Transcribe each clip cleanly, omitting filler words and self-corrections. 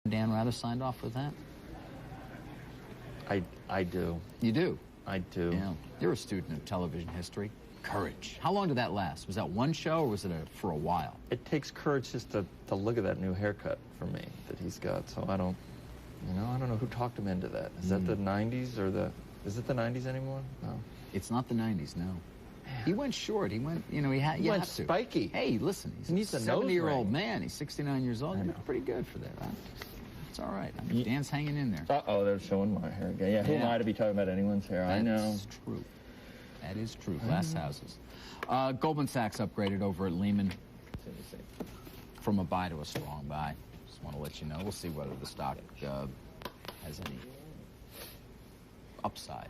Dan Rather signed off with that? I do. You do? I do. Yeah. You're a student of television history. Courage. How long did that last? Was that one show, or was it for a while? It takes courage just to look at that new haircut for me that he's got. So I don't know who talked him into that. Is that the 90s or is it the 90s anymore? No. It's not the 90s, no. He went short. He went, he went spiky. Hey, listen, he's a 70-year-old man. He's 69 years old. He's pretty good for that, huh? It's all right. I mean, Dan's hanging in there. Uh-oh, they're showing my hair again. Yeah, who am I to be talking about anyone's hair? I know. That's true. That is true. Glass houses. Goldman Sachs upgraded over at Lehman from a buy to a strong buy. Just want to let you know. We'll see whether the stock has any upside.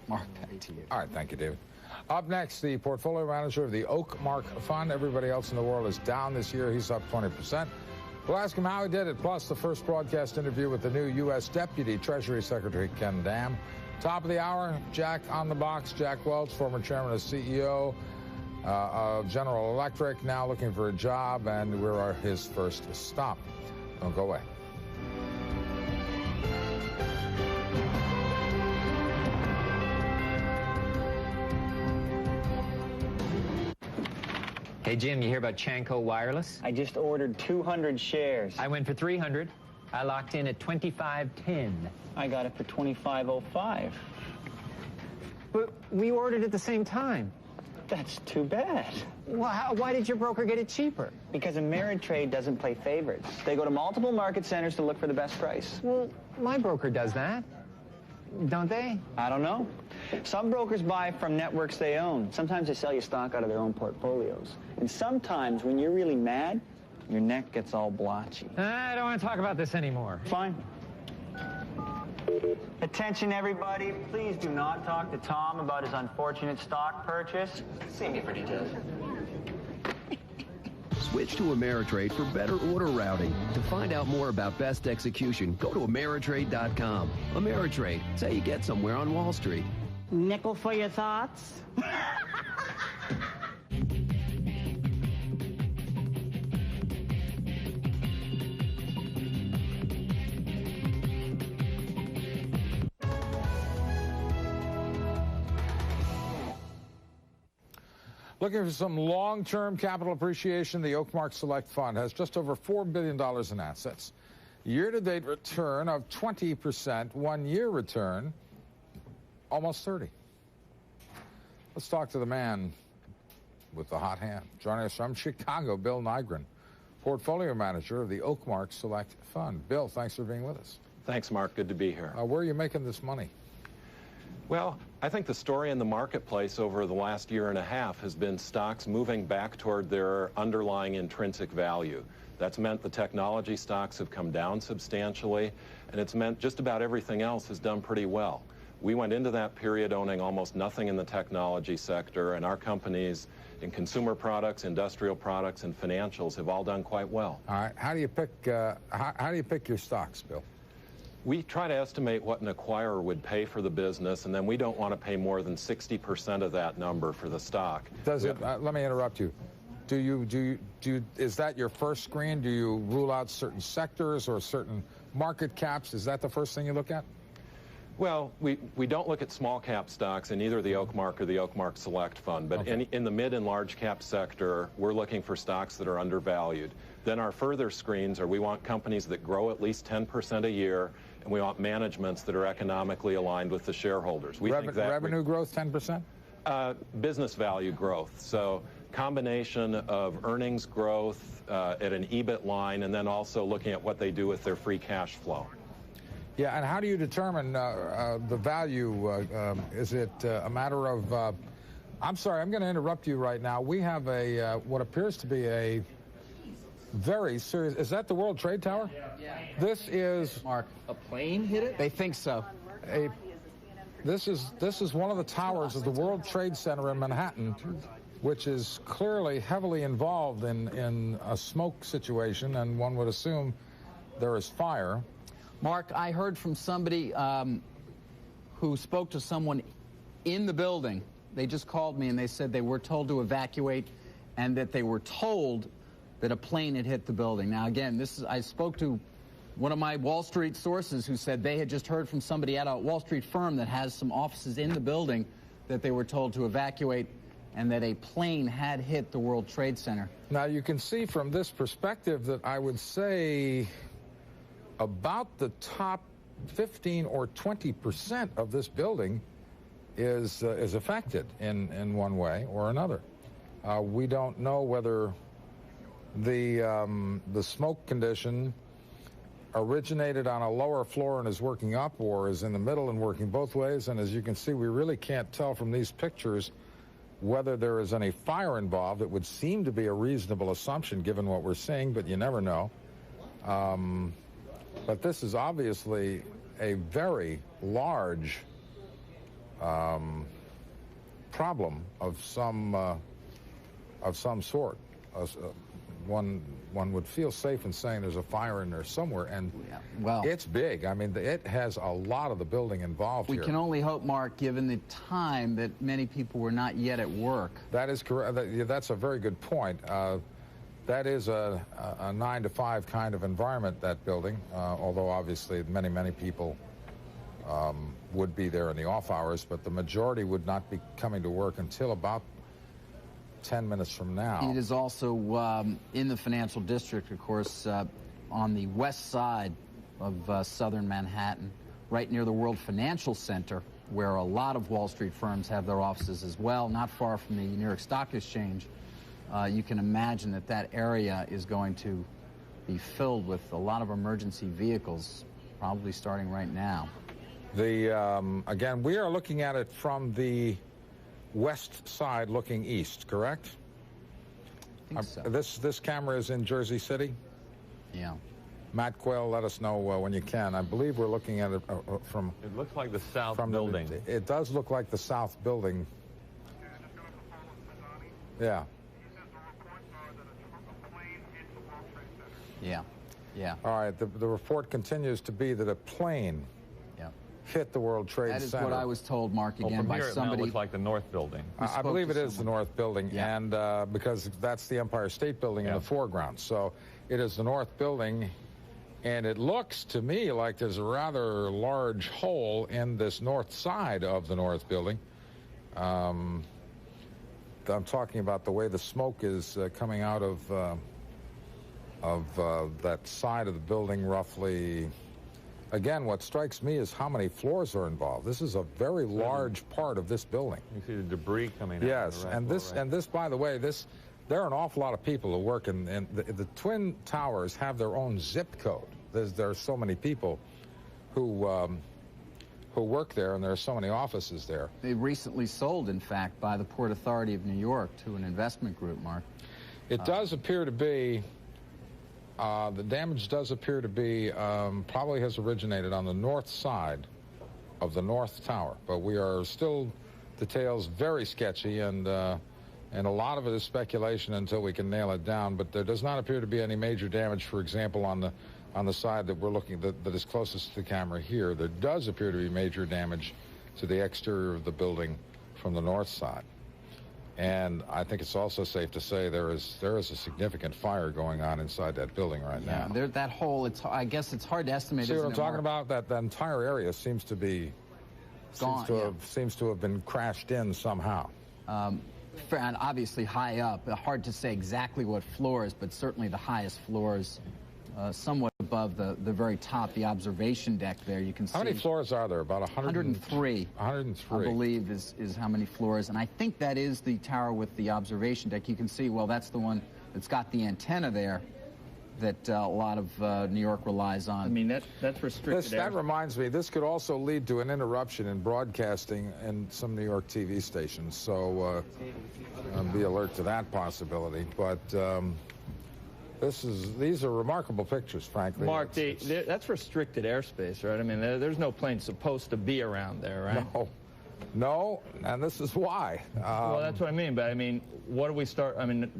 Mark, back to you. All right, thank you, David. Up next, the portfolio manager of the Oakmark Fund. Everybody else in the world is down this year. He's up 20%. We'll ask him how he did it, plus the first broadcast interview with the new U.S. Deputy Treasury Secretary Ken Dam. Top of the hour, Jack on the box. Jack Welch, former chairman and CEO of General Electric, now looking for a job, and we're his first stop. Don't go away. Hey, Jim, you hear about Chanco Wireless? I just ordered 200 shares. I went for 300. I locked in at 25.10. I got it for 25.05. But we ordered at the same time. That's too bad. Well, why did your broker get it cheaper? Because Ameritrade doesn't play favorites. They go to multiple market centers to look for the best price. Well, my broker does that. Don't they? I don't know. Some brokers buy from networks they own. Sometimes they sell you stock out of their own portfolios. And sometimes when you're really mad, your neck gets all blotchy. I don't want to talk about this anymore. Fine. Attention, everybody. Please do not talk to Tom about his unfortunate stock purchase. See me for details. Switch to Ameritrade for better order routing. To find out more about best execution, go to Ameritrade.com. Ameritrade. It's how you get somewhere on Wall Street. Nickel for your thoughts? Looking for some long-term capital appreciation, the Oakmark Select Fund has just over $4 billion in assets. Year-to-date return of 20%, one-year return, almost 30. Let's talk to the man with the hot hand. Joining us from Chicago, Bill Nygren, portfolio manager of the Oakmark Select Fund. Bill, thanks for being with us. Thanks, Mark. Good to be here. Where are you making this money? Well, I think the story in the marketplace over the last year and a half has been stocks moving back toward their underlying intrinsic value. That's meant the technology stocks have come down substantially, and it's meant just about everything else has done pretty well. We went into that period owning almost nothing in the technology sector, and our companies in consumer products, industrial products, and financials have all done quite well. All right. How do you pick your stocks, Bill? We try to estimate what an acquirer would pay for the business, and then we don't want to pay more than 60% of that number for the stock. Does it? Let me interrupt you. Is that your first screen? Do you rule out certain sectors or certain market caps? Is that the first thing you look at? Well, we don't look at small cap stocks in either the Oakmark or the Oakmark Select Fund, but okay. in the mid and large cap sector, we're looking for stocks that are undervalued. Then our further screens are we want companies that grow at least 10% a year, and we want managements that are economically aligned with the shareholders. We think that revenue growth 10%? Business value growth. So combination of earnings growth at an EBIT line, and then also looking at what they do with their free cash flow. Yeah, and how do you determine the value? Is it a matter of... I'm sorry, I'm going to interrupt you right now. We have a what appears to be a very serious... Is that the World Trade Tower? Yeah. This is... Mark, a plane hit it? They think so. This is one of the towers of the World Trade Center in Manhattan, which is clearly heavily involved in a smoke situation, and one would assume there is fire. Mark, I heard from somebody who spoke to someone in the building. They just called me and they said they were told to evacuate and that they were told that a plane had hit the building. Now, again, I spoke to One of my Wall Street sources who said they had just heard from somebody at a Wall Street firm that has some offices in the building that they were told to evacuate and that a plane had hit the World Trade Center. Now, you can see from this perspective that I would say about the top 15 or 20% of this building is affected in one way or another. We don't know whether the smoke condition originated on a lower floor and is working up, or is in the middle and working both ways. And as you can see, we really can't tell from these pictures whether there is any fire involved. It would seem to be a reasonable assumption given what we're seeing, but you never know. But this is obviously a very large problem of some sort. One would feel safe in saying there's a fire in there somewhere, and well, it's big. I mean, it has a lot of the building involved here. We can only hope, Mark, given the time, that many people were not yet at work. That is correct. That's a very good point. That is a 9 to 5 kind of environment, that building, although obviously many people would be there in the off hours, but the majority would not be coming to work until about 10 minutes from now. It is also in the financial district, of course, on the west side of southern Manhattan, right near the World Financial Center, where a lot of Wall Street firms have their offices as well, not far from the New York Stock Exchange. You can imagine that that area is going to be filled with a lot of emergency vehicles, probably starting right now. Again, we are looking at it from the west side looking east, correct? I think so. This camera is in Jersey City? Yeah. Matt Quayle, let us know when you can. I believe we're looking at it from... It looks like the south building. It does look like the south building. Yeah. Yeah. Yeah. All right, the report continues to be that a plane hit the World Trade Center. That is what I was told, Mark, again, by somebody. It looks like the North Building. I believe it is the North Building, yeah. and because that's the Empire State Building in the foreground. So it is the North Building, and it looks to me like there's a rather large hole in this north side of the North Building. I'm talking about the way the smoke is coming out of that side of the building, roughly. Again, what strikes me is how many floors are involved. This is a very large part of this building. You see the debris coming out. Yes, and this, by the way, there are an awful lot of people who work in the Twin Towers have their own zip code. There are so many people who work there, and there are so many offices there. They recently sold, in fact, by the Port Authority of New York to an investment group, Mark. It does appear to be. The damage does appear to be probably has originated on the north side of the North Tower, but we are still details very sketchy, and a lot of it is speculation until we can nail it down. But there does not appear to be any major damage. For example, on the side that we're looking that is closest to the camera here, there does appear to be major damage to the exterior of the building from the north side. And I think it's also safe to say there is a significant fire going on inside that building right now. Yeah, that hole, I guess it's hard to estimate. See what I'm talking about? That entire area seems to be gone. Seems to have been crashed in somehow. And obviously high up. Hard to say exactly what floors, but certainly the highest floors, somewhat above the very top, the observation deck there. You can see. How many floors are there? About 103. 103. I believe is how many floors. And I think that is the tower with the observation deck. You can see, well, that's the one that's got the antenna there that a lot of New York relies on. I mean, that's restricted. That reminds me, this could also lead to an interruption in broadcasting in some New York TV stations. So be alert to that possibility. But these are remarkable pictures, frankly. Mark, that's restricted airspace, right? I mean, there's no plane supposed to be around there, right? No, and this is why. Well, that's what I mean. But I mean, what do we start? I mean,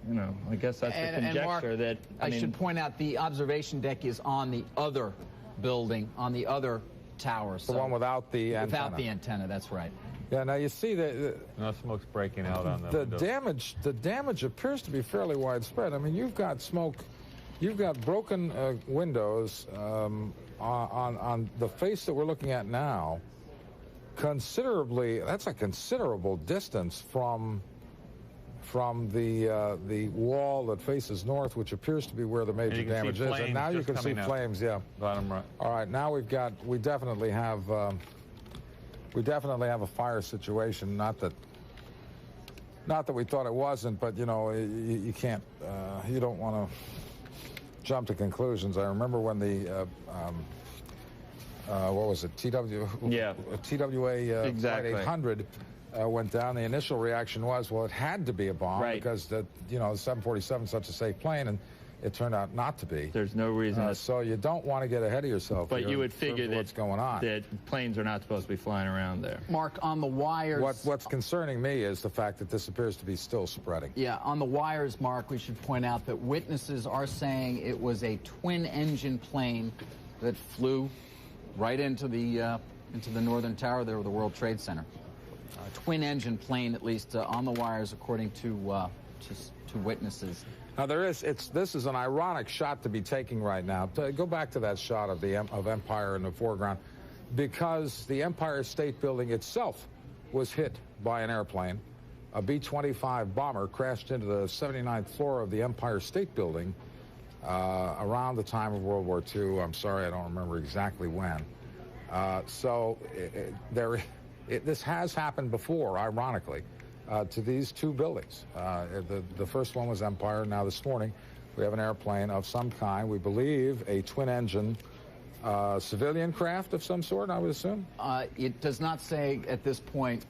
you know, I guess that's the conjecture. Mark, that I should point out the observation deck is on the other building, on the other tower. The one without the antenna. Without the antenna, that's right. Yeah, now you see that no smoke's breaking out on the damage appears to be fairly widespread. I mean, you've got smoke You've got broken windows on the face that we're looking at now. That's a considerable distance from the wall that faces north, which appears to be where the major damage is. And now you can see flames. Yeah. Bottom right. All right. Now we definitely have a fire situation. Not that we thought it wasn't, but you know, you can't. You don't want to jump to conclusions. I remember when the what was it? TWA exactly. Flight 800 went down. The initial reaction was, well, it had to be a bomb because the 747 is such a safe plane, and it turned out not to be. There's no reason. So you don't want to get ahead of yourself. But you would figure that what's going on. That planes are not supposed to be flying around there. Mark, on the wires. What's concerning me is the fact that this appears to be still spreading. Yeah, on the wires, Mark, we should point out that witnesses are saying it was a twin-engine plane that flew right into the northern tower there of the World Trade Center. A twin-engine plane, at least on the wires, according to witnesses. Now this is an ironic shot to be taking right now. Go back to that shot of Empire in the foreground, because the Empire State Building itself was hit by an airplane. A B-25 bomber crashed into the 79th floor of the Empire State Building around the time of World War II. I'm sorry, I don't remember exactly when. This has happened before, ironically, to these two buildings. The first one was Empire. Now this morning, we have an airplane of some kind. We believe a twin-engine civilian craft of some sort, I would assume? It does not say at this point,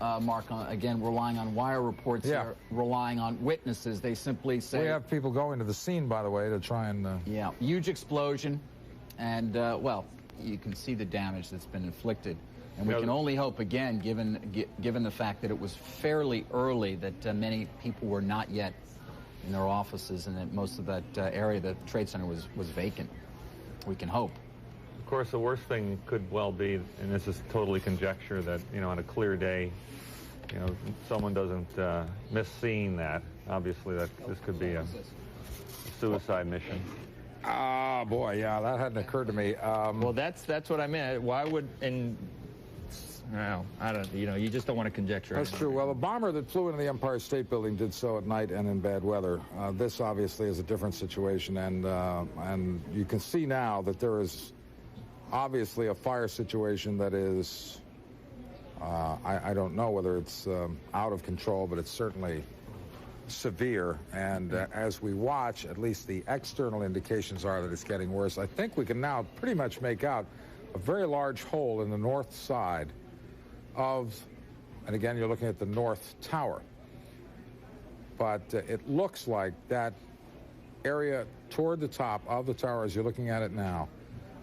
Mark, again, relying on wire reports here, relying on witnesses. They simply say... We have people going to the scene, by the way, to try and... Yeah, huge explosion, and, well, you can see the damage that's been inflicted. And we can only hope, again, given the fact that it was fairly early, that many people were not yet in their offices, and that most of that area, the Trade Center, was vacant. We can hope. Of course, the worst thing could well be, and this is totally conjecture, that, on a clear day, someone doesn't miss seeing that. Obviously, this could be a suicide mission. Ah, boy, yeah, that hadn't occurred to me. Well, that's what I meant. Why would... No, I don't. You just don't want to conjecture. That's true. Well, the bomber that flew into the Empire State Building did so at night and in bad weather. This obviously is a different situation, and you can see now that there is obviously a fire situation that is. I don't know whether it's out of control, but it's certainly severe. And as we watch, at least the external indications are that it's getting worse. I think we can now pretty much make out a very large hole in the north side of, and again, you're looking at the North Tower. But it looks like that area toward the top of the tower, as you're looking at it now,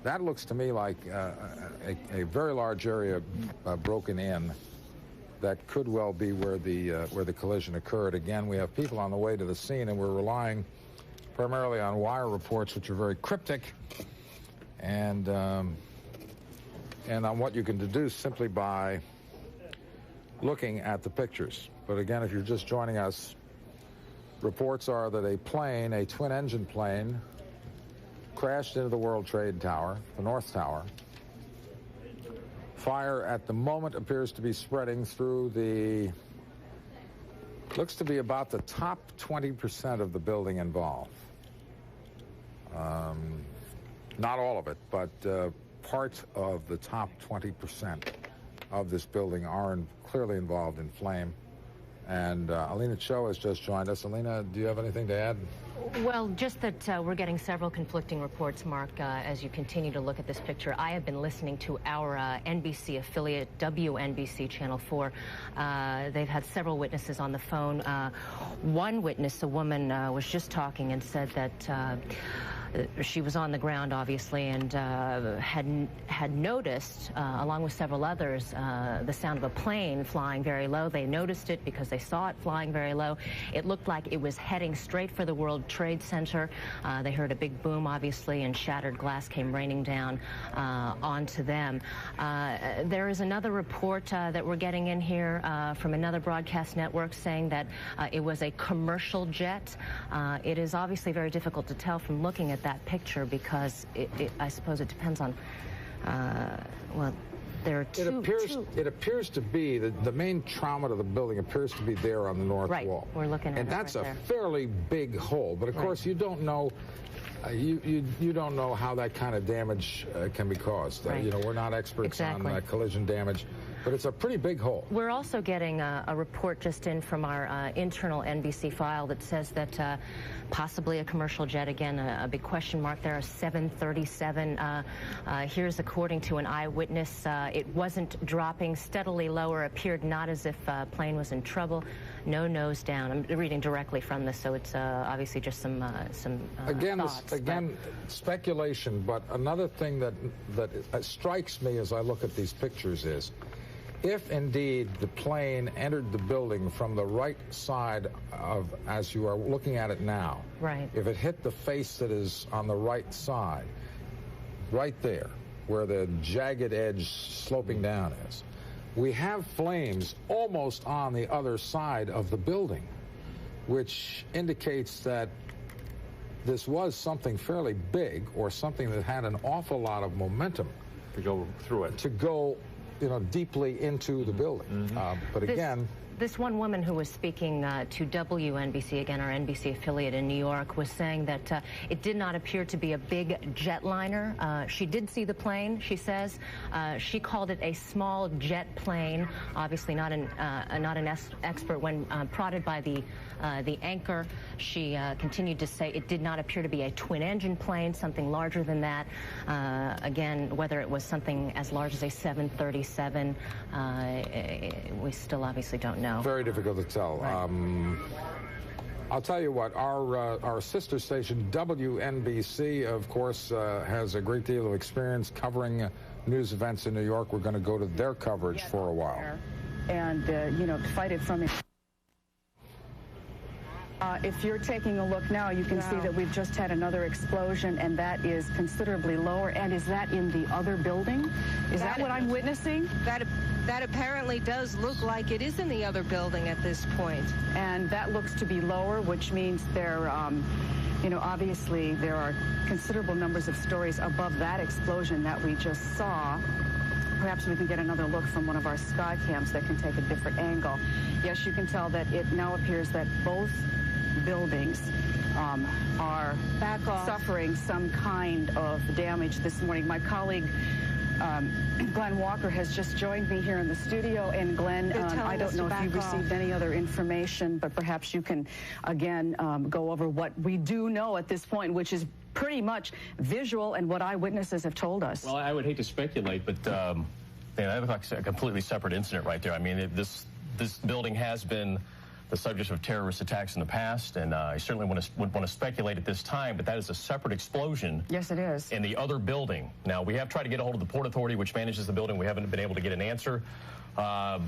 that looks to me like a very large area broken in that could well be where the collision occurred. Again, we have people on the way to the scene, and we're relying primarily on wire reports, which are very cryptic, and on what you can deduce simply by looking at the pictures. But again, if you're just joining us, reports are that a plane, a twin-engine plane, crashed into the World Trade Tower, the North Tower. Fire at the moment appears to be spreading through the, looks to be about the top 20% of the building involved. Not all of it, but part of the top 20% of this building are clearly involved in flame. And Alina Cho has just joined us. Alina, do you have anything to add? Well, just that we're getting several conflicting reports, Mark, as you continue to look at this picture. I have been listening to our NBC affiliate, WNBC Channel 4. They've had several witnesses on the phone. One witness, a woman, was just talking and said that she was on the ground, obviously, and had noticed, along with several others, the sound of a plane flying very low. They noticed it because they saw it flying very low. It looked like it was heading straight for the World Trade Center. They heard a big boom, obviously, and shattered glass came raining down onto them. There is another report that we're getting in here from another broadcast network saying that it was a commercial jet. It is obviously very difficult to tell from looking at that picture because I suppose it depends on, well, there are two. It appears to be the main trauma to the building appears to be there on the north wall. We're looking at and it that's right a there. fairly big hole. But of course, you don't know. You don't know how that kind of damage can be caused. You know, we're not experts on collision damage, but it's a pretty big hole. We're also getting a report just in from our internal NBC file that says that possibly a commercial jet, again, a big question mark there, a 737. Here's according to an eyewitness, it wasn't dropping steadily lower, appeared not as if plane was in trouble, no nose down. I'm reading directly from this, so it's obviously just some thoughts. Again, speculation, but another thing that strikes me as I look at these pictures is, if indeed the plane entered the building from the right side of, as you are looking at it now, if it hit the face that is on the right side, right there, where the jagged edge sloping down is, we have flames almost on the other side of the building, which indicates that this was something fairly big or something that had an awful lot of momentum to go through it, to go, you know, deeply into the building. But again, this one woman who was speaking to WNBC, again, our NBC affiliate in New York, was saying that it did not appear to be a big jetliner. She did see the plane, she says. She called it a small jet plane. Obviously not an expert. When prodded by the anchor, she continued to say it did not appear to be a twin-engine plane, something larger than that. Again, whether it was something as large as a 737, we still obviously don't know. Very difficult to tell. Right. I'll tell you what, our sister station, WNBC, of course, has a great deal of experience covering news events in New York. We're going to go to their coverage for a while. And, you know, fight it from it. If you're taking a look now, you can see that we've just had another explosion, and that is considerably lower. And is that in the other building? Is that what I'm witnessing? That apparently does look like it is in the other building at this point. And that looks to be lower, which means there, you know, obviously there are considerable numbers of stories above that explosion that we just saw. Perhaps we can get another look from one of our sky cams that can take a different angle. Yes, you can tell that it now appears that both buildings are suffering some kind of damage this morning. My colleague Glenn Walker has just joined me here in the studio. And Glenn, I don't know if you've received any other information, but perhaps you can again go over what we do know at this point, which is pretty much visual and what eyewitnesses have told us. Well, I would hate to speculate, but that looks like a completely separate incident right there. I mean, this building has been the subject of terrorist attacks in the past, and I certainly wouldn't want to speculate at this time, but that is a separate explosion. Yes, it is. In the other building. Now, we have tried to get a hold of the Port Authority, which manages the building. We haven't been able to get an answer.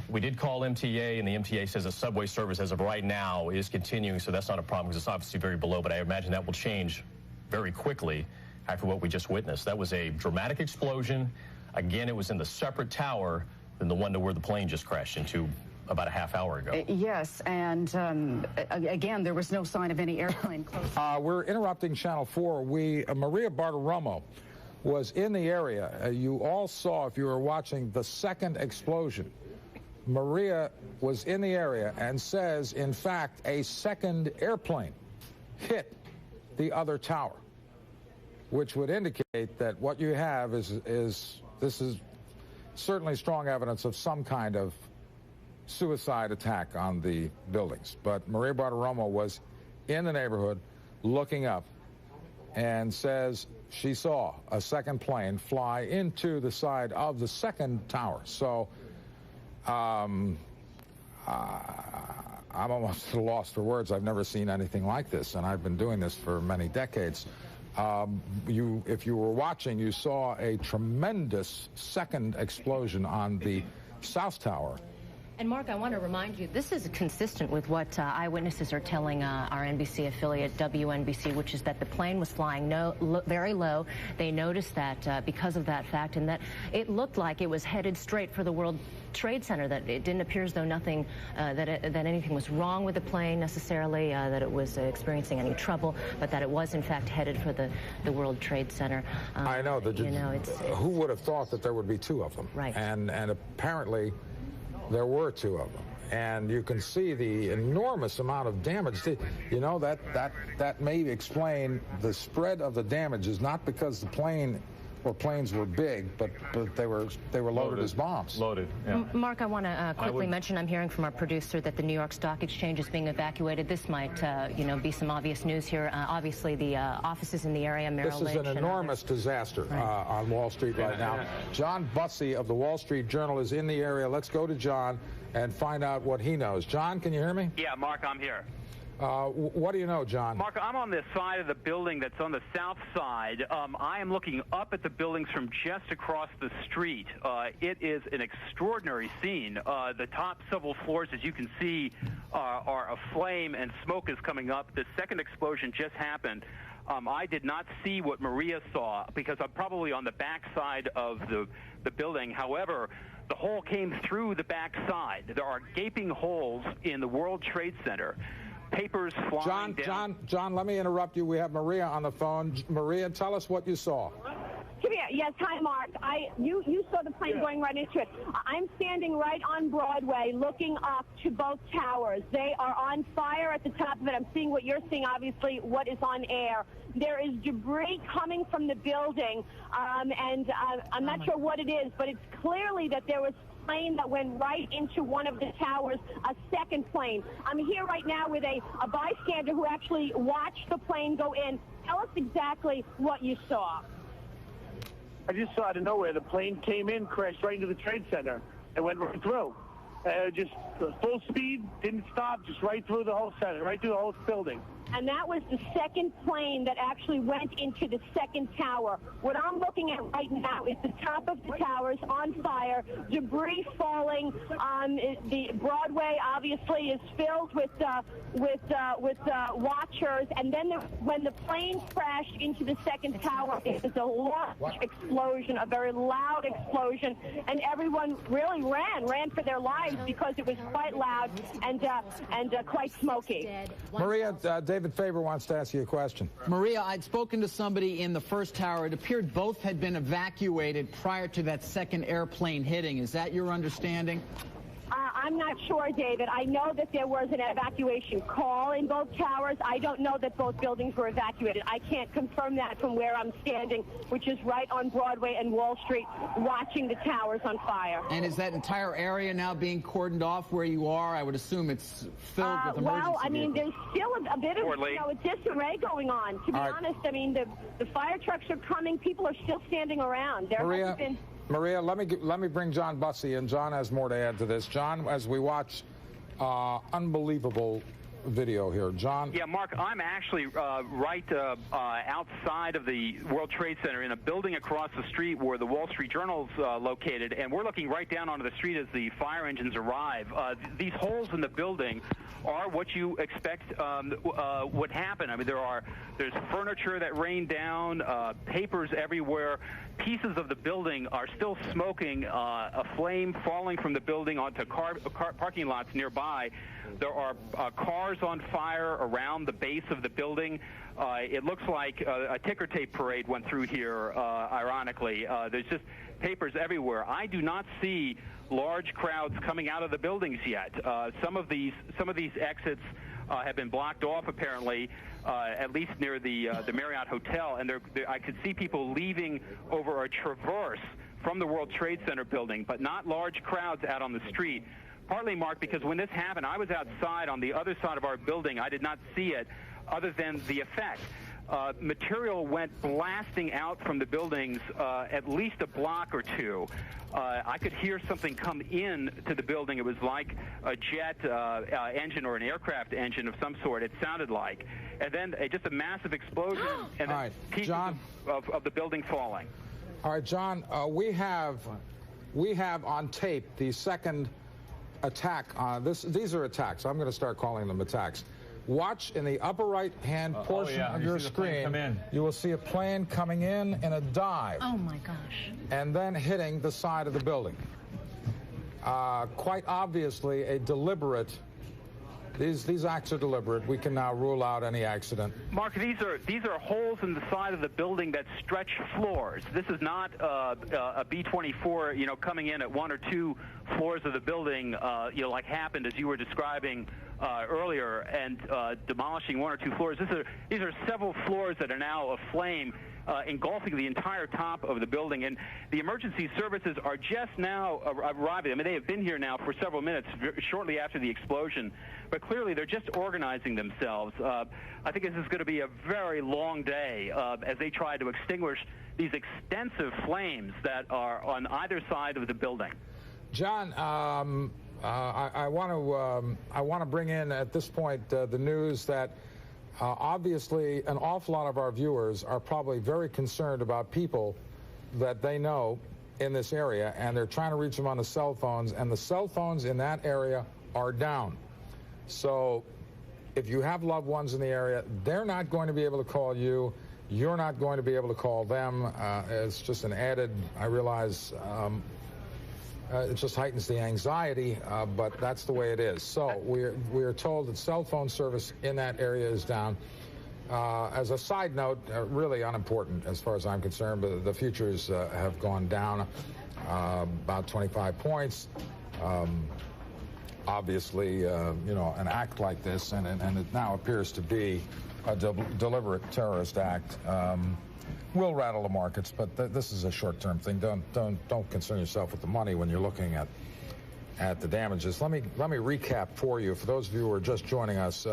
We did call MTA, and the MTA says the subway service as of right now is continuing, so that's not a problem because it's obviously very below, but I imagine that will change very quickly after what we just witnessed. That was a dramatic explosion. Again, it was in the separate tower than the one to where the plane just crashed into about a half hour ago. Yes, and again, there was no sign of any airplane close. We're interrupting Channel 4. Maria Bartiromo was in the area. You all saw, if you were watching, the second explosion. Maria was in the area and says, in fact, a second airplane hit the other tower, which would indicate that what you have is this is certainly strong evidence of some kind of suicide attack on the buildings. But Maria Bartiromo was in the neighborhood looking up and says she saw a second plane fly into the side of the second tower. So I'm almost at a loss for words. I've never seen anything like this, and I've been doing this for many decades. If you were watching, you saw a tremendous second explosion on the South Tower. And Mark, I want to remind you, this is consistent with what eyewitnesses are telling our NBC affiliate WNBC, which is that the plane was flying very low. They noticed that because of that fact, and that it looked like it was headed straight for the World Trade Center, that it didn't appear as though nothing, that anything was wrong with the plane necessarily, that it was experiencing any trouble, but that it was in fact headed for the World Trade Center. I know. Who would have thought that there would be two of them? Right. And apparently there were two of them, and you can see the enormous amount of damage. You know, that may explain the spread of the damages, not because the plane or planes were big, but they were loaded as bombs. Loaded, yeah. Mark, I want to quickly mention, I'm hearing from our producer that the New York Stock Exchange is being evacuated. This might, be some obvious news here. Obviously, the offices in the area, Merrill Lynch. This is an enormous disaster on Wall Street right now. John Bussey of the Wall Street Journal is in the area. Let's go to John and find out what he knows. John, can you hear me? Yeah, Mark, I'm here. What do you know, John? Mark, I'm on this side of the building that's on the south side. I am looking up at the buildings from just across the street. It is an extraordinary scene. The top several floors, as you can see, are aflame and smoke is coming up. The second explosion just happened. I did not see what Maria saw because I'm probably on the back side of the building. However, the hole came through the back side. There are gaping holes in the World Trade Center. Papers flying down. John, let me interrupt you. We have Maria on the phone. Maria, tell us what you saw. Come here. Yes, hi, Mark. You saw the plane going right into it. I'm standing right on Broadway looking up to both towers. They are on fire at the top of it. I'm seeing what you're seeing, obviously, what is on air. There is debris coming from the building, and I'm not sure what it is, but it's clearly that there was plane that went right into one of the towers, a second plane. I'm here right now with a bystander who actually watched the plane go in. Tell us exactly what you saw. I just saw out of nowhere the plane came in, crashed right into the Trade Center, and went right through. Just full speed, didn't stop, just right through the whole center, right through the whole building. And that was the second plane that actually went into the second tower. What I'm looking at right now is the top of the towers on fire, debris falling. The Broadway obviously is filled with watchers. And then when the plane crashed into the second tower, it was a large explosion, a very loud explosion, and everyone really ran for their lives because it was quite loud and quite smoky. Maria, David Faber wants to ask you a question. Maria, I'd spoken to somebody in the first tower. It appeared both had been evacuated prior to that second airplane hitting. Is that your understanding? I'm not sure, David. I know that there was an evacuation call in both towers. I don't know that both buildings were evacuated. I can't confirm that from where I'm standing, which is right on Broadway and Wall Street, watching the towers on fire. And is that entire area now being cordoned off where you are? I would assume it's filled with emergency Well, I mean, vehicles. there's still a bit of a disarray going on. To be honest, I mean, the fire trucks are coming. People are still standing around. There hasn't been... Maria, let me bring John Bussey in. John has more to add to this. John, as we watch unbelievable video here. John? Yeah, Mark, I'm actually right outside of the World Trade Center in a building across the street where the Wall Street Journal's located, and we're looking right down onto the street as the fire engines arrive. These holes in the building are what you expect would happen. I mean, there's furniture that rained down, papers everywhere. Pieces of the building are still smoking, a flame falling from the building onto parking lots nearby. There are cars on fire around the base of the building. It looks like a ticker tape parade went through here, ironically. There's just papers everywhere. I do not see large crowds coming out of the buildings yet. Some of these exits have been blocked off, apparently, at least near the Marriott Hotel, and I could see people leaving over a traverse from the World Trade Center building, but not large crowds out on the street. Partly, Mark, because when this happened, I was outside on the other side of our building. I did not see it other than the effect. Material went blasting out from the buildings at least a block or two. I could hear something come in to the building. It was like a jet engine or an aircraft engine of some sort, it sounded like. and then just a massive explosion, and then right, pieces John, of the building falling. All right, John, we have on tape the second attack. These are attacks. I'm going to start calling them attacks. Watch in the upper right-hand portion of your screen. You will see a plane coming in a dive. Oh, my gosh. And then hitting the side of the building. Quite obviously a deliberate. These acts are deliberate. We can now rule out any accident. Mark, these are holes in the side of the building that stretch floors. This is not a B-24, coming in at one or two floors of the building, like happened as you were describing earlier, and demolishing one or two floors. These are several floors that are now aflame, engulfing the entire top of the building. And the emergency services are just now arriving. I mean, they have been here now for several minutes, shortly after the explosion. But clearly, they're just organizing themselves. I think this is going to be a very long day as they try to extinguish these extensive flames that are on either side of the building. John, I want to bring in at this point the news that obviously an awful lot of our viewers are probably very concerned about people that they know in this area, and they're trying to reach them on the cell phones, and the cell phones in that area are down. So if you have loved ones in the area, they're not going to be able to call you. You're not going to be able to call them. It's just an added, I realize, it just heightens the anxiety, but that's the way it is. So we are told that cell phone service in that area is down. As a side note, really unimportant as far as I'm concerned, but the futures have gone down about 25 points. Obviously, an act like this, and it now appears to be a deliberate terrorist act, will rattle the markets, but this is a short-term thing. Don't concern yourself with the money when you're looking at the damages. Let me recap for you. For those of you who are just joining us,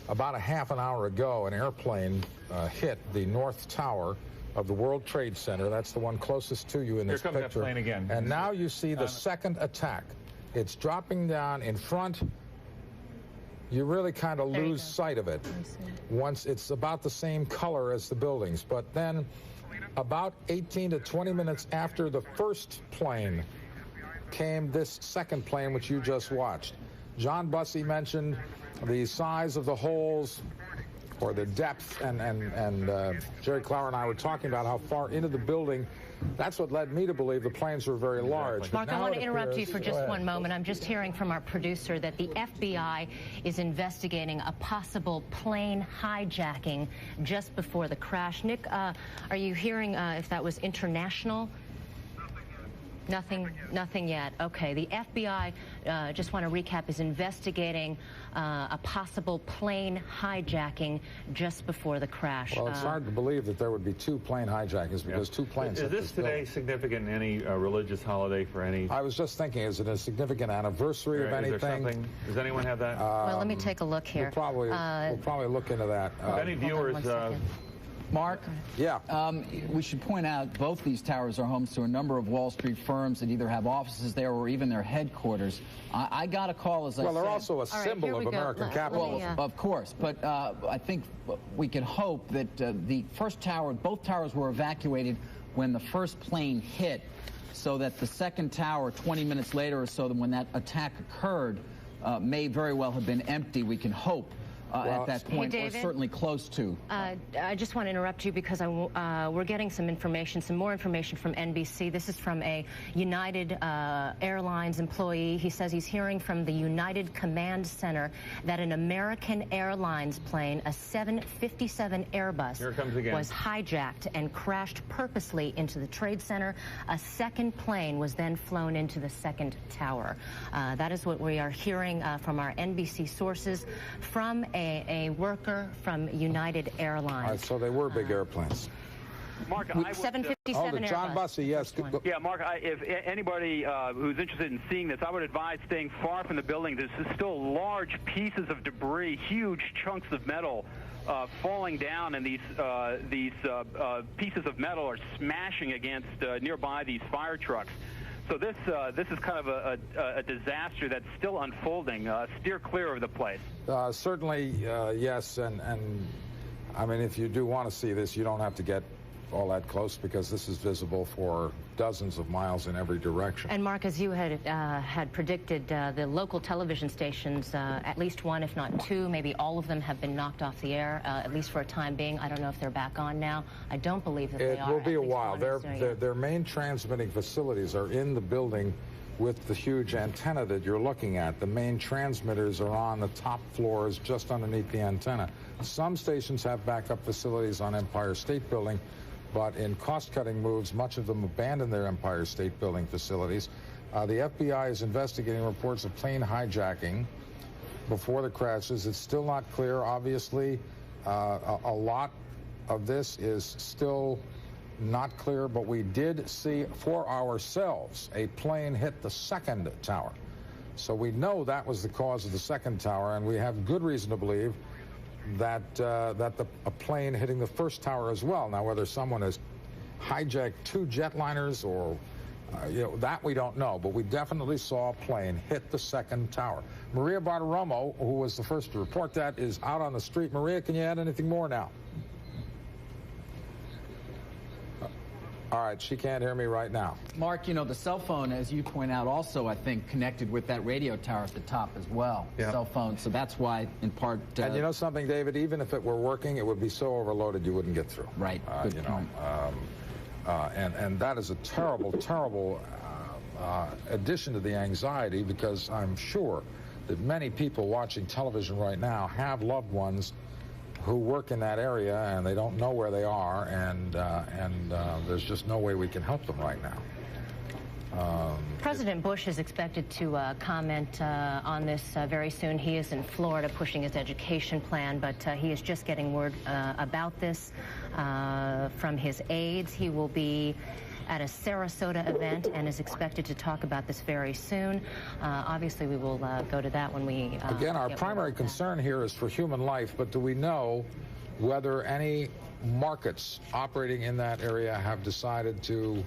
about a half an hour ago, an airplane hit the North Tower of the World Trade Center. That's the one closest to you in this picture. Here comes that plane again. And now you see the second attack. It's dropping down in front. You really kind of lose sight of it once it's about the same color as the buildings. But then about 18 to 20 minutes after the first plane came this second plane, which you just watched. John Bussey mentioned the size of the holes or the depth, and Jerry Clower and I were talking about how far into the building. That's what led me to believe the planes were very large. Mark, I want to interrupt you for just one moment. I'm just hearing from our producer that the FBI is investigating a possible plane hijacking just before the crash. Nick, are you hearing if that was international? Nothing yet. Okay. The FBI, just want to recap, is investigating a possible plane hijacking just before the crash. Well, it's hard to believe that there would be two plane hijackings because two planes. Is this today significant in any religious holiday for any? I was just thinking, is it a significant anniversary of anything? Is there something? Does anyone have that? Well, let me take a look here. We'll probably look into that. Any viewers? Mark? Yeah. We should point out both these towers are homes to a number of Wall Street firms that either have offices there or even their headquarters. I got a call, as I said. Well, they're also a symbol of American capitalism. Well, of course. But I think we can hope that the first tower, both towers were evacuated when the first plane hit, so that the second tower, 20 minutes later or so, when that attack occurred, may very well have been empty, we can hope. At that point, hey, or certainly close to. I just want to interrupt you because we're getting some more information from NBC. This is from a United Airlines employee. He says he's hearing from the United Command Center that an American Airlines plane, a 757 Airbus, was hijacked and crashed purposely into the Trade Center. A second plane was then flown into the second tower. That is what we are hearing from our NBC sources from a worker from United Airlines. All right, so they were big airplanes. Mark, 757 John Bussey, yes. Yeah, Mark, if anybody who's interested in seeing this, I would advise staying far from the building. There's still large pieces of debris, huge chunks of metal falling down, and these pieces of metal are smashing against nearby these fire trucks. So this is kind of a disaster that's still unfolding. Steer clear of a disaster that's still unfolding. Steer clear of the place. Certainly, yes. And I mean, if you do want to see this, you don't have to get all that close because this is visible for dozens of miles in every direction. And Mark, as you had predicted, the local television stations, at least one, if not two, maybe all of them have been knocked off the air, at least for a time being. I don't know if they're back on now. I don't believe that they are. It will be a while. Their main transmitting facilities are in the building with the huge antenna that you're looking at. The main transmitters are on the top floors just underneath the antenna. Some stations have backup facilities on Empire State Building, but in cost-cutting moves, much of them abandoned their Empire State Building facilities. The FBI is investigating reports of plane hijacking before the crashes. It's still not clear. Obviously, a lot of this is still not clear, but we did see for ourselves a plane hit the second tower. So we know that was the cause of the second tower, and we have good reason to believe that a plane hitting the first tower as well. Now, whether someone has hijacked two jetliners or that we don't know, but we definitely saw a plane hit the second tower. Maria Bartiromo, who was the first to report that, is out on the street. Maria, can you add anything more now? All right, she can't hear me right now. Mark, the cell phone, as you point out, also, I think, connected with that radio tower at the top as well. Yeah. Cell phone, so that's why, in part... and you know something, David? Even if it were working, it would be so overloaded you wouldn't get through. Right, good point. And that is a terrible, terrible addition to the anxiety, because I'm sure that many people watching television right now have loved ones who work in that area, and they don't know where they are, and there's just no way we can help them right now. President Bush is expected to comment on this very soon. He is in Florida pushing his education plan, but he is just getting word about this from his aides. He will be at a Sarasota event and is expected to talk about this very soon. Obviously, we will go to that when we... Again, our primary concern here is for human life, but do we know whether any markets operating in that area have decided to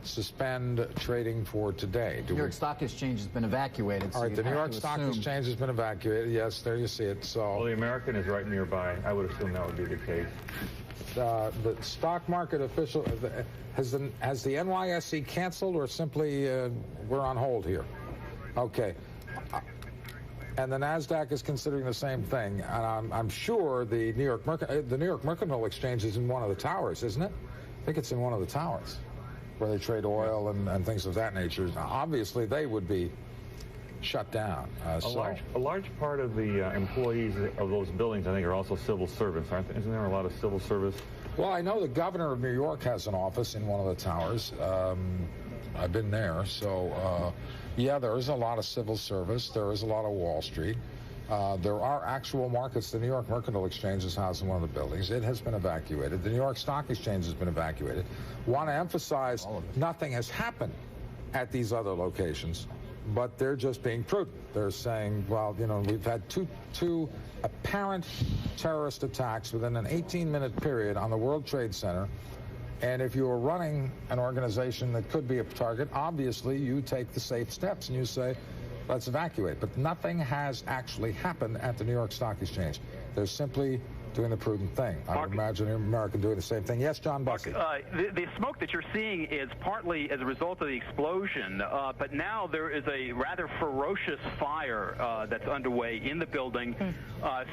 suspend trading for today? The New York Stock Exchange has been evacuated. All right, the New York Stock Exchange has been evacuated. Yes, there you see it. So, well, the American is right nearby. I would assume that would be the case. The stock market official... Has the NYSE canceled, or simply we're on hold here? Okay. And the NASDAQ is considering the same thing. And I'm sure the New York Mercantile Exchange is in one of the towers, isn't it? I think it's in one of the towers where they trade oil and things of that nature. Now, obviously, they would be shut down. A large part of the employees of those buildings, I think, are also civil servants, aren't there? Isn't there a lot of civil service? Well, I know the governor of New York has an office in one of the towers. I've been there. So, yeah, there is a lot of civil service. There is a lot of Wall Street. There are actual markets. The New York Mercantile Exchange is housed in one of the buildings. It has been evacuated. The New York Stock Exchange has been evacuated. Want to emphasize, nothing has happened at these other locations, but they're just being prudent. They're saying, well, we've had two apparent terrorist attacks within an 18-minute period on the World Trade Center, and if you were running an organization that could be a target, obviously you take the safe steps and you say, let's evacuate. But nothing has actually happened at the New York Stock Exchange. They're simply doing the prudent thing. I would imagine America doing the same thing. Yes, John Bussey. The smoke that you're seeing is partly as a result of the explosion, but now there is a rather ferocious fire that's underway in the building,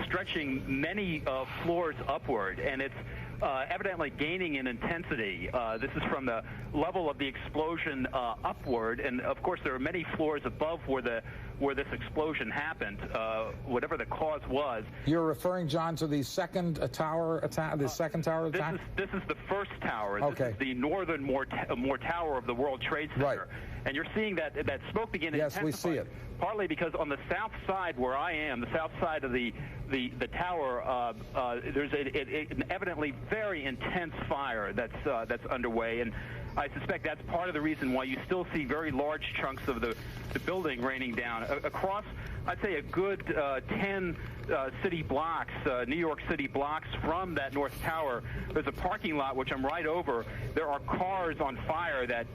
stretching many floors upward, and it's evidently gaining in intensity. This is from the level of the explosion upward, and of course there are many floors above where this explosion happened, whatever the cause was. You're referring, John, to the second tower attack? The second tower attack? This is the first tower. Okay. This is the northernmost tower of the World Trade Center. Right. And you're seeing that smoke begin to intensify. Yes, we see it. Partly because on the south side where I am, the south side of the tower, there's an evidently very intense fire that's underway, and I suspect that's part of the reason why you still see very large chunks of the building raining down. Across I'd say a good 10 city blocks, New York City blocks from that North Tower. There's a parking lot, which I'm right over. There are cars on fire that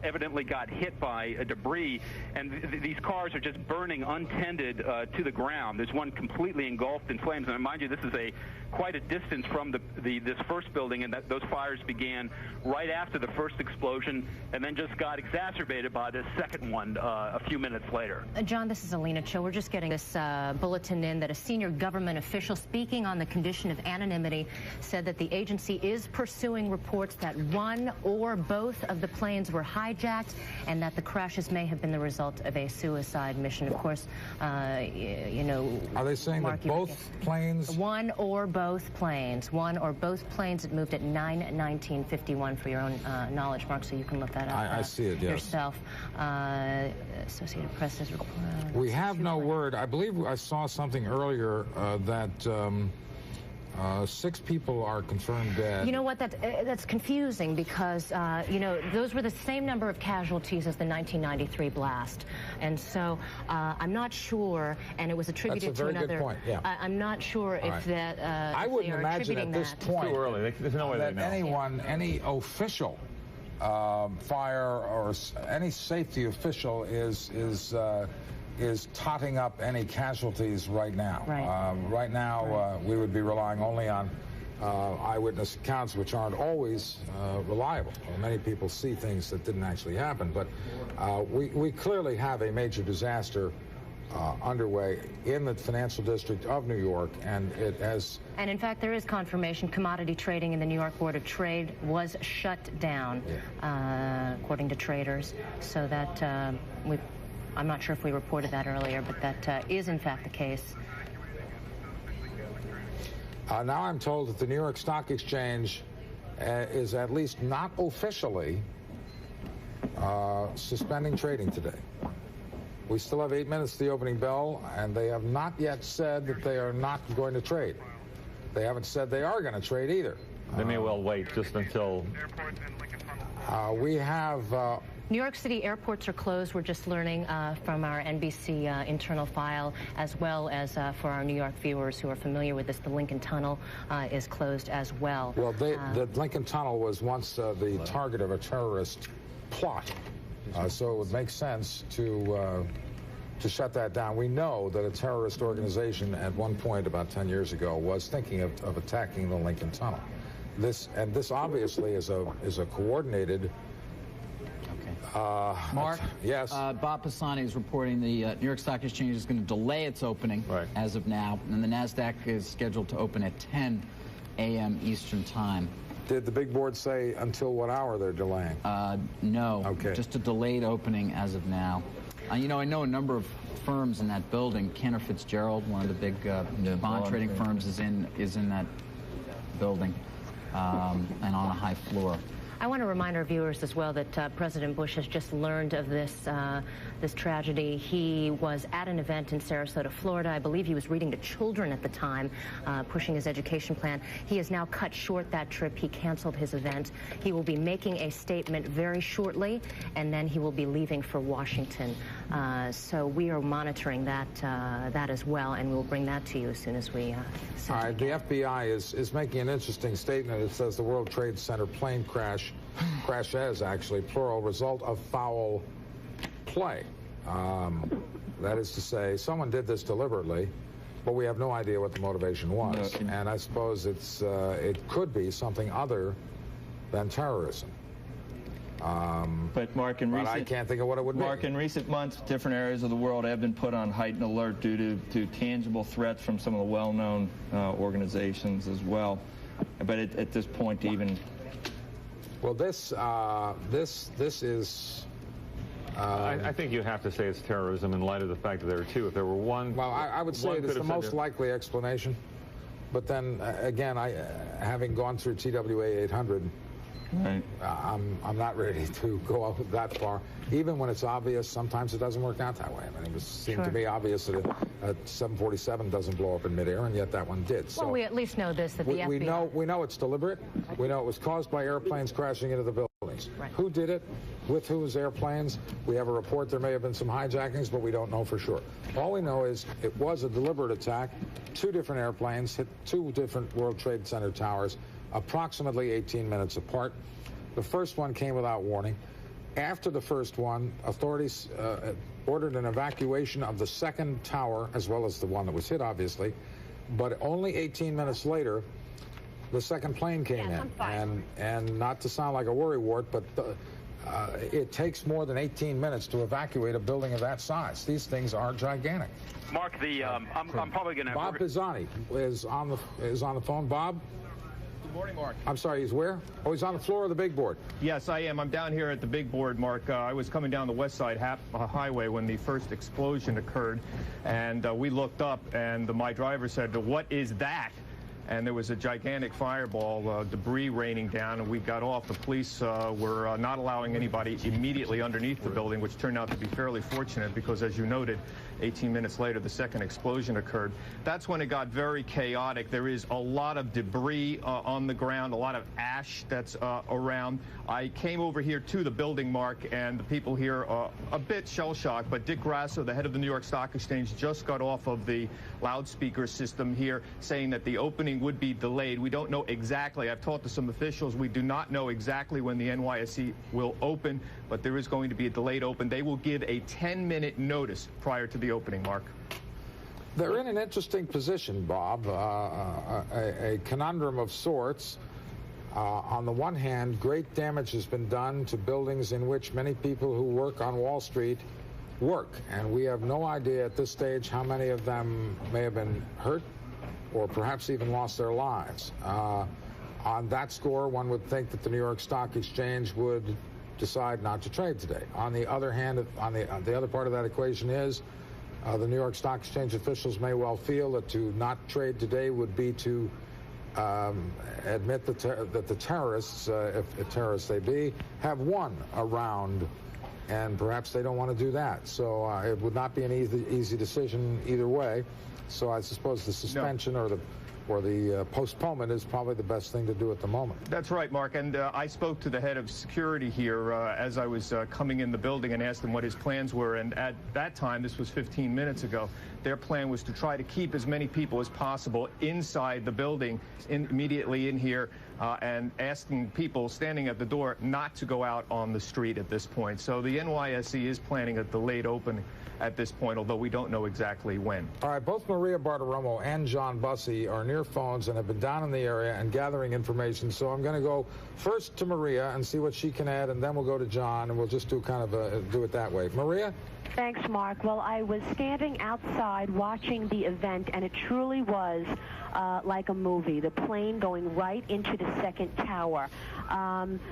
evidently got hit by debris, and these cars are just burning untended to the ground. There's one completely engulfed in flames, and mind you, this is quite a distance from this first building, and those fires began right after the first explosion, and then just got exacerbated by this second one a few minutes later. John, this is Alina Cho. We're just getting this bulletin in that a senior government official speaking on the condition of anonymity said that the agency is pursuing reports that one or both of the planes were hijacked and that the crashes may have been the result of a suicide mission. Of course, you know... Are they saying Mark, that both planes... One or both planes. One or both planes that moved at 9:19:51 for your own knowledge, Mark, so you can look that up I see it, yes. yourself. Associated Press has reported... We have no word. I believe I saw something earlier that 6 people are confirmed dead. You know what? That's confusing because, you know, those were the same number of casualties as the 1993 blast. And so I'm not sure, and it was attributed to another... That's a very good point, yeah. I'm not sure if that... I wouldn't imagine at this point too early. There's no way that they know. any official fire or any safety official is totting up any casualties right now. Right. Right now, we would be relying only on eyewitness accounts, which aren't always reliable. Many people see things that didn't actually happen, but we clearly have a major disaster underway in the financial district of New York, and it has... And in fact, there is confirmation commodity trading in the New York Board of Trade was shut down, according to traders, so that I'm not sure if we reported that earlier, but that is in fact the case. Now I'm told that the New York Stock Exchange is at least not officially suspending trading today. We still have 8 minutes to the opening bell, and they have not yet said that they are not going to trade. They haven't said they are going to trade either. They may well wait just until... We have... New York City airports are closed. We're just learning from our NBC internal file, as well as for our New York viewers who are familiar with this, the Lincoln Tunnel is closed as well. Well, the Lincoln Tunnel was once the target of a terrorist plot, so it would make sense to shut that down. We know that a terrorist organization at one point about 10 years ago was thinking of attacking the Lincoln Tunnel. This obviously is a coordinated... Mark? Yes? Bob Pisani is reporting the New York Stock Exchange is going to delay its opening as of now, and the NASDAQ is scheduled to open at 10 a.m. Eastern Time. Did the big board say until what hour they're delaying? No. Okay. Just a delayed opening as of now. You know, I know a number of firms in that building. Cantor Fitzgerald, one of the big bond trading firms, is in that building and on a high floor. I want to remind our viewers as well that President Bush has just learned of this this tragedy. He was at an event in Sarasota, Florida. I believe he was reading to children at the time, pushing his education plan. He has now cut short that trip. He canceled his event. He will be making a statement very shortly, and then he will be leaving for Washington. So we are monitoring that as well, and we'll bring that to you as soon as we All right, the FBI is making an interesting statement. It says the World Trade Center plane crashes, actually, plural, result of foul play. That is to say, someone did this deliberately, but we have no idea what the motivation was. And I suppose it could be something other than terrorism. But Mark, I can't think of what it would be. Mark, in recent months, different areas of the world have been put on heightened alert due to tangible threats from some of the well-known organizations as well. But at this point, even... Well, this is... I think you have to say it's terrorism in light of the fact that there are two. If there were one... Well, I would say it's the most likely explanation. But then, again, having gone through TWA 800... Right. I'm not ready to go out that far. Even when it's obvious, sometimes it doesn't work out that way. I mean, it seemed to me obvious that a 747 doesn't blow up in midair, and yet that one did. Well, so we at least know this, that the FBI... We know it's deliberate. We know it was caused by airplanes crashing into the building. Right. Who did it? With whose airplanes? We have a report there may have been some hijackings, but we don't know for sure. All we know is it was a deliberate attack. 2 different airplanes hit 2 different World Trade Center towers, approximately 18 minutes apart. The first one came without warning. After the first one, authorities ordered an evacuation of the second tower, as well as the one that was hit, obviously. But only 18 minutes later, the second plane came in. And not to sound like a worrywart, but it takes more than 18 minutes to evacuate a building of that size. These things are gigantic. Mark, I'm probably going to... Bob Pisani is on the phone. Bob? Good morning, Mark. I'm sorry, he's where? Oh, he's on the floor of the big board. Yes, I am. I'm down here at the big board, Mark. I was coming down the West Side Highway when the first explosion occurred, and we looked up, and my driver said, "What is that?" And there was a gigantic fireball, debris raining down, and we got off. The police were not allowing anybody immediately underneath the building, which turned out to be fairly fortunate because, as you noted, 18 minutes later, the second explosion occurred. That's when it got very chaotic. There is a lot of debris on the ground, a lot of ash that's around. I came over here to the building, Mark, and the people here are a bit shell-shocked, but Dick Grasso, the head of the New York Stock Exchange, just got off of the loudspeaker system here saying that the opening would be delayed. We don't know exactly. I've talked to some officials. We do not know exactly when the NYSE will open, but there is going to be a delayed open. They will give a 10-minute notice prior to the opening, Mark. They're in an interesting position, Bob, a conundrum of sorts. On the one hand, great damage has been done to buildings in which many people who work on Wall Street work, and we have no idea at this stage how many of them may have been hurt or perhaps even lost their lives. On that score, one would think that the New York Stock Exchange would decide not to trade today. On the other hand, on the other part of that equation is the New York Stock Exchange officials may well feel that to not trade today would be to admit that the terrorists, if terrorists they be, have won a round, and perhaps they don't want to do that. So it would not be an easy decision either way. So I suppose the suspension or the postponement is probably the best thing to do at the moment. That's right, Mark. And I spoke to the head of security here as I was coming in the building and asked him what his plans were. And at that time, this was 15 minutes ago, their plan was to try to keep as many people as possible inside the building, immediately in here, and asking people standing at the door not to go out on the street at this point. So the NYSE is planning a delayed opening at this point, although we don't know exactly when. All right, both Maria Bartiromo and John Bussey are near phones and have been down in the area and gathering information. So I'm going to go first to Maria and see what she can add, and then we'll go to John, and we'll just do kind of do it that way. Maria? Thanks, Mark. Well, I was standing outside watching the event, and it truly was like a movie. The plane going right into the second tower.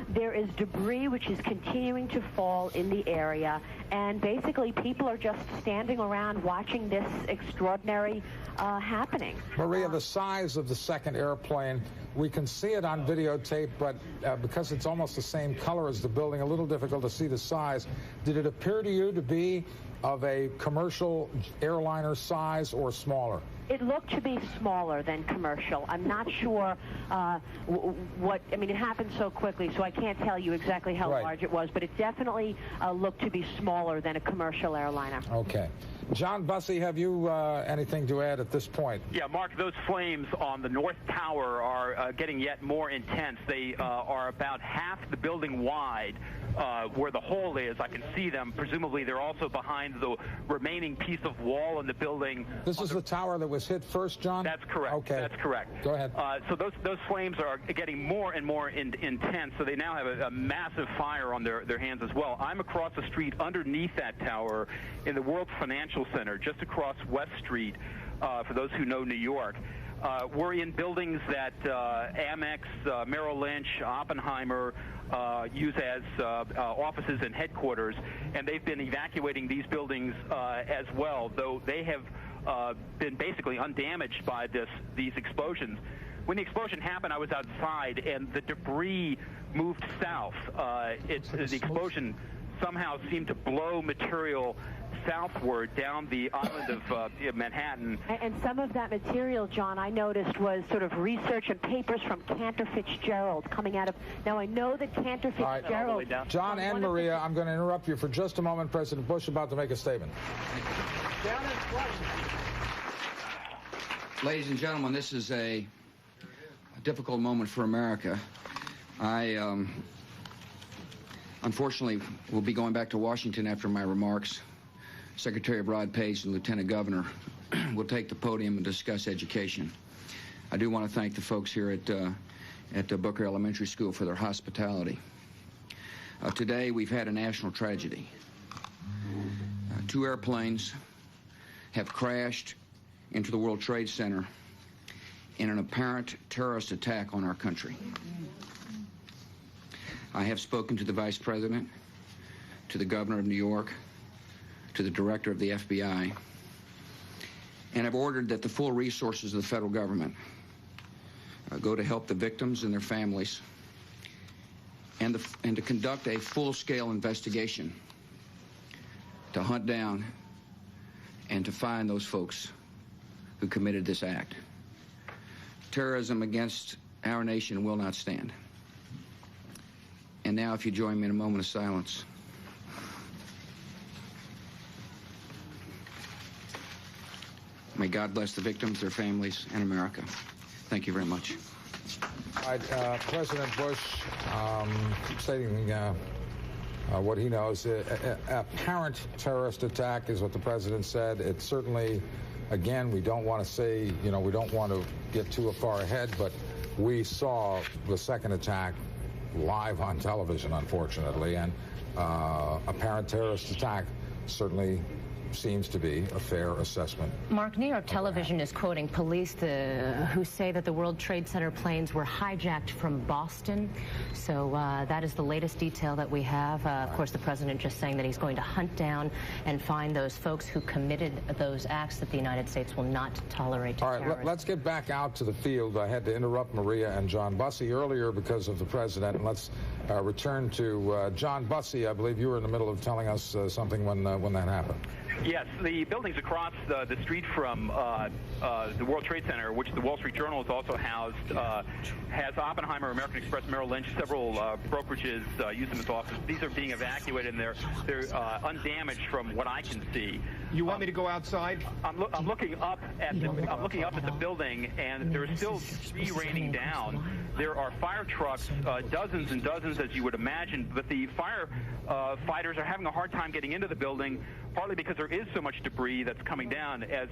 There is debris which is continuing to fall in the area, and basically people are just standing around watching this extraordinary happening. Maria, the size of the second airplane, we can see it on videotape, but because it's almost the same color as the building, a little difficult to see the size. Did it appear to you to be of a commercial airliner size or smaller? It looked to be smaller than commercial. I'm not sure what, I mean, it happened so quickly, so I can't tell you exactly how large it was, but it definitely looked to be smaller than a commercial airliner. Okay. John Bussey, have you anything to add at this point? Yeah, Mark, those flames on the North Tower are getting yet more intense. They are about half the building wide. Where the hole is, I can see them. Presumably, they're also behind the remaining piece of wall in the building. This is the tower that was hit first, John? That's correct. Okay. That's correct. Go ahead. So those flames are getting more and more intense, so they now have a massive fire on their hands as well. I'm across the street underneath that tower in the World Financial Center, just across West Street, for those who know New York. We're in buildings that Amex, Merrill Lynch, Oppenheimer use as offices and headquarters, and they've been evacuating these buildings as well, though they have been basically undamaged by these explosions. When the explosion happened, I was outside, and the debris moved south. The explosion somehow seemed to blow material southward down the island of Manhattan. And some of that material, John, I noticed was sort of research and papers from Cantor Fitzgerald coming out of... Now, I know that Cantor Fitzgerald... Right. John and Maria, I'm going to interrupt you for just a moment. President Bush about to make a statement. Ladies and gentlemen, this is a difficult moment for America. I, unfortunately, will be going back to Washington after my remarks. Secretary of Rod Pace and Lieutenant Governor will take the podium and discuss education. I do want to thank the folks here at Booker Elementary School for their hospitality. Today, we've had a national tragedy. 2 airplanes have crashed into the World Trade Center in an apparent terrorist attack on our country. I have spoken to the Vice President, to the Governor of New York, to the Director of the FBI, and have ordered that the full resources of the federal government go to help the victims and their families, and to conduct a full-scale investigation to hunt down and to find those folks who committed this act. Terrorism against our nation will not stand. And now, if you join me in a moment of silence. May God bless the victims, their families, and America. Thank you very much. All right, President Bush stating what he knows. Apparent terrorist attack is what the president said. It's certainly, again, we don't want to say, we don't want to get too far ahead, but we saw the second attack live on television, unfortunately, and apparent terrorist attack certainly seems to be a fair assessment. Mark, New York Television is quoting police who say that the World Trade Center planes were hijacked from Boston. So that is the latest detail that we have. Of course, the president just saying that he's going to hunt down and find those folks who committed those acts that the United States will not tolerate. All right, let's get back out to the field. I had to interrupt Maria and John Bussey earlier because of the president. And let's return to John Bussey. I believe you were in the middle of telling us something when that happened. Yes, the buildings across the street from the World Trade Center, which the Wall Street Journal is also housed, has Oppenheimer, American Express, Merrill Lynch, several brokerages use them as offices. These are being evacuated, and they're undamaged from what I can see. You want me to go outside? I'm looking up at the building, and there is still debris raining down. There are fire trucks, dozens and dozens, as you would imagine, but the fire fighters are having a hard time getting into the building, partly because there is so much debris that's coming down. As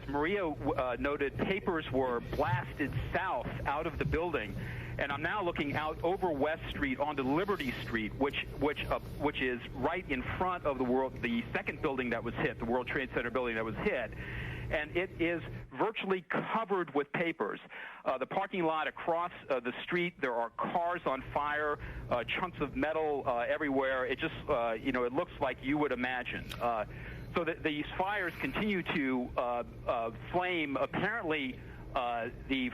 Maria noted, papers were blasted south out of the building, and I'm now looking out over West Street onto Liberty Street, which is right in front of the second building that was hit, the World Trade Center building that was hit. And it is virtually covered with papers. The parking lot across the street, there are cars on fire, chunks of metal everywhere. It just, it looks like you would imagine. So these fires continue to flame. Apparently, the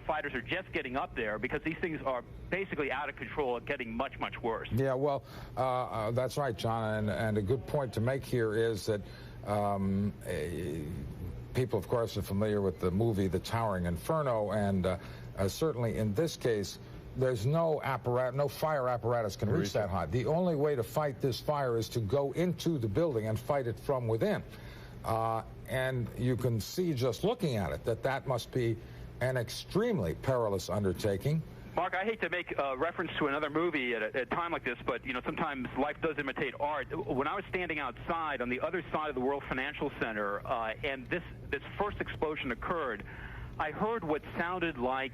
fighters are just getting up there because these things are basically out of control and getting much, much worse. Yeah, well, that's right, John. And a good point to make here is that people, of course, are familiar with the movie The Towering Inferno, and certainly in this case, there's no fire apparatus can reach that high. The only way to fight this fire is to go into the building and fight it from within. And you can see just looking at it that must be an extremely perilous undertaking. Mark, I hate to make reference to another movie at a time like this, but sometimes life does imitate art. When I was standing outside on the other side of the World Financial Center, and this first explosion occurred, I heard what sounded like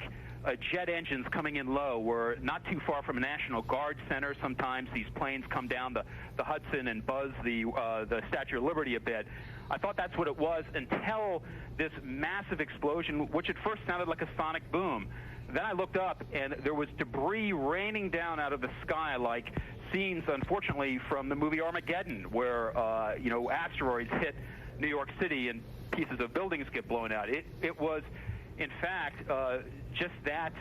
jet engines coming in low. We're not too far from a National Guard center. Sometimes these planes come down the Hudson and buzz the Statue of Liberty a bit. I thought that's what it was until this massive explosion, which at first sounded like a sonic boom. Then I looked up, and there was debris raining down out of the sky like scenes, unfortunately, from the movie Armageddon, where, asteroids hit New York City and pieces of buildings get blown out. It was, in fact, just that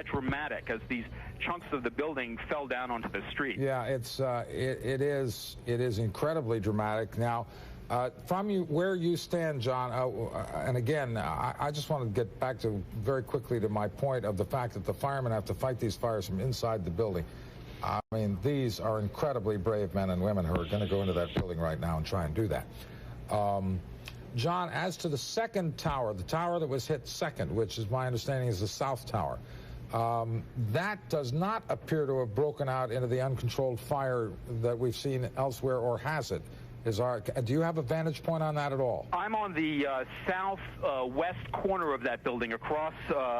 dramatic as these chunks of the building fell down onto the street. Yeah, it is incredibly dramatic. Now, from where you stand, John, and again, I just want to get back to very quickly to my point of the fact that the firemen have to fight these fires from inside the building. I mean, these are incredibly brave men and women who are going to go into that building right now and try and do that. John, as to the second tower, the tower that was hit second, which is my understanding is the South Tower, that does not appear to have broken out into the uncontrolled fire that we've seen elsewhere, or has it? Do you have a vantage point on that at all? I'm on the southwest corner of that building, across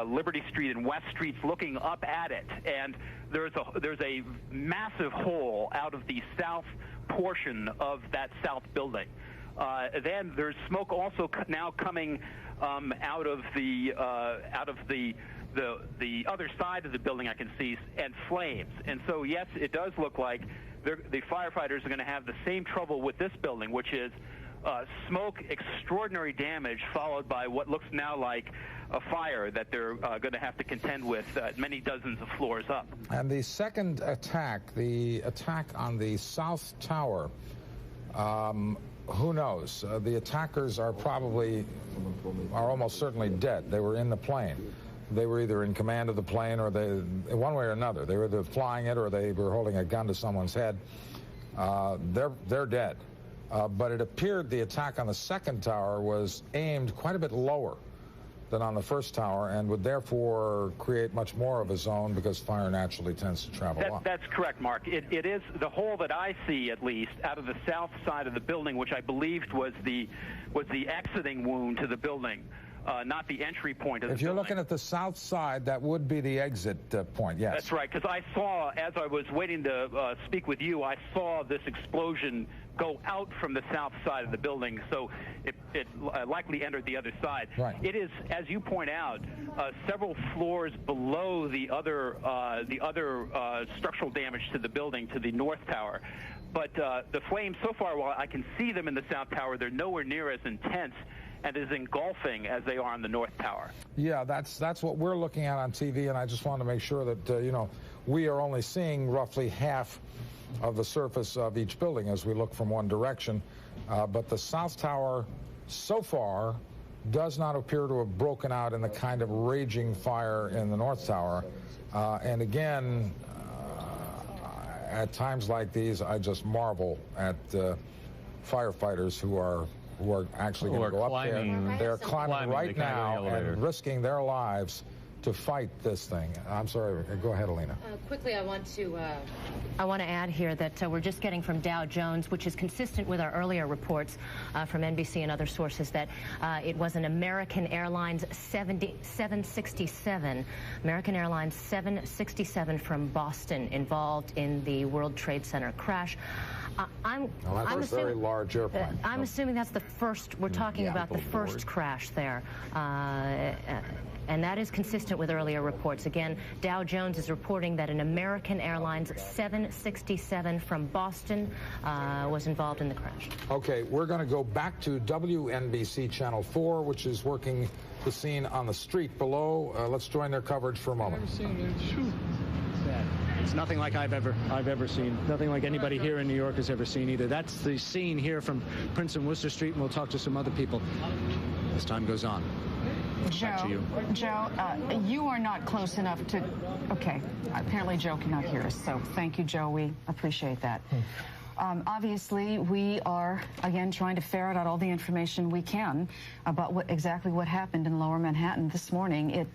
Liberty Street and West Streets, looking up at it, and there's a massive hole out of the south portion of that south building. Then there's smoke also now coming out of the other side of the building, I can see, and flames. And so, yes, it does look like the firefighters are going to have the same trouble with this building, which is smoke, extraordinary damage, followed by what looks now like a fire that they're going to have to contend with many dozens of floors up. And the second attack, the attack on the South Tower, who knows? The attackers are almost certainly dead. They were in the plane. They were either in command of the plane, or one way or another. They were either flying it or they were holding a gun to someone's head. They're dead. But it appeared the attack on the second tower was aimed quite a bit lower than on the first tower, and would therefore create much more of a zone, because fire naturally tends to travel up. That's correct, Mark. It is the hole that I see, at least, out of the south side of the building, which I believed was the exiting wound to the building. Not the entry point of the building. If you're looking at the south side, that would be the exit point, yes. That's right, because I saw, as I was waiting to speak with you, I saw this explosion go out from the south side of the building, so it likely entered the other side. Right. It is, as you point out, several floors below the other structural damage to the building, to the North Tower. But the flames, so far, while I can see them in the South Tower, they're nowhere near as intense and as engulfing as they are on the North Tower. Yeah, that's what we're looking at on TV, and I just want to make sure that we are only seeing roughly half of the surface of each building as we look from one direction. But the South Tower, so far, does not appear to have broken out in the kind of raging fire in the North Tower. And again, at times like these, I just marvel at firefighters who are actually going to go up there. They're climbing right now and risking their lives to fight this thing. I'm sorry. Go ahead, Alina. Quickly, I want to add here that we're just getting from Dow Jones, which is consistent with our earlier reports from NBC and other sources, that it was an American Airlines 767, American Airlines 767 from Boston, involved in the World Trade Center crash. I'm assuming, very large airplane. I'm assuming that's the first. We're talking about the first crash there. And that is consistent with earlier reports. Again, Dow Jones is reporting that an American Airlines 767 from Boston was involved in the crash. Okay, we're going to go back to WNBC Channel 4, which is working the scene on the street below. Let's join their coverage for a moment. It's nothing like I've ever seen. Nothing like anybody here in New York has ever seen either. That's the scene here from Prince and Worcester Street, and we'll talk to some other people as time goes on. Joe, you are not close enough to... Okay, apparently Joe cannot hear us, so thank you, Joe. We appreciate that. Obviously, we are, again, trying to ferret out all the information we can about exactly what happened in Lower Manhattan this morning.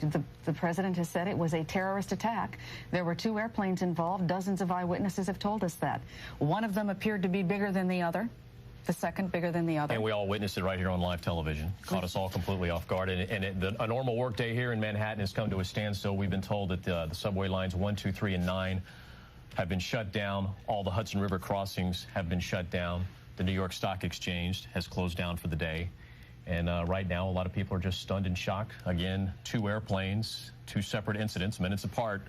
The president has said it was a terrorist attack. There were 2 airplanes involved. Dozens of eyewitnesses have told us that. One of them appeared to be bigger than the other. The second bigger than the other. And we all witnessed it right here on live television. Caught us all completely off guard. A normal work day here in Manhattan has come to a standstill. We've been told that the subway lines 1, 2, 3, and 9 have been shut down. All the Hudson River crossings have been shut down. The New York Stock Exchange has closed down for the day. And right now, a lot of people are just stunned in shock. Again, 2 airplanes, 2 separate incidents, minutes apart,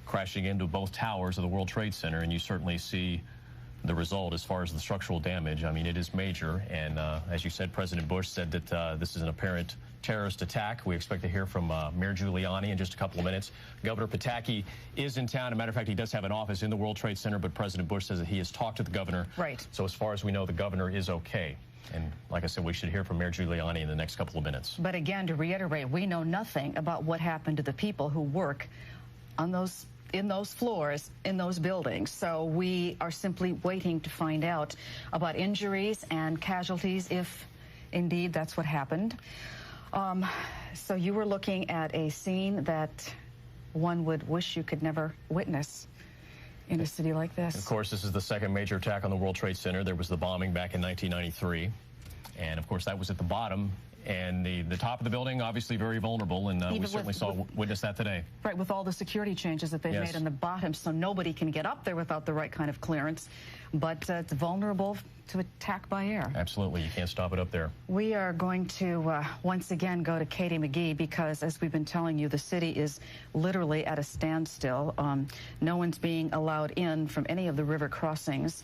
crashing into both towers of the World Trade Center. And you certainly see the result as far as the structural damage. I mean, it is major, and as you said, President Bush said that this is an apparent terrorist attack. We expect to hear from Mayor Giuliani in just a couple of minutes. Governor Pataki is in town. As a matter of fact, he does have an office in the World Trade Center, but President Bush says that he has talked to the governor. Right. So as far as we know, the governor is okay. And like I said, we should hear from Mayor Giuliani in the next couple of minutes. But again, to reiterate, we know nothing about what happened to the people who work on those in those floors, in those buildings. So we are simply waiting to find out about injuries and casualties, if indeed that's what happened. So you were looking at a scene that one would wish you could never witness in a city like this. Of course, this is the second major attack on the World Trade Center. There was the bombing back in 1993. And of course, that was at the bottom. And the top of the building, obviously very vulnerable, and we certainly witnessed that today. Right, with all the security changes that they've made on the bottom, so nobody can get up there without the right kind of clearance. But it's vulnerable to attack by air. Absolutely, you can't stop it up there. We are going to once again go to Katie McGee because, as we've been telling you, the city is literally at a standstill. No one's being allowed in from any of the river crossings.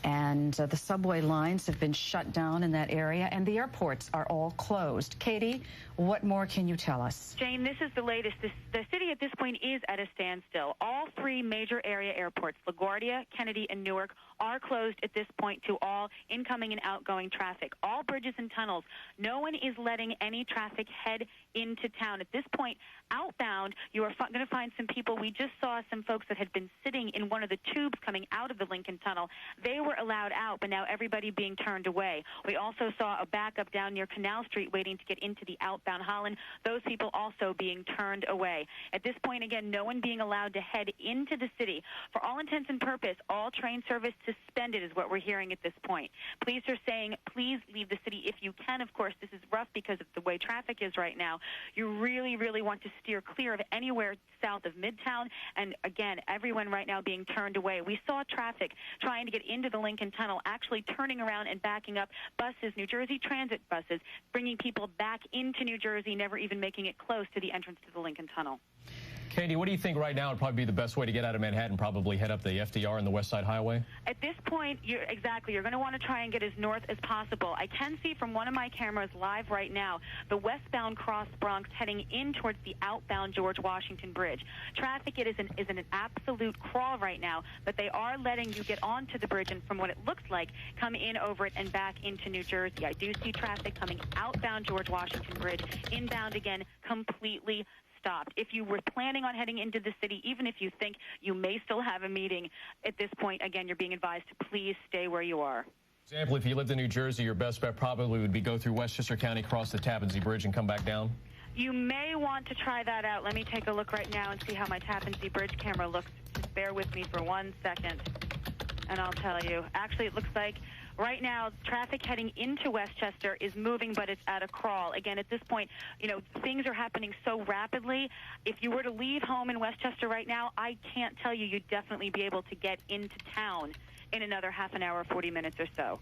And the subway lines have been shut down in that area, and the airports are all closed. Katie, what more can you tell us? Jane, this is the latest. The city at this point is at a standstill. All three major area airports, LaGuardia, Kennedy, and Newark, are closed at this point to all incoming and outgoing traffic. All bridges and tunnels. No one is letting any traffic head into town. At this point, outbound, you are going to find some people. We just saw some folks that had been sitting in one of the tubes coming out of the Lincoln Tunnel. They were allowed out, but now everybody being turned away. We also saw a backup down near Canal Street waiting to get into the outbound Holland. Those people also being turned away. At this point, again, no one being allowed to head into the city. For all intents and purposes, all train service suspended is what we're hearing at this point. Police are saying, please leave the city if you can. Of course, this is rough because of the way traffic is right now. You really, really want to steer clear of anywhere south of Midtown. And again, everyone right now being turned away. We saw traffic trying to get into the Lincoln Tunnel, actually turning around and backing up buses, New Jersey Transit buses, bringing people back into New Jersey, never even making it close to the entrance to the Lincoln Tunnel. Katie, what do you think right now would probably be the best way to get out of Manhattan? Probably head up the FDR and the West Side Highway? At this point, you're going to want to try and get as north as possible. I can see from one of my cameras live right now the westbound Cross Bronx heading in towards the outbound George Washington Bridge. Traffic is an absolute crawl right now, but they are letting you get onto the bridge and, from what it looks like, come in over it and back into New Jersey. I do see traffic coming outbound George Washington Bridge, inbound again, completely stopped. If you were planning on heading into the city, even if you think you may still have a meeting, at this point, again, you're being advised to please stay where you are. For example, if you lived in New Jersey, your best bet probably would be go through Westchester County, cross the Tappan Zee Bridge, and come back down? You may want to try that out. Let me take a look right now and see how my Tappan Zee Bridge camera looks. Just bear with me for 1 second, and I'll tell you. Actually, it looks like right now, traffic heading into Westchester is moving, but it's at a crawl. Again, at this point, things are happening so rapidly. If you were to leave home in Westchester right now, I can't tell you you'd definitely be able to get into town in another half an hour, 40 minutes or so.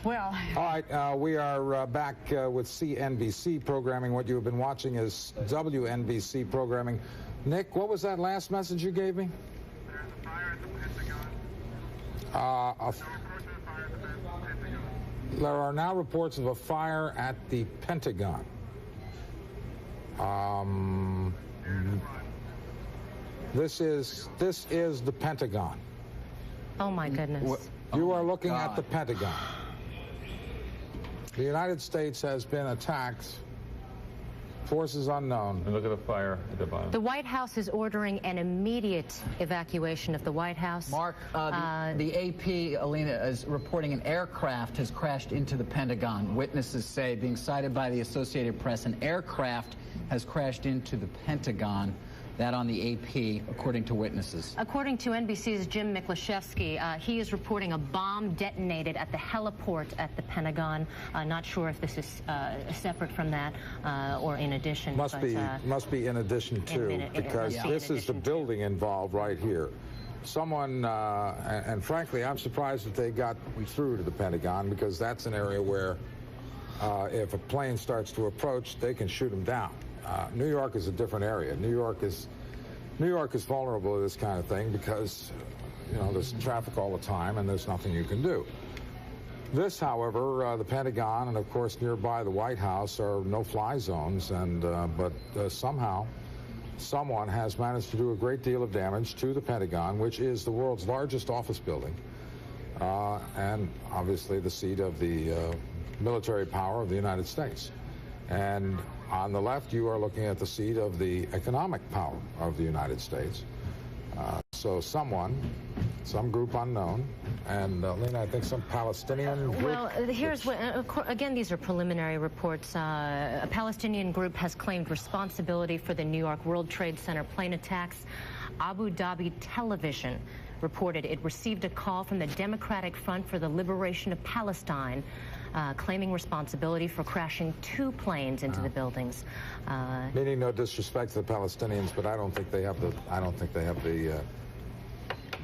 Well. All right, we are back with CNBC programming. What you have been watching is WNBC programming. Nick, what was that last message you gave me? There's a fire at the Pentagon. There are now reports of a fire at the Pentagon. This is the Pentagon. Oh my goodness. You are looking at the Pentagon. The United States has been attacked. Forces unknown. And look at the fire at the bottom. The White House is ordering an immediate evacuation of the White House. Mark, the AP, Alina, is reporting an aircraft has crashed into the Pentagon. Witnesses say, being cited by the Associated Press, an aircraft has crashed into the Pentagon. That on the AP, according to witnesses. According to NBC's Jim Miklaszewski, he is reporting a bomb detonated at the heliport at the Pentagon. Not sure if this is separate from that or in addition. Must be in addition to, because this is the building involved right here. Someone, and frankly, I'm surprised that they got through to the Pentagon, because that's an area where if a plane starts to approach, they can shoot them down. New York is a different area. New York is vulnerable to this kind of thing because, there's traffic all the time, and there's nothing you can do. This, however, the Pentagon and, of course, nearby the White House are no-fly zones, and but somehow someone has managed to do a great deal of damage to the Pentagon, which is the world's largest office building, and obviously the seat of the military power of the United States. And on the left, you are looking at the seat of the economic power of the United States. So some group unknown, and Lena, I think some Palestinian group. Well, here's what, again, these are preliminary reports. A Palestinian group has claimed responsibility for the New York World Trade Center plane attacks. Abu Dhabi Television reported it received a call from the Democratic Front for the Liberation of Palestine, claiming responsibility for crashing 2 planes into the buildings. Meaning no disrespect to the Palestinians, but I don't think they have the.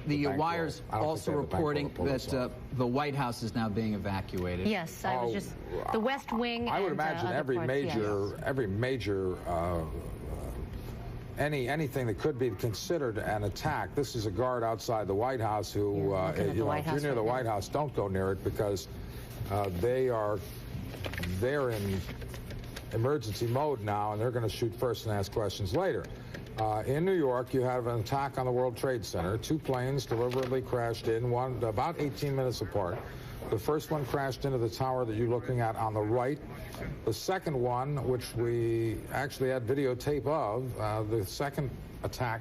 The wires also reporting that the White House is now being evacuated. Yes, I was just the West Wing. I would and, imagine every major anything that could be considered an attack. This is a guard outside the White House who, if you're near the White House, don't go near it, because they're in emergency mode now, and they're going to shoot first and ask questions later. In New York, you have an attack on the World Trade Center. 2 planes deliberately crashed in, one about 18 minutes apart. The first one crashed into the tower that you're looking at on the right. The second one, which we actually had videotape of, the second attack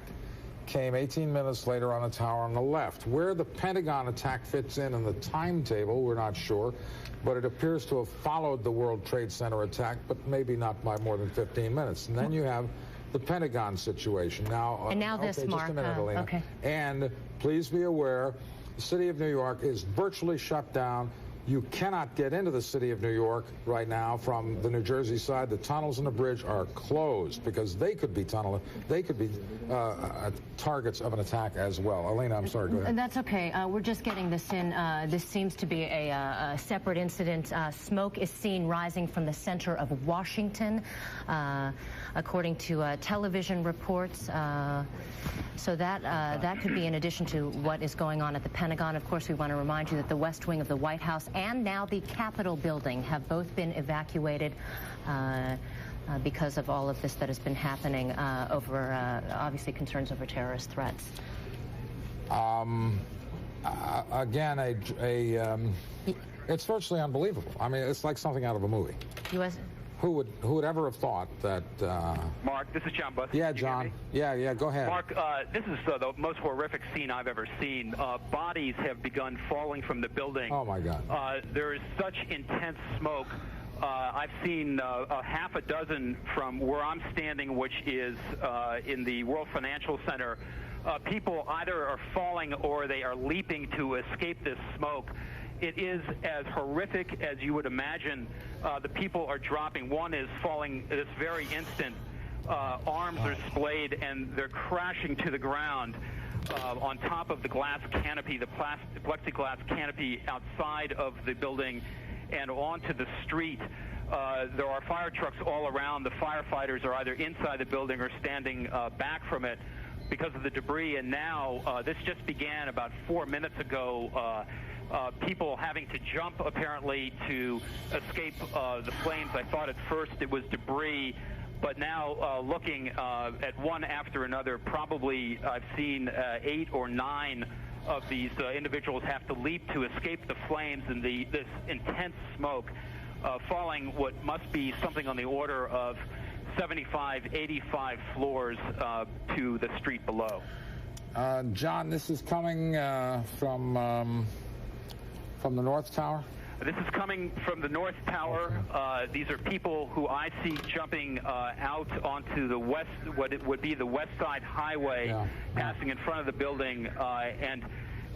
came 18 minutes later on a tower on the left. Where the Pentagon attack fits in the timetable, we're not sure, but it appears to have followed the World Trade Center attack, but maybe not by more than 15 minutes. And then you have the Pentagon situation. Now, and now this, okay, Mark. just a minute, Alina. Okay. And please be aware, the city of New York is virtually shut down. You cannot get into the city of New York right now from the New Jersey side. The tunnels and the bridge are closed because they could be targets of an attack as well. Alina, I'm sorry, go ahead. That's okay. We're just getting this in. This seems to be a separate incident. Smoke is seen rising from the center of Washington, according to television reports. So that could be in addition to what is going on at the Pentagon. Of course, we want to remind you that the West Wing of the White House and now the Capitol building have both been evacuated because of all of this that has been happening over, obviously, concerns over terrorist threats. Again, it's virtually unbelievable. I mean, it's like something out of a movie. Who would ever have thought that? Mark, this is John Buss. Yeah, John. Yeah, go ahead. Mark, this is the most horrific scene I've ever seen. Bodies have begun falling from the building. Oh, my God. There is such intense smoke. I've seen a half a dozen from where I'm standing, which is in the World Financial Center. People either are falling or they are leaping to escape this smoke. It is as horrific as you would imagine. The people are dropping. One is falling this very instant. Arms are splayed, and they're crashing to the ground on top of the glass canopy, the plexiglass canopy outside of the building and onto the street. There are fire trucks all around. The firefighters are either inside the building or standing back from it because of the debris. And now, this just began about 4 minutes ago. People having to jump, apparently, to escape the flames. I thought at first it was debris, but now looking at one after another, probably I've seen 8 or 9 of these individuals have to leap to escape the flames and this intense smoke, falling what must be something on the order of 75, 85 floors to the street below. John, this is coming from the North Tower? This is coming from the North Tower. These are people who I see jumping out onto the west, what it would be the West Side Highway, passing in front of the building. And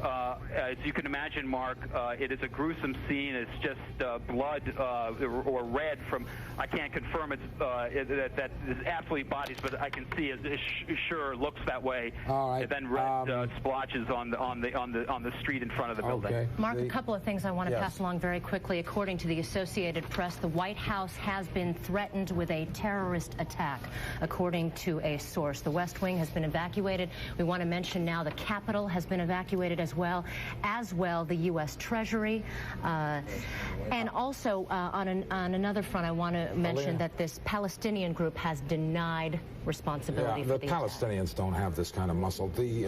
As you can imagine, Mark, it is a gruesome scene. It's just blood or red from, I can't confirm it's that is absolutely bodies, but I can see it sure looks that way. All right. And then red splotches on the street in front of the building. Okay. Mark, a couple of things I want to pass along very quickly. According to the Associated Press, the White House has been threatened with a terrorist attack, according to a source. The West Wing has been evacuated. We want to mention now the Capitol has been evacuated as well the U.S. Treasury. And also, on another front, I want to mention that this Palestinian group has denied responsibility for the Palestinians don't have this kind of muscle. The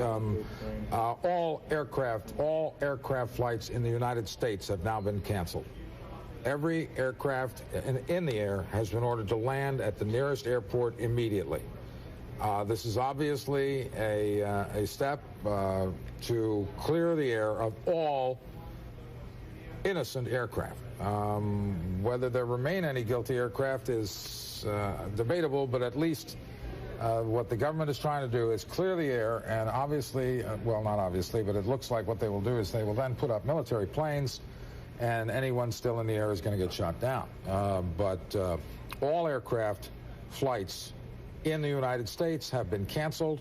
all aircraft flights in the United States have now been canceled. Every aircraft in the air has been ordered to land at the nearest airport immediately. This is obviously a step to clear the air of all innocent aircraft. Whether there remain any guilty aircraft is debatable, but at least what the government is trying to do is clear the air, and obviously, well, not obviously, but it looks like what they will do is they will then put up military planes, and anyone still in the air is going to get shot down. But all aircraft flights in the United States have been canceled.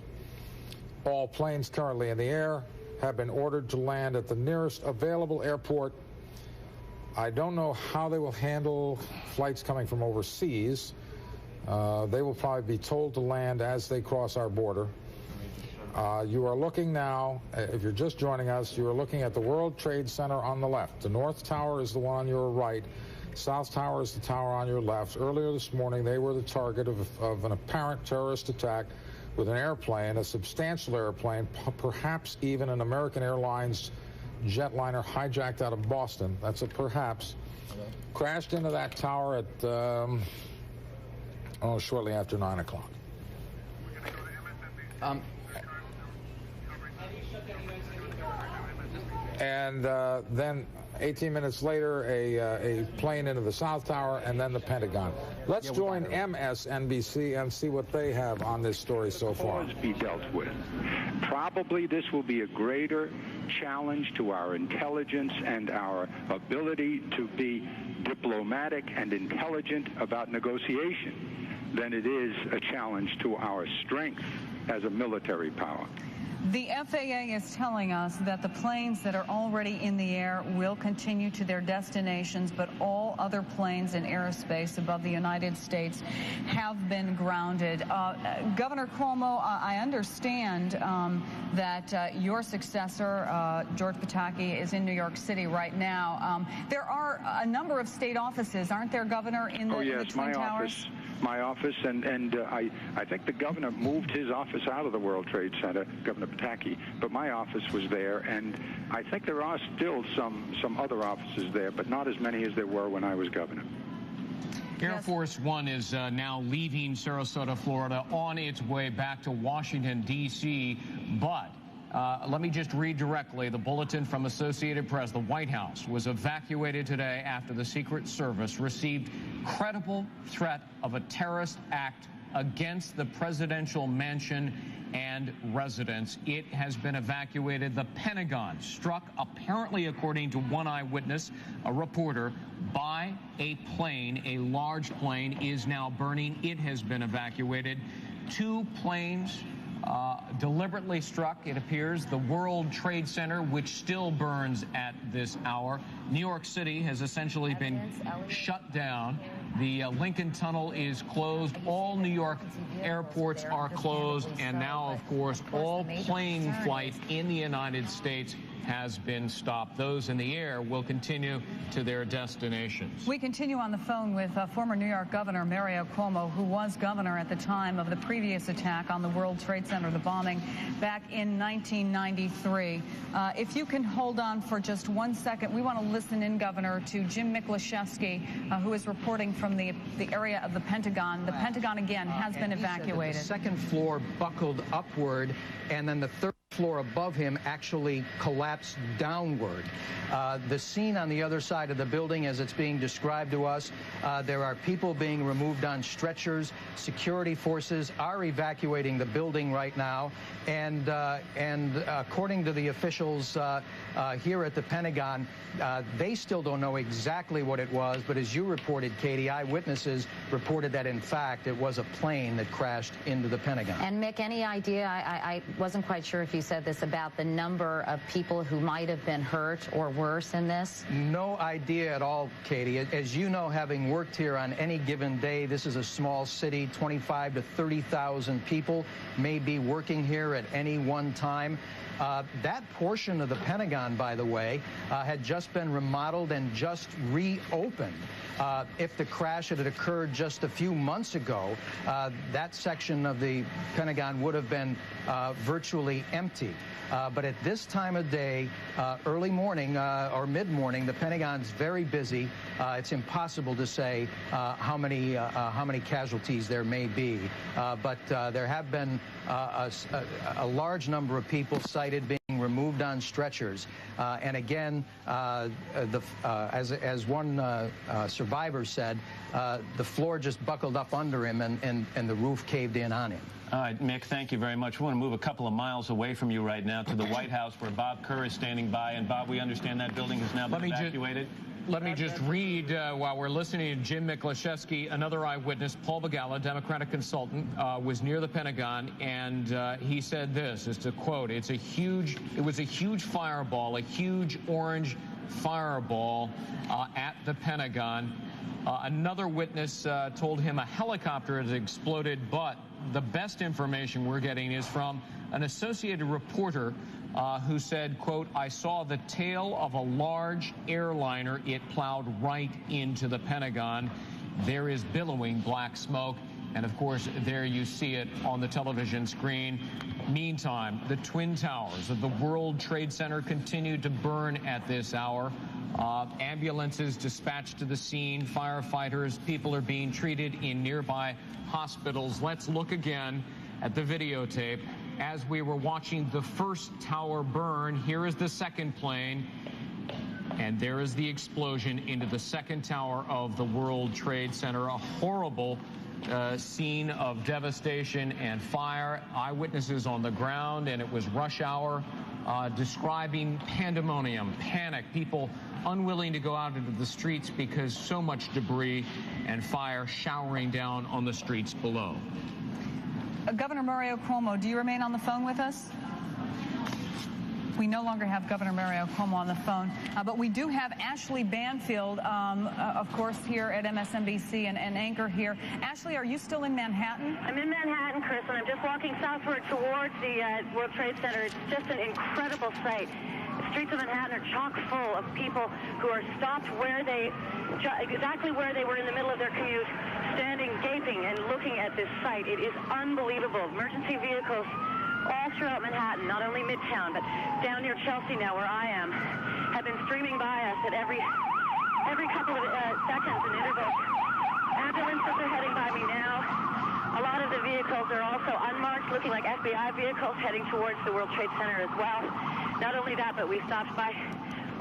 All planes currently in the air have been ordered to land at the nearest available airport. I don't know how they will handle flights coming from overseas. They will probably be told to land as they cross our border. You are looking now, if you're just joining us, you are looking at the World Trade Center on the left. The North Tower is the one on your right. South Tower is the tower on your left. Earlier this morning, they were the target of an apparent terrorist attack with an airplane, a substantial airplane, perhaps even an American Airlines jetliner hijacked out of Boston. That's a perhaps. Crashed into that tower at, shortly after 9 o'clock. And then 18 minutes later, a plane into the South Tower, and then the Pentagon. Let's join MSNBC and see what they have on this story so far. Be dealt with. Probably this will be a greater challenge to our intelligence and our ability to be diplomatic and intelligent about negotiation than it is a challenge to our strength as a military power. The FAA is telling us that the planes that are already in the air will continue to their destinations, but all other planes in airspace above the United States have been grounded. Governor Cuomo, I understand that your successor, George Pataki, is in New York City right now. There are a number of state offices, aren't there, Governor, in the Twin Towers? My office, and I think the governor moved his office out of the World Trade Center, Governor Pataki, but my office was there, and I think there are still some other offices there, but not as many as there were when I was governor. Air Force One is now leaving Sarasota, Florida, on its way back to Washington, D.C., but let me just read directly the bulletin from Associated Press. The White House was evacuated today after the Secret Service received credible threat of a terrorist act against the presidential mansion and residence. It has been evacuated. The Pentagon struck, apparently according to one eyewitness, a reporter, by a plane. A large plane is now burning. It has been evacuated. 2 planes deliberately struck, it appears, the World Trade Center, which still burns at this hour. New York City has essentially been shut down. The Lincoln Tunnel is closed. All New York airports are closed. And now, of course, all plane flights in the United States has been stopped. Those in the air will continue to their destinations. We continue on the phone with former New York Governor Mario Cuomo, who was governor at the time of the previous attack on the World Trade Center, the bombing back in 1993. If you can hold on for just 1 second, we want to listen in, Governor, to Jim Miklaszewski, who is reporting from the area of the Pentagon. The Pentagon, again, has been evacuated. The second floor buckled upward, and then the third floor floor above him actually collapsed downward. The scene on the other side of the building, as it's being described to us, there are people being removed on stretchers. Security forces are evacuating the building right now, and according to the officials here at the Pentagon, they still don't know exactly what it was, but as you reported, Katie, eyewitnesses reported that, in fact, it was a plane that crashed into the Pentagon. And Mick, any idea, I wasn't quite sure if you said this, about the number of people who might have been hurt or worse in this? No idea at all, Katie. As you know, having worked here on any given day, this is a small city, 25 to 30,000 people may be working here at any one time. That portion of the Pentagon, by the way, had just been remodeled and just reopened. If the crash had occurred just a few months ago, that section of the Pentagon would have been virtually empty. But at this time of day, early morning or mid-morning, the Pentagon's very busy. It's impossible to say how many casualties there may be. But there have been a large number of people cited being removed on stretchers. And again, as one survivor said, the floor just buckled up under him and the roof caved in on him. All right, Mick, thank you very much. We want to move a couple of miles away from you right now to the White House, where Bob Kerr is standing by. And, Bob, we understand that building has now been evacuated. Let me just read, while we're listening to Jim Miklaszewski, another eyewitness, Paul Begala, Democratic consultant, was near the Pentagon, and he said this, is to quote, it was a huge fireball, a huge orange fireball at the Pentagon. Another witness told him a helicopter had exploded, but the best information we're getting is from an Associated reporter who said, quote, I saw the tail of a large airliner. It plowed right into the Pentagon. There is billowing black smoke. And, of course, there you see it on the television screen. Meantime, the Twin Towers of the World Trade Center continue to burn at this hour. Ambulances dispatched to the scene, firefighters, people are being treated in nearby hospitals. Let's look again at the videotape. As we were watching the first tower burn, here is the second plane, and there is the explosion into the second tower of the World Trade Center. A horrible scene of devastation and fire. Eyewitnesses on the ground, and it was rush hour, describing pandemonium, panic, people unwilling to go out into the streets because so much debris and fire showering down on the streets below. Governor Mario Cuomo, do you remain on the phone with us? We no longer have Governor Mario Cuomo on the phone, but we do have Ashley Banfield, of course, here at MSNBC and anchor here. Ashley, are you still in Manhattan? I'm in Manhattan, Chris, and I'm just walking southward towards the World Trade Center. It's just an incredible sight. The streets of Manhattan are chock full of people who are stopped exactly where they were in the middle of their commute, standing, gaping, and looking at this sight. It is unbelievable. Emergency vehicles all throughout Manhattan, not only Midtown, but down near Chelsea now, where I am, have been streaming by us at every couple of seconds and intervals. Ambulances are heading by me now. A lot of the vehicles are also unmarked, looking like FBI vehicles heading towards the World Trade Center as well. Not only that, but we stopped by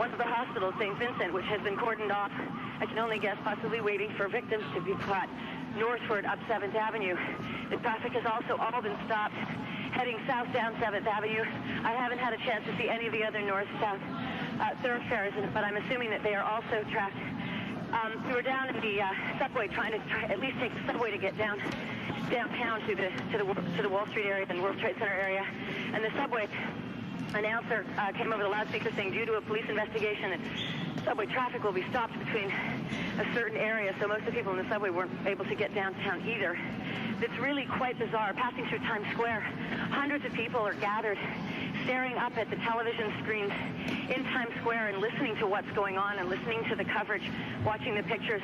one of the hospitals, St. Vincent, which has been cordoned off. I can only guess possibly waiting for victims to be brought northward up 7th Avenue. The traffic has also all been stopped heading south down 7th Avenue. I haven't had a chance to see any of the other north-south thoroughfares, but I'm assuming that they are also tracked. We were down in the subway trying to at least take the subway to get downtown to the Wall Street area and World Trade Center area, and the subway announcer came over the loudspeaker saying, due to a police investigation, that subway traffic will be stopped between a certain area, so most of the people in the subway weren't able to get downtown either. It's really quite bizarre. Passing through Times Square, hundreds of people are gathered, staring up at the television screens in Times Square and listening to what's going on and listening to the coverage, watching the pictures.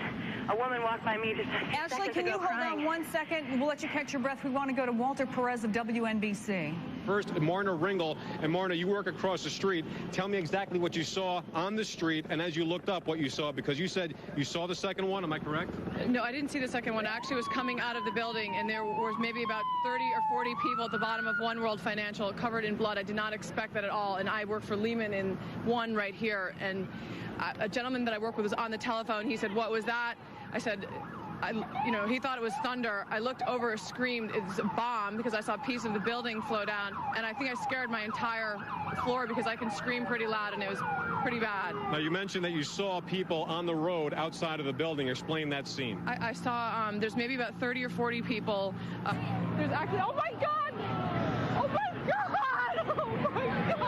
A woman walked by me just a Ashley, can you hold on 1 second? We'll let you catch your breath. We want to go to Walter Perez of WNBC. first Marna Ringel. And Marna, you work across the street. Tell me exactly what you saw on the street, and as you looked up, what you saw, because you said you saw the second one. Am I correct? No, I didn't see the second one. I actually was coming out of the building, and there was maybe about 30 or 40 people at the bottom of One World Financial covered in blood. I did not expect that at all, and I work for Lehman in One right here, and a gentleman that I work with was on the telephone. He said, "What was that?" I said, he thought it was thunder. I looked over, screamed, "It's a bomb," because I saw a piece of the building flow down, and I think I scared my entire floor because I can scream pretty loud, and it was pretty bad. Now, you mentioned that you saw people on the road outside of the building. Explain that scene. I saw there's maybe about 30 or 40 people. There's actually, oh my God! Oh my God! Oh my God!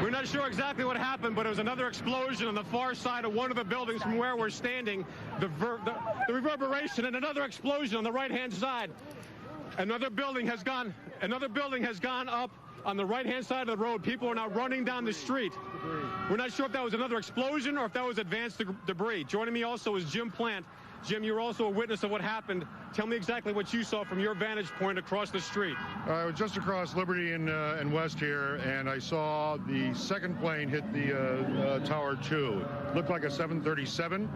We're not sure exactly what happened, but it was another explosion on the far side of one of the buildings from where we're standing. The reverberation, and another explosion on the right-hand side. Another building has gone up on the right-hand side of the road. People are now running down the street. We're not sure if that was another explosion or if that was advanced debris. Joining me also is Jim Plant. Jim, you're also a witness of what happened. Tell me exactly what you saw from your vantage point across the street. I was just across Liberty and West here, and I saw the second plane hit the Tower 2. Looked like a 737.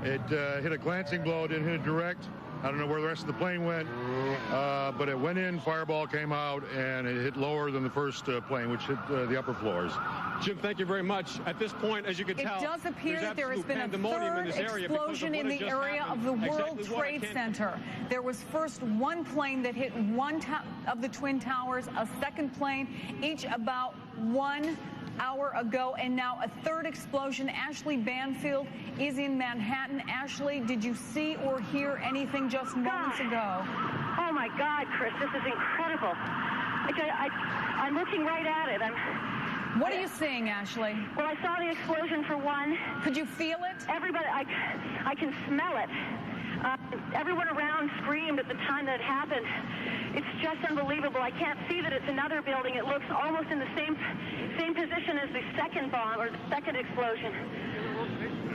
It hit a glancing blow. It didn't hit it direct. I don't know where the rest of the plane went, but it went in, fireball came out, and it hit lower than the first plane, which hit the upper floors. Jim, thank you very much. At this point, as you can tell, it does appear that there has been a third explosion in the area of the World Trade Center. There was first one plane that hit one of the Twin Towers, a second plane, each about 1 hour ago, and now a third explosion. Ashley Banfield is in Manhattan. Ashley, did you see or hear anything just moments ago? Oh my God, Chris, this is incredible. I'm looking right at it. What are you seeing, Ashley? Well, I saw the explosion for one. Could you feel it? Everybody, I can smell it. Everyone around screamed at the time that it happened. It's just unbelievable. I can't see that it's another building. It looks almost in the same position as the second bomb or the second explosion.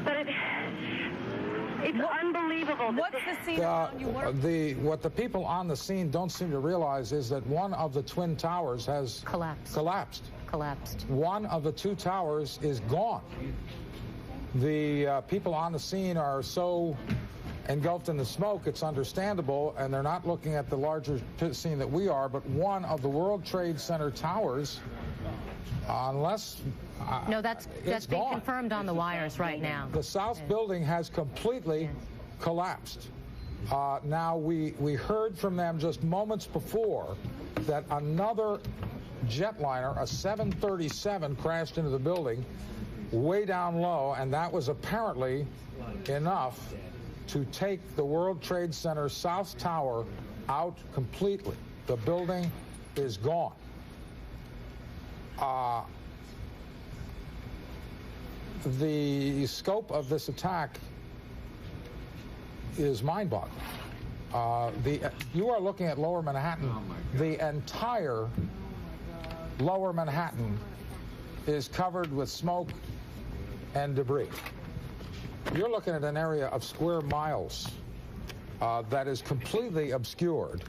But it's unbelievable. What's the scene around you? What the people on the scene don't seem to realize is that one of the Twin Towers has collapsed. One of the two towers is gone. The people on the scene are so engulfed in the smoke, it's understandable, and they're not looking at the larger scene that we are, but one of the World Trade Center towers, unless no, that's being confirmed on the wires right now. The south building has completely collapsed. Now, we heard from them just moments before that another jetliner, a 737, crashed into the building way down low, and that was apparently enough to take the World Trade Center South Tower out completely. The building is gone. The scope of this attack is mind-boggling. You are looking at Lower Manhattan. The entire Lower Manhattan is covered with smoke and debris. You're looking at an area of square miles that is completely obscured.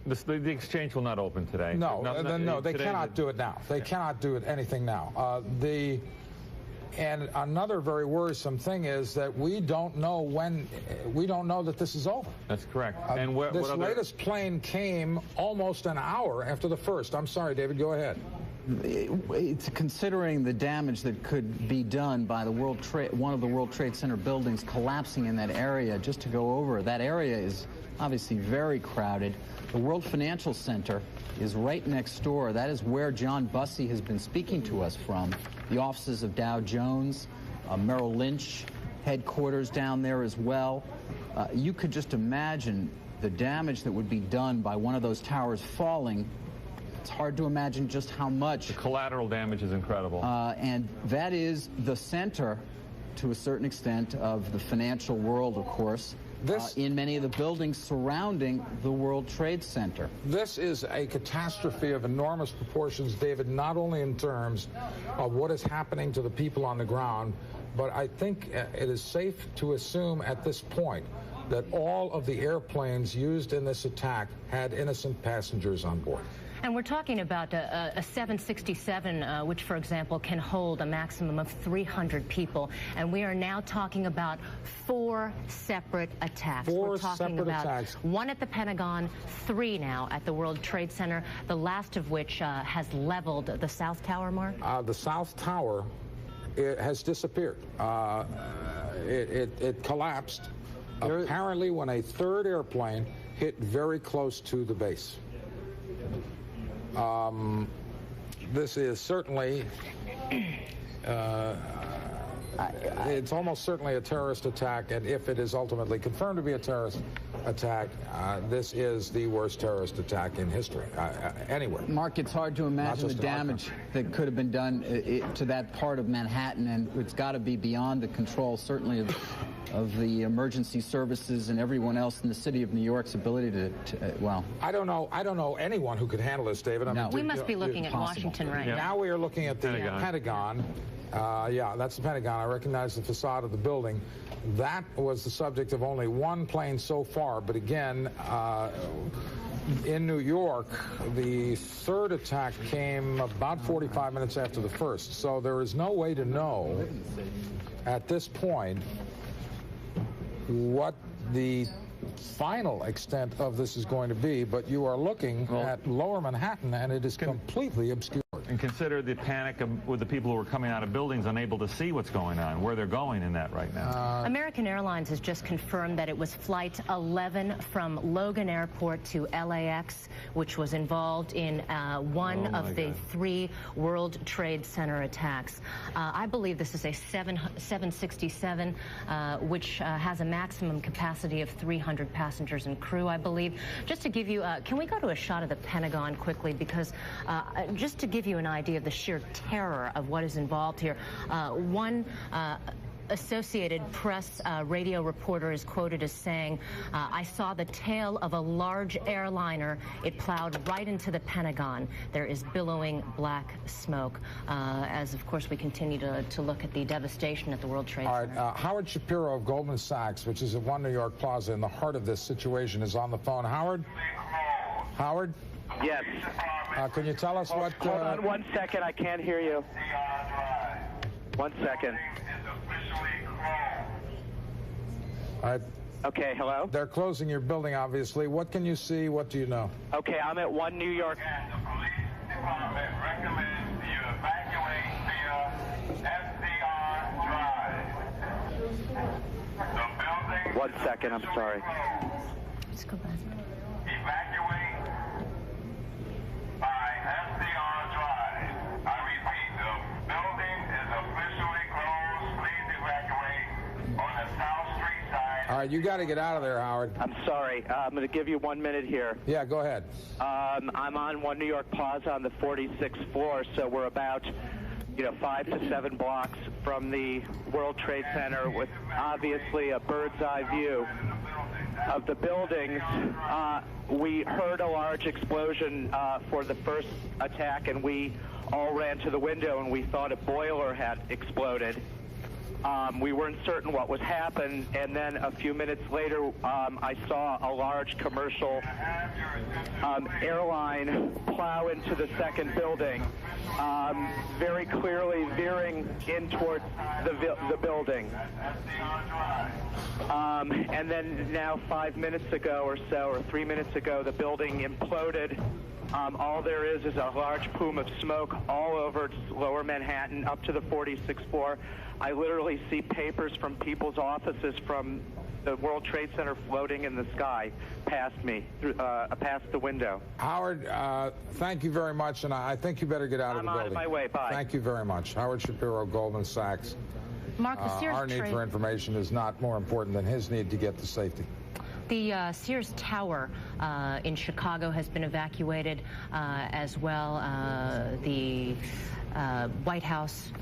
The exchange will not open today. No, they cannot do it now. They cannot do anything now. And another very worrisome thing is that we don't know that this is over. That's correct. And this latest plane came almost an hour after the first. I'm sorry, David, go ahead. It's considering the damage that could be done by one of the World Trade Center buildings collapsing in that area. Just to go over, that area is obviously very crowded. The World Financial Center is right next door. That is where John Bussey has been speaking to us from. The offices of Dow Jones, Merrill Lynch headquarters down there as well. You could just imagine the damage that would be done by one of those towers falling. It's hard to imagine just how much. The collateral damage is incredible. And that is the center, to a certain extent, of the financial world, of course, in many of the buildings surrounding the World Trade Center. This is a catastrophe of enormous proportions, David, not only in terms of what is happening to the people on the ground, but I think it is safe to assume at this point that all of the airplanes used in this attack had innocent passengers on board. And we're talking about a 767, which, for example, can hold a maximum of 300 people. And we are now talking about 4 separate attacks. We're talking separate about attacks. 1 at the Pentagon, 3 now at the World Trade Center, the last of which has leveled the South Tower, Mark? The South Tower has disappeared. It collapsed, apparently when a 3rd airplane hit very close to the base. This is certainly, it's almost certainly a terrorist attack, and if it is ultimately confirmed to be a terrorist attack, this is the worst terrorist attack in history, anywhere. Mark, it's hard to imagine the damage that could have been done to that part of Manhattan, and it's got to be beyond the control, certainly, of the emergency services and everyone else in the city of New York's ability to well. I don't know anyone who could handle this, David. I mean, we must be looking at Washington right now. Now we are looking at the Pentagon. Yeah, that's the Pentagon. I recognize the facade of the building. That was the subject of only 1 plane so far, but again, in New York, the 3rd attack came about 45 minutes after the 1st, so there is no way to know at this point what the final extent of this is going to be, but you are looking at Lower Manhattan, and it is completely obscured. And consider the panic with the people who are coming out of buildings unable to see what's going on, where they're going in that right now. American Airlines has just confirmed that it was Flight 11 from Logan Airport to LAX, which was involved in one of the 3 World Trade Center attacks. I believe this is a 767, which has a maximum capacity of 300 passengers and crew, I believe. Just to give you, can we go to a shot of the Pentagon quickly? Because just to give you an idea of the sheer terror of what is involved here. One Associated Press radio reporter is quoted as saying, I saw the tail of a large airliner. It plowed right into the Pentagon. There is billowing black smoke, as, of course, we continue to look at the devastation at the World Trade Center. All right, Howard Shapiro of Goldman Sachs, which is at 1 New York Plaza in the heart of this situation, is on the phone. Howard? Howard? Yes. Can you tell us what... Hold on 1 second. I can't hear you. 1 second. Okay, hello? They're closing your building, obviously. What can you see? What do you know? Okay, I'm at 1 New York. The police department recommends you evacuate via SDR Drive. The building... 1 second, I'm sorry. Let's go back. Evacuate by SDR Drive. I repeat, the building is officially closed. Please evacuate on the South Street side. All right, you got to get out of there, Howard. I'm sorry. I'm going to give you 1 minute here. Yeah, go ahead. I'm on 1 New York Plaza on the 46th floor, so we're about 5 to 7 blocks from the World Trade Center with obviously a bird's eye view of the buildings. We heard a large explosion for the first attack, and we all ran to the window, and we thought a boiler had exploded. We weren't certain what was happening, and then a few minutes later, I saw a large commercial airline plow into the second building, very clearly veering in towards the building. And then now 5 minutes ago or so, or 3 minutes ago, the building imploded. All there is a large plume of smoke all over Lower Manhattan up to the 46th floor. I literally see papers from people's offices from the World Trade Center floating in the sky past me, past the window. Howard, thank you very much, and I think you better get out of the building. I'm on my way. Bye. Thank you very much. Howard Shapiro, Goldman Sachs. Mark, the Sears our need for information is not more important than his need to get to safety. The Sears Tower in Chicago has been evacuated as well. The White House,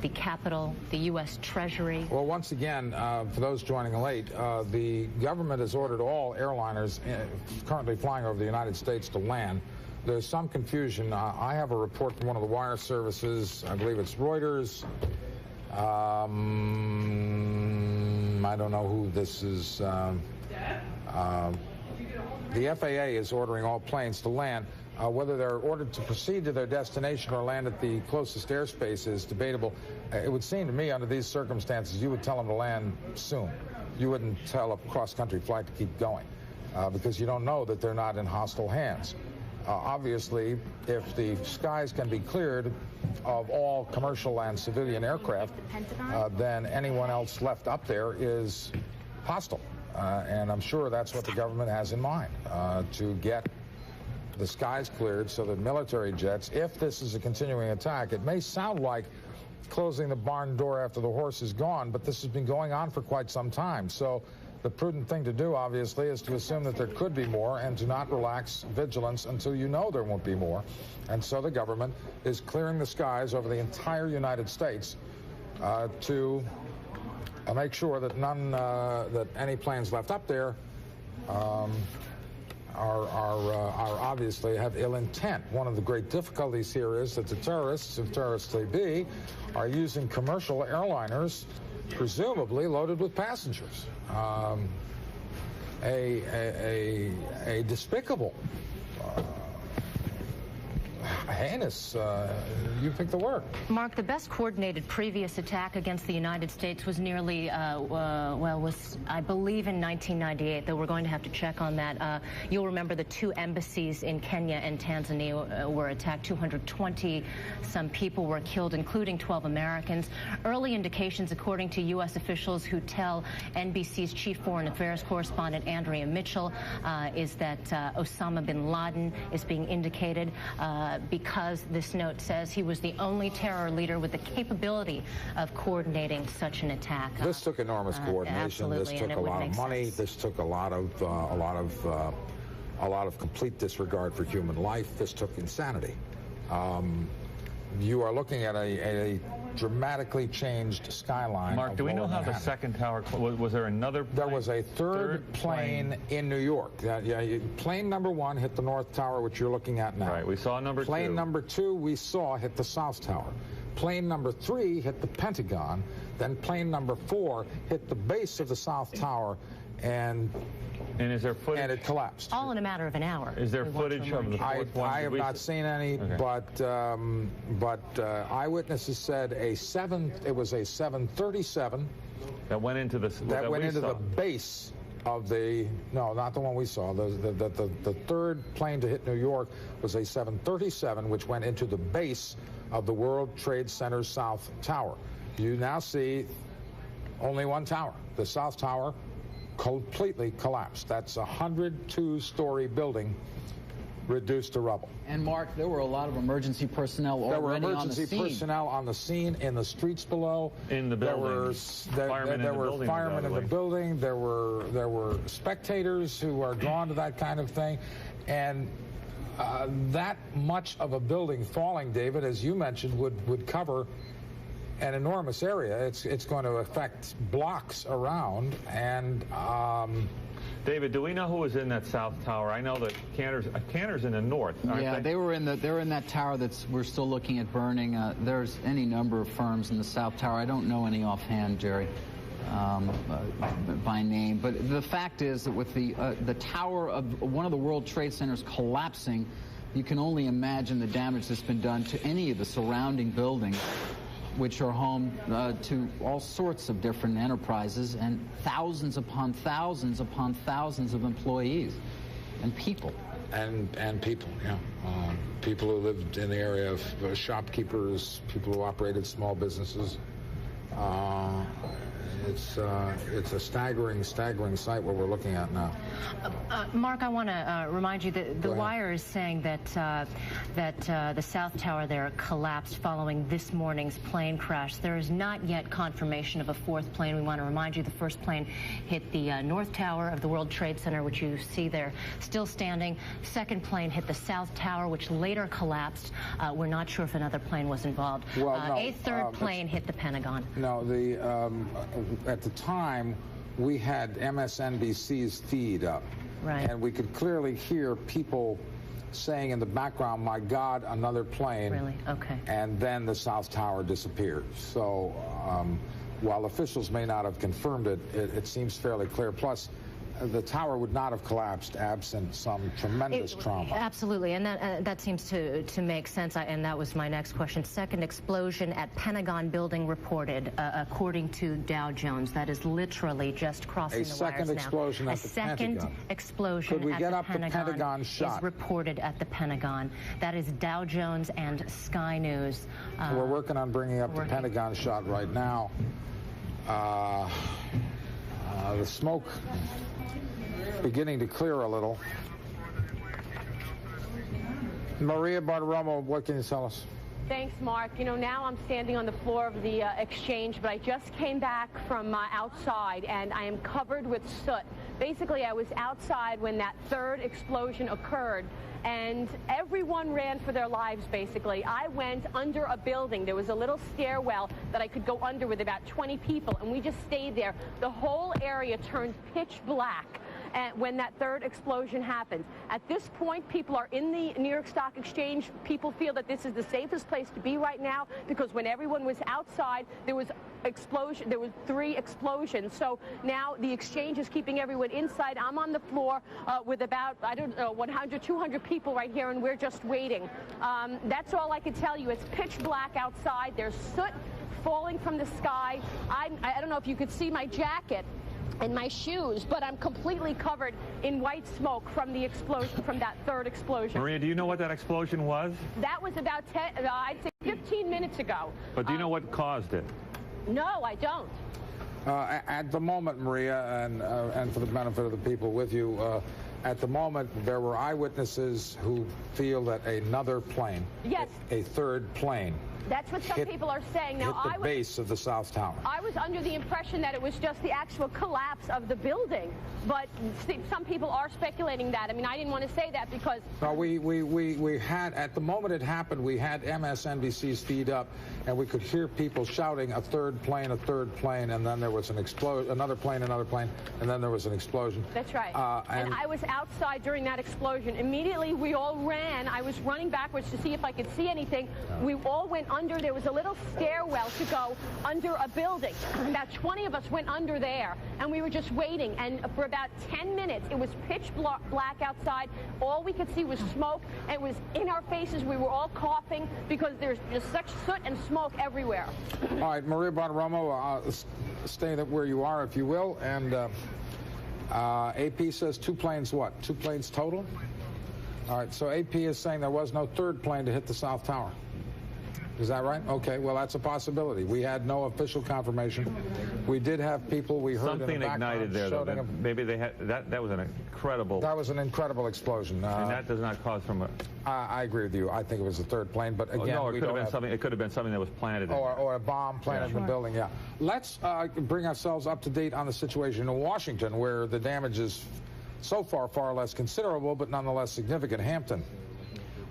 the Capitol, the U.S. Treasury. Well, once again, for those joining late, the government has ordered all airliners currently flying over the United States to land. There's some confusion. I have a report from one of the wire services. I believe it's Reuters. I don't know who this is. The FAA is ordering all planes to land. Whether they're ordered to proceed to their destination or land at the closest airspace is debatable. It would seem to me, under these circumstances, you would tell them to land soon. You wouldn't tell a cross-country flight to keep going because you don't know that they're not in hostile hands. Obviously, if the skies can be cleared of all commercial and civilian aircraft, then anyone else left up there is hostile. And I'm sure that's what the government has in mind, to get the skies cleared so that military jets, if this is a continuing attack, it may sound like closing the barn door after the horse is gone, but this has been going on for quite some time. So the prudent thing to do, obviously, is to assume that there could be more and to not relax vigilance until you know there won't be more. And so the government is clearing the skies over the entire United States to make sure that that any planes left up there are obviously have ill intent. One of the great difficulties here is that the terrorists, if terrorists they be, are using commercial airliners, presumably loaded with passengers. A despicable, heinous, you pick the word. Mark, the best coordinated previous attack against the United States was nearly, was, I believe, in 1998, though we're going to have to check on that. You'll remember the two embassies in Kenya and Tanzania were attacked. 220-some people were killed, including 12 Americans. Early indications, according to U.S. officials who tell NBC's chief foreign affairs correspondent Andrea Mitchell, is that Osama bin Laden is being indicated because this note says he was the only terror leader with the capability of coordinating such an attack. This took enormous coordination. This took a lot of money. This took a lot of complete disregard for human life. This took insanity. You are looking at a dramatically changed skyline. Mark, do we know how the second tower, was there another plane? There was a third plane in New York. Plane number one hit the North Tower, which you're looking at now. Right, we saw number two. Plane number two we saw hit the South Tower. Plane number three hit the Pentagon. Then plane number four hit the base of the South Tower, and is there footage? And it collapsed. All in a matter of an hour. Is there footage of the fourth one? I have not seen any, okay. but eyewitnesses said it was a 737 that went into the the base of the not the one we saw. The third plane to hit New York was a 737, which went into the base of the World Trade Center South Tower. You now see only one tower, the South Tower, completely collapsed. That's a 102-story building reduced to rubble. And Mark, there were a lot of emergency personnel already on the scene. There were emergency personnel on the scene, in the streets below. In the building. There were firemen in the building. There were spectators who are drawn to that kind of thing. And that much of a building falling, David, as you mentioned, would cover an enormous area. It's going to affect blocks around. And David, do we know who was in that South Tower? I know that Cantor's in the north. Yeah, they're in that tower we're still looking at burning. There's any number of firms in the South Tower. I don't know any offhand, Jerry, by name. But the fact is that with the tower of one of the World Trade Centers collapsing, you can only imagine the damage that's been done to any of the surrounding buildings, which are home to all sorts of different enterprises and thousands upon thousands upon thousands of employees and people. And people, yeah. People who lived in the area of shopkeepers, people who operated small businesses. It's a staggering sight what we're looking at now. Mark, I want to remind you that the Wire is saying that the South Tower there collapsed following this morning's plane crash. There is not yet confirmation of a fourth plane. We want to remind you the first plane hit the North Tower of the World Trade Center, which you see there still standing. Second plane hit the South Tower, which later collapsed. We're not sure if another plane was involved. A third plane hit the Pentagon. No, at the time, we had MSNBC's feed up. Right. And we could clearly hear people saying in the background, "My God, another plane." Really? Okay. And then the South Tower disappeared. So while officials may not have confirmed it, it seems fairly clear. Plus, the tower would not have collapsed absent some tremendous trauma. Absolutely, and that seems to make sense, and that was my next question. Second explosion at Pentagon building reported, according to Dow Jones. That is literally just crossing the wires now. A second explosion at the Pentagon. A second explosion Could we at get the up the Pentagon shot? is reported at the Pentagon. That is Dow Jones and Sky News. We're working on bringing up the Pentagon shot right now. The smoke beginning to clear a little. Maria Bartiromo, what can you tell us? Thanks, Mark. You know, now I'm standing on the floor of the exchange, but I just came back from outside, and I am covered with soot. Basically, I was outside when that third explosion occurred, and everyone ran for their lives, basically. I went under a building. There was a little stairwell that I could go under with about 20 people, and we just stayed there. The whole area turned pitch black when that third explosion happened. At this point, people are in the New York Stock Exchange. People feel that this is the safest place to be right now because when everyone was outside, there was explosion. There were 3 explosions. So now the exchange is keeping everyone inside. I'm on the floor with about, I don't know, 100, 200 people right here, and we're just waiting. That's all I can tell you. It's pitch black outside. There's soot falling from the sky. I don't know if you could see my jacket and my shoes, but I'm completely covered in white smoke from the explosion, from that third explosion. Maria, do you know what that explosion was? That was about I'd say 15 minutes ago. But do you know what caused it? No, I don't. At the moment, Maria, and for the benefit of the people with you, at the moment, there were eyewitnesses who feel that another plane, yes, a third plane, that's what some people are saying. Now, hit the base of the South Tower. I was under the impression that it was just the actual collapse of the building, but some people are speculating that. I mean, I didn't want to say that because... No, we had, at the moment it happened, we had MSNBC's feed up, and we could hear people shouting, a third plane, and then there was an explosion, another plane, and then there was an explosion. That's right. And I was outside during that explosion. Immediately, we all ran. I was running backwards to see if I could see anything. We all went under. There was a little stairwell to go under a building. About 20 of us went under there, and we were just waiting. And for about 10 minutes, it was pitch black outside. All we could see was smoke. It was in our faces. We were all coughing because there's just such soot and smoke everywhere. All right, Maria Bartiromo, stay where you are, if you will. And AP says 2 planes what? 2 planes total? All right, so AP is saying there was no third plane to hit the South Tower. Is that right? Okay, well, that's a possibility. We had no official confirmation. We did have people we heard something in the ignited there, though. Maybe they had that was an incredible. That was an incredible explosion. And that does not cause from a. I agree with you. I think it was a third plane, but again, no, it could have been something. It could have been something that was planted. Or a bomb planted in the building. Yeah. Let's bring ourselves up to date on the situation in Washington, where the damage is so far less considerable, but nonetheless significant. Hampton.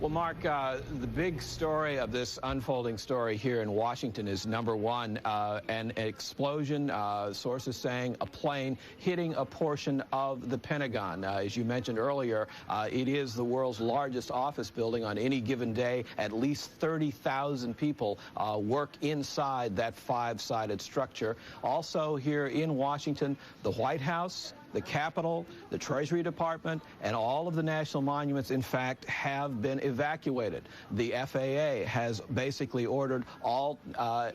Well, Mark, the big story of this unfolding story here in Washington is, number one, an explosion, sources saying a plane hitting a portion of the Pentagon. As you mentioned earlier, it is the world's largest office building. On any given day, at least 30,000 people work inside that 5-sided structure. Also here in Washington, the White House, the Capitol, the Treasury Department, and all of the national monuments, in fact, have been evacuated. The FAA has basically ordered all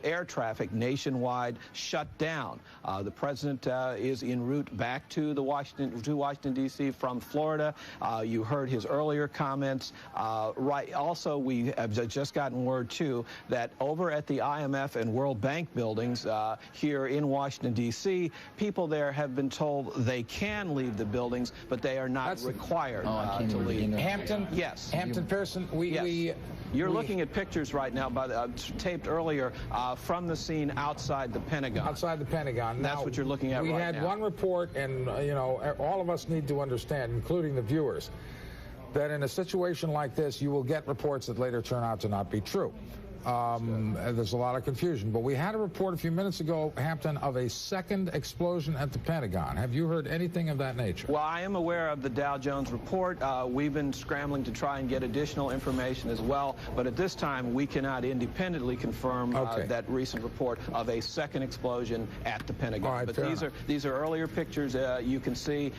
air traffic nationwide shut down. The president is en route back to Washington, D.C. from Florida. You heard his earlier comments. Right. Also, we have just gotten word, too, that over at the IMF and World Bank buildings here in Washington, D.C., people there have been told they can leave the buildings, but they are not required to leave. Hampton? Yes. Hampton Pearson, You're looking at pictures right now taped earlier from the scene outside the Pentagon. Outside the Pentagon. That's what you're looking at right now. We had one report, and all of us need to understand, including the viewers, that in a situation like this, you will get reports that later turn out to not be true. There's a lot of confusion. But we had a report a few minutes ago, Hampton, of a second explosion at the Pentagon. Have you heard anything of that nature? Well, I am aware of the Dow Jones report. We've been scrambling to try and get additional information as well. But at this time, we cannot independently confirm that recent report of a second explosion at the Pentagon. Right, but these are earlier pictures you can see.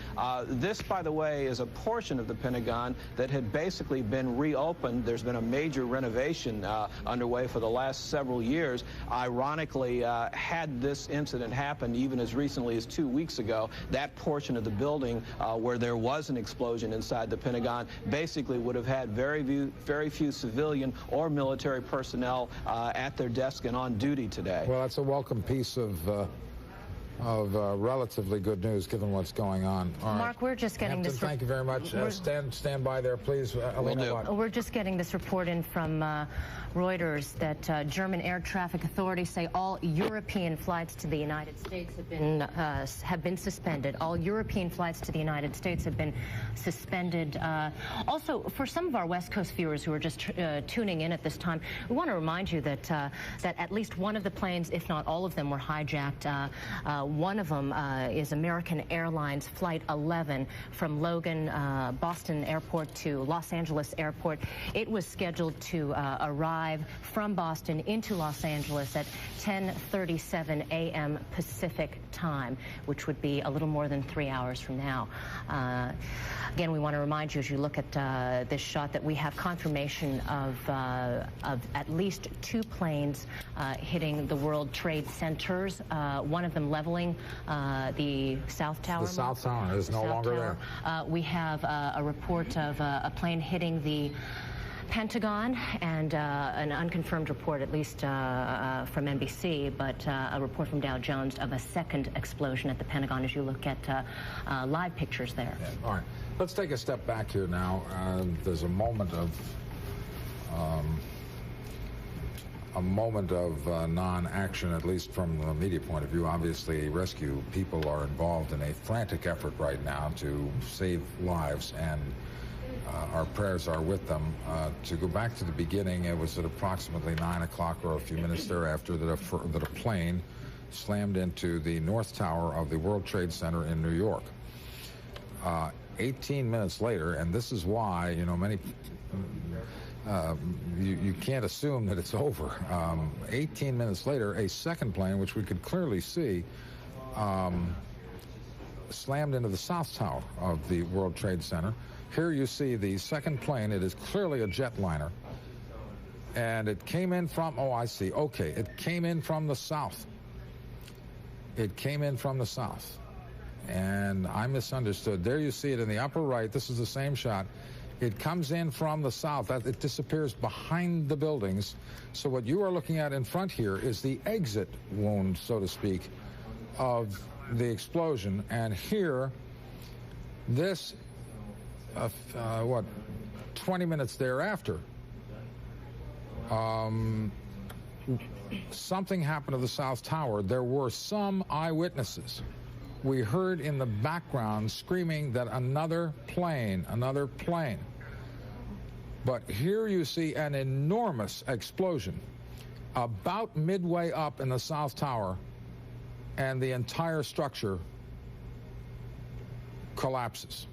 This, by the way, is a portion of the Pentagon that had basically been reopened. There's been a major renovation underway for the last several years. Ironically, had this incident happened even as recently as 2 weeks ago, that portion of the building where there was an explosion inside the Pentagon basically would have had very few civilian or military personnel at their desk and on duty today. Well, that's a welcome piece of relatively good news given what's going on. All Mark, right. we're just getting Hampton, this. thank you very much. Stand by there, please. Alina, We're just getting this report in from Reuters that German air traffic authorities say all European flights to the United States have been suspended. All European flights to the United States have been suspended. Also, for some of our West Coast viewers who are just tuning in at this time, we want to remind you that that at least one of the planes, if not all of them, were hijacked. One of them is American Airlines Flight 11 from Logan, Boston Airport to Los Angeles Airport. It was scheduled to arrive from Boston into Los Angeles at 10:37 a.m. Pacific time, which would be a little more than 3 hours from now. Again, we want to remind you as you look at this shot that we have confirmation of at least 2 planes hitting the World Trade Centers, one of them leveling the South Tower. The South Tower is no longer there. We have a report of a plane hitting the Pentagon and an unconfirmed report, at least from NBC, but a report from Dow Jones of a second explosion at the Pentagon as you look at live pictures there. Yeah. All right. Let's take a step back here now. There's a moment of non-action, at least from the media point of view. Obviously, rescue people are involved in a frantic effort right now to save lives, and our prayers are with them. To go back to the beginning, it was at approximately 9 o'clock or a few minutes thereafter that a plane slammed into the North Tower of the World Trade Center in New York. 18 minutes later, and this is why, you know, you can't assume that it's over. 18 minutes later, a second plane, which we could clearly see, slammed into the South Tower of the World Trade Center. Here you see the second plane. It is clearly a jetliner. And it came in from, oh, I see. Okay, it came in from the south. It came in from the south. And I misunderstood. There you see it in the upper right. This is the same shot. It comes in from the south. It disappears behind the buildings. So what you are looking at in front here is the exit wound, so to speak, of the explosion. And here, this, 20 minutes thereafter, something happened to the South Tower. There were some eyewitnesses. We heard in the background screaming that another plane. But here you see an enormous explosion about midway up in the South Tower, and the entire structure collapses.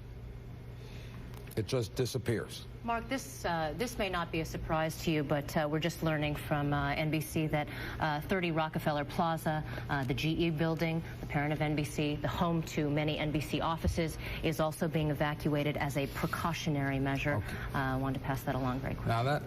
It just disappears. Mark, this may not be a surprise to you, but we're just learning from NBC that 30 Rockefeller Plaza, the GE building, the parent of NBC, the home to many NBC offices, is also being evacuated as a precautionary measure. Okay. I wanted to pass that along very quickly. Now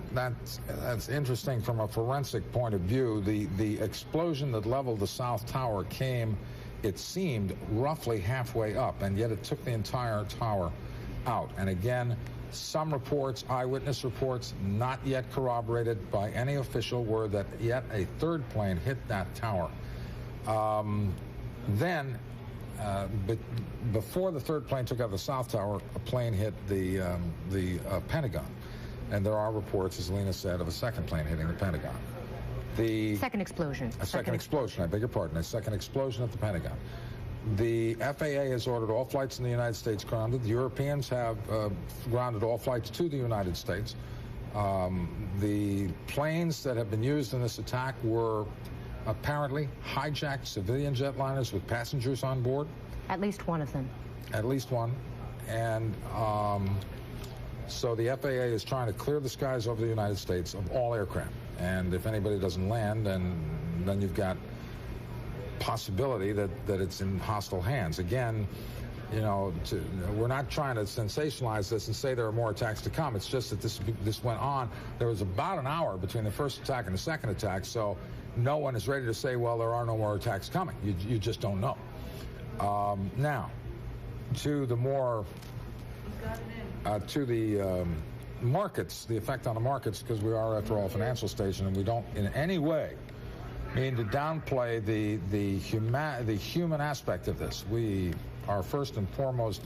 that's interesting from a forensic point of view. The explosion that leveled the South Tower came, it seemed, roughly halfway up, and yet it took the entire tower out. And again, some reports, eyewitness reports, not yet corroborated by any official, were that yet a third plane hit that tower. Before the third plane took out the South Tower, a plane hit the Pentagon. And there are reports, as Lena said, of a second plane hitting the Pentagon. Second explosion. A second explosion, I beg your pardon. A second explosion at the Pentagon. The FAA has ordered all flights in the United States grounded. The Europeans have grounded all flights to the United States. The planes that have been used in this attack were apparently hijacked civilian jetliners with passengers on board. At least one of them. At least one. And so the FAA is trying to clear the skies over the United States of all aircraft. And if anybody doesn't land, then you've got possibility that it's in hostile hands. Again, you know, we're not trying to sensationalize this and say there are more attacks to come. It's just that this went on. There was about an hour between the first attack and the second attack, so no one is ready to say, well, there are no more attacks coming. You just don't know. Now, to the more, to the markets, the effect on the markets, because we are, after all, a financial station, and we don't in any way mean to downplay the human aspect of this. Our first and foremost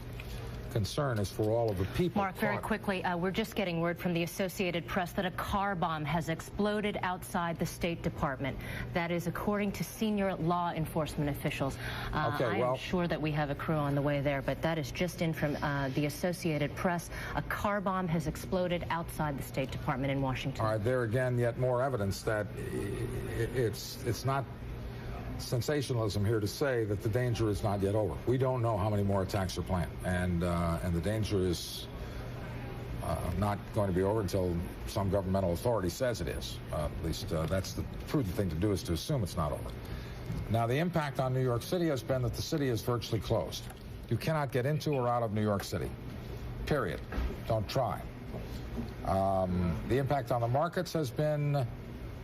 concern is for all of the people. Mark, very quickly, we're just getting word from the Associated Press that a car bomb has exploded outside the State Department. That is according to senior law enforcement officials. I am sure that we have a crew on the way there, but that is just in from the Associated Press. A car bomb has exploded outside the State Department in Washington. All right, there again, yet more evidence that it's not sensationalism here to say that the danger is not yet over. We don't know how many more attacks are planned, and the danger is not going to be over until some governmental authority says it is. At least that's the prudent thing to do, is to assume it's not over. Now, the impact on New York City has been that the city is virtually closed. You cannot get into or out of New York City, period. Don't try. The impact on the markets has been,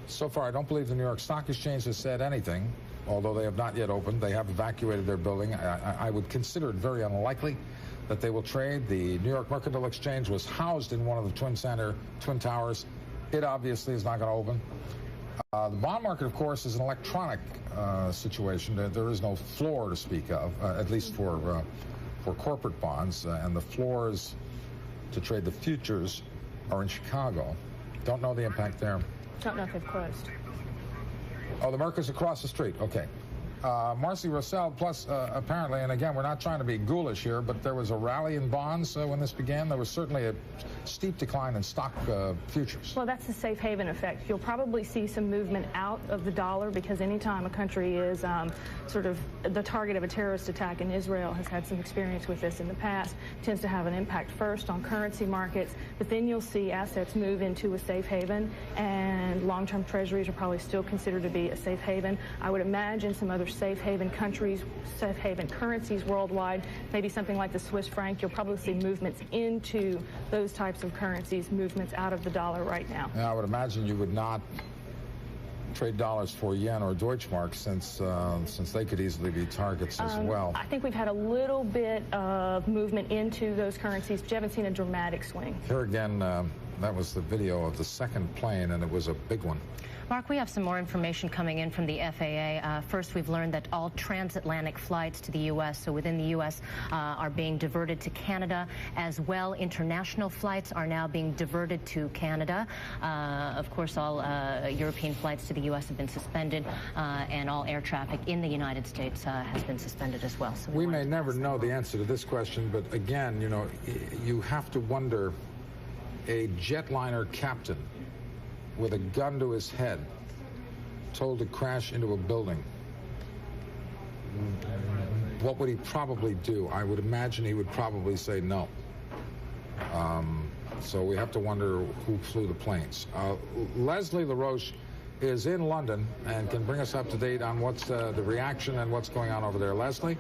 so far, I don't believe the New York Stock Exchange has said anything, although they have not yet opened. They have evacuated their building. I would consider it very unlikely that they will trade. The New York Mercantile Exchange was housed in one of the Twin Towers. It obviously is not going to open. The bond market, of course, is an electronic situation. There is no floor to speak of, at least for corporate bonds, and the floors to trade the futures are in Chicago. Don't know the impact there. Don't know if they've closed. Oh, the Mercantile across the street. Okay. Marcy Russell, plus apparently, and again, we're not trying to be ghoulish here, but there was a rally in bonds when this began. There was certainly a steep decline in stock futures. Well, that's the safe haven effect. You'll probably see some movement out of the dollar, because anytime a country is sort of the target of a terrorist attack, and Israel has had some experience with this in the past, tends to have an impact first on currency markets, but then you'll see assets move into a safe haven, and long-term treasuries are probably still considered to be a safe haven. I would imagine some other safe haven countries, safe haven currencies worldwide, maybe something like the Swiss franc. You'll probably see movements into those types of currencies, movements out of the dollar right now. Yeah, I would imagine you would not trade dollars for yen or Deutschmark, since they could easily be targets as well. I think we've had a little bit of movement into those currencies, but you haven't seen a dramatic swing. Here again, that was the video of the second plane, and it was a big one. Mark, we have some more information coming in from the FAA. First, we've learned that all transatlantic flights to the U.S., so within the U.S., are being diverted to Canada. As well, international flights are now being diverted to Canada. Of course, all European flights to the U.S. have been suspended, and all air traffic in the United States has been suspended as well. So we may never know the answer to this question, but again, you know, you have to wonder, a jetliner captain with a gun to his head, told to crash into a building, what would he probably do? I would imagine he would probably say no. So we have to wonder who flew the planes. Leslie LaRoche is in London and can bring us up to date on what's the reaction and what's going on over there. Leslie?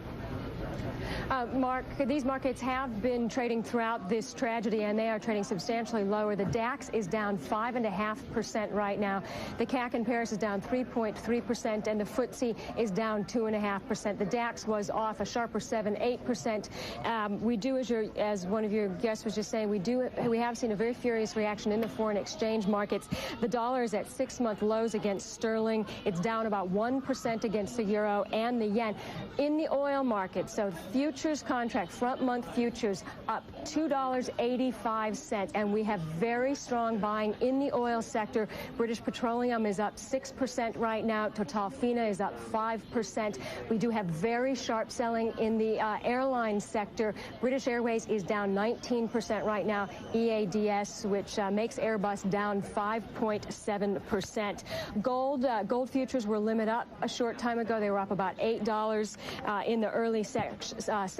Mark, these markets have been trading throughout this tragedy, and they are trading substantially lower. The DAX is down 5.5% right now. The CAC in Paris is down 3.3%, and the FTSE is down 2.5%. The DAX was off a sharper 7-8%. We do, as one of your guests was just saying, we have seen a very furious reaction in the foreign exchange markets. The dollar is at 6-month lows against sterling. It's down about 1% against the euro and the yen. In the oil market, so futures futures contract, front month futures, up $2.85, and we have very strong buying in the oil sector. British Petroleum is up 6% right now. Total Fina is up 5%. We do have very sharp selling in the airline sector. British Airways is down 19% right now. EADS, which makes Airbus, down 5.7%. Gold futures were limit up a short time ago. They were up about $8 in the early session.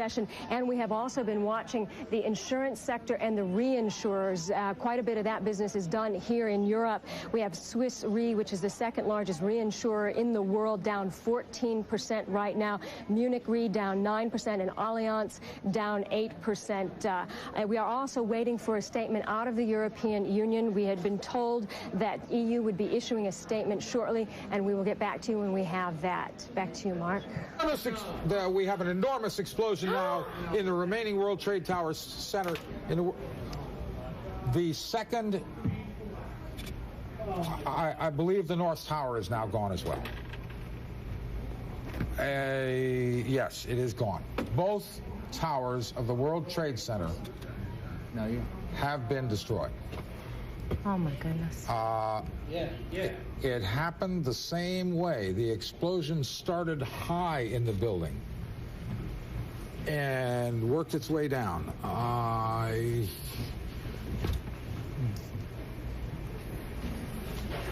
And we have also been watching the insurance sector and the reinsurers. Quite a bit of that business is done here in Europe. We have Swiss Re, which is the second largest reinsurer in the world, down 14% right now. Munich Re down 9% and Allianz down 8%. We are also waiting for a statement out of the European Union. We had been told that EU would be issuing a statement shortly, and we will get back to you when we have that. Back to you, Mark. We have an enormous explosion now in the remaining World Trade Tower Center. The second, I believe the North Tower is now gone as well. Yes, it is gone. Both towers of the World Trade Center have been destroyed. Oh, my goodness. It happened the same way. The explosion started high in the building and worked its way down.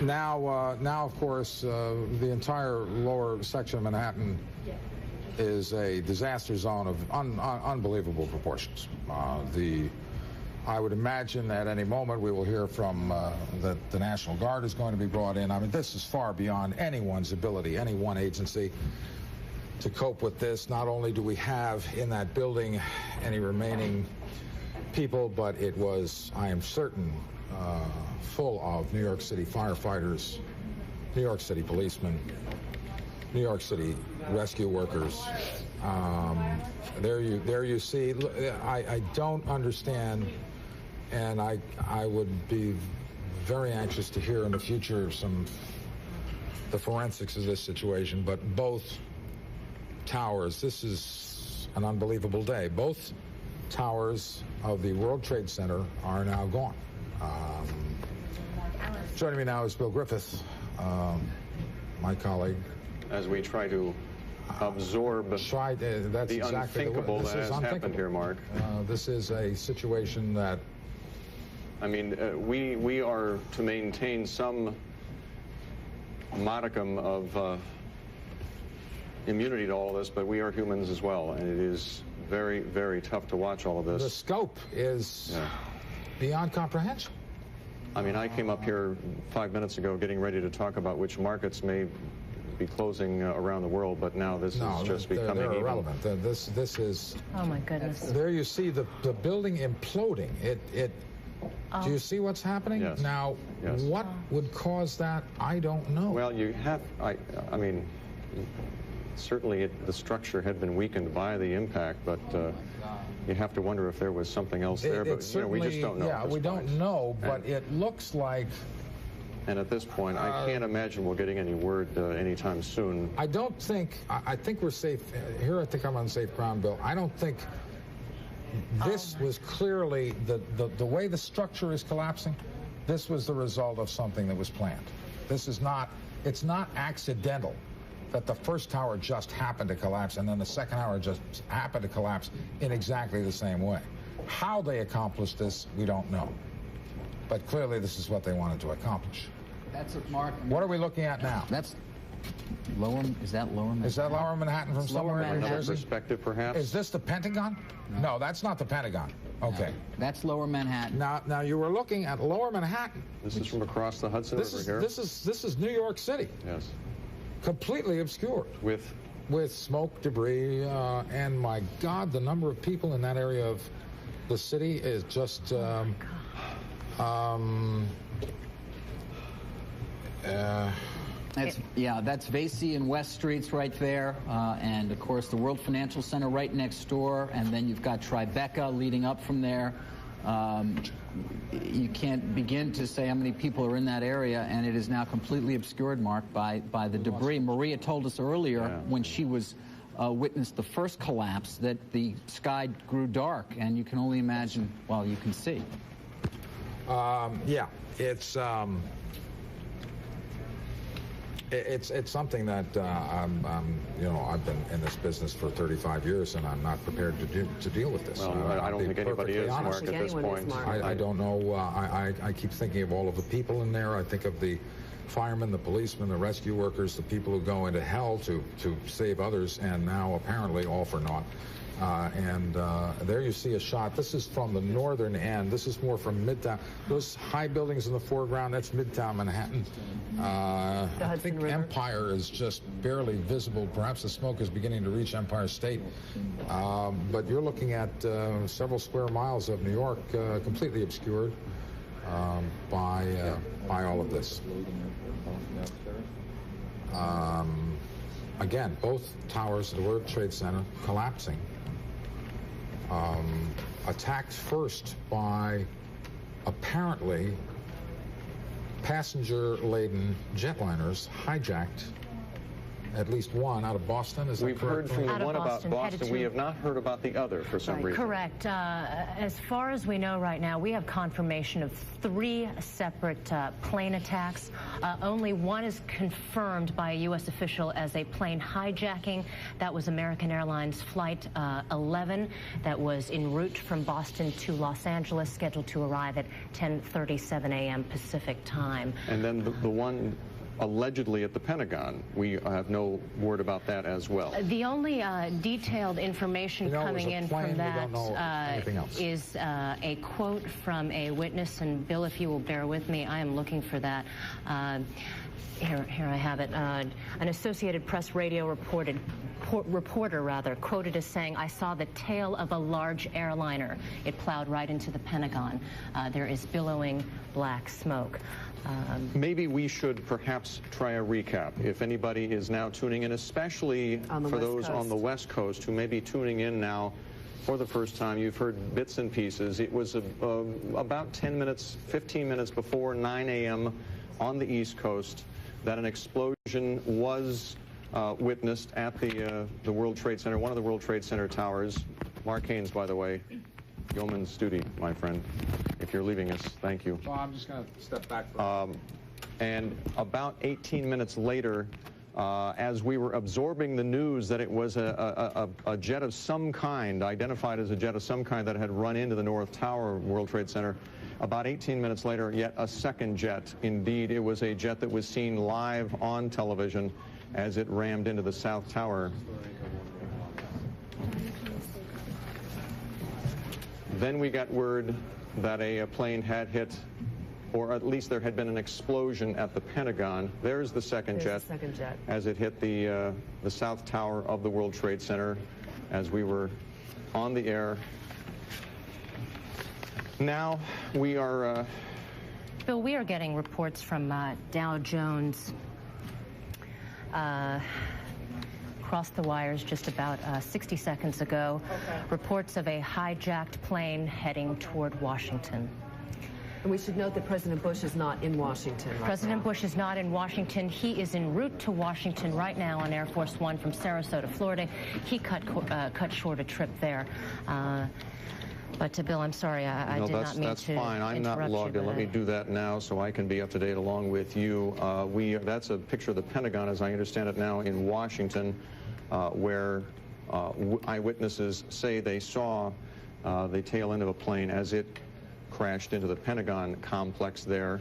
Now, of course, the entire lower section of Manhattan is a disaster zone of unbelievable proportions. I would imagine at any moment we will hear from that the National Guard is going to be brought in. I mean, this is far beyond anyone's ability, any one agency, to cope with this. Not only do we have in that building any remaining people, but it was, I am certain, full of New York City firefighters, New York City policemen, New York City rescue workers. There you see. I don't understand, and I would be very anxious to hear in the future the forensics of this situation. But both towers, this is an unbelievable day. Both towers of the World Trade Center are now gone. Joining me now is Bill Griffith, my colleague. As we try to absorb the unthinkable that has happened here, Mark. This is a situation that... I mean, we are to maintain some modicum of immunity to all this, but we are humans as well, and it is very, very tough to watch all of this. The scope is beyond comprehension. I mean, I came up here 5 minutes ago getting ready to talk about which markets may be closing around the world, but now this is just becoming they're irrelevant. This is... Oh, my goodness. There you see the building imploding. Do you see what's happening? Yes. Now, what would cause that? I don't know. Well, you have... I mean, certainly the structure had been weakened by the impact, but you have to wonder if there was something else there. But we just don't know. Yeah, we don't know, but it looks like... And at this point, I can't imagine we're getting any word anytime soon. I don't think... I think we're safe. Here I think I'm on safe ground, Bill. I don't think this was clearly... The way the structure is collapsing, this was the result of something that was planned. This is not... It's not accidental that the first tower just happened to collapse and then the second tower just happened to collapse in exactly the same way. How they accomplished this, we don't know. But clearly this is what they wanted to accomplish. That's it, Mark. What are we looking at now? That's lower. Is that lower Manhattan? Is that lower Manhattan from somewhere in New Jersey? Perspective, perhaps? Is this the Pentagon? No, that's not the Pentagon. Okay. No, that's lower Manhattan. Now you were looking at lower Manhattan. This is from across the Hudson River here? This is New York City. Yes. Completely obscured. With smoke, debris, and my God, the number of people in that area of the city is just... that's Vesey and West Streets right there, and of course the World Financial Center right next door, and then you've got Tribeca leading up from there. You can't begin to say how many people are in that area, and it is now completely obscured, Mark, by the debris. Maria told us earlier when she was witnessed the first collapse that the sky grew dark, and you can only imagine, well, you can see. Yeah, it's something that you know, I've been in this business for 35 years, and I'm not prepared to deal with this. Well, I don't think anybody is, Mark, at this point. I don't know. I keep thinking of all of the people in there. I think of the firemen, the policemen, the rescue workers, the people who go into hell to save others, and now apparently all for naught. There you see a shot. This is from the northern end. This is more from Midtown. Those high buildings in the foreground, that's Midtown Manhattan. I think Empire is just barely visible. Perhaps the smoke is beginning to reach Empire State. But you're looking at several square miles of New York completely obscured by all of this. Again, both towers of the World Trade Center collapsing. Attacked first by apparently passenger-laden jetliners, hijacked at least one out of Boston. Is that correct? We've heard from the one about Boston. We have not heard about the other for some reason. Correct. As far as we know right now, we have confirmation of 3 separate plane attacks. Only one is confirmed by a U.S. official as a plane hijacking. That was American Airlines Flight 11 that was en route from Boston to Los Angeles, scheduled to arrive at 10:37 a.m. Pacific time. And then the one allegedly at the Pentagon, we have no word about that as well. The only detailed information coming in from that is a quote from a witness, and Bill, if you will bear with me, I am looking for that. Here I have it. An Associated Press radio reporter quoted as saying, "I saw the tail of a large airliner. It plowed right into the Pentagon. There is billowing black smoke." Maybe we should perhaps try a recap. If anybody is now tuning in, especially for those on the West Coast who may be tuning in now for the first time, you've heard bits and pieces. It was about 10 minutes, 15 minutes before 9 a.m. on the East Coast that an explosion was witnessed at the World Trade Center, one of the World Trade Center towers. Mark Haynes, by the way, yeoman's duty, my friend. If you're leaving us, thank you. Well, I'm just going to step back for and about 18 minutes later, as we were absorbing the news that it was a jet of some kind, identified as a jet of some kind that had run into the North Tower of World Trade Center, about 18 minutes later, yet a second jet. Indeed, it was a jet that was seen live on television as it rammed into the South Tower. Then we got word that a plane had hit, or at least there had been an explosion at the Pentagon. There's the second jet as it hit the South Tower of the World Trade Center as we were on the air. Now we are... Bill, we are getting reports from Dow Jones crossed the wires just about 60 seconds ago. Reports of a hijacked plane heading toward Washington. And we should note that President Bush is not in Washington right President now. Bush is not in Washington. He is en route to Washington right now on Air Force One from Sarasota, Florida. He cut short a trip there. But Bill, I'm sorry, I did not mean to. That's fine. I'm not logged in. Let me do that now so I can be up to date along with you. That's a picture of the Pentagon, as I understand it now, in Washington, where eyewitnesses say they saw the tail end of a plane as it crashed into the Pentagon complex there,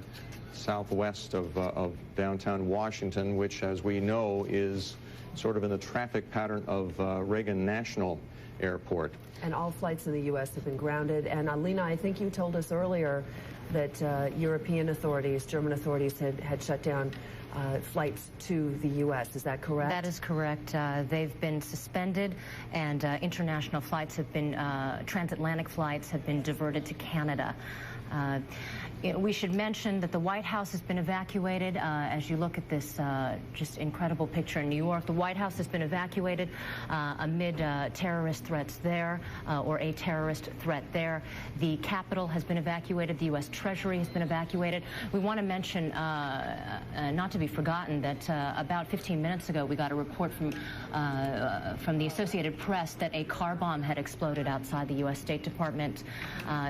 southwest of downtown Washington, which, as we know, is sort of in the traffic pattern of Reagan National Airport. And all flights in the U.S. have been grounded. And Lena, I think you told us earlier that European authorities, German authorities, had shut down flights to the U.S. Is that correct? That is correct. They've been suspended, and international flights have been, transatlantic flights have been diverted to Canada. We should mention that the White House has been evacuated. As you look at this just incredible picture in New York, the White House has been evacuated amid terrorist threats there, or a terrorist threat there. The Capitol has been evacuated. The U.S. Treasury has been evacuated. We want to mention, not to be forgotten, that about 15 minutes ago we got a report from the Associated Press that a car bomb had exploded outside the U.S. State Department.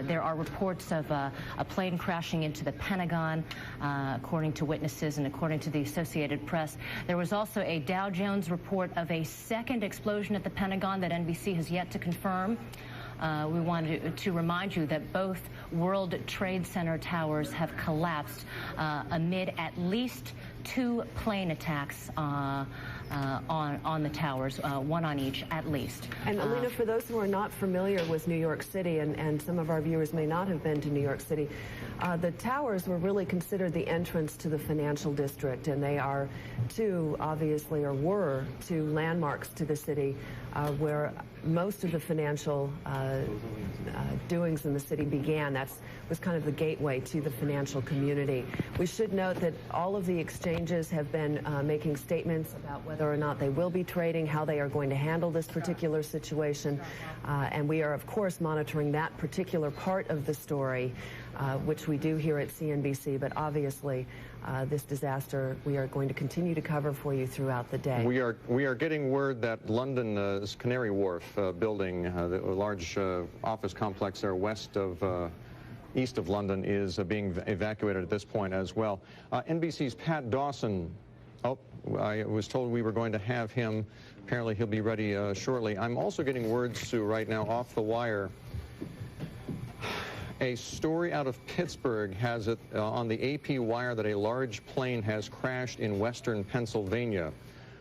There are reports of a plane crashing into the Pentagon, according to witnesses and according to the Associated Press. There was also a Dow Jones report of a second explosion at the Pentagon that NBC has yet to confirm. We wanted to remind you that both World Trade Center towers have collapsed amid at least 2 plane attacks on the towers, one on each at least. And Alina, for those who are not familiar with New York City, and some of our viewers may not have been to New York City, the towers were really considered the entrance to the financial district, and they are obviously, or were two landmarks to the city where most of the financial doings in the city began. That was kind of the gateway to the financial community. We should note that all of the exchanges have been making statements about whether or not they will be trading, how they are going to handle this particular situation, and we are, of course, monitoring that particular part of the story, which we do here at CNBC, but obviously this disaster we are going to continue to cover for you throughout the day. We are getting word that London's Canary Wharf building, the large office complex there east of London, is being evacuated at this point as well. NBC's Pat Dawson, I was told we were going to have him. Apparently he'll be ready shortly. I'm also getting word, Sue, right now off the wire. A story out of Pittsburgh has it on the AP wire that a large plane has crashed in western Pennsylvania.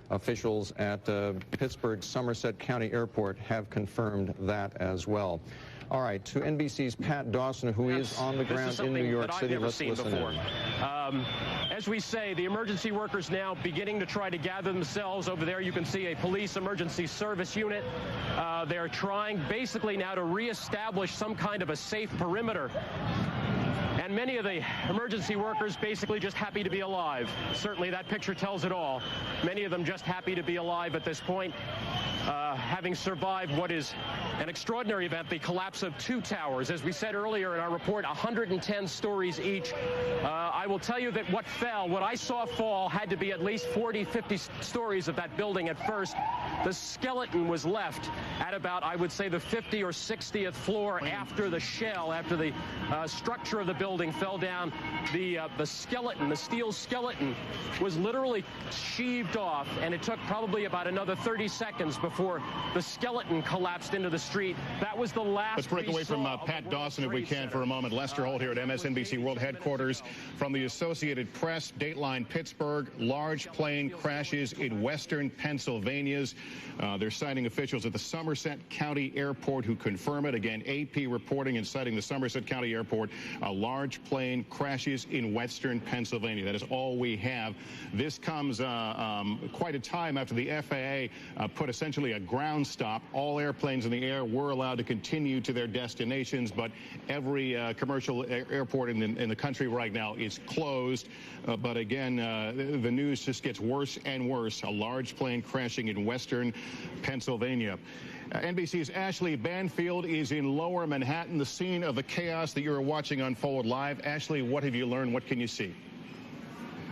Officials at Pittsburgh's Somerset County Airport have confirmed that as well. All right, to NBC's Pat Dawson, who is on the ground in New York City. Let's listen in. As we say, the emergency workers now beginning to try to gather themselves. Over there you can see a police emergency service unit. They're trying basically now to reestablish some kind of a safe perimeter. And many of the emergency workers basically just happy to be alive. Certainly that picture tells it all. Many of them just happy to be alive at this point, having survived what is an extraordinary event, the collapse of 2 towers. As we said earlier in our report, 110 stories each. I will tell you that what I saw fall had to be at least 40, 50 stories of that building at first. The skeleton was left at about, I would say, the 50 or 60th floor after the shell, after the structure of the building fell down. The skeleton, the steel skeleton, was literally sheaved off, and it took probably about another 30 seconds before the skeleton collapsed into the street. That was the last. Let's break away from Pat Dawson, if we can, for a moment. Lester Holt here at MSNBC World Headquarters. From the Associated Press, Dateline Pittsburgh, large plane crashes in western Pennsylvania. They're citing officials at the Somerset County Airport who confirm it. Again, AP reporting and citing the Somerset County Airport. A large plane crashes in western Pennsylvania. That is all we have. This comes quite a time after the FAA put essentially a ground stop. All airplanes in the air were allowed to continue to their destinations, but every commercial airport in the country right now is closed. But again, the news just gets worse and worse. A large plane crashing in western Pennsylvania. NBC's Ashley Banfield is in Lower Manhattan, the scene of the chaos that you're watching unfold live. Ashley, what have you learned? What can you see?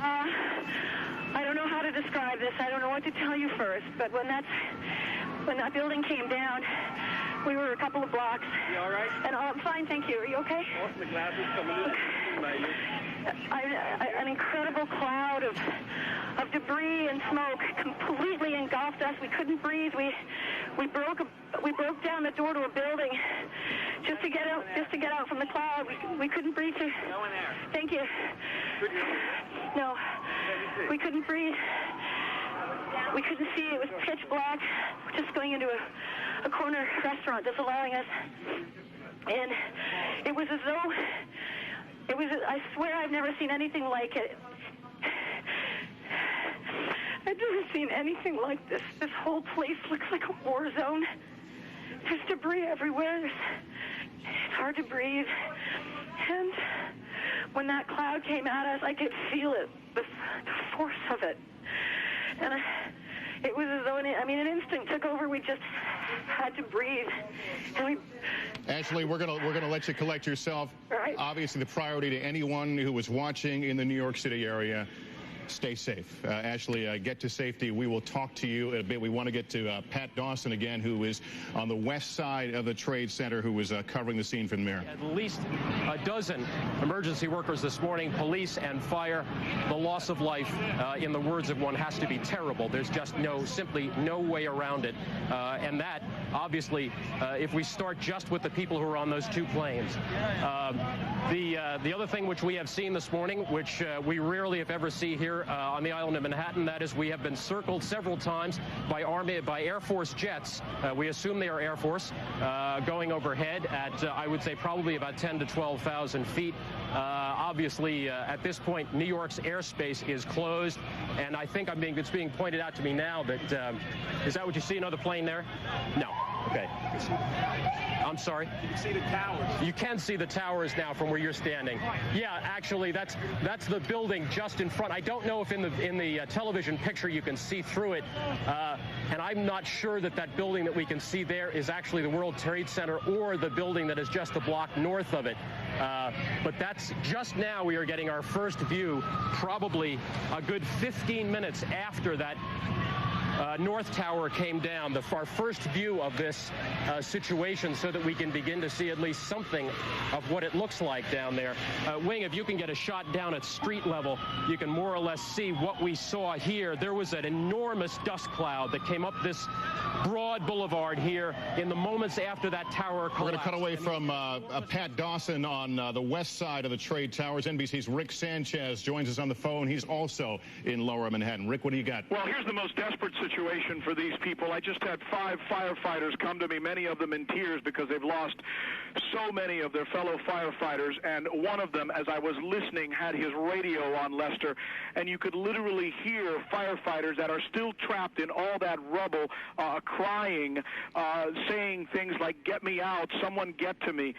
I don't know how to describe this. I don't know what to tell you first. But when that building came down, we were a couple of blocks. You all right? And I'm fine, thank you. Are you okay? The glasses coming in. An incredible cloud of debris and smoke completely engulfed us. We couldn't breathe. We broke down the door to a building just to get out from the cloud. We couldn't breathe. No one there. Thank you. No, we couldn't breathe. We couldn't see. It was pitch black. We're just going into a corner restaurant just allowing us. And it was as though I swear I've never seen anything like it. I've never seen anything like this. This whole place looks like a war zone. There's debris everywhere. It's hard to breathe. And when that cloud came at us, I could feel it, the force of it. And it was as though, an instinct took over. We just had to breathe. And Ashley, we're gonna let you collect yourself. Right. Obviously, the priority to anyone who was watching in the New York City area. Stay safe. Ashley, get to safety. We will talk to you in a bit. We want to get to Pat Dawson again, who is on the west side of the Trade Center, who was covering the scene from the mirror. At least a dozen emergency workers this morning, police and fire. The loss of life, in the words of one, has to be terrible. There's just simply no way around it. And that, obviously, if we start just with the people who are on those two planes. The other thing which we have seen this morning, which we rarely, if ever, see here on the island of Manhattan, that is, we have been circled several times by Air Force jets. We assume they are Air Force, going overhead at, I would say, probably about 10 to 12,000 feet. Obviously, at this point, New York's airspace is closed, and I think it's being pointed out to me now that, is that what you see, another plane there? No. Okay. I'm sorry? You can see the towers. You can see the towers now from where you're standing. Yeah, actually, that's the building just in front. I don't know if in the television picture you can see through it, and I'm not sure that building that we can see there is actually the World Trade Center or the building that is just a block north of it. But that's just now we are getting our first view, probably a good 15 minutes after that North Tower came down, our first view of this situation, so that we can begin to see at least something of what it looks like down there. Wing, if you can get a shot down at street level, you can more or less see what we saw here. There was an enormous dust cloud that came up this broad boulevard here in the moments after that tower collapsed. We're going to cut away from Pat Dawson on the west side of the Trade Towers. NBC's Rick Sanchez joins us on the phone. He's also in Lower Manhattan. Rick, what do you got? Well, here's the most desperate situation for these people. I just had 5 firefighters come to me, many of them in tears because they've lost so many of their fellow firefighters, and one of them, as I was listening, had his radio on, Lester, and you could literally hear firefighters that are still trapped in all that rubble crying, saying things like, "Get me out, someone get to me."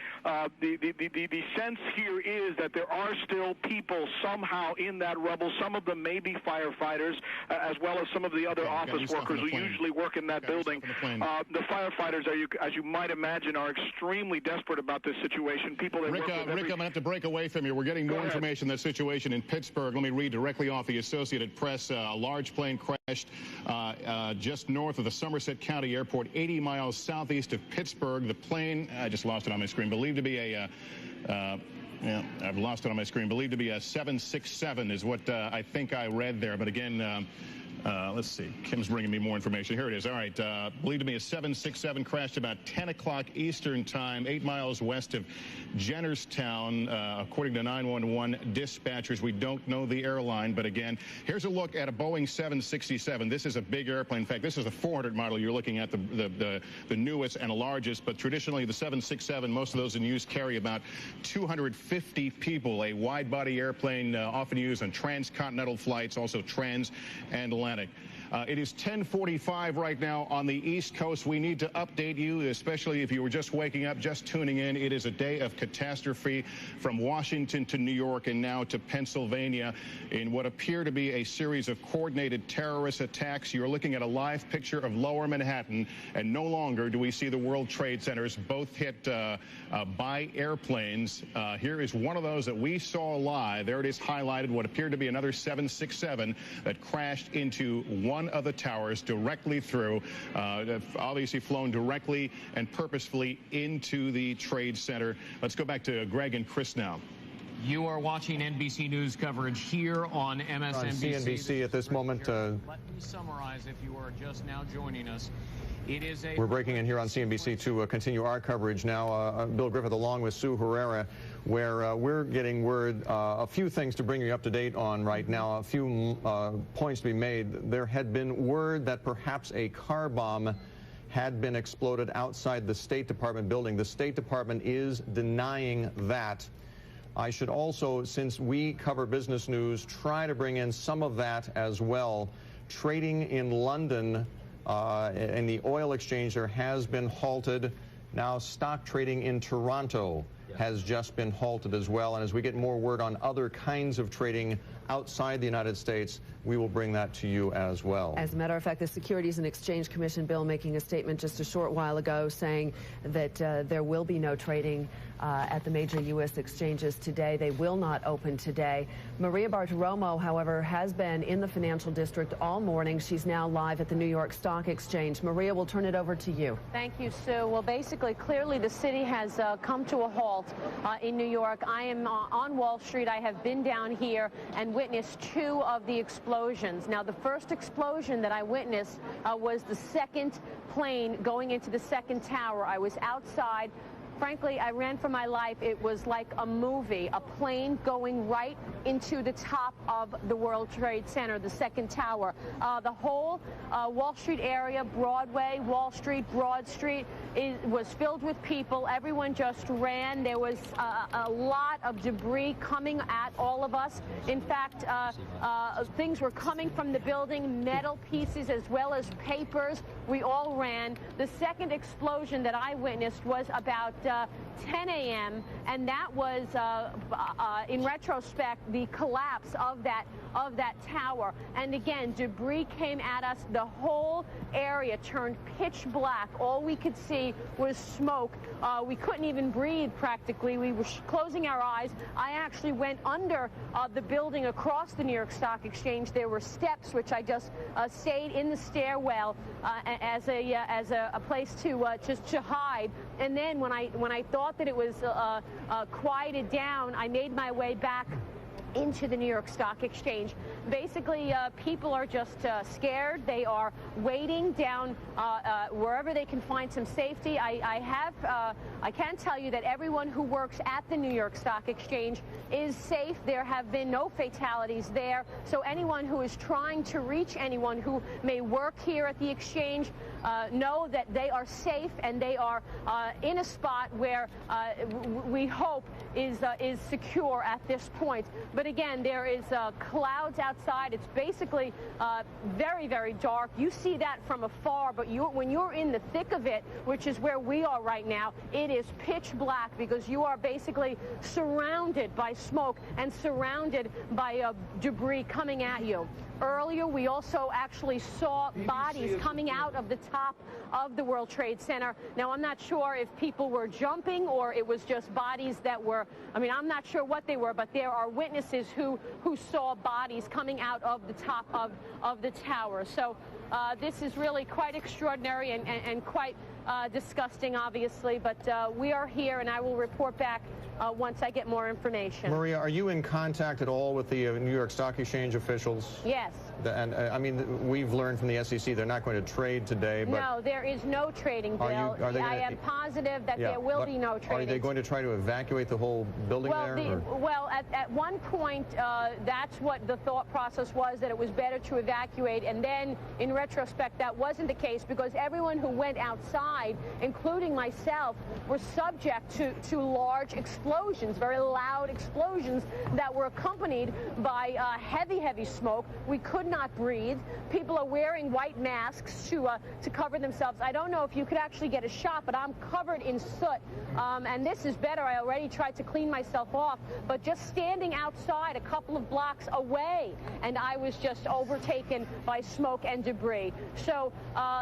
The sense here is that there are still people somehow in that rubble. Some of them may be firefighters, as well as some of the other office workers who usually work in that building. The firefighters, as you might imagine, are extremely desperate about this situation. People that Rick, I'm going to have to break away from you. We're getting more information on the situation in Pittsburgh. Let me read directly off the Associated Press. A large plane crashed just north of the Somerset County Airport, 80 miles southeast of Pittsburgh. The plane, I just lost it on my screen, believed to be I've lost it on my screen. Believed to be a 767 is what I think I read there. But again, let's see. Kim's bringing me more information. Here it is. All right. Believed to be a 767 crashed about 10 o'clock Eastern time, 8 miles west of Jennerstown, according to 911 dispatchers. We don't know the airline, but again, here's a look at a Boeing 767. This is a big airplane. In fact, this is a 400 model. You're looking at the newest and largest, but traditionally the 767, most of those in use carry about 250 people. A wide-body airplane often used on transcontinental flights, also transatlantic. It is 10:45 right now on the East Coast. We need to update you, especially if you were just waking up, just tuning in. It is a day of catastrophe from Washington to New York and now to Pennsylvania in what appear to be a series of coordinated terrorist attacks. You're looking at a live picture of Lower Manhattan, and no longer do we see the World Trade Centers, both hit by airplanes. Here is one of those that we saw live. There it is highlighted, what appeared to be another 767 that crashed into one of the towers directly through, obviously flown directly and purposefully into the Trade Center. Let's go back to Greg and Chris now. You are watching NBC News coverage here on MSNBC. On CNBC at this moment. Let me summarize if you are just now joining us. We're breaking in here on CNBC to continue our coverage now. Bill Griffith along with Sue Herrera, where we're getting word, a few things to bring you up to date on right now, a few points to be made. There had been word that perhaps a car bomb had been exploded outside the State Department building. The State Department is denying that. I should also, since we cover business news, try to bring in some of that as well. Trading in London in the oil exchange there has been halted. Now, stock trading in Toronto has just been halted as well. And as we get more word on other kinds of trading outside the United States, we will bring that to you as well. As a matter of fact, the Securities and Exchange Commission, Bill, making a statement just a short while ago saying that there will be no trading at the major U.S. exchanges today. They will not open today. Maria Bartiromo, however, has been in the financial district all morning. She's now live at the New York Stock Exchange. Maria, we'll turn it over to you. Thank you, Sue. Well, basically, clearly the city has come to a halt in New York. I am on Wall Street. I have been down here and witnessed two of the explosions. Now, the first explosion that I witnessed was the second plane going into the second tower. I was outside. Frankly, I ran for my life. It was like a movie, a plane going right into the top of the World Trade Center, the second tower. The whole Wall Street area, Broadway, Wall Street, Broad Street, was filled with people. Everyone just ran. There was a lot of debris coming at all of us. In fact, things were coming from the building, metal pieces as well as papers. We all ran. The second explosion that I witnessed was about 10 a.m. and that was, in retrospect, the collapse of that tower. And again, debris came at us. The whole area turned pitch black. All we could see was smoke. We couldn't even breathe practically. We were closing our eyes. I actually went under the building across the New York Stock Exchange. There were steps, which I just stayed in the stairwell as a place to just to hide. And then when I thought that it was quieted down, I made my way back into the New York Stock Exchange. Basically, people are just scared. They are waiting down wherever they can find some safety. I can tell you that everyone who works at the New York Stock Exchange is safe. There have been no fatalities there. So anyone who is trying to reach anyone who may work here at the exchange, know that they are safe and they are in a spot where we hope is secure at this point. But again, there is clouds outside. It's basically very, very dark. You see that from afar, but when you're in the thick of it, which is where we are right now, it is pitch black because you are basically surrounded by smoke and surrounded by debris coming at you. Earlier, we also actually saw bodies coming out of the top of the World Trade Center. Now, I'm not sure if people were jumping or it was just bodies that were, I'm not sure what they were, but there are witnesses who saw bodies coming out of the top of the tower. So this is really quite extraordinary and quite disgusting, obviously, but we are here, and I will report back once I get more information. Maria, are you in contact at all with the New York Stock Exchange officials? Yes. And we've learned from the SEC they're not going to trade today. But no, there is no trading, Bill. I am positive that there will be no trading. Are they going to try to evacuate the whole building there? Well, at one point, that's what the thought process was, that it was better to evacuate. And then, in retrospect, that wasn't the case because everyone who went outside, including myself, were subject to large explosions, very loud explosions that were accompanied by heavy, heavy smoke. We could not breathe. People are wearing white masks to cover themselves. I don't know if you could actually get a shot, but I'm covered in soot. And this is better. I already tried to clean myself off, but just standing outside a couple of blocks away, and I was just overtaken by smoke and debris. So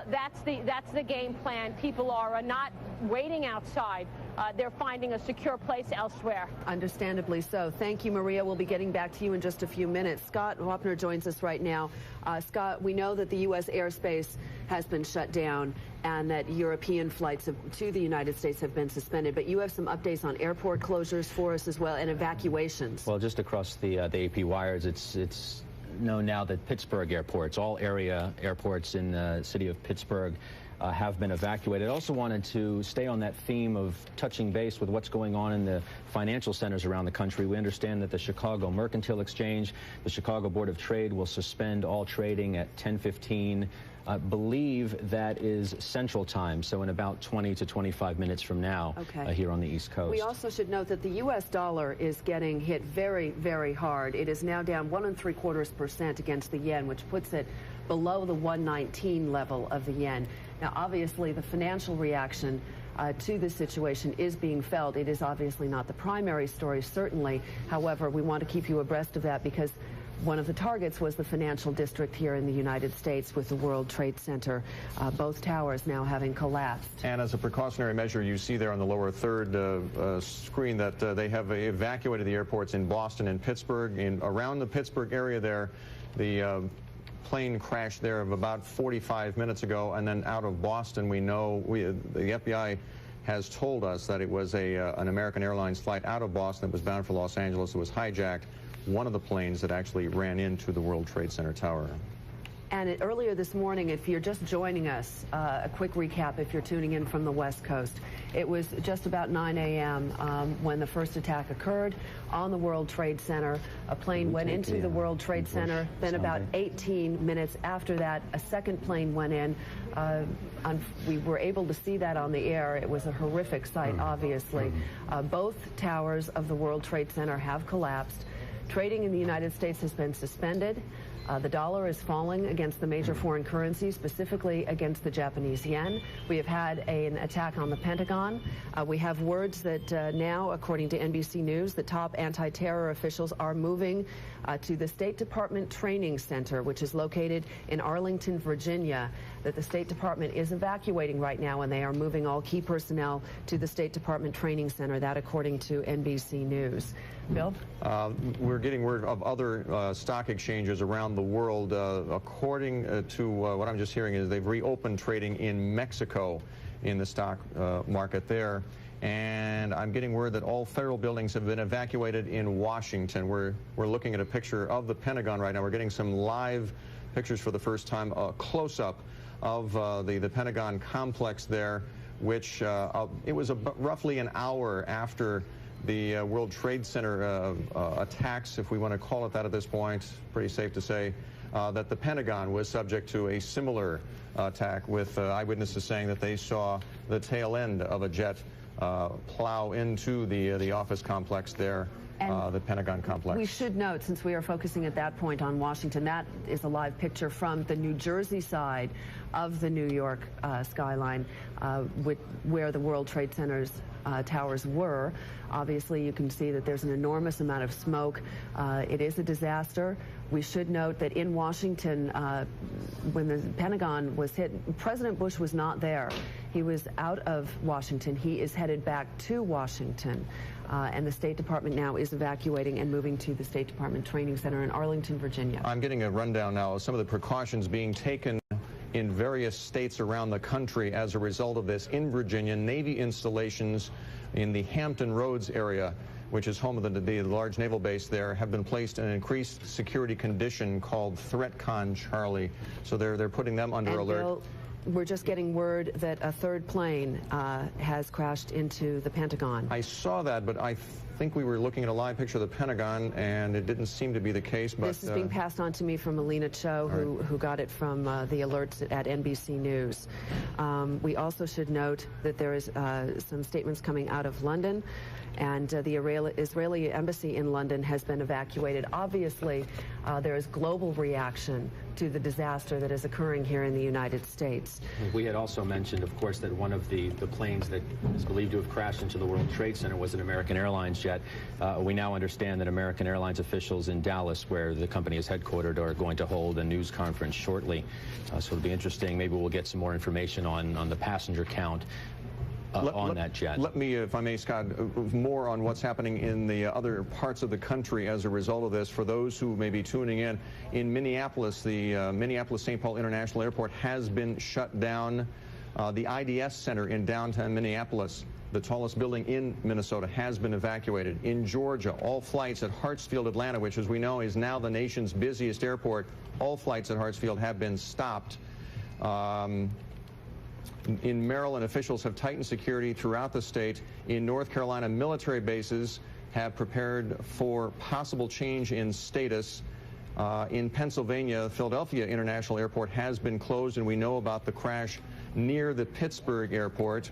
that's the game plan. People are not waiting outside. They're finding a secure place elsewhere. Understandably so. Thank you, Maria. We'll be getting back to you in just a few minutes. Scott Wapner joins us right now. Scott, we know that the U.S. airspace has been shut down and that European flights to the United States have been suspended. But you have some updates on airport closures for us as well and evacuations. Well, just across the AP wires, it's known now that Pittsburgh airports, all area airports in the city of Pittsburgh, have been evacuated. I also wanted to stay on that theme of touching base with what's going on in the financial centers around the country. We understand that the Chicago Mercantile Exchange, the Chicago Board of Trade will suspend all trading at 10:15 I believe that is Central Time, so in about 20 to 25 minutes from now here on the East Coast. We also should note that the U.S. dollar is getting hit very, very hard. It is now down 1 3/4% against the yen, which puts it below the 119 level of the yen. Now, obviously, the financial reaction to this situation is being felt. It is obviously not the primary story, certainly. However, we want to keep you abreast of that because one of the targets was the financial district here in the United States with the World Trade Center, both towers now having collapsed. And as a precautionary measure, you see there on the lower third screen that they have evacuated the airports in Boston and Pittsburgh. Around the Pittsburgh area there, the plane crashed there of about 45 minutes ago, and then out of Boston, we know the FBI has told us that it was an American Airlines flight out of Boston that was bound for Los Angeles. It was hijacked. One of the planes that actually ran into the World Trade Center tower. And earlier this morning, if you're just joining us, a quick recap if you're tuning in from the West Coast. It was just about 9 a.m. When the first attack occurred on the World Trade Center. A plane went into the World Trade Center. Then about 18 minutes after that, a second plane went in. We were able to see that on the air. It was a horrific sight, obviously. Both towers of the World Trade Center have collapsed. Trading in the United States has been suspended. The dollar is falling against the major foreign currencies, specifically against the Japanese yen. We have had an attack on the Pentagon. We have words that now, according to NBC News, the top anti-terror officials are moving to the State Department Training Center, which is located in Arlington, Virginia, that the State Department is evacuating right now, and they are moving all key personnel to the State Department Training Center, that according to NBC News. Bill? We're getting word of other stock exchanges around the world. According to what I'm just hearing is they've reopened trading in Mexico in the stock market there. And I'm getting word that all federal buildings have been evacuated in Washington. We're looking at a picture of the Pentagon right now. We're getting some live pictures for the first time, a close-up of the Pentagon complex there, which it was roughly an hour after the World Trade Center attacks, if we want to call it that at this point, pretty safe to say, that the Pentagon was subject to a similar attack, with eyewitnesses saying that they saw the tail end of a jet plow into the office complex there. The Pentagon complex. We should note, since we are focusing at that point on Washington, that is a live picture from the New Jersey side of the New York skyline, where the World Trade Center's towers were. Obviously, you can see that there's an enormous amount of smoke. It is a disaster. We should note that in Washington, when the Pentagon was hit, President Bush was not there. He was out of Washington. He is headed back to Washington. And the State Department now is evacuating and moving to the State Department Training Center in Arlington, Virginia. I'm getting a rundown now of some of the precautions being taken in various states around the country as a result of this. In Virginia, Navy installations in the Hampton Roads area, which is home of the large naval base there, have been placed in an increased security condition called ThreatCon Charlie. So they're putting them under alert. Bill, we're just getting word that a third plane has crashed into the Pentagon. I saw that, but I think we were looking at a live picture of the Pentagon, and it didn't seem to be the case. But this is being passed on to me from Melina Cho, who got it from the alerts at NBC News. We also should note that there is some statements coming out of London, and the Israeli embassy in London has been evacuated. Obviously, there is global reaction to the disaster that is occurring here in the United States. We had also mentioned, of course, that one of the planes that is believed to have crashed into the World Trade Center was an American Airlines jet. We now understand that American Airlines officials in Dallas, where the company is headquartered, are going to hold a news conference shortly. So it'll be interesting. Maybe we'll get some more information on the passenger count on that jet. Let me, if I may, Scott, more on what's happening in the other parts of the country as a result of this. For those who may be tuning in Minneapolis, the Minneapolis-St. Paul International Airport has been shut down. The IDS Center in downtown Minneapolis, the tallest building in Minnesota, has been evacuated. In Georgia, all flights at Hartsfield, Atlanta, which, as we know, is now the nation's busiest airport, all flights at Hartsfield have been stopped. In Maryland, officials have tightened security throughout the state. In North Carolina, military bases have prepared for possible change in status. In Pennsylvania, Philadelphia International Airport has been closed, and we know about the crash near the Pittsburgh airport.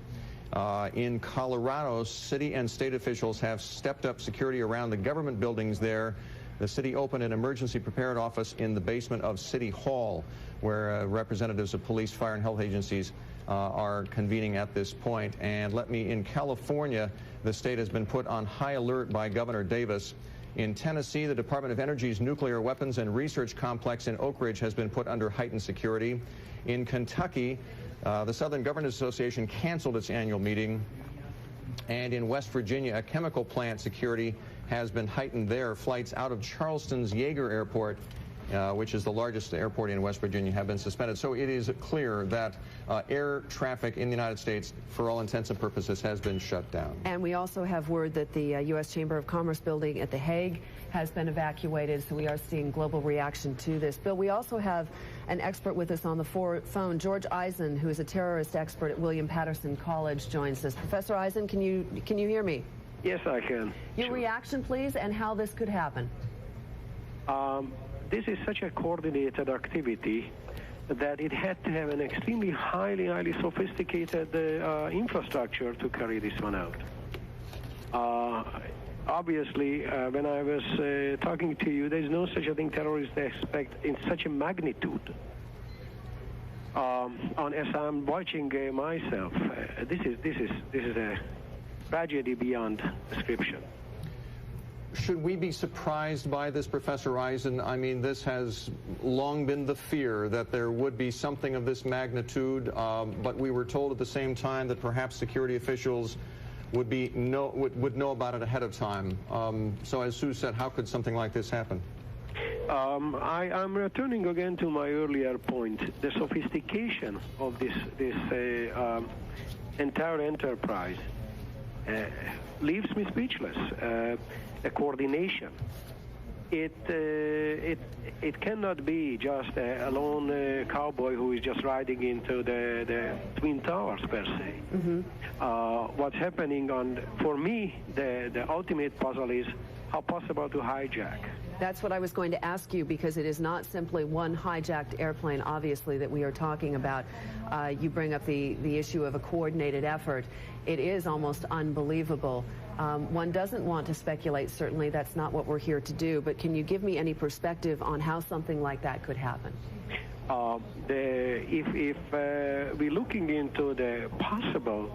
In Colorado, city and state officials have stepped up security around the government buildings there. The city opened an emergency prepared office in the basement of City Hall, where representatives of police, fire, and health agencies are convening at this point. And in California, the state has been put on high alert by Governor Davis. In Tennessee, the Department of Energy's nuclear weapons and research complex in Oak Ridge has been put under heightened security. In Kentucky, the Southern Governors Association canceled its annual meeting. And in West Virginia, a chemical plant security has been heightened there. Flights out of Charleston's Yeager Airport, which is the largest airport in West Virginia, have been suspended. So it is clear that air traffic in the United States, for all intents and purposes, has been shut down. And we also have word that the U.S. Chamber of Commerce building at The Hague has been evacuated, so we are seeing global reaction to this. Bill, we also have an expert with us on the phone. George Eisen, who is a terrorist expert at William Patterson College, joins us. Professor Eisen, can you hear me? Yes, I can. Your reaction, please, and how this could happen. This is such a coordinated activity that it had to have an extremely highly sophisticated infrastructure to carry this one out. Obviously, when I was talking to you, there's no such a thing terrorists expect in such a magnitude. As I'm watching myself, this is a tragedy beyond description. Should we be surprised by this, Professor Eisen? I mean, this has long been the fear that there would be something of this magnitude, but we were told at the same time that perhaps security officials would know about it ahead of time. So as Sue said, how could something like this happen? I'm returning again to my earlier point. The sophistication of this entire enterprise leaves me speechless. The coordination. It cannot be just a lone cowboy who is just riding into the Twin Towers per se. Mm-hmm. What's happening for me, the ultimate puzzle is how possible to hijack. That's what I was going to ask you, because it is not simply one hijacked airplane, obviously, that we are talking about. You bring up the issue of a coordinated effort. It is almost unbelievable. One doesn't want to speculate, certainly. That's not what we're here to do. But can you give me any perspective on how something like that could happen? If we're looking into the possible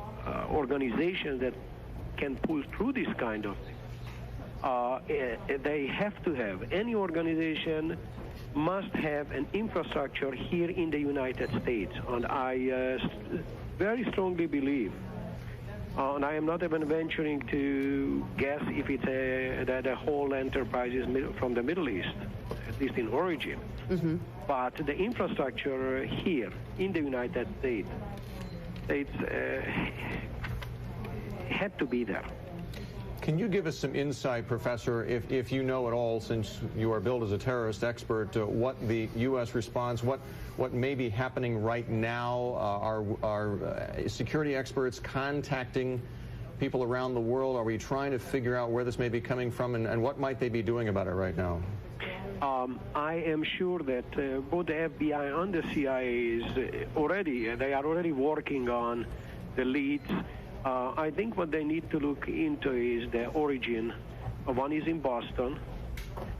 organizations that can pull through this kind of thing, they have to have, any organization must have an infrastructure here in the United States. And I very strongly believe, and I am not even venturing to guess if it's the whole enterprise is from the Middle East, at least in origin. Mm-hmm. But the infrastructure here in the United States had to be there. Can you give us some insight, Professor, if you know at all, since you are billed as a terrorist expert, what the U.S. response, what may be happening right now? Are security experts contacting people around the world? Are we trying to figure out where this may be coming from, and what might they be doing about it right now? I am sure that both the FBI and the CIA they are already working on the leads. I think what they need to look into is the origin. One is in Boston.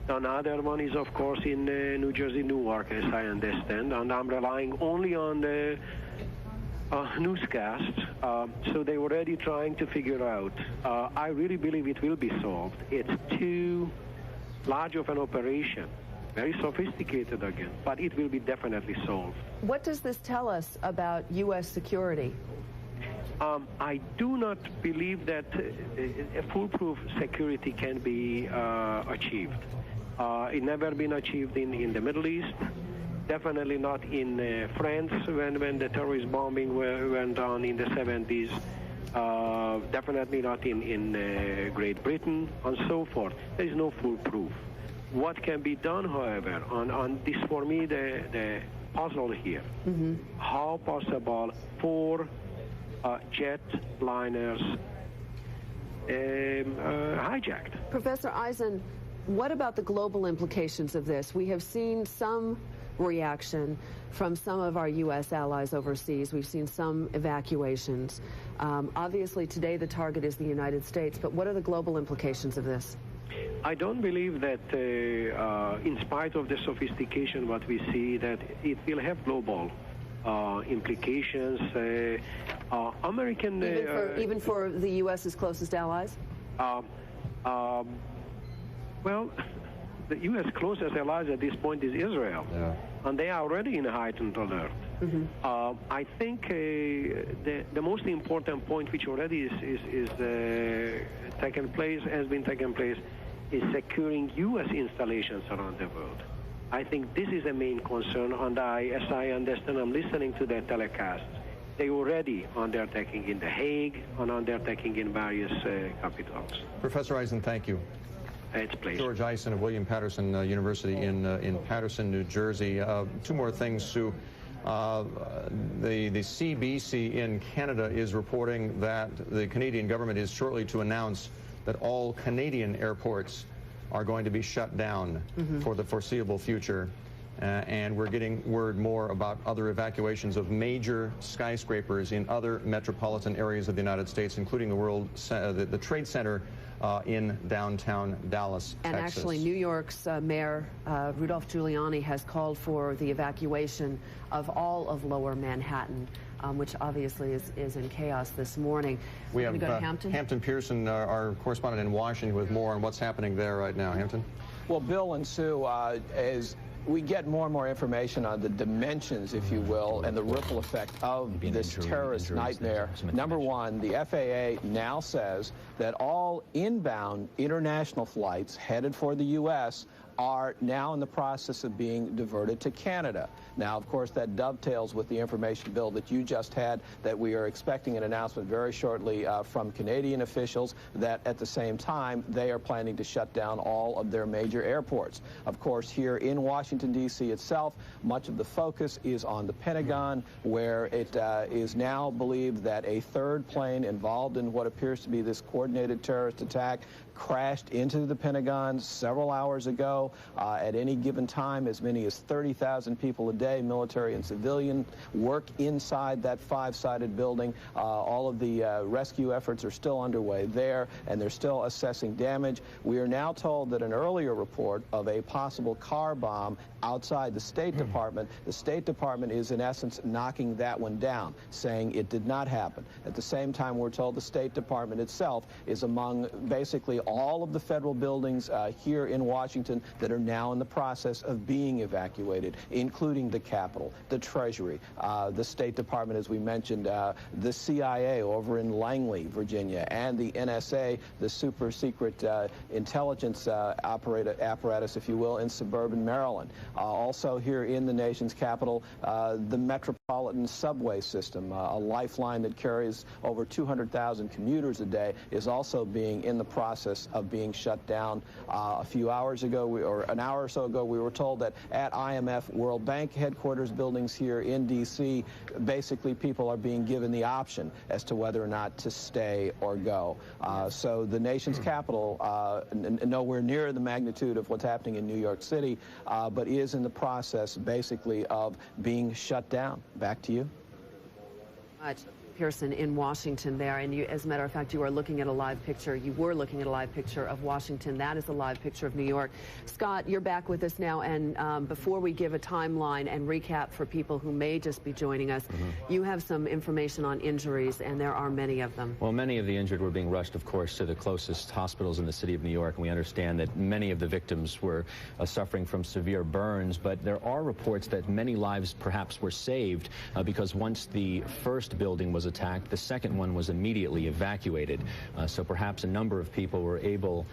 Another one is, of course, in New Jersey, Newark, as I understand. And I'm relying only on the newscasts. So they're already trying to figure out. I really believe it will be solved. It's too large of an operation. Very sophisticated again, but it will be definitely solved. What does this tell us about U.S. security? I do not believe that a foolproof security can be achieved. It never been achieved in the Middle East, definitely not in France when the terrorist bombing went on in the 70s, definitely not in Great Britain, and so forth. There is no foolproof. What can be done, however, on this, for me, the puzzle here, mm-hmm. How possible for jet liners hijacked. Professor Eisen, What about the global implications of this? We have seen some reaction from some of our U.S. allies overseas. We've seen some evacuations. Obviously, today the target is the United States, but what are the global implications of this? I don't believe that, in spite of the sophistication what we see, that it will have global implications. American... even for the U.S.'s closest allies? Well, the U.S. closest allies at this point is Israel, and they are already in a heightened alert. I think the most important point, which already is taken place, has been taken place, is securing U.S. installations around the world. I think this is a main concern, and as I understand, I'm listening to their telecasts. They already undertaking in The Hague and undertaking in various capitals. Professor Eisen, thank you. It's a pleasure. George Eisen of William Patterson University in Patterson, New Jersey. Two more things, Sue. The CBC in Canada is reporting that the Canadian government is shortly to announce that all Canadian airports are going to be shut down for the foreseeable future. And we're getting word more about other evacuations of major skyscrapers in other metropolitan areas of the United States, including the Trade Center in downtown Dallas, and Texas. Actually, New York's Mayor Rudolph Giuliani has called for the evacuation of all of Lower Manhattan, which obviously is in chaos this morning. We have go to Hampton? Hampton Pearson, our correspondent in Washington, with more on what's happening there right now. Hampton? Well, Bill and Sue, as we get more and more information on the dimensions, if you will, and the ripple effect of this terrorist nightmare. Number one, the FAA now says that all inbound international flights headed for the U.S. are now in the process of being diverted to Canada. Now, of course, that dovetails with the information, Bill, that you just had, that we are expecting an announcement very shortly from Canadian officials that at the same time they are planning to shut down all of their major airports. Of course, here in Washington, D.C. itself, much of the focus is on the Pentagon, where it is now believed that a third plane involved in what appears to be this coordinated terrorist attack crashed into the Pentagon several hours ago. At any given time, as many as 30,000 people a day, military and civilian, work inside that five-sided building. All of the rescue efforts are still underway there, and they're still assessing damage. We are now told that an earlier report of a possible car bomb outside the State Department, the State Department is in essence knocking that one down, saying it did not happen. At the same time, we're told the State Department itself is among basically all of the federal buildings here in Washington that are now in the process of being evacuated, including the Capitol, the Treasury, the State Department, as we mentioned, the CIA over in Langley, Virginia, and the NSA, the super secret intelligence apparatus, if you will, in suburban Maryland. Also here in the nation's capital, the Metropolitan Subway System, a lifeline that carries over 200,000 commuters a day, is also being in the process of being shut down. A few hours ago, or an hour or so ago, we were told that at IMF World Bank headquarters buildings here in D.C., basically people are being given the option as to whether or not to stay or go. So the nation's capital, nowhere near the magnitude of what's happening in New York City, but is in the process basically of being shut down. Back to you. Pearson in Washington there, and you, as a matter of fact, you are looking at a live picture. You were looking at a live picture of Washington. That is a live picture of New York. Scott, you're back with us now, and before we give a timeline and recap for people who may just be joining us, you have some information on injuries, and there are many of them. Well, many of the injured were being rushed, of course, to the closest hospitals in the city of New York, and we understand that many of the victims were suffering from severe burns, but there are reports that many lives perhaps were saved because once the first building was attacked, the second one was immediately evacuated. So perhaps a number of people were able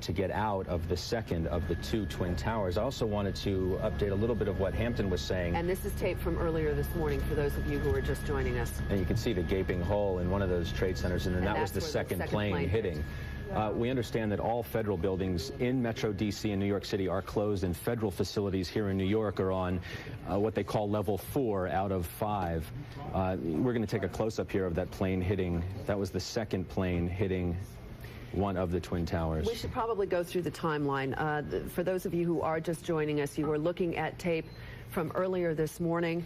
to get out of the second of the two twin towers. I also wanted to update a little bit of what Hampton was saying. And this is tape from earlier this morning for those of you who are just joining us. And you can see the gaping hole in one of those trade centers, and that was the second plane hitting. We understand that all federal buildings in Metro D.C. and New York City are closed, and federal facilities here in New York are on what they call level 4 out of 5. We're going to take a close-up here of that plane hitting. That was the second plane hitting one of the Twin Towers. We should probably go through the timeline. For those of you who are just joining us, you were looking at tape from earlier this morning.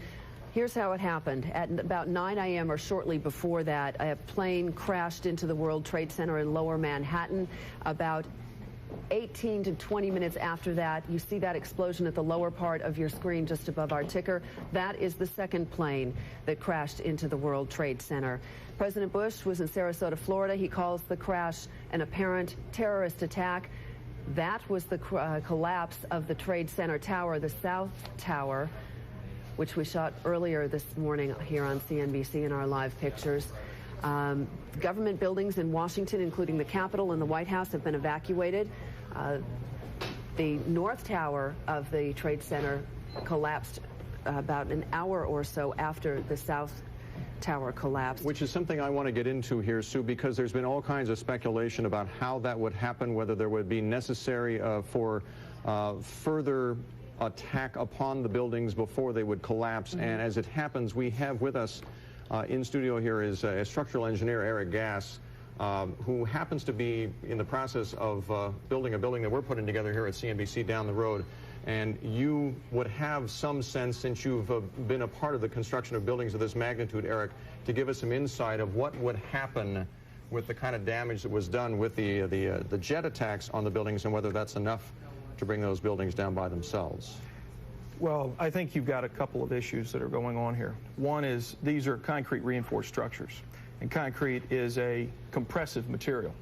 Here's how it happened. At about 9 a.m. or shortly before that, a plane crashed into the World Trade Center in Lower Manhattan. About 18 to 20 minutes after that, you see that explosion at the lower part of your screen just above our ticker. That is the second plane that crashed into the World Trade Center. President Bush was in Sarasota, Florida. He calls the crash an apparent terrorist attack. That was the collapse of the Trade Center tower, the South Tower, which we shot earlier this morning here on CNBC in our live pictures. Government buildings in Washington, including the Capitol and the White House, have been evacuated. The North Tower of the Trade Center collapsed about an hour or so after the South Tower collapsed. Which is something I want to get into here, Sue, because there's been all kinds of speculation about how that would happen, whether there would be necessary for further attack upon the buildings before they would collapse. And as it happens, we have with us in studio here is a structural engineer, Eric Gass, who happens to be in the process of building a building that we're putting together here at CNBC down the road. And you would have some sense, since you've been a part of the construction of buildings of this magnitude, Eric, to give us some insight of what would happen with the kind of damage that was done with the jet attacks on the buildings, and whether that's enough to bring those buildings down by themselves. Well, I think you've got a couple of issues that are going on here. One is these are concrete reinforced structures, and concrete is a compressive material.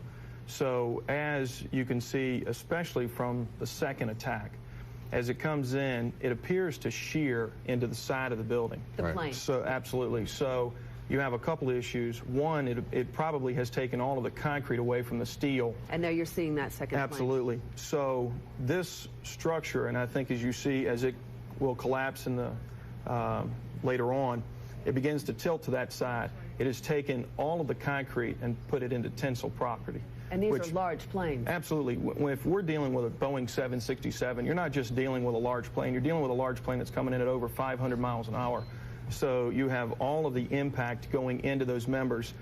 So as you can see, especially from the second attack, as it comes in, it appears to shear into the side of the building. The plane. So absolutely. So you have a couple of issues. One, it probably has taken all of the concrete away from the steel. And now you're seeing that second plane. Absolutely. So this structure, and I think as you see, as it will collapse in the later on, it begins to tilt to that side. It has taken all of the concrete and put it into tensile property. And these are large planes. Absolutely. If we're dealing with a Boeing 767, you're not just dealing with a large plane. You're dealing with a large plane that's coming in at over 500 miles an hour. So you have all of the impact going into those members.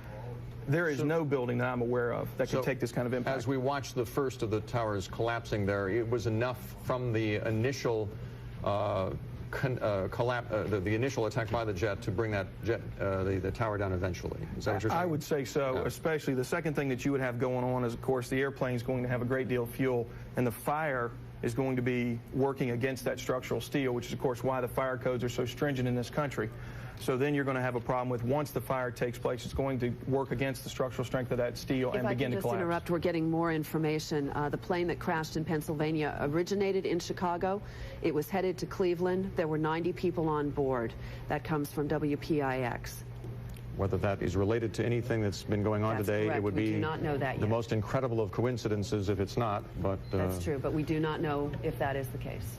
There is no building that I'm aware of that can take this kind of impact. As we watch the first of the towers collapsing there, it was enough from the initial the initial attack by the jet to bring that jet, the tower down eventually. Is that what you're saying? I would say so, Yeah. Especially the second thing that you would have going on is, of course, the airplane is going to have a great deal of fuel, and the fire is going to be working against that structural steel, which is, of course, why the fire codes are so stringent in this country. So then you're going to have a problem with, once the fire takes place, it's going to work against the structural strength of that steel and begin to collapse. If I can just interrupt, we're getting more information. The plane that crashed in Pennsylvania originated in Chicago. It was headed to Cleveland. There were 90 people on board. That comes from WPIX. Whether that is related to anything that's been going on today, correct. It would We be do not know that the yet. most incredible of coincidences if it's not. But That's true, but we do not know if that is the case.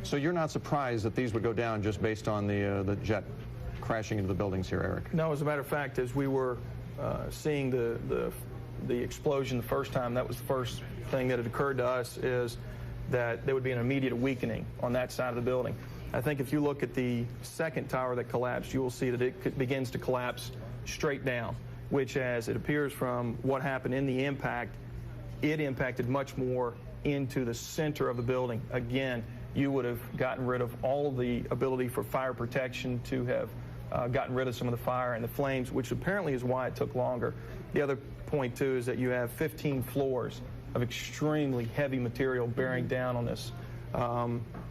So you're not surprised that these would go down just based on the jet crashing into the buildings here, Eric? No, as a matter of fact, as we were seeing the explosion the first time, that was the first thing that had occurred to us, is that there would be an immediate weakening on that side of the building. I think if you look at the second tower that collapsed, you will see that it begins to collapse straight down, which, as it appears from what happened in the impact, it impacted much more into the center of the building. Again, you would have gotten rid of all of the ability for fire protection to have gotten rid of some of the fire and the flames, which apparently is why it took longer. The other point, too, is that you have 15 floors of extremely heavy material bearing down on this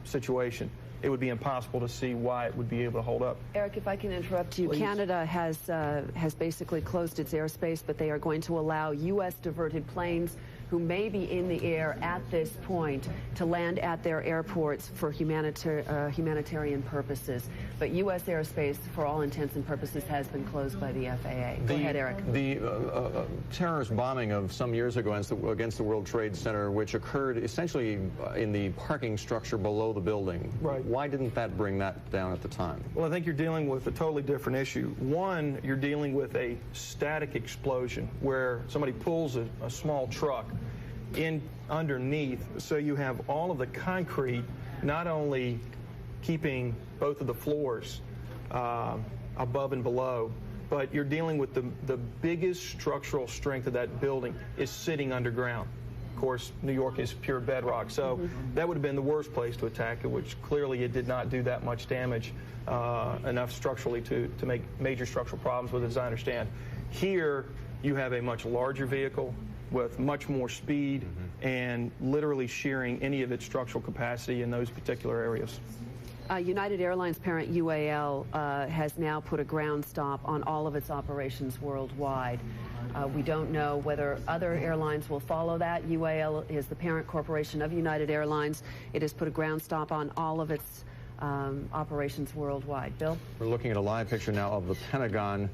situation. It would be impossible to see why it would be able to hold up. Eric, if I can interrupt you, Please. Canada has basically closed its airspace, but they are going to allow U.S. diverted planes who may be in the air at this point to land at their airports for humanitarian purposes. But U.S. airspace, for all intents and purposes, has been closed by the FAA. Go ahead, Eric. The terrorist bombing of some years ago against the World Trade Center, which occurred essentially in the parking structure below the building. Right. Why didn't that bring that down at the time? Well, I think you're dealing with a totally different issue. One, you're dealing with a static explosion where somebody pulls a small truck in underneath, so you have all of the concrete not only keeping both of the floors above and below, but you're dealing with the biggest structural strength of that building is sitting underground. Of course, New York is pure bedrock, so that would have been the worst place to attack it, which clearly it did not do that much damage enough structurally to make major structural problems with it, as I understand. Here, you have a much larger vehicle with much more speed and literally shearing any of its structural capacity in those particular areas. United Airlines parent UAL has now put a ground stop on all of its operations worldwide. We don't know whether other airlines will follow that. UAL is the parent corporation of United Airlines. It has put a ground stop on all of its operations worldwide. Bill? We're looking at a live picture now of the Pentagon,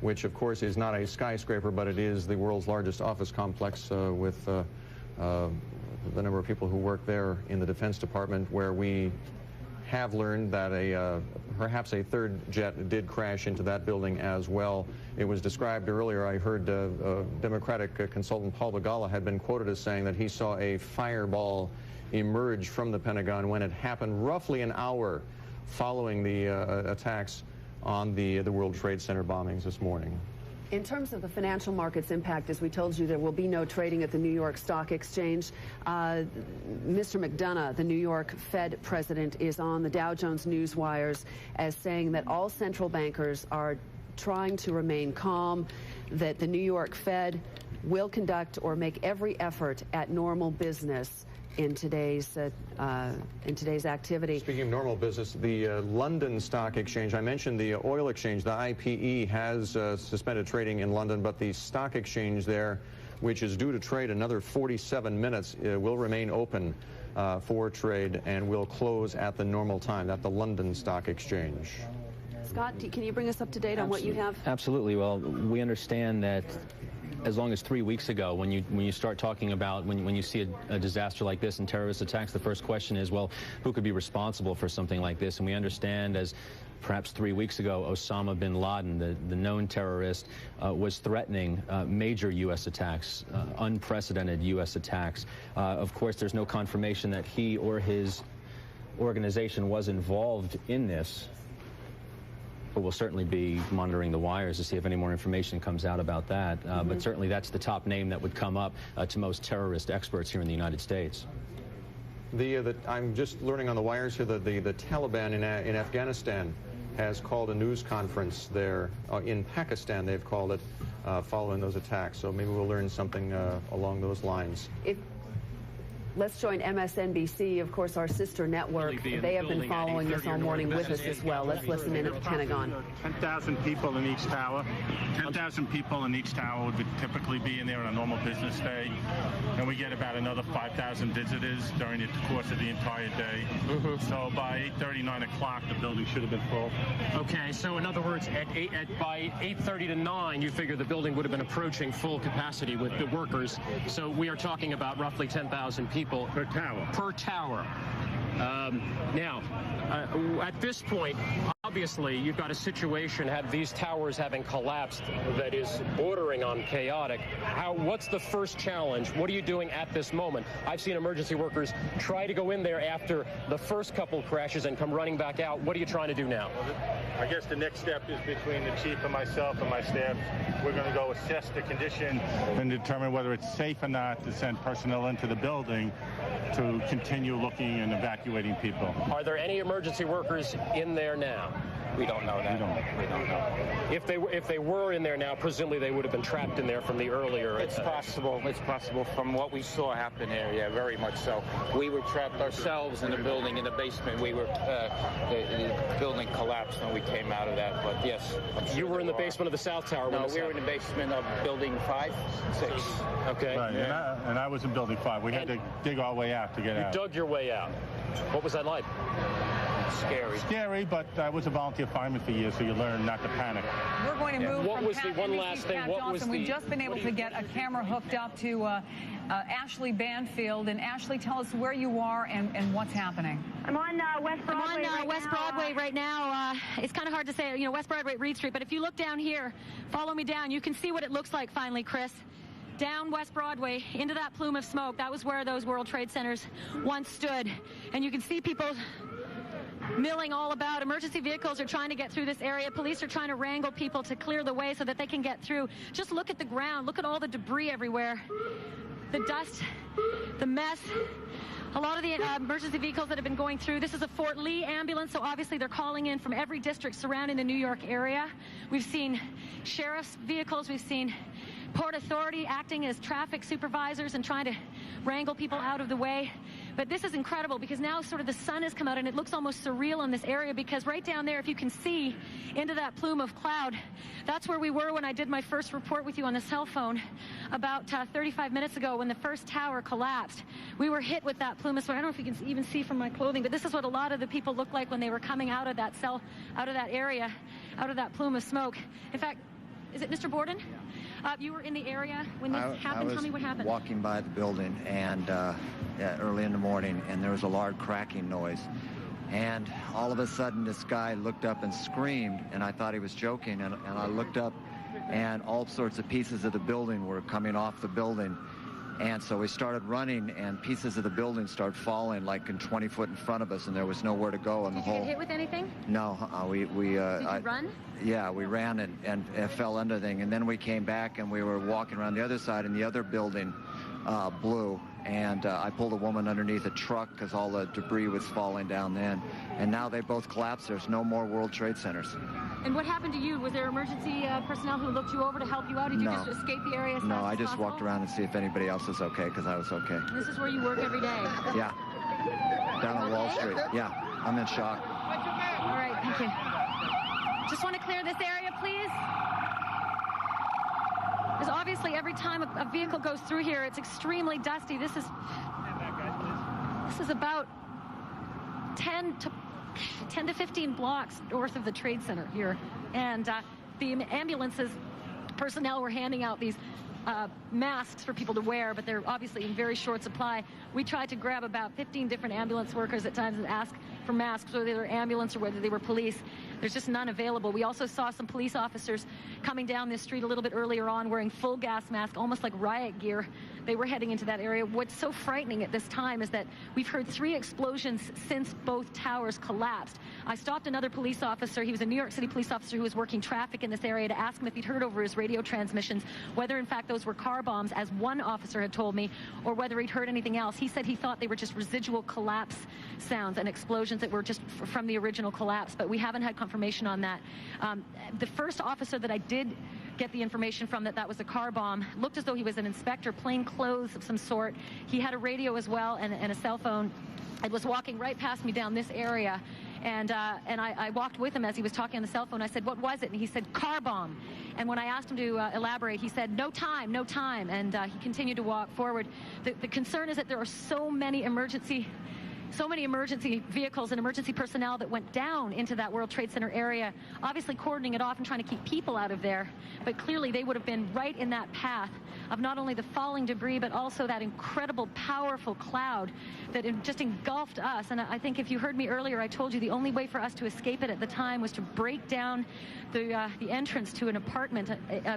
which of course is not a skyscraper, but it is the world's largest office complex with the number of people who work there in the Defense Department, where we have learned that perhaps a third jet did crash into that building as well. It was described earlier, I heard Democratic consultant Paul Begala had been quoted as saying that he saw a fireball emerge from the Pentagon when it happened roughly an hour following the attacks on the World Trade Center bombings this morning. In terms of the financial markets impact, as we told you, there will be no trading at the New York Stock Exchange. Mr. McDonough, the New York Fed president, is on the Dow Jones news wires as saying that all central bankers are trying to remain calm, that the New York Fed will conduct or make every effort at normal business in today's activity. Speaking of normal business, the London Stock Exchange, I mentioned the oil exchange, the IPE, has suspended trading in London, but the stock exchange there, which is due to trade another 47 minutes, will remain open for trade and will close at the normal time at the London Stock Exchange. Scott, can you bring us up to date on what you have? Absolutely. Well, we understand that as long as 3 weeks ago, when you start talking about when you see a disaster like this and terrorist attacks, the first question is, well, who could be responsible for something like this? And we understand, as perhaps 3 weeks ago, Osama bin Laden, the known terrorist, was threatening major U.S. attacks, unprecedented U.S. attacks. Of course, there's no confirmation that he or his organization was involved in this. But we'll certainly be monitoring the wires to see if any more information comes out about that. But certainly that's the top name that would come up to most terrorist experts here in the United States. I'm just learning on the wires here that the Taliban in Afghanistan has called a news conference there. In Pakistan, they've called it following those attacks. So maybe we'll learn something along those lines. Let's join MSNBC, of course, our sister network. They have been following this all morning with us as well. Let's listen in at the Pentagon. 10,000 people in each tower. 10,000 people in each tower would typically be in there on a normal business day. And we get about another 5,000 visitors during the course of the entire day. So by 8:30, 9 o'clock, the building should have been full. Okay, so in other words, by 8:30 to 9, you figure the building would have been approaching full capacity with the workers. So we are talking about roughly 10,000 people. Per tower. Per tower. Now, at this point, obviously, you've got a situation, these towers having collapsed, that is bordering on chaotic. What's the first challenge? What are you doing at this moment? I've seen emergency workers try to go in there after the first couple crashes and come running back out. What are you trying to do now? I guess the next step is between the chief and myself and my staff. We're going to go assess the condition and determine whether it's safe or not to send personnel into the building to continue looking and evacuating people. Are there any emergency workers in there now? We don't know that. We don't know. If they were in there now, presumably they would have been trapped in there from the earlier. It's possible. It's possible from what we saw happen here. Yeah, very much so. We were trapped ourselves in the building in the basement. We were the building collapsed when we came out of that. But yes, you were in the basement of the South Tower. No, we were in the basement of building 5, 6. Okay. Right. Yeah. And I was in building 5. We had to dig our way out to get out. You dug your way out. What was that like? Scary. Scary, but I was a volunteer fireman for years, so you learn not to panic. We're going to move what from was the one last thing? Pat Johnson. We've just been able to get a camera hooked up to Ashley Banfield. And Ashley, tell us where you are and what's happening. I'm on West Broadway. I'm on West Broadway right now. It's kind of hard to say, West Broadway, Reed Street. But if you look down here, follow me down, you can see what it looks like finally, Chris. Down West Broadway into that plume of smoke. That was where those World Trade Centers once stood. And you can see people milling all about. Emergency vehicles are trying to get through this area. Police are trying to wrangle people to clear the way so that they can get through. Just look at the ground. Look at all the debris everywhere. The dust, the mess. A lot of the emergency vehicles that have been going through. This is a Fort Lee ambulance, so obviously they're calling in from every district surrounding the New York area. We've seen sheriff's vehicles. We've seen Port Authority acting as traffic supervisors and trying to wrangle people out of the way. But this is incredible because now sort of the sun has come out and it looks almost surreal in this area because right down there, if you can see into that plume of cloud, that's where we were when I did my first report with you on the cell phone about 35 minutes ago when the first tower collapsed. We were hit with that plume of smoke. I don't know if you can even see from my clothing, but this is what a lot of the people looked like when they were coming out of that cell, out of that area, out of that plume of smoke. In fact, is it Mr. Borden? You were in the area when this happened. Tell me what happened. I was walking by the building and early in the morning, and there was a loud cracking noise. And all of a sudden, this guy looked up and screamed, and I thought he was joking. And I looked up, and all sorts of pieces of the building were coming off the building. And so we started running, and pieces of the building started falling like in 20 foot in front of us, and there was nowhere to go. And Did you get hit with anything? No, Did you run? Yeah, we ran and fell under the thing, and then we came back and we were walking around the other side, and the other building blew, and I pulled a woman underneath a truck because all the debris was falling down then, and now they both collapsed. There's no more World Trade Centers. And what happened to you? Was there emergency personnel who looked you over to help you out? Did you just escape the area as fast No, I as just possible? walked around and see if anybody else was okay because I was okay. This is where you work every day? Yeah, down on Wall Street. Yeah, I'm in shock. All right, thank you. Just want to clear this area, please. Because obviously every time a vehicle goes through here, it's extremely dusty. This is about 10 to 15 blocks north of the Trade Center here. And the ambulances personnel were handing out these masks for people to wear, but they're obviously in very short supply. We tried to grab about 15 different ambulance workers at times and ask for masks, whether they were ambulance or whether they were police. There's just none available. We also saw some police officers coming down this street a little bit earlier on wearing full gas masks, almost like riot gear. They were heading into that area. What's so frightening at this time is that we've heard 3 explosions since both towers collapsed. I stopped another police officer. He was a New York City police officer who was working traffic in this area to ask him if he'd heard over his radio transmissions whether in fact those were car bombs, as one officer had told me, or whether he'd heard anything else. He said he thought they were just residual collapse sounds and explosions that were just from the original collapse, but we haven't had confirmation on that. The first officer that I did get the information from that was a car bomb looked as though he was an inspector, plain clothes of some sort. He had a radio as well and a cell phone. It was walking right past me down this area. And I walked with him as he was talking on the cell phone. I said, "What was it?" And he said, "Car bomb." And when I asked him to elaborate, he said, "No time, no time." And he continued to walk forward. The concern is that there are so many emergency vehicles and emergency personnel that went down into that World Trade Center area, obviously cordoning it off and trying to keep people out of there. But clearly they would have been right in that path of not only the falling debris, but also that incredible, powerful cloud that just engulfed us. And I think if you heard me earlier, I told you the only way for us to escape it at the time was to break down the entrance to an apartment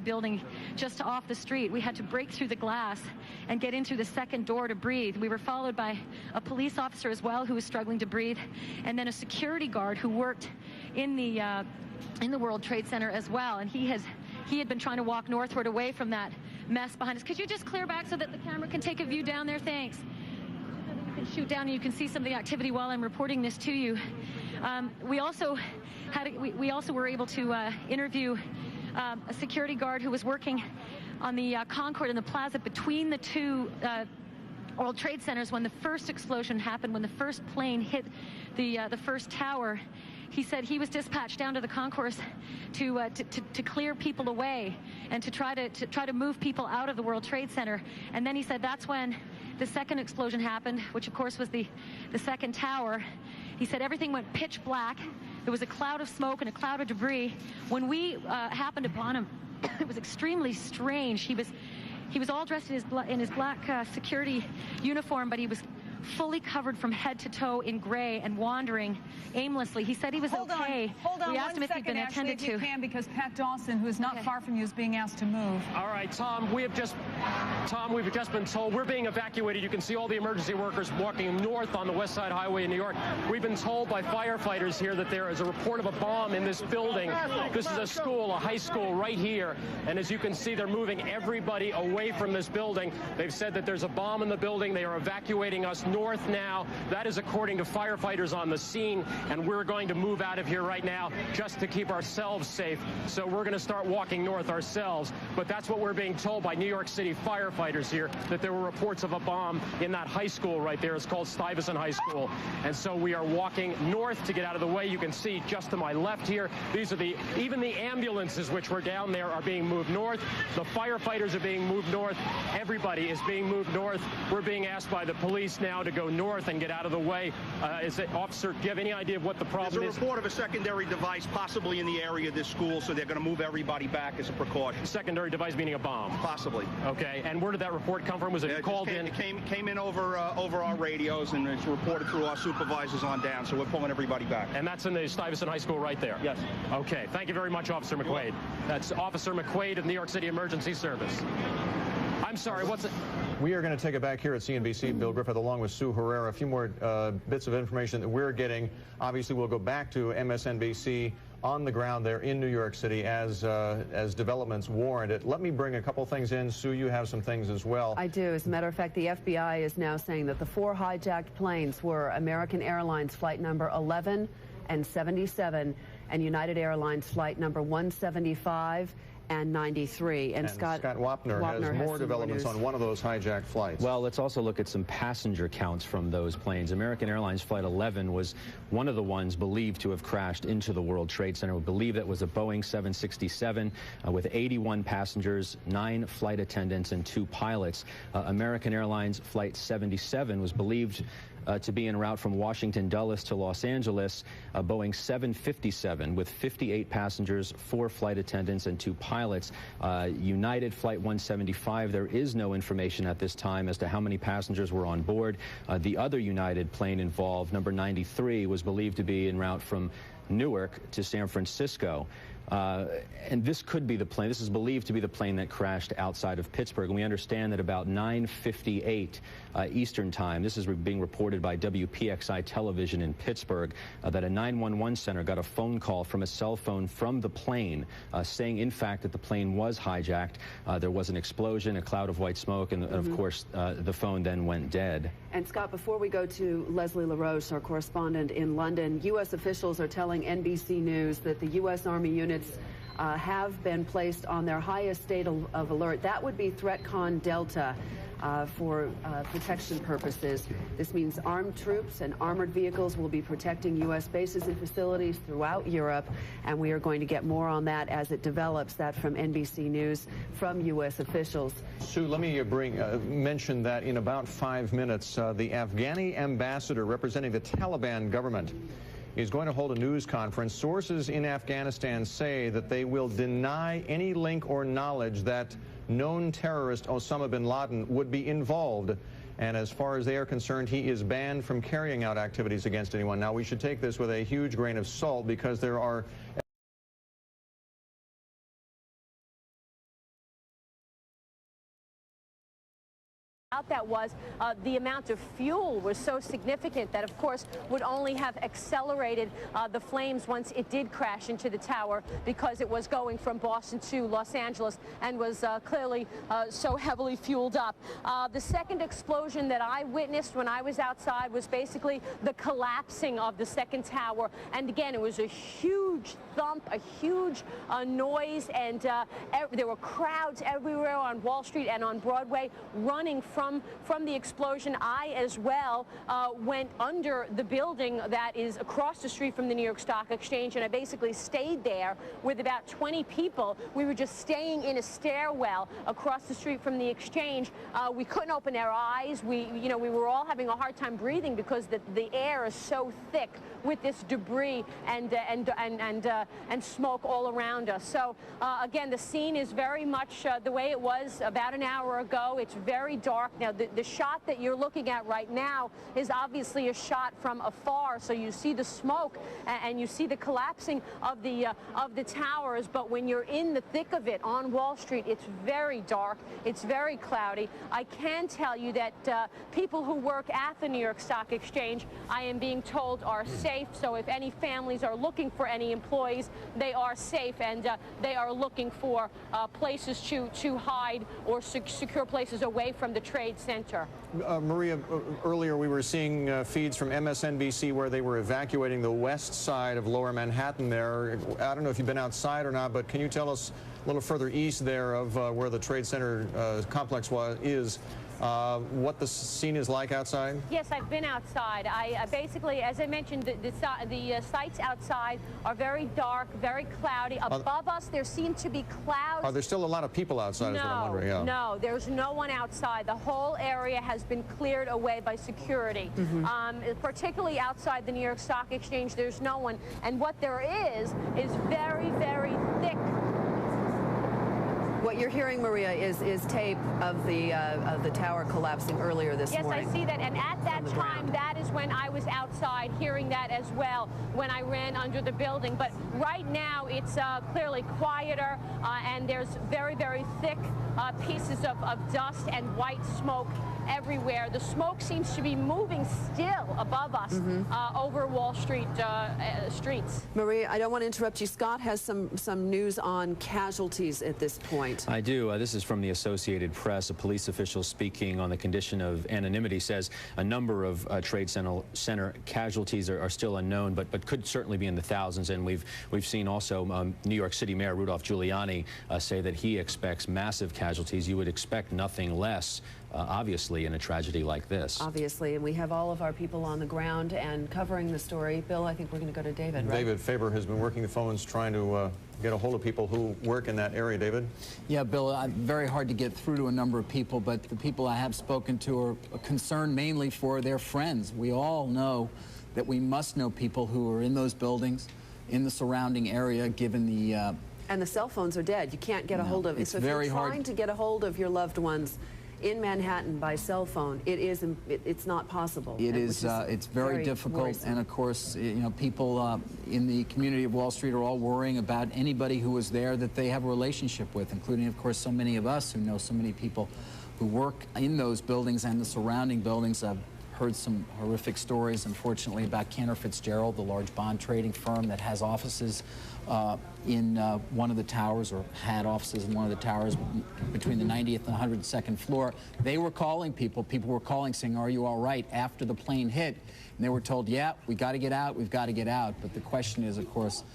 building just off the street. We had to break through the glass and get in through the second door to breathe. We were followed by a police officer as well who was struggling to breathe, and then a security guard who worked in the World Trade Center as well. And he had been trying to walk northward away from that mess behind us. Could you just clear back so that the camera can take a view down there? Thanks. You can shoot down and you can see some of the activity while I'm reporting this to you. We also were able to interview a security guard who was working on the concourse in the plaza between the two World Trade Centers when the first explosion happened, when the first plane hit the first tower. He said he was dispatched down to the concourse to clear people away and to try to move people out of the World Trade Center. And then he said that's when the second explosion happened, which of course was the second tower. He said everything went pitch black. There was a cloud of smoke and a cloud of debris. When we happened upon him, it was extremely strange. He was all dressed in his black security uniform, but he was fully covered from head to toe in gray and wandering aimlessly. He said he was okay. Hold on we asked him if he'd been attended if you to. can, because Pat Dawson, who is not far from you, is being asked to move. All right, Tom, we've just been told we're being evacuated. You can see all the emergency workers walking north on the West Side Highway in New York. We've been told by firefighters here that there is a report of a bomb in this building. This is a school, a high school right here. And as you can see, they're moving everybody away from this building. They've said that there's a bomb in the building. They are evacuating us north now. That is according to firefighters on the scene. And we're going to move out of here right now just to keep ourselves safe. So we're going to start walking north ourselves. But that's what we're being told by New York City firefighters here, that there were reports of a bomb in that high school right there. It's called Stuyvesant High School. And so we are walking north to get out of the way. You can see just to my left here, these are even the ambulances which were down there are being moved north. The firefighters are being moved north. Everybody is being moved north. We're being asked by the police now to go north and get out of the way. Officer, do you have any idea of what the problem is? There's a report of a secondary device possibly in the area of this school, so they're going to move everybody back as a precaution. Secondary device meaning a bomb? Possibly. Okay, and where did that report come from? Was it called in? It came in over our radios, and it's reported through our supervisors on down, so we're pulling everybody back. And that's in the Stuyvesant High School right there? Yes. Okay, thank you very much, Officer McQuaid. That's Officer McQuaid of New York City Emergency Service. I'm sorry, what's it? We are going to take it back here at CNBC. Bill Griffith along with Sue Herrera. A few more bits of information that we're getting. Obviously, we'll go back to MSNBC on the ground there in New York City as developments warrant it. Let me bring a couple things in. Sue, you have some things as well. I do. As a matter of fact, the FBI is now saying that the 4 hijacked planes were American Airlines flight number 11 and 77 and United Airlines flight number 175 and 93. And Scott Wapner has more developments on one of those hijacked flights. Well, let's also look at some passenger counts from those planes. American Airlines Flight 11 was one of the ones believed to have crashed into the World Trade Center. We believe that was a Boeing 767 with 81 passengers, 9 flight attendants, and 2 pilots. American Airlines Flight 77 was believed to be en route from Washington Dulles to Los Angeles, a Boeing 757 with 58 passengers, 4 flight attendants, and 2 pilots. United Flight 175, there is no information at this time as to how many passengers were on board. The other United plane involved, number 93, was believed to be en route from Newark to San Francisco. And this could be the plane. This is believed to be the plane that crashed outside of Pittsburgh. And we understand that about 9:58 Eastern time, this is being reported by WPXI television in Pittsburgh, that a 911 center got a phone call from a cell phone from the plane saying, in fact, that the plane was hijacked. There was an explosion, a cloud of white smoke, and of course, the phone then went dead. And Scott, before we go to Leslie LaRoche, our correspondent in London, U.S. officials are telling NBC News that the U.S. Army units have been placed on their highest state of alert. That would be ThreatCon Delta for protection purposes. This means armed troops and armored vehicles will be protecting U.S. bases and facilities throughout Europe, and we are going to get more on that as it develops. That from NBC News from U.S. officials. Sue, let me mention that in about 5 minutes, the Afghani ambassador representing the Taliban government is going to hold a news conference. Sources in Afghanistan say that they will deny any link or knowledge that known terrorist Osama bin Laden would be involved. And as far as they are concerned, he is banned from carrying out activities against anyone. Now, we should take this with a huge grain of salt because there are that was the amount of fuel was so significant that, of course, would only have accelerated the flames once it did crash into the tower, because it was going from Boston to Los Angeles and was clearly so heavily fueled up. The second explosion that I witnessed when I was outside was basically the collapsing of the second tower. And again, it was a huge thump, a huge noise, and there were crowds everywhere on Wall Street and on Broadway running from the explosion. I as well went under the building that is across the street from the New York Stock Exchange, and I basically stayed there with about 20 people. We were just staying in a stairwell across the street from the exchange. We couldn't open our eyes. We were all having a hard time breathing because the air is so thick with this debris and smoke all around us. So again, the scene is very much the way it was about an hour ago. It's very dark dark. Now, the shot that you're looking at right now is obviously a shot from afar, so you see the smoke and you see the collapsing of the towers. But when you're in the thick of it on Wall Street, it's very dark. It's very cloudy. I can tell you that people who work at the New York Stock Exchange, I am being told, are safe. So if any families are looking for any employees, they are safe, and they are looking for places to hide or secure places away from the trade center. Maria, earlier we were seeing feeds from MSNBC where they were evacuating the west side of Lower Manhattan there. I don't know if you've been outside or not, but can you tell us a little further east there of where the Trade Center complex is, what the scene is like outside? Yes, I've been outside. I basically, as I mentioned, the sites outside are very dark, very cloudy. Above us, there seem to be clouds. Are there still a lot of people outside? Is what I'm wondering. Yeah. No, there's no one outside. The whole area has been cleared away by security. Particularly outside the New York Stock Exchange, there's no one. And what there is very, very thick. What you're hearing, Maria, is tape of the tower collapsing earlier this morning. Yes, I see that. And at that time, that is when I was outside hearing that as well, when I ran under the building. But right now, it's clearly quieter, and there's very, very thick pieces of dust and white smoke everywhere. The smoke seems to be moving still above us over Wall Street streets. Maria, I don't want to interrupt you. Scott has some news on casualties at this point. I do. This is from the Associated Press. A police official speaking on the condition of anonymity says a number of Trade Center casualties are still unknown, but could certainly be in the thousands. And we've seen also New York City Mayor Rudolph Giuliani say that he expects massive casualties. You would expect nothing less, obviously, in a tragedy like this. Obviously, and we have all of our people on the ground and covering the story. Bill, I think we're going to go to David, right? David Faber has been working the phones trying to get a hold of people who work in that area. David? Yeah, Bill, very hard to get through to a number of people, but the people I have spoken to are concerned mainly for their friends. We all know that we must know people who are in those buildings, in the surrounding area, given the... and the cell phones are dead. You can't get a hold of it. It's so if very you're trying hard to get a hold of your loved ones in Manhattan by cell phone, it's not possible. It's very difficult, worrisome. and of course, you know, people in the community of Wall Street are all worrying about anybody who was there that they have a relationship with, including, of course, so many of us who know so many people who work in those buildings and the surrounding buildings. I've heard some horrific stories, unfortunately, about Cantor Fitzgerald, the large bond trading firm that has offices in one of the towers, or had offices in one of the towers between the 90th and 102nd floor. They were calling people were calling saying, "Are you all right?" after the plane hit, and they were told, "Yeah, we got to get out, we've got to get out." But the question is, of course,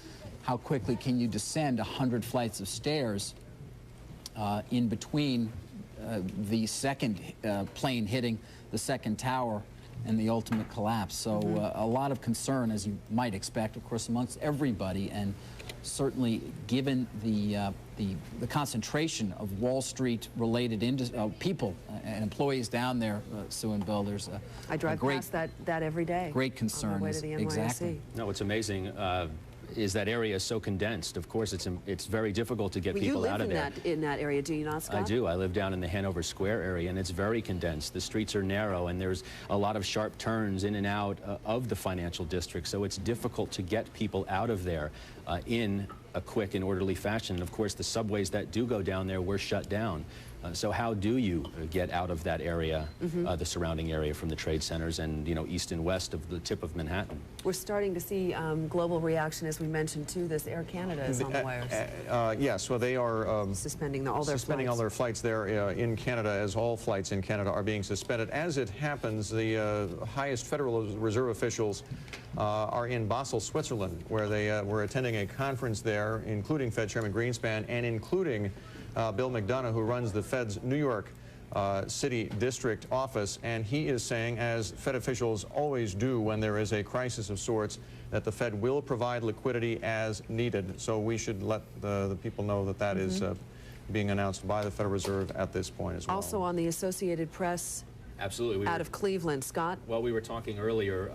how quickly can you descend 100 flights of stairs in between the second plane hitting the second tower and the ultimate collapse? So a lot of concern, as you might expect, of course, amongst everybody, and certainly given the concentration of Wall Street-related people and employees down there, Sue and Bill. There's I drive past that every day. Great concern. On my way to the NYSE. Exactly. No, it's amazing. Is that area is so condensed. Of course, it's very difficult to get people out of there. You live in that area, do you not, Scott? I do. I live down in the Hanover Square area, and it's very condensed. The streets are narrow, and there's a lot of sharp turns in and out of the financial district, so it's difficult to get people out of there in a quick and orderly fashion. And of course, the subways that do go down there were shut down. So how do you get out of that area, the surrounding area from the trade centers and, you know, east and west of the tip of Manhattan? We're starting to see global reaction, as we mentioned, to this. Air Canada is on the wires. Yes, well, they are suspending all their flights there in Canada, as all flights in Canada are being suspended. As it happens, the highest Federal Reserve officials are in Basel, Switzerland, where they were attending a conference there, including Fed Chairman Greenspan and including Bill McDonough, who runs the Fed's New York City District office, and he is saying, as Fed officials always do when there is a crisis of sorts, that the Fed will provide liquidity as needed. So we should let the people know that that is being announced by the Federal Reserve at this point as well. Also on the Associated Press. Absolutely. Out of Cleveland, Scott. Well, we were talking earlier.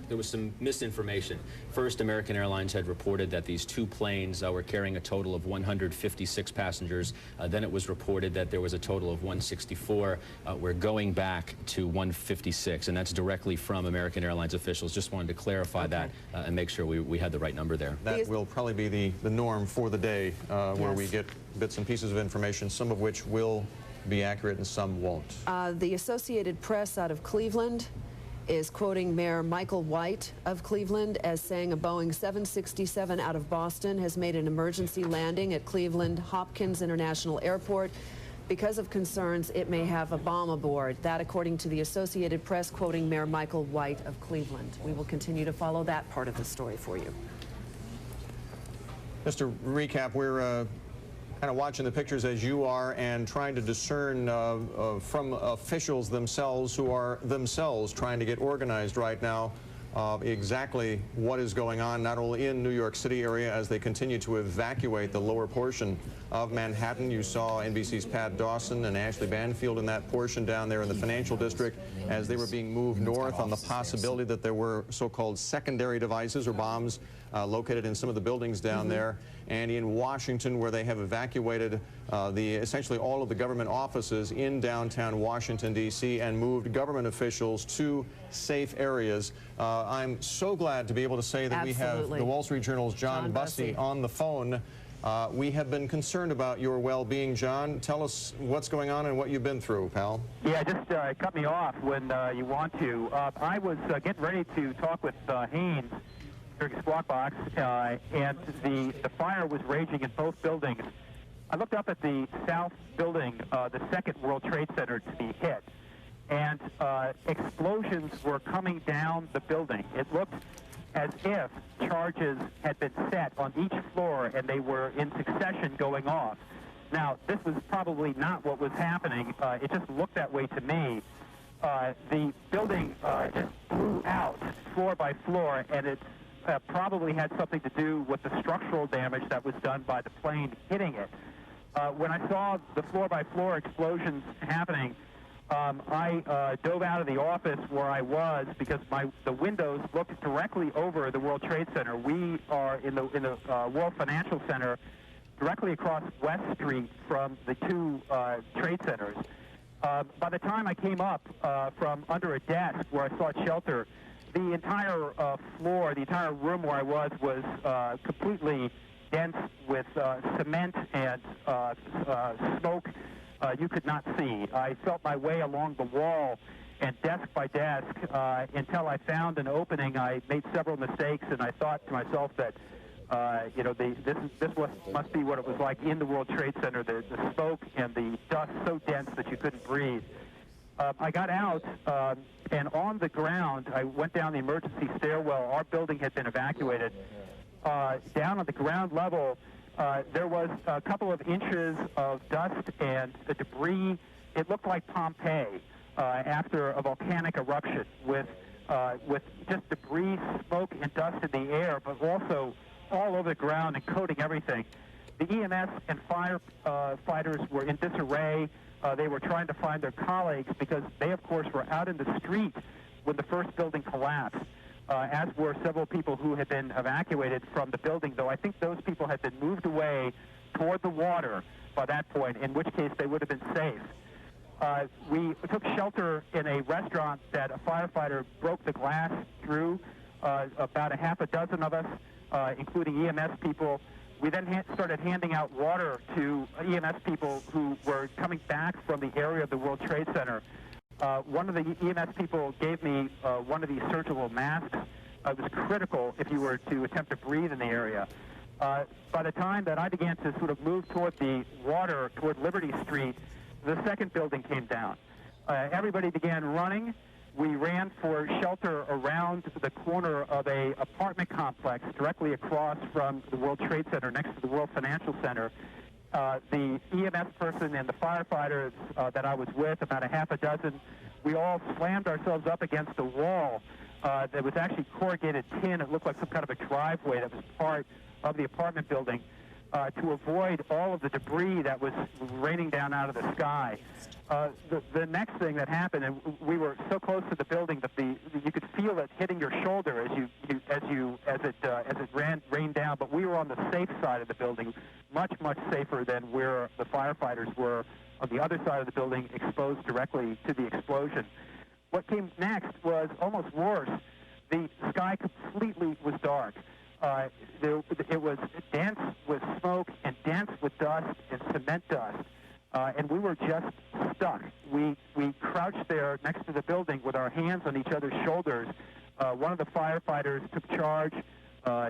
there was some misinformation. First, American Airlines had reported that these two planes were carrying a total of 156 passengers. Then it was reported that there was a total of 164. We're going back to 156, and that's directly from American Airlines officials. Just wanted to clarify that and make sure we had the right number there. That will probably be the norm for the day, where we get bits and pieces of information, some of which will be accurate and some won't. The Associated Press out of Cleveland is quoting Mayor Michael White of Cleveland as saying a Boeing 767 out of Boston has made an emergency landing at Cleveland Hopkins International Airport because of concerns it may have a bomb aboard. That according to the Associated Press, quoting Mayor Michael White of Cleveland. We will continue to follow that part of the story for you. Just to recap, we're kind of watching the pictures as you are and trying to discern from officials themselves who are themselves trying to get organized right now exactly what is going on, not only in New York City area as they continue to evacuate the lower portion of Manhattan. You saw NBC's Pat Dawson and Ashley Banfield in that portion down there in the financial district as they were being moved north on the possibility that there were so-called secondary devices or bombs located in some of the buildings down there. And in Washington, where they have evacuated essentially all of the government offices in downtown Washington, D.C., and moved government officials to safe areas. I'm so glad to be able to say that we have the Wall Street Journal's John Bussey on the phone. We have been concerned about your well-being, John. Tell us what's going on and what you've been through, pal. Yeah, just cut me off when you want to. I was getting ready to talk with Haynes during Squawk Box, and the fire was raging in both buildings. I looked up at the south building, the second World Trade Center to be hit, and explosions were coming down the building. It looked as if charges had been set on each floor and they were in succession going off. Now, this was probably not what was happening. It just looked that way to me. The building just blew out floor by floor, and it probably had something to do with the structural damage that was done by the plane hitting it. When I saw the floor-by-floor explosions happening, I dove out of the office where I was because the windows looked directly over the World Trade Center. We are in the World Financial Center, directly across West Street from the two trade centers. By the time I came up from under a desk where I sought shelter, the entire floor, the entire room where I was completely dense with cement and smoke. You could not see. I felt my way along the wall and desk by desk until I found an opening. I made several mistakes, and I thought to myself that, this must be what it was like in the World Trade Center, the smoke and the dust so dense that you couldn't breathe. I got out, and on the ground, I went down the emergency stairwell. Our building had been evacuated. Down on the ground level, there was a couple of inches of dust and the debris. It looked like Pompeii after a volcanic eruption with just debris, smoke, and dust in the air, but also all over the ground and coating everything. The EMS and firefighters were in disarray. They were trying to find their colleagues because they, of course, were out in the street when the first building collapsed, as were several people who had been evacuated from the building, though I think those people had been moved away toward the water by that point, in which case they would have been safe. We took shelter in a restaurant that a firefighter broke the glass through, about a half a dozen of us, including EMS people. We then started handing out water to EMS people who were coming back from the area of the World Trade Center. One of the EMS people gave me one of these surgical masks. It was critical if you were to attempt to breathe in the area. By the time that I began to sort of move toward the water, toward Liberty Street, the second building came down. Everybody began running. We ran for shelter around the corner of a apartment complex directly across from the World Trade Center next to the World Financial Center. The EMS person and the firefighters that I was with, about a half a dozen, we all slammed ourselves up against a wall that was actually corrugated tin. It looked like some kind of a driveway that was part of the apartment building. to avoid all of the debris that was raining down out of the sky. The next thing that happened, and we were so close to the building that you could feel it hitting your shoulder as it rained down. But we were on the safe side of the building, much safer than where the firefighters were on the other side of the building, exposed directly to the explosion. What came next was almost worse. The sky completely was dark. It was dense with smoke and dense with dust and cement dust. And we were just stuck. We crouched there next to the building with our hands on each other's shoulders. One of the firefighters took charge,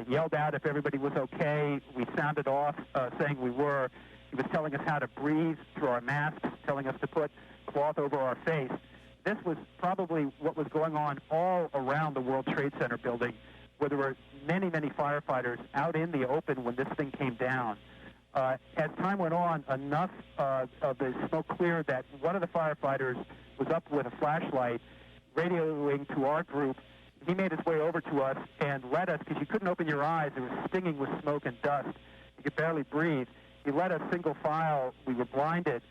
yelled out if everybody was okay. We sounded off, saying we were. He was telling us how to breathe through our masks, telling us to put cloth over our face. This was probably what was going on all around the World Trade Center building, where there were many firefighters out in the open when this thing came down. As time went on, enough of the smoke cleared that one of the firefighters was up with a flashlight, radioing to our group. He made his way over to us and led us, because you couldn't open your eyes. It was stinging with smoke and dust. You could barely breathe. He led us single file. We were blinded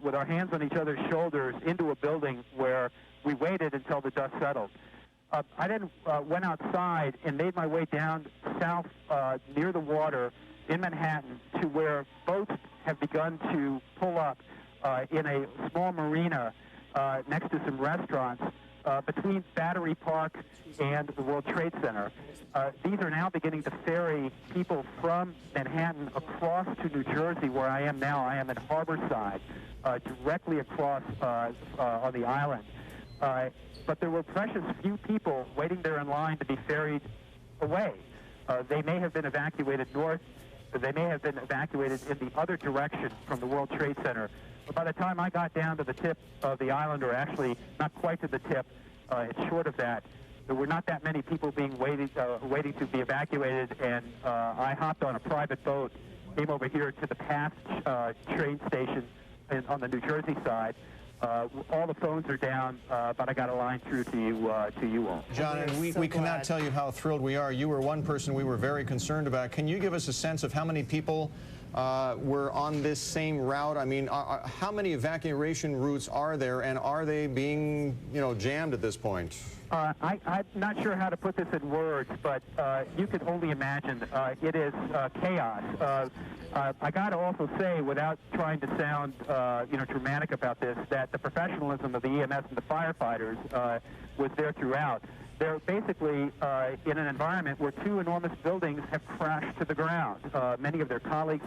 with our hands on each other's shoulders into a building where we waited until the dust settled. I then went outside and made my way down south near the water in Manhattan to where boats have begun to pull up in a small marina next to some restaurants between Battery Park and the World Trade Center. These are now beginning to ferry people from Manhattan across to New Jersey, where I am now. I am at Harborside, directly across on the island. But there were precious few people waiting there in line to be ferried away. They may have been evacuated north. They may have been evacuated in the other direction from the World Trade Center. But by the time I got down to the tip of the island, or actually not quite to the tip, it's short of that, there were not that many people being waiting to be evacuated, and I hopped on a private boat, came over here to the past train station on the New Jersey side. All the phones are down, but I got a line through to you all. John, and we cannot tell you how thrilled we are. You were one person we were very concerned about. Can you give us a sense of how many people were on this same route? I mean, how many evacuation routes are there, and are they being, jammed at this point? I'm not sure how to put this in words, but you can only imagine. It is chaos. I got to also say, without trying to sound, dramatic about this, that the professionalism of the EMS and the firefighters was there throughout. They're basically in an environment where two enormous buildings have crashed to the ground. Many of their colleagues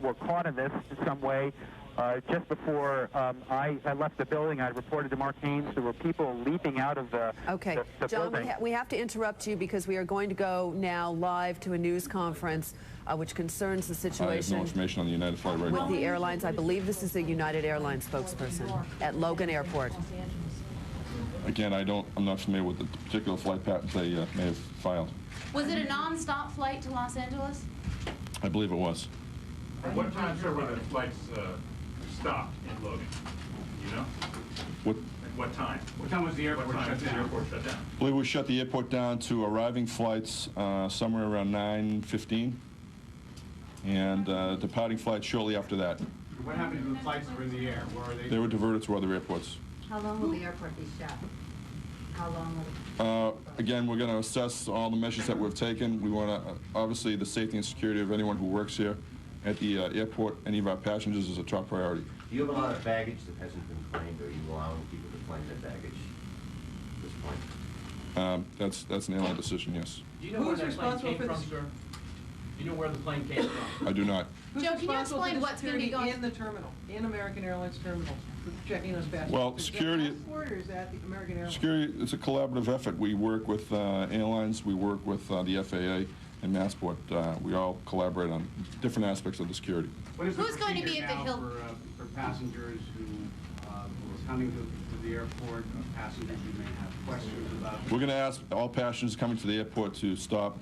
were caught in this in some way. Just before I left the building, I reported to Mark Haynes there were people leaping out of the John, building. we have to interrupt you because we are going to go now live to a news conference which concerns the situation. I have no information on the United flight right now. With the airlines. I believe this is the United Airlines spokesperson at Logan Airport. Again, I'm not familiar with the particular flight patterns they may have filed. Was it a non-stop flight to Los Angeles? I believe it was. At what time, sir, were the flights stopped in Logan? You know? At what time? What time was the airport shut down? I believe we shut the airport down to arriving flights somewhere around 9:15, and departing flights shortly after that. What happened to the flights that were in the air? Where are they? They were diverted to other airports. How long will the airport be shut? How long will it? Again, we're going to assess all the measures that we've taken. We want to, obviously, the safety and security of anyone who works here at the airport, any of our passengers, is a top priority. Do you have a lot of baggage that hasn't been claimed, or are you allowing people to claim their baggage at this point? That's an airline decision, yes. Do you know where that plane came from, sir? Do you know where the plane came from? I do not. Joe, can you explain what's going to be going in the terminal, in American Airlines terminal, for checking those passengers? Well, security. Is at the American Airlines? Security. It's a collaborative effort. We work with airlines. We work with the FAA and Massport. We all collaborate on different aspects of the security. Who's going to be at the Hilton? For passengers who are coming to the airport, passengers who may have questions about... We're going to ask all passengers coming to the airport to stop,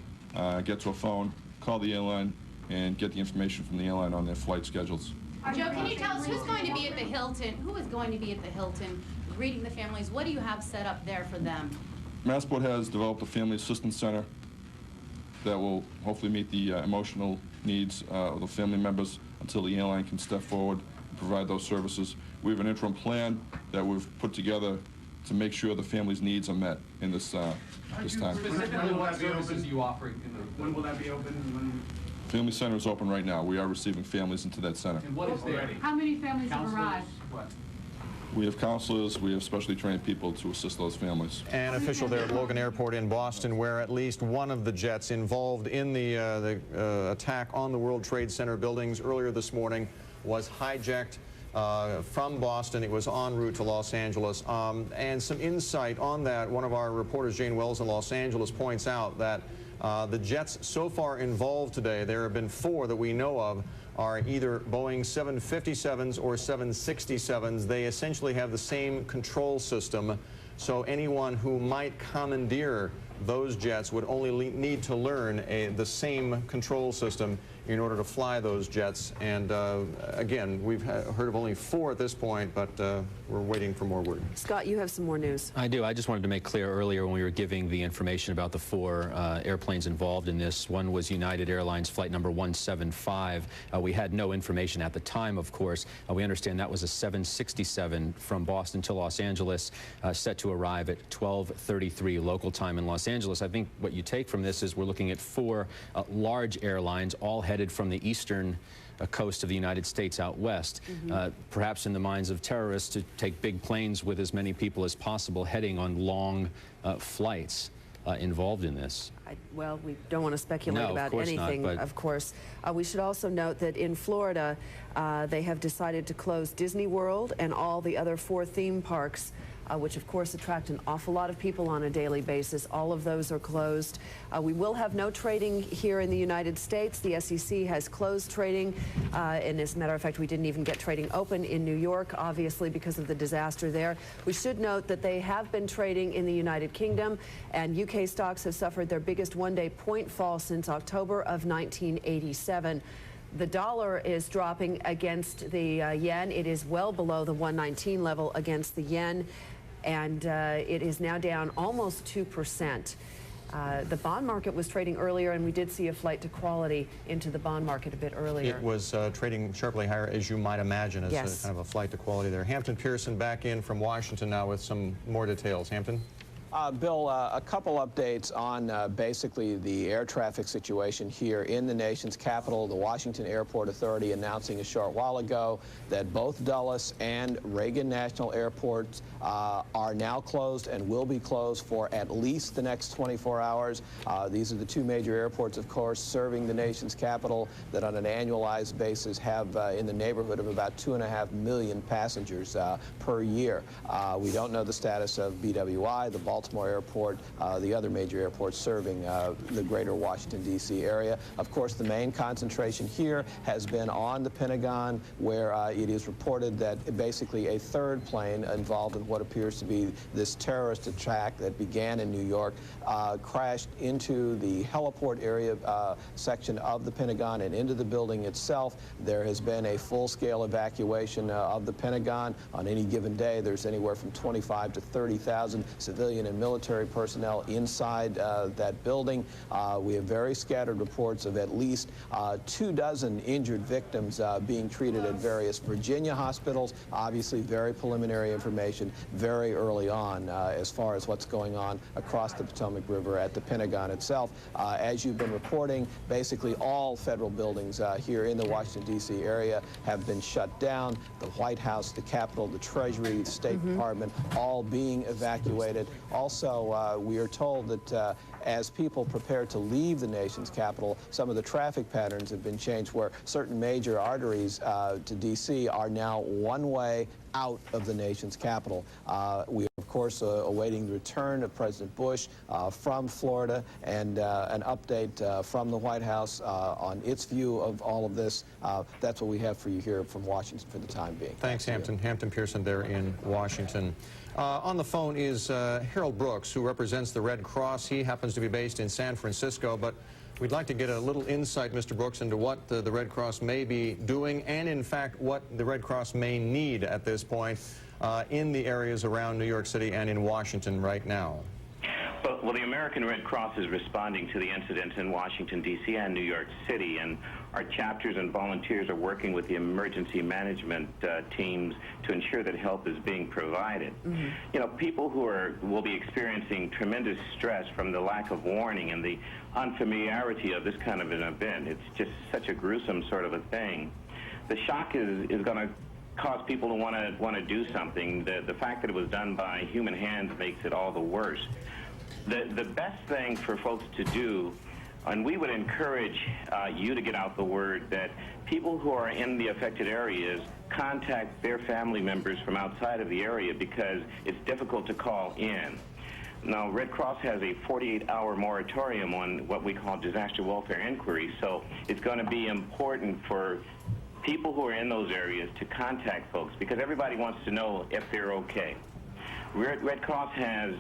get to a phone, call the airline, and get the information from the airline on their flight schedules. Joe, can you tell us who's going to be at the Hilton? Who is going to be at the Hilton greeting the families? What do you have set up there for them? Massport has developed a family assistance center that will hopefully meet the emotional needs of the family members until the airline can step forward and provide those services. We have an interim plan that we've put together to make sure the family's needs are met in this time. Specifically, what services are you offering? When will that be open? Family Center is open right now. We are receiving families into that center. And what is there? How many families have arrived? What? We have counselors, we have specially trained people to assist those families. An official there at Logan Airport in Boston, where at least one of the jets involved in the attack on the World Trade Center buildings earlier this morning was hijacked from Boston. It was en route to Los Angeles. And some insight on that, one of our reporters, Jane Wells in Los Angeles, points out that the jets so far involved today, there have been 4 that we know of, are either Boeing 757s or 767s. They essentially have the same control system, so anyone who might commandeer those jets would only need to learn the same control system in order to fly those jets. And again, we've heard of only 4 at this point, but we're waiting for more word. Scott, you have some more news. I do. I just wanted to make clear earlier when we were giving the information about the 4 airplanes involved in this. One was United Airlines flight number 175. We had no information at the time, of course. We understand that was a 767 from Boston to Los Angeles, set to arrive at 12:33 local time in Los Angeles. I think what you take from this is we're looking at 4 large airlines, all headed from the eastern coast of the United States out west, perhaps in the minds of terrorists to take big planes with as many people as possible heading on long flights involved in this. Well, we don't want to speculate about anything, of course. We should also note that in Florida, they have decided to close Disney World and all the other 4 theme parks, which of course attract an awful lot of people on a daily basis. All of those are closed. We will have no trading here in the United States. The SEC has closed trading, and as a matter of fact, we didn't even get trading open in New York, obviously because of the disaster there. We should note that they have been trading in the United Kingdom, and UK stocks have suffered their biggest one-day point fall since October of 1987. The dollar is dropping against the yen. It is well below the 119 level against the yen, and it is now down almost 2%. The bond market was trading earlier, and we did see a flight to quality into the bond market a bit earlier. It was trading sharply higher, as you might imagine, as a kind of a flight to quality there. Hampton Pearson back in from Washington now with some more details. Hampton? Bill, a couple updates on basically the air traffic situation here in the nation's capital. The Washington Airport Authority announcing a short while ago that both Dulles and Reagan National Airports are now closed and will be closed for at least the next 24 hours. These are the 2 major airports, of course, serving the nation's capital that on an annualized basis have in the neighborhood of about 2.5 million passengers per year. We don't know the status of BWI, the Baltimore Airport, the other major airports serving the greater Washington, D.C. area. Of course, the main concentration here has been on the Pentagon, where it is reported that basically a 3rd plane involved in what appears to be this terrorist attack that began in New York crashed into the heliport area section of the Pentagon and into the building itself. There has been a full-scale evacuation of the Pentagon. On any given day, there's anywhere from 25 to 30,000 civilian and military personnel inside that building. We have very scattered reports of at least 24 injured victims being treated at various Virginia hospitals. Obviously, very preliminary information very early on as far as what's going on across the Potomac River at the Pentagon itself. As you've been reporting, basically all federal buildings here in the Washington, D.C. area have been shut down. The White House, the Capitol, the Treasury, the State Department, all being evacuated. Also, we are told that as people prepare to leave the nation's capital, some of the traffic patterns have been changed where certain major arteries to D.C. are now one way out of the nation's capital. We are, of course, awaiting the return of President Bush from Florida and an update from the White House on its view of all of this. That's what we have for you here from Washington for the time being. Thanks, Hampton. Hampton Pearson there in Washington. On the phone is Harold Brooks, who represents the Red Cross. He happens to be based in San Francisco, but we'd like to get a little insight, Mr. Brooks, into what the Red Cross may be doing and, in fact, what the Red Cross may need at this point in the areas around New York City and in Washington right now. Well, Well, the American Red Cross is responding to the incident in Washington, D.C. and New York City, and our chapters and volunteers are working with the emergency management teams to ensure that help is being provided. Mm-hmm. You know, people who will be experiencing tremendous stress from the lack of warning and the unfamiliarity of this kind of an event. It's just such a gruesome sort of a thing. The shock is going to cause people to want to do something. The fact that it was done by human hands makes it all the worse. The best thing for folks to do, and we would encourage you to get out the word, that people who are in the affected areas contact their family members from outside of the area, because it's difficult to call in. Now, Red Cross has a 48-hour moratorium on what we call disaster welfare inquiries, so it's going to be important for people who are in those areas to contact folks, because everybody wants to know if they're okay. Red Cross has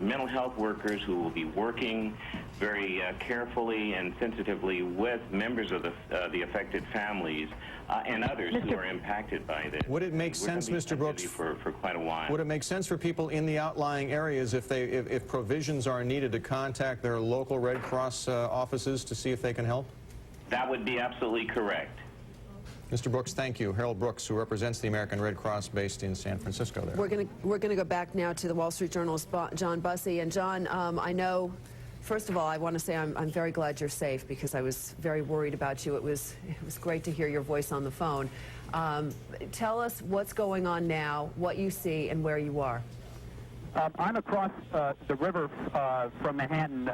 mental health workers who will be working very carefully and sensitively with members of the affected families and others who are impacted by this. Would it make sense, Mr. Brooks, for quite a while? Would it make sense for people in the outlying areas, if provisions are needed, to contact their local Red Cross offices to see if they can help? That would be absolutely correct. Mr. Brooks, thank you. Harold Brooks, who represents the American Red Cross based in San Francisco there. We're gonna go back now to the Wall Street Journal's John Bussey. And John, I know, first of all, I want to say I'm very glad you're safe, because I was very worried about you. It was great to hear your voice on the phone. Tell us what's going on now, what you see, and where you are. I'm across the river from Manhattan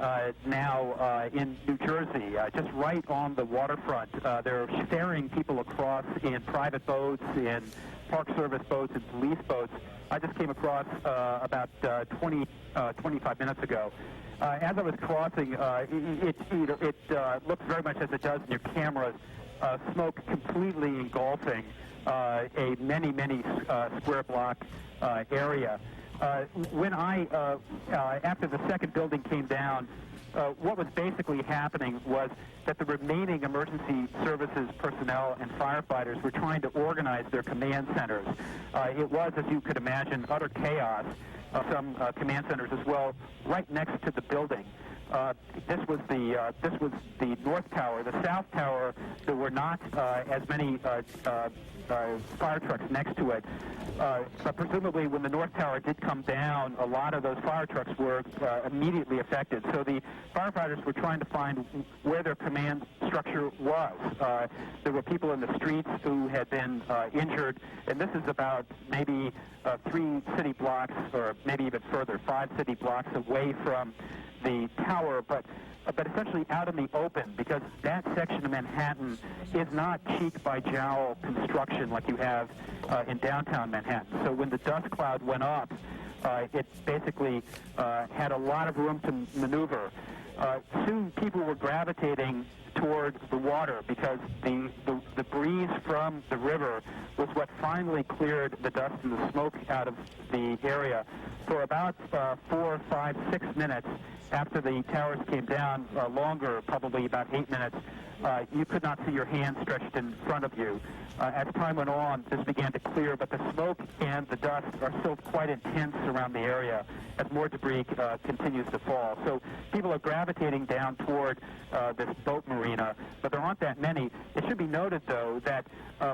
now in New Jersey, just right on the waterfront. They're ferrying people across in private boats, in Park Service boats, and police boats. I just came across about 25 minutes ago. As I was crossing, it looks very much as it does in your cameras, smoke completely engulfing a many square block area. When after the second building came down, what was basically happening was that the remaining emergency services personnel and firefighters were trying to organize their command centers. It was, as you could imagine, utter chaos. Some command centers as well, right next to the building. This was the North Tower. The South Tower, there were not as many fire trucks next to it. But presumably when the North Tower did come down, a lot of those fire trucks were immediately affected. So the firefighters were trying to find where their command structure was. There were people in the streets who had been injured, and this is about maybe 3 city blocks, or maybe even further, 5 city blocks away from the tower, but essentially out in the open, because that section of Manhattan is not cheek by jowl construction like you have in downtown Manhattan. So when the dust cloud went up, it basically had a lot of room to maneuver. Soon people were gravitating toward the water, because the breeze from the river was what finally cleared the dust and the smoke out of the area. For about 4, 5, 6 minutes after the towers came down, longer, probably about 8 minutes, you could not see your hand stretched in front of you. As time went on, this began to clear, but the smoke and the dust are still quite intense around the area as more debris continues to fall. So people are gravitating down toward this boat marina, but there aren't that many. It should be noted, though, that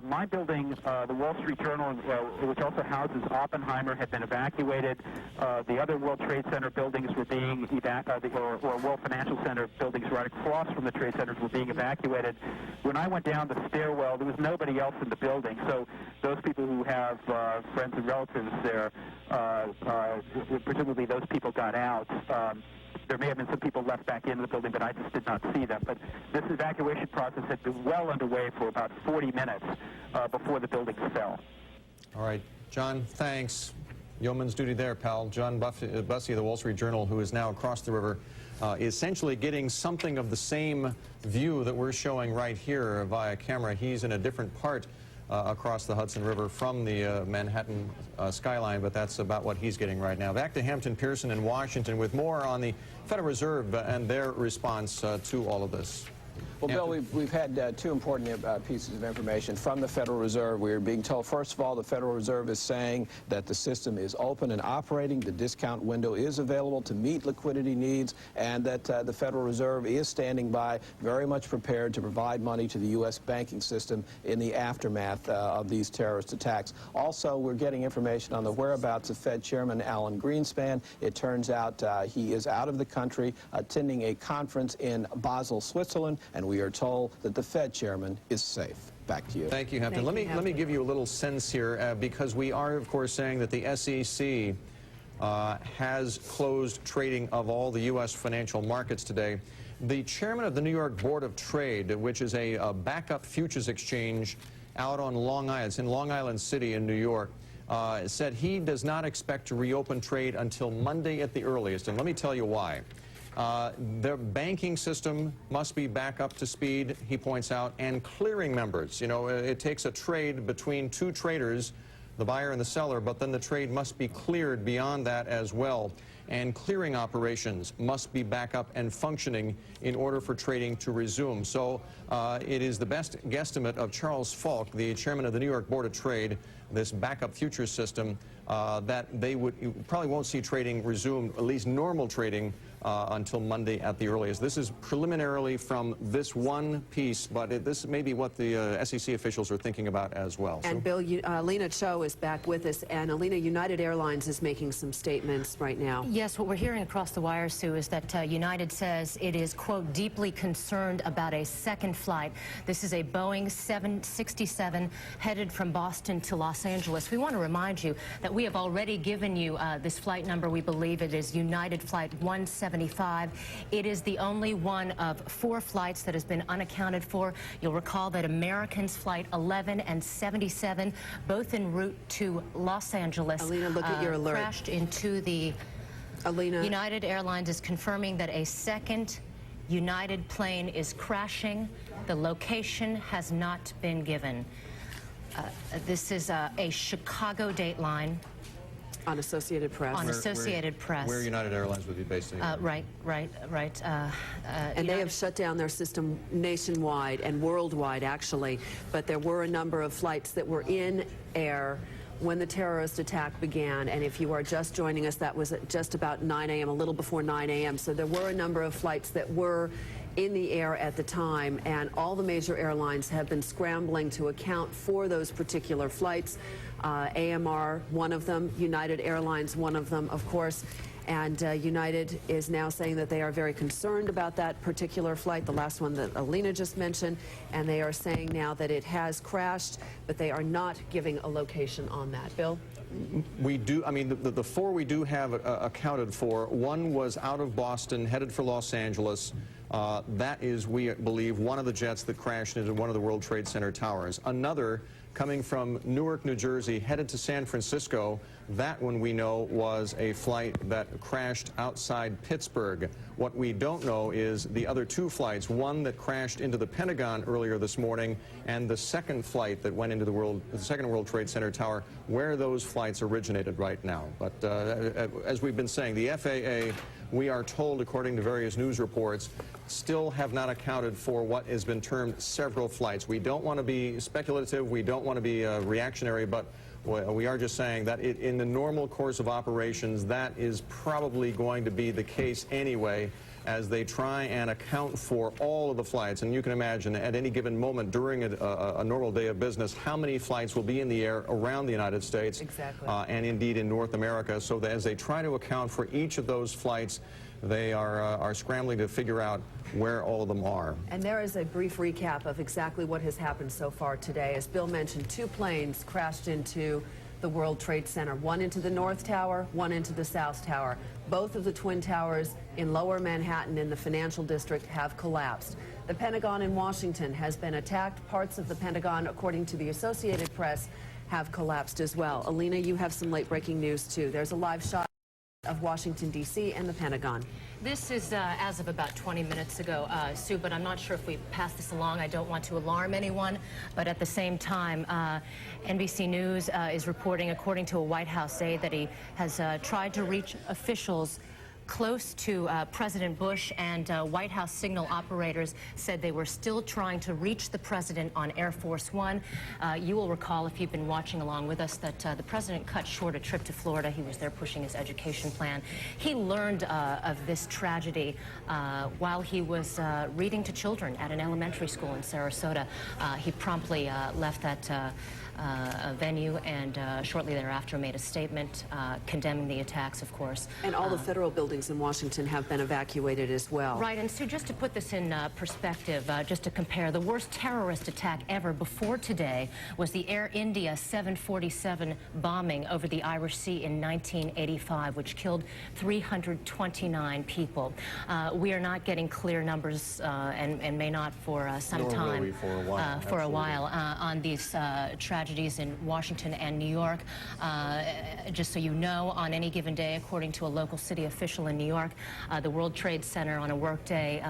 my building, the Wall Street Journal, which also houses Oppenheimer, had been evacuated. The other World Trade Center buildings were being evacuated, or World Financial Center buildings right across from the trade centers were being evacuated. When I went down the stairwell, there was nobody else in the building. So those people who have friends and relatives there, presumably those people got out. There may have been some people left back into the building, but I just did not see them. But this evacuation process had been well underway for about 40 minutes before the buildings fell. All right, John, thanks. Yeoman's duty there, pal. John Bussey of the Wall Street Journal, who is now across the river, essentially getting something of the same view that we're showing right here via camera. He's in a different part across the Hudson River from the Manhattan skyline, but that's about what he's getting right now. Back to Hampton Pearson in Washington with more on the Federal Reserve and their response to all of this. Well, Bill, we've had two important pieces of information from the Federal Reserve. We are being told, first of all, the Federal Reserve is saying that the system is open and operating. The discount window is available to meet liquidity needs, and that the Federal Reserve is standing by, very much prepared to provide money to the U.S. banking system in the aftermath of these terrorist attacks. Also, we're getting information on the whereabouts of Fed Chairman Alan Greenspan. It turns out he is out of the country attending a conference in Basel, Switzerland, and we are told that the Fed chairman is safe. Back to you. Thank you, Hampton. Let me give you a little sense here, because we are, of course, saying that the SEC has closed trading of all the U.S. financial markets today. The chairman of the New York Board of Trade, which is a backup futures exchange out on Long Island, it's in Long Island City in New York, said he does not expect to reopen trade until Monday at the earliest. And let me tell you why. The banking system must be back up to speed, he points out, and clearing members. You know, it takes a trade between two traders, the buyer and the seller, but then the trade must be cleared beyond that as well. And clearing operations must be back up and functioning in order for trading to resume. So it is the best guesstimate of Charles Falk, the chairman of the New York Board of Trade, this backup futures system, that they probably won't see trading resume, at least normal trading, until Monday at the earliest. This is preliminarily from this one piece, but this may be what the SEC officials are thinking about as well. And Bill, Alina Cho is back with us, and Alina, United Airlines is making some statements right now. Yes, what we're hearing across the wire, Sue, is that United says it is, quote, deeply concerned about a second flight. This is a Boeing 767 headed from Boston to Los Angeles. We want to remind you that we have already given you this flight number. We believe it is United Flight 175. It is the only one of 4 flights that has been unaccounted for. You'll recall that Americans Flight 11 and 77, both en route to Los Angeles, Alina, look at your alert. Crashed into the... Alina. United Airlines is confirming that a second United plane is crashing. The location has not been given. This is a Chicago Dateline. On Associated Press. On Associated Press. Where United Airlines would be based in. Right. And they have shut down their system nationwide and worldwide, actually. But there were a number of flights that were in air when the terrorist attack began. And if you are just joining us, that was at just about 9 a.m., a little before 9 a.m. So there were a number of flights that were in the air at the time, and all the major airlines have been scrambling to account for those particular flights. AMR, one of them, United Airlines, one of them, of course. And United is now saying that they are very concerned about that particular flight, the last one that Alina just mentioned, and they are saying now that it has crashed, but they are not giving a location on that. Bill? We do, I mean, the 4 we do have accounted for. One was out of Boston, headed for Los Angeles. That is, we believe, one of the jets that crashed into one of the World Trade Center towers. Another coming from Newark, New Jersey, headed to San Francisco. That one we know was a flight that crashed outside Pittsburgh. What we don't know is the other 2 flights, one that crashed into the Pentagon earlier this morning, and the second flight that went into the second World Trade Center tower, where those flights originated right now. But as we've been saying, the FAA, we are told, according to various news reports, still have not accounted for what has been termed several flights. We don't want to be speculative, we don't want to be reactionary, but we are just saying that in the normal course of operations, that is probably going to be the case anyway, as they try and account for all of the flights. And you can imagine at any given moment during a normal day of business how many flights will be in the air around the United States. Exactly. And indeed in North America, so that as they try to account for each of those flights, they are scrambling to figure out where all of them are. And there is a brief recap of exactly what has happened so far today. As Bill mentioned, 2 planes crashed into the World Trade Center, one into the North Tower, one into the South Tower. Both of the twin towers in Lower Manhattan in the financial district have collapsed. The Pentagon in Washington has been attacked. Parts of the Pentagon, according to the Associated Press, have collapsed as well. Alina, you have some late-breaking news, too. There's a live shot of Washington, D.C. and the Pentagon. This is as of about 20 minutes ago, Sue, but I'm not sure if we pass this along. I don't want to alarm anyone, but at the same time, NBC News is reporting, according to a White House aide, that he has tried to reach officials close to President Bush, and White House signal operators said they were still trying to reach the president on Air Force One. You will recall, if you've been watching along with us, that the president cut short a trip to Florida. He was there pushing his education plan. He learned of this tragedy while he was reading to children at an elementary school in Sarasota. He promptly left that venue and shortly thereafter made a statement condemning the attacks, of course. And all the federal buildings in Washington have been evacuated as well. Right, and Sue, just to put this in perspective, just to compare, the worst terrorist attack ever before today was the Air India 747 bombing over the Irish Sea in 1985, which killed 329 people. We are not getting clear numbers and may not for some time. For a while on these tragedies in Washington and New York. Just so you know, on any given day, according to a local city official in New York, the World Trade Center on a workday,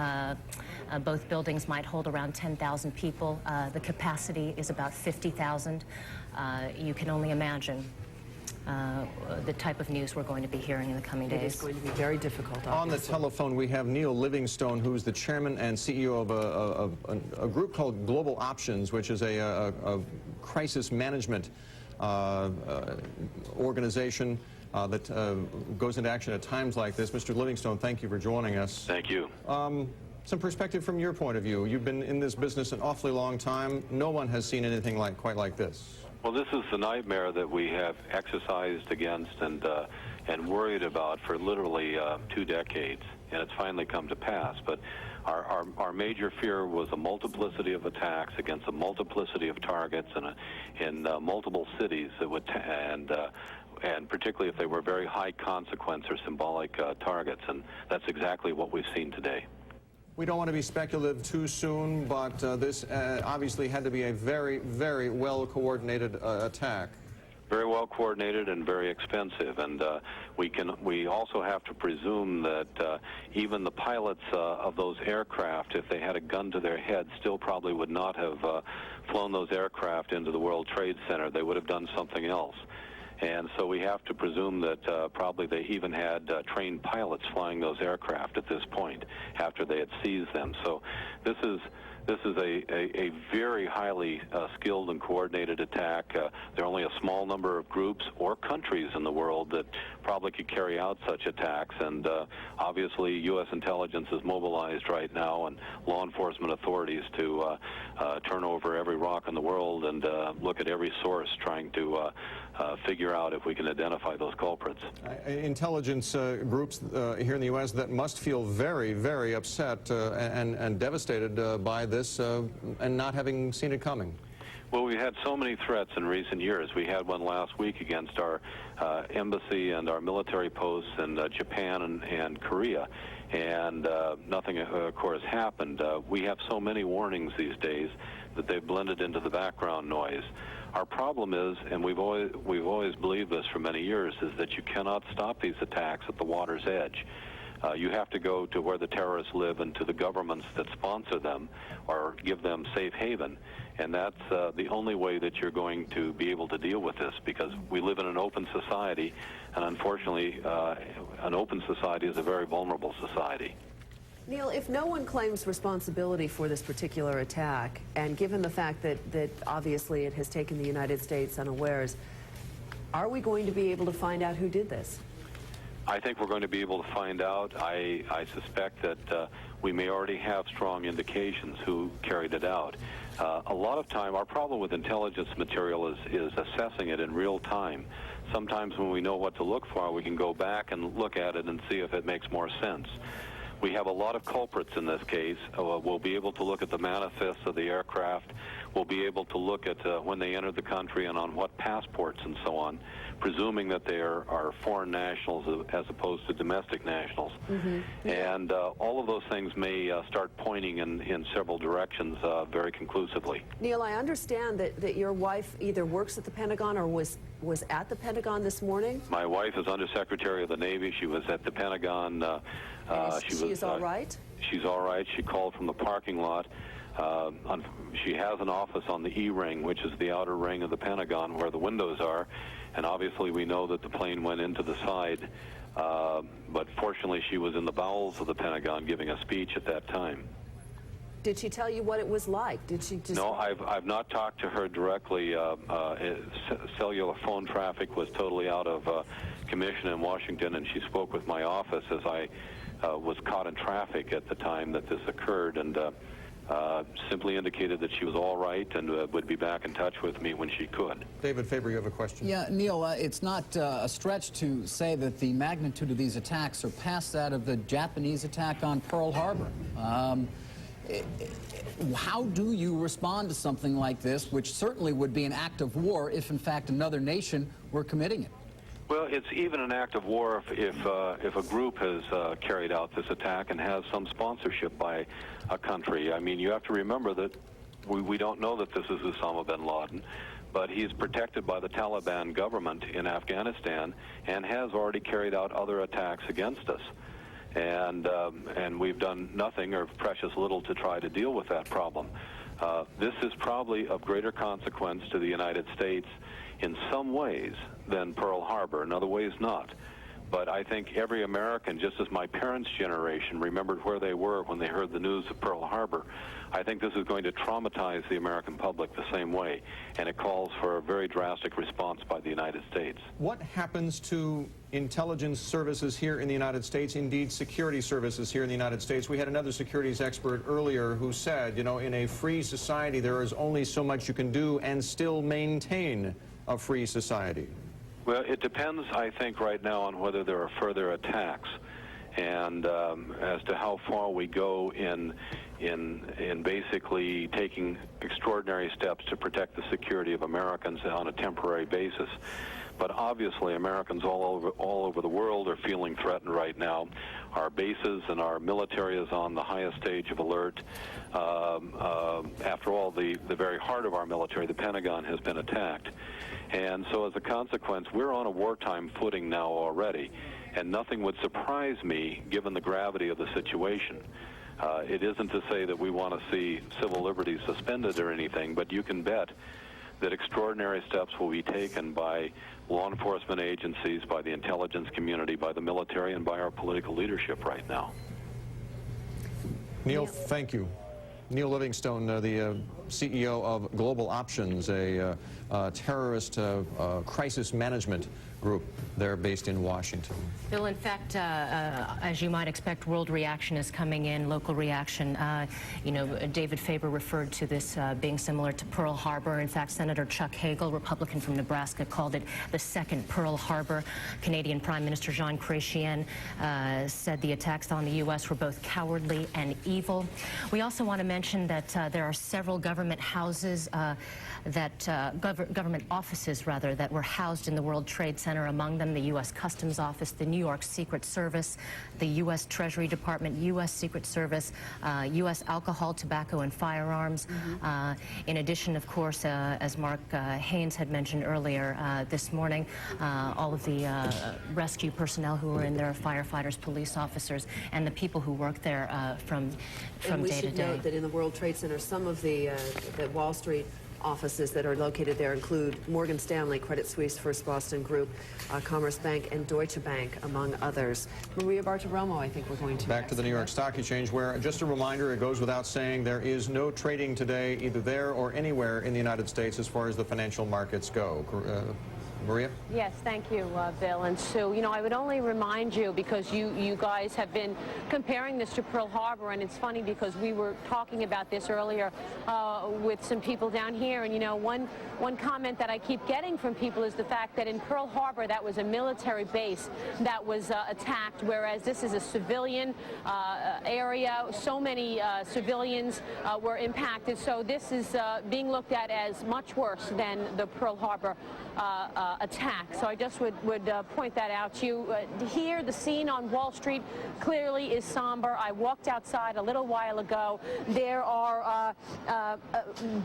both buildings might hold around 10,000 people. The capacity is about 50,000. You can only imagine the type of news we're going to be hearing in the coming days. It is going to be very difficult, obviously. On the telephone, we have Neil Livingstone, who's the chairman and CEO of a group called Global Options, which is a crisis management organization that goes into action at times like this. Mr. Livingstone, thank you for joining us. Thank you. Some perspective from your point of view. You've been in this business an awfully long time. No one has seen anything quite like this. Well, this is the nightmare that we have exercised against and worried about for literally 2 decades, and it's finally come to pass. But our major fear was a multiplicity of attacks against a multiplicity of targets in multiple cities that would and particularly if they were very high consequence or symbolic targets, and that's exactly what we've seen today. We don't want to be speculative too soon, but this obviously had to be a very, very well-coordinated attack. Very well coordinated and very expensive, and we also have to presume that even the pilots of those aircraft, if they had a gun to their head, still probably would not have flown those aircraft into the World Trade Center. They would have done something else. And so we have to presume that probably they even had trained pilots flying those aircraft at this point after they had seized them. So this is a very highly skilled and coordinated attack. There are only a small number of groups or countries in the world that probably could carry out such attacks, and obviously U.S. intelligence is mobilized right now and law enforcement authorities to turn over every rock in the world and look at every source trying to figure out if we can identify those culprits. Intelligence groups here in the U.S. that must feel very, very upset and devastated by this and not having seen it coming. Well, we've had so many threats in recent years. We had one last week against our embassy and our military posts in Japan and Korea, and nothing, of course, happened. We have so many warnings these days that they've blended into the background noise. Our problem is, and we've always believed this for many years, is that you cannot stop these attacks at the water's edge. You have to go to where the terrorists live and to the governments that sponsor them or give them safe haven. And that's the only way that you're going to be able to deal with this, because we live in an open society, and unfortunately, an open society is a very vulnerable society. Neil, if no one claims responsibility for this particular attack, and given the fact that obviously it has taken the United States unawares, are we going to be able to find out who did this? I think we're going to be able to find out. I suspect that we may already have strong indications who carried it out. A lot of time, our problem with intelligence material is assessing it in real time. Sometimes when we know what to look for, we can go back and look at it and see if it makes more sense. We have a lot of culprits in this case. We'll be able to look at the manifests of the aircraft. We'll be able to look at when they entered the country and on what passports and so on, presuming that they are foreign nationals as opposed to domestic nationals. Mm-hmm. And all of those things may start pointing in several directions very conclusively. Neil, I understand that your wife either works at the Pentagon or was at the Pentagon this morning. My wife is Undersecretary of the Navy. She was at the Pentagon. She is all right? She's all right. She called from the parking lot. She has an office on the E-ring, which is the outer ring of the Pentagon where the windows are, and obviously we know that the plane went into the side But fortunately, she was in the bowels of the Pentagon giving a speech at that time. Did she tell you what it was like? Did she just... No, I've not talked to her directly. Cellular phone traffic was totally out of commission in Washington, and she spoke with my office as I was caught in traffic at the time that this occurred, and simply indicated that she was all right and would be back in touch with me when she could. David Faber, you have a question? Yeah, Neil, it's not a stretch to say that the magnitude of these attacks surpassed that of the Japanese attack on Pearl Harbor. How do you respond to something like this, which certainly would be an act of war if, in fact, another nation were committing it? Well, it's even an act of war if a group has carried out this attack and has some sponsorship by a country. I mean, you have to remember that we don't know that this is Osama bin Laden, but he's protected by the Taliban government in Afghanistan and has already carried out other attacks against us. And we've done nothing or precious little to try to deal with that problem. This is probably of greater consequence to the United States in some ways than Pearl Harbor, in other ways not. But I think every American, just as my parents' generation remembered where they were when they heard the news of Pearl Harbor, I think this is going to traumatize the American public the same way, and it calls for a very drastic response by the United States. What happens to intelligence services here in the United States, indeed security services here in the United States? We had another securities expert earlier who said, you know, in a free society there is only so much you can do and still maintain a free society. Well, it depends, I think, right now on whether there are further attacks and as to how far we go in basically taking extraordinary steps to protect the security of Americans on a temporary basis. But obviously, Americans all over the world are feeling threatened right now. Our bases and our military is on the highest stage of alert. After all, the very heart of our military, the Pentagon, has been attacked. And so as a consequence, we're on a wartime footing now already. And nothing would surprise me, given the gravity of the situation. It isn't to say that we want to see civil liberties suspended or anything, but you can bet that extraordinary steps will be taken by law enforcement agencies, by the intelligence community, by the military, and by our political leadership right now. Neil, thank you. Neil Livingstone, the CEO of Global Options, a terrorist crisis management group. They're based in Washington. Bill, in fact, as you might expect, world reaction is coming in, local reaction. You know, David Faber referred to this being similar to Pearl Harbor. In fact, Senator Chuck Hagel, Republican from Nebraska, called it the second Pearl Harbor. Canadian Prime Minister Jean Chrétien said the attacks on the U.S. were both cowardly and evil. We also want to mention that there are several government houses government offices, rather, that were housed in the World Trade Center, among them the U.S. Customs Office, the New York Secret Service, the U.S. Treasury Department, U.S. Secret Service, U.S. Alcohol, Tobacco, and Firearms. In addition, of course, as Mark Haynes had mentioned earlier this morning, all of the rescue personnel who were in there, firefighters, police officers, and the people who work there from day to day. And we should note that in the World Trade Center, some of the Wall Street offices that are located there include Morgan Stanley, Credit Suisse, First Boston Group, Commerce Bank, and Deutsche Bank, among others. Maria Bartiromo, I think we're going to back to the New York Stock Exchange, where, just a reminder, it goes without saying, there is no trading today, either there or anywhere in the United States, as far as the financial markets go. Maria? Yes, thank you, Bill and Sue. You know, I would only remind you, because you guys have been comparing this to Pearl Harbor, and it's funny because we were talking about this earlier with some people down here, and you know, one comment that I keep getting from people is the fact that in Pearl Harbor, that was a military base that was attacked, whereas this is a civilian area. So many civilians were impacted, so this is being looked at as much worse than the Pearl Harbor attack. So I just would point that out to you. Here, the scene on Wall Street clearly is somber. I walked outside a little while ago. There are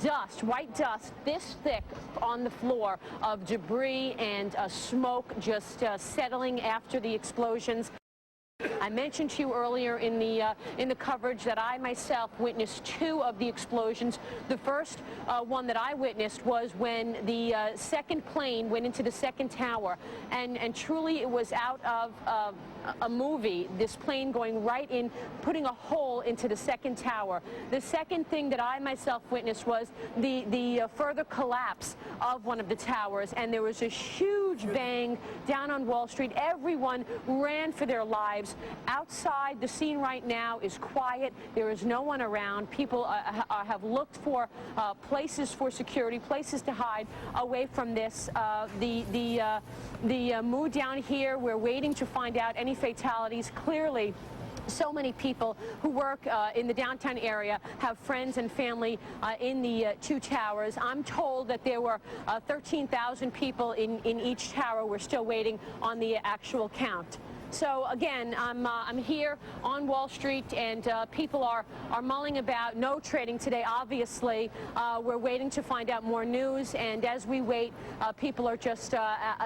dust, white dust, this thick on the floor of debris and smoke just settling after the explosions. I mentioned to you earlier in the coverage that I myself witnessed 2 of the explosions. The first one that I witnessed was when the second plane went into the second tower, and truly it was out of a movie, this plane going right in, putting a hole into the second tower. The second thing that I myself witnessed was the further collapse of one of the towers, and there was a huge bang down on Wall Street. Everyone ran for their lives. Outside, the scene right now is quiet. There is no one around. People have looked for places for security, places to hide away from this. The mood down here, we're waiting to find out any fatalities. Clearly, so many people who work in the downtown area have friends and family in the 2 towers. I'm told that there were 13,000 people in each tower. We're still waiting on the actual count. So again, I'm here on Wall Street, and people are mulling about. No trading today, obviously. We're waiting to find out more news, and as we wait, people are just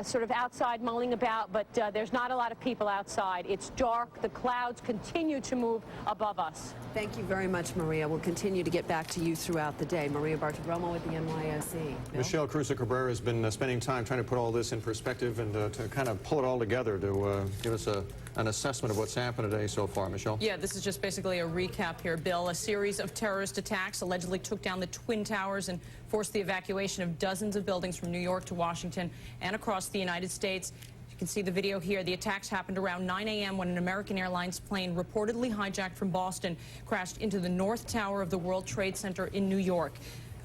sort of outside mulling about, but there's not a lot of people outside. It's dark. The clouds continue to move above us. Thank you very much, Maria. We'll continue to get back to you throughout the day. Maria Bartiromo with the NYSE. Bill? Michelle Cruza-Cabrera has been spending time trying to put all this in perspective and to kind of pull it all together to give us an assessment of what's happened today so far. Michelle? Yeah, this is just basically a recap here, Bill. A series of terrorist attacks allegedly took down the Twin Towers and forced the evacuation of dozens of buildings from New York to Washington and across the United States. You can see the video here. The attacks happened around 9 a.m. when an American Airlines plane reportedly hijacked from Boston crashed into the North Tower of the World Trade Center in New York.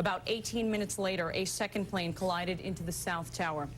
About 18 minutes later, a second plane collided into the South Tower.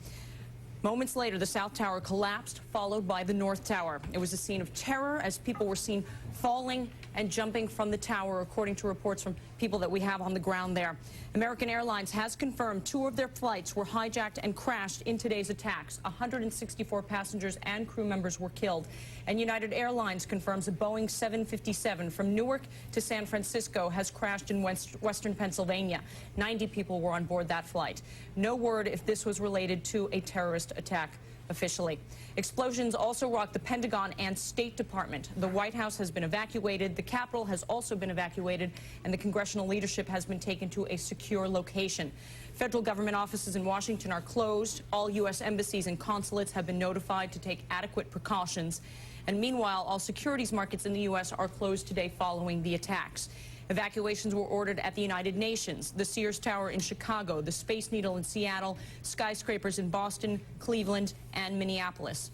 Moments later, the South Tower collapsed, followed by the North Tower. It was a scene of terror as people were seen falling and jumping from the tower, according to reports from people that we have on the ground there. American Airlines has confirmed 2 of their flights were hijacked and crashed in today's attacks. 164 passengers and crew members were killed. And United Airlines confirms a Boeing 757 from Newark to San Francisco has crashed in western Pennsylvania. 90 people were on board that flight. No word if this was related to a terrorist attack officially. Explosions also rocked the Pentagon and State Department. The White House has been evacuated, the Capitol has also been evacuated, and the congressional leadership has been taken to a secure location. Federal government offices in Washington are closed. All U.S. embassies and consulates have been notified to take adequate precautions. And meanwhile, all securities markets in the U.S. are closed today following the attacks. Evacuations were ordered at the United Nations, the Sears Tower in Chicago, the Space Needle in Seattle, skyscrapers in Boston, Cleveland, and Minneapolis.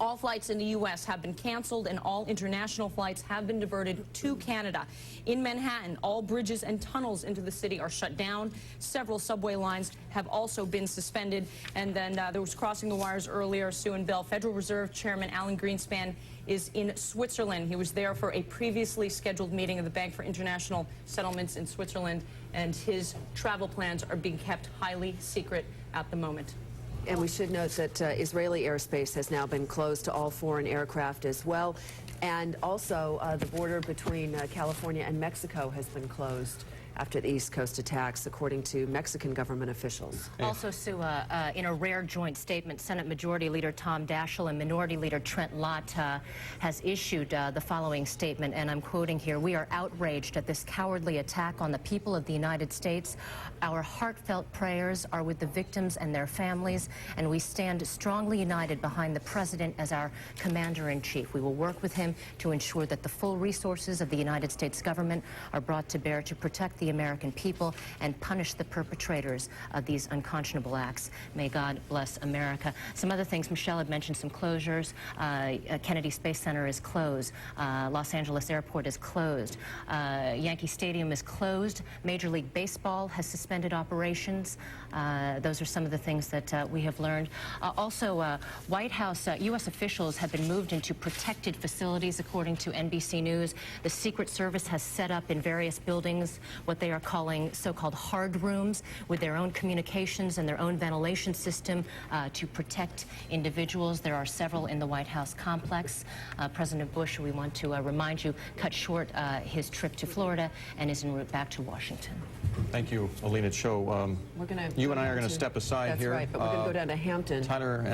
All flights in the U.S. have been canceled, and all international flights have been diverted to Canada. In Manhattan, all bridges and tunnels into the city are shut down. Several subway lines have also been suspended. And then there was crossing the wires earlier, Sue and Bill. Federal Reserve Chairman Alan Greenspan is in Switzerland. He was there for a previously scheduled meeting of the Bank for International Settlements in Switzerland, and his travel plans are being kept highly secret at the moment. And we should note that Israeli airspace has now been closed to all foreign aircraft as well. And also the border between California and Mexico has been closed after the East Coast attacks, according to Mexican government officials. Also, Sue, in a rare joint statement, Senate Majority Leader Tom Daschle and Minority Leader Trent Lott has issued the following statement, and I'm quoting here: "We are outraged at this cowardly attack on the people of the United States. Our heartfelt prayers are with the victims and their families, and we stand strongly united behind the President as our Commander-in-Chief. We will work with him to ensure that the full resources of the United States government are brought to bear to protect the American people and punish the perpetrators of these unconscionable acts. May God bless America." Some other things, Michelle had mentioned some closures. Kennedy Space Center is closed. Los Angeles Airport is closed. Yankee Stadium is closed. Major League Baseball has suspended operations. Those are some of the things that we have learned. Also, White House, U.S. officials have been moved into protected facilities, according to NBC News. The Secret Service has set up in various buildings what what they are calling so-called hard rooms with their own communications and their own ventilation system to protect individuals. There are several in the White House complex. President Bush, we want to remind you, cut short his trip to Florida and is en route back to Washington. Thank you, Alina Cho. You and I are going to step aside here. That's right, but we're going to go down to Hampton. Tyler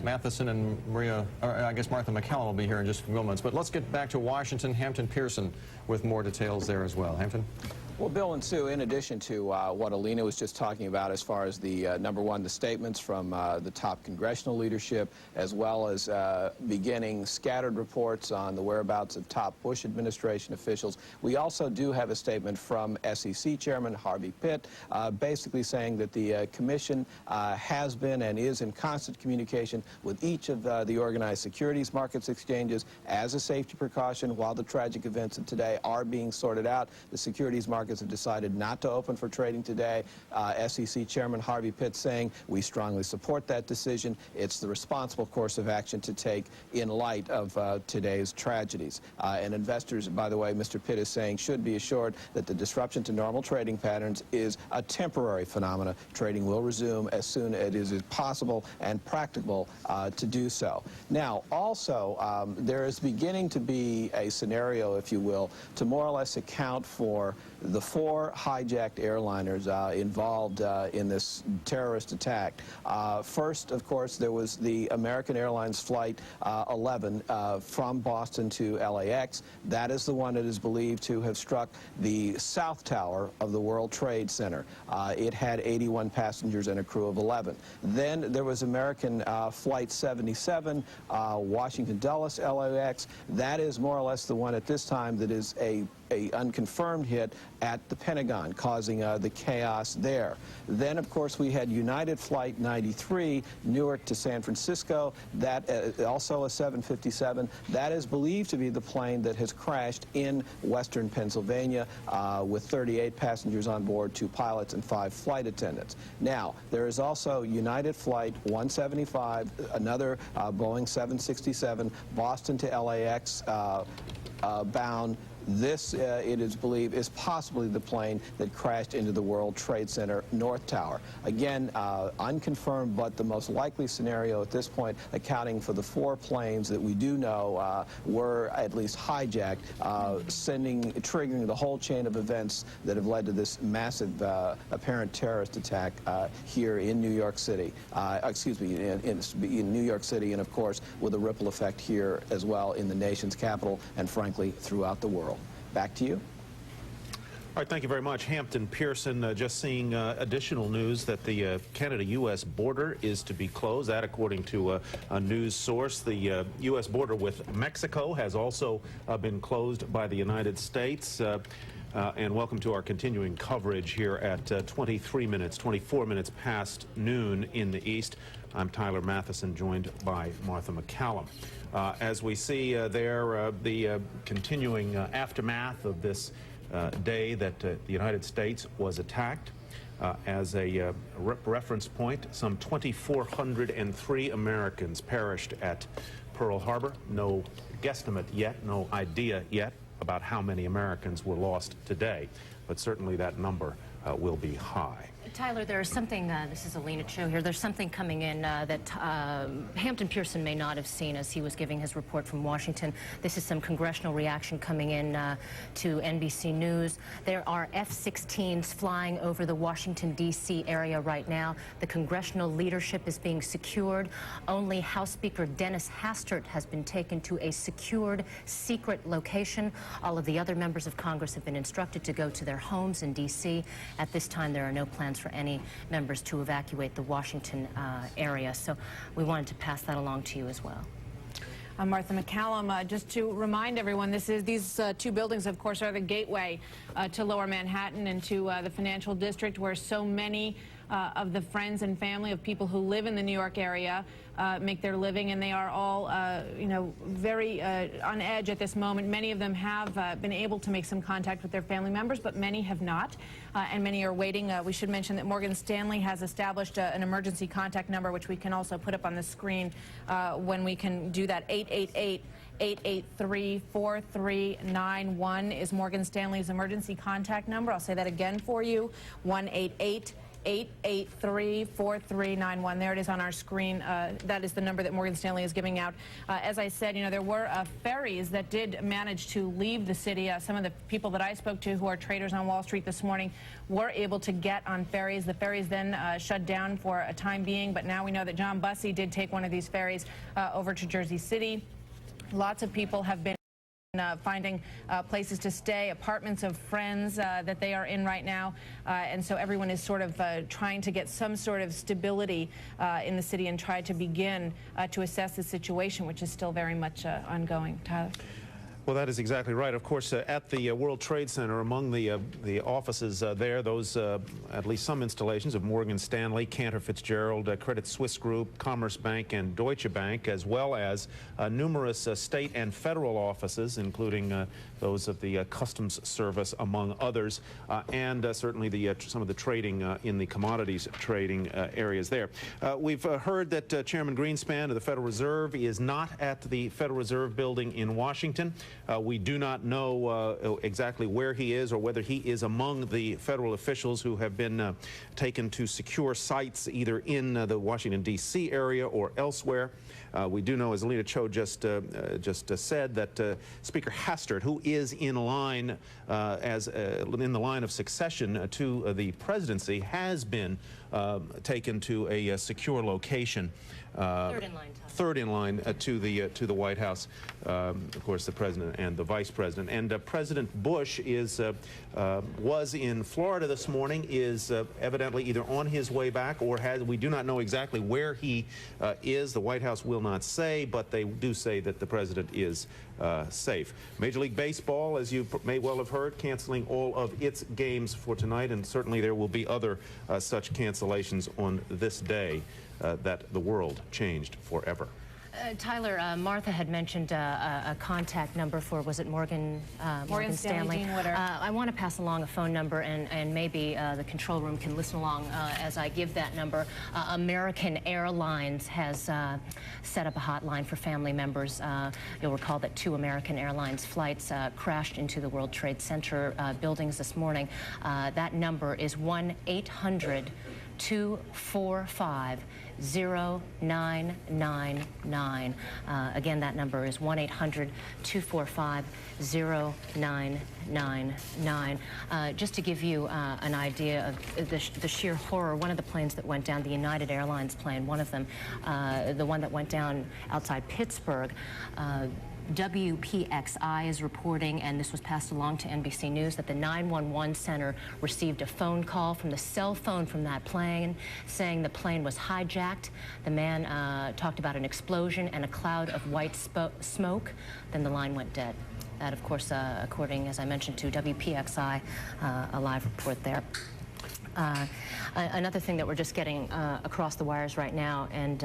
Matheson and I guess Martha McCallum will be here in just a few moments. But let's get back to Washington. Hampton Pearson with more details there as well. Hampton? Well, Bill and Sue, in addition to what Alina was just talking about as far as the, number one, the statements from the top congressional leadership, as well as beginning scattered reports on the whereabouts of top Bush administration officials, we also do have a statement from SEC Chairman Harvey Pitt, basically saying that the commission has been and is in constant communication with each of the organized securities markets exchanges as a safety precaution while the tragic events of today are being sorted out. The securities markets have decided not to open for trading today. SEC Chairman Harvey Pitt saying, we strongly support that decision. It's the responsible course of action to take in light of today's tragedies. And investors, by the way, Mr. Pitt is saying, should be assured that the disruption to normal trading patterns is a temporary phenomenon. Trading will resume as soon as it is possible and practicable to do so. Now, also, there is beginning to be a scenario, if you will, to more or less account for the 4 hijacked airliners involved in this terrorist attack. First, of course, there was the American Airlines Flight 11 from Boston to LAX. That is the one that is believed to have struck the South Tower of the World Trade Center. It had 81 passengers and a crew of 11. Then there was American Flight 77, Washington Dulles, LAX. That is more or less the one at this time that is a unconfirmed hit at the Pentagon, causing the chaos there. Then, of course, we had United Flight 93, Newark to San Francisco. That also a 757. That is believed to be the plane that has crashed in western Pennsylvania with 38 passengers on board, 2 pilots and 5 flight attendants. Now, there is also United Flight 175, another Boeing 767, Boston to LAX bound. This, it is believed, is possibly the plane that crashed into the World Trade Center North Tower. Again, unconfirmed, but the most likely scenario at this point, accounting for the 4 planes that we do know were at least hijacked, triggering the whole chain of events that have led to this massive apparent terrorist attack here in New York City. Excuse me, in New York City, and of course, with a ripple effect here as well in the nation's capital and, frankly, throughout the world. Back to you. All right, thank you very much. Hampton Pearson, just seeing additional news that the Canada-U.S. border is to be closed. That, according to a news source, the U.S. border with Mexico has also been closed by the United States. And welcome to our continuing coverage here at 24 minutes past noon in the East. I'm Tyler Matheson, joined by Martha McCallum. As we see there, the continuing aftermath of this day that the United States was attacked. As a reference point, some 2,403 Americans perished at Pearl Harbor. No guesstimate yet, no idea yet about how many Americans were lost today, but certainly that number will be high. Tyler, there's something, this is Alina Cho here, there's something coming in that Hampton Pearson may not have seen as he was giving his report from Washington. This is some congressional reaction coming in to NBC News. There are F-16s flying over the Washington, D.C. area right now. The congressional leadership is being secured. Only House Speaker Dennis Hastert has been taken to a secured, secret location. All of the other members of Congress have been instructed to go to their homes in D.C. At this time, there are no plans for any members to evacuate the Washington area. So we wanted to pass that along to you as well. I'm Martha McCallum. Just to remind everyone, these 2 buildings, of course, are the gateway to Lower Manhattan and to the financial district, where so many of the friends and family of people who live in the New York area make their living, and they are all, you know, very on edge at this moment. Many of them have been able to make some contact with their family members, but many have not, and many are waiting. We should mention that Morgan Stanley has established an emergency contact number, which we can also put up on the screen when we can do that. 888-883-4391 is Morgan Stanley's emergency contact number. I'll say that again for you, 1-888-883-4391. There it is on our screen. That is the number that Morgan Stanley is giving out. As I said, you know, there were ferries that did manage to leave the city. Some of the people that I spoke to who are traders on Wall Street this morning were able to get on ferries. The ferries then shut down for a time being, but now we know that John Bussey did take one of these ferries over to Jersey City. Lots of people have been finding places to stay, apartments of friends that they are in right now, and so everyone is sort of trying to get some sort of stability in the city and try to begin to assess the situation, which is still very much ongoing. Tyler? Well, that is exactly right. Of course, at the World Trade Center, among the offices there, those at least some installations of Morgan Stanley, Cantor Fitzgerald, Credit Suisse Group, Commerce Bank, and Deutsche Bank, as well as numerous state and federal offices, including those of the Customs Service, among others, and certainly some of the trading in the commodities trading areas there. We've heard that Chairman Greenspan of the Federal Reserve is not at the Federal Reserve Building in Washington. We do not know exactly where he is or whether he is among the federal officials who have been taken to secure sites either in the Washington, D.C. area or elsewhere. We do know, as Alina Cho just said, that Speaker Hastert, who is in line in the line of succession to the presidency, has been taken to a secure location. Third in line to the White House, of course, the president and the vice president. And President Bush was in Florida this morning, is evidently either on his way back or we do not know exactly where he is. The White House will not say, but they do say that the president is safe. Major League Baseball, as you may well have heard, canceling all of its games for tonight, and certainly there will be other such cancellations on this day that the world changed forever. Tyler, Martha had mentioned a contact number for, was it Morgan Stanley? I want to pass along a phone number, and maybe the control room can listen along as I give that number. American Airlines has set up a hotline for family members. You'll recall that 2 American Airlines flights crashed into the World Trade Center buildings this morning. That number is 1-800-245-0999. Again, that number is 1-800-245-0999. Just to give you an idea of the sheer horror, one of the planes that went down, the United Airlines plane, one of them, the one that went down outside Pittsburgh, WPXI is reporting, and this was passed along to NBC News, that the 911 center received a phone call from the cell phone from that plane saying the plane was hijacked. The man talked about an explosion and a cloud of white smoke. Then the line went dead. That, of course, according, as I mentioned, to WPXI, a live report there. Another thing that we're just getting across the wires right now, and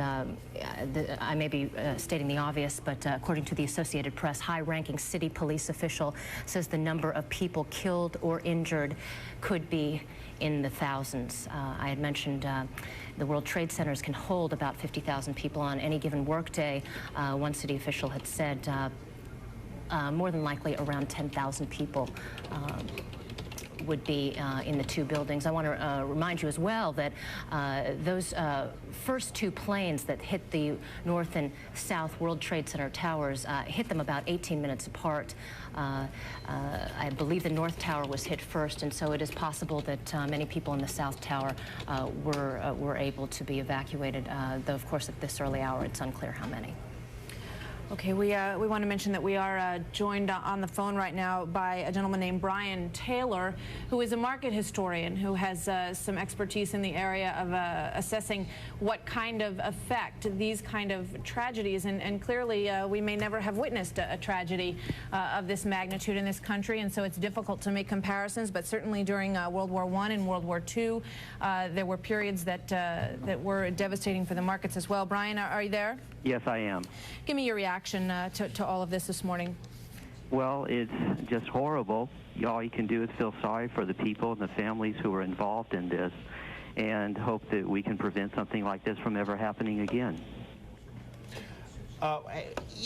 I may be stating the obvious, but according to the Associated Press, high-ranking city police official says the number of people killed or injured could be in the thousands. I had mentioned the World Trade Centers can hold about 50,000 people on any given workday. One city official had said more than likely around 10,000 people would be in the 2 buildings. I want to remind you as well that those first 2 planes that hit the North and South World Trade Center towers hit them about 18 minutes apart. I believe the North Tower was hit first, and so it is possible that many people in the South Tower were able to be evacuated, though of course at this early hour it's unclear how many. Okay, we want to mention that we are joined on the phone right now by a gentleman named Brian Taylor, who is a market historian who has some expertise in the area of assessing what kind of effect these kind of tragedies, and clearly we may never have witnessed a tragedy of this magnitude in this country, and so it's difficult to make comparisons, but certainly during World War I and World War II, there were periods that were devastating for the markets as well. Brian, are you there? Yes, I am. Give me your reaction to all of this morning. Well, it's just horrible. All you can do is feel sorry for the people and the families who are involved in this and hope that we can prevent something like this from ever happening again.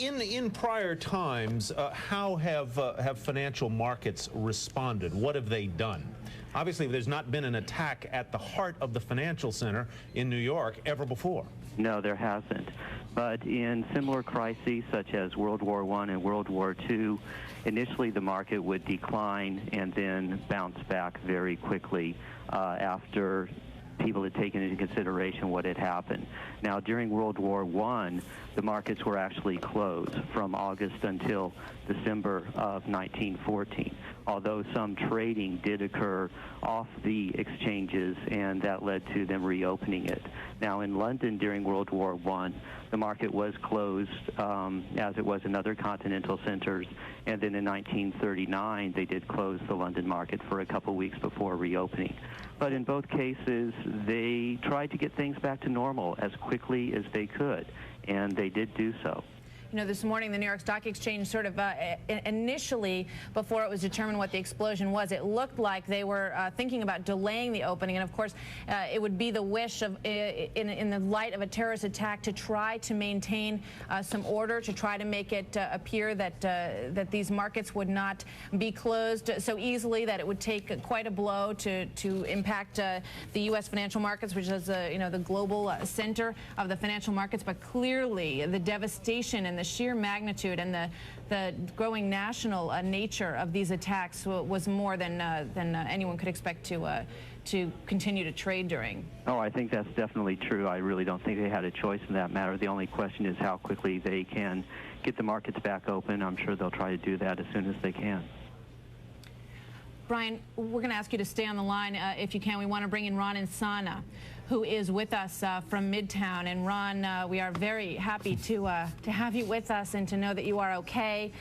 In prior times, how have financial markets responded? What have they done? Obviously, there's not been an attack at the heart of the financial center in New York ever before. No, there hasn't. But in similar crises such as World War I and World War II, initially the market would decline and then bounce back very quickly after people had taken into consideration what had happened. Now, during World War I, the markets were actually closed from August until December of 1914, although some trading did occur off the exchanges, and that led to them reopening it. Now, in London during World War I, the market was closed, as it was in other continental centers, and then in 1939, they did close the London market for a couple weeks before reopening. But in both cases, they tried to get things back to normal as quickly as they could, and they did do so. You know, this morning the New York Stock Exchange sort of initially, before it was determined what the explosion was, it looked like they were thinking about delaying the opening. And of course, it would be the wish of, in the light of a terrorist attack, to try to maintain some order, to try to make it appear that these markets would not be closed so easily, that it would take quite a blow to impact the U.S. financial markets, which is the global center of the financial markets. But clearly, the devastation and the sheer magnitude and the growing national nature of these attacks was more than anyone could expect to continue to trade during. Oh, I think that's definitely true. I really don't think they had a choice in that matter. The only question is how quickly they can get the markets back open. I'm sure they'll try to do that as soon as they can. Brian, we're going to ask you to stay on the line if you can. We want to bring in Ron and Sana, who is with us from Midtown. And Ron, we are very happy to have you with us and to know that you are okay.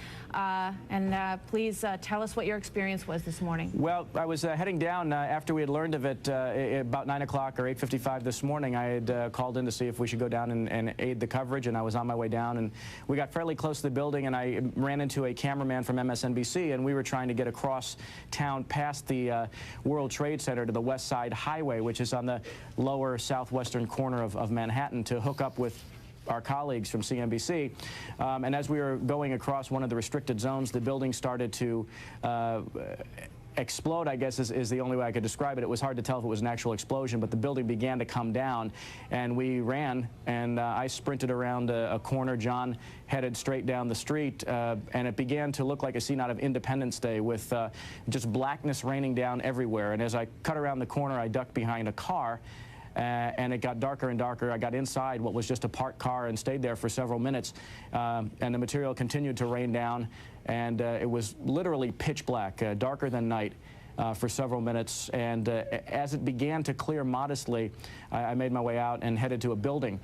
Please tell us what your experience was this morning. Well, I was heading down after we had learned of it about 9 o'clock or 8:55 this morning. I had called in to see if we should go down and aid the coverage, and I was on my way down. And we got fairly close to the building, and I ran into a cameraman from MSNBC, and we were trying to get across town past the World Trade Center to the West Side Highway, which is on the lower southwestern corner of Manhattan, to hook up with our colleagues from CNBC. And as we were going across one of the restricted zones, the building started to explode, I guess is the only way I could describe it. It was hard to tell if it was an actual explosion, but the building began to come down, and we ran, and I sprinted around a corner. John headed straight down the street, and it began to look like a scene out of Independence Day, with just blackness raining down everywhere. And as I cut around the corner, I ducked behind a car, and it got darker and darker. I got inside what was just a parked car and stayed there for several minutes, and the material continued to rain down, and it was literally pitch black, darker than night, for several minutes. And as it began to clear modestly, I made my way out and headed to a building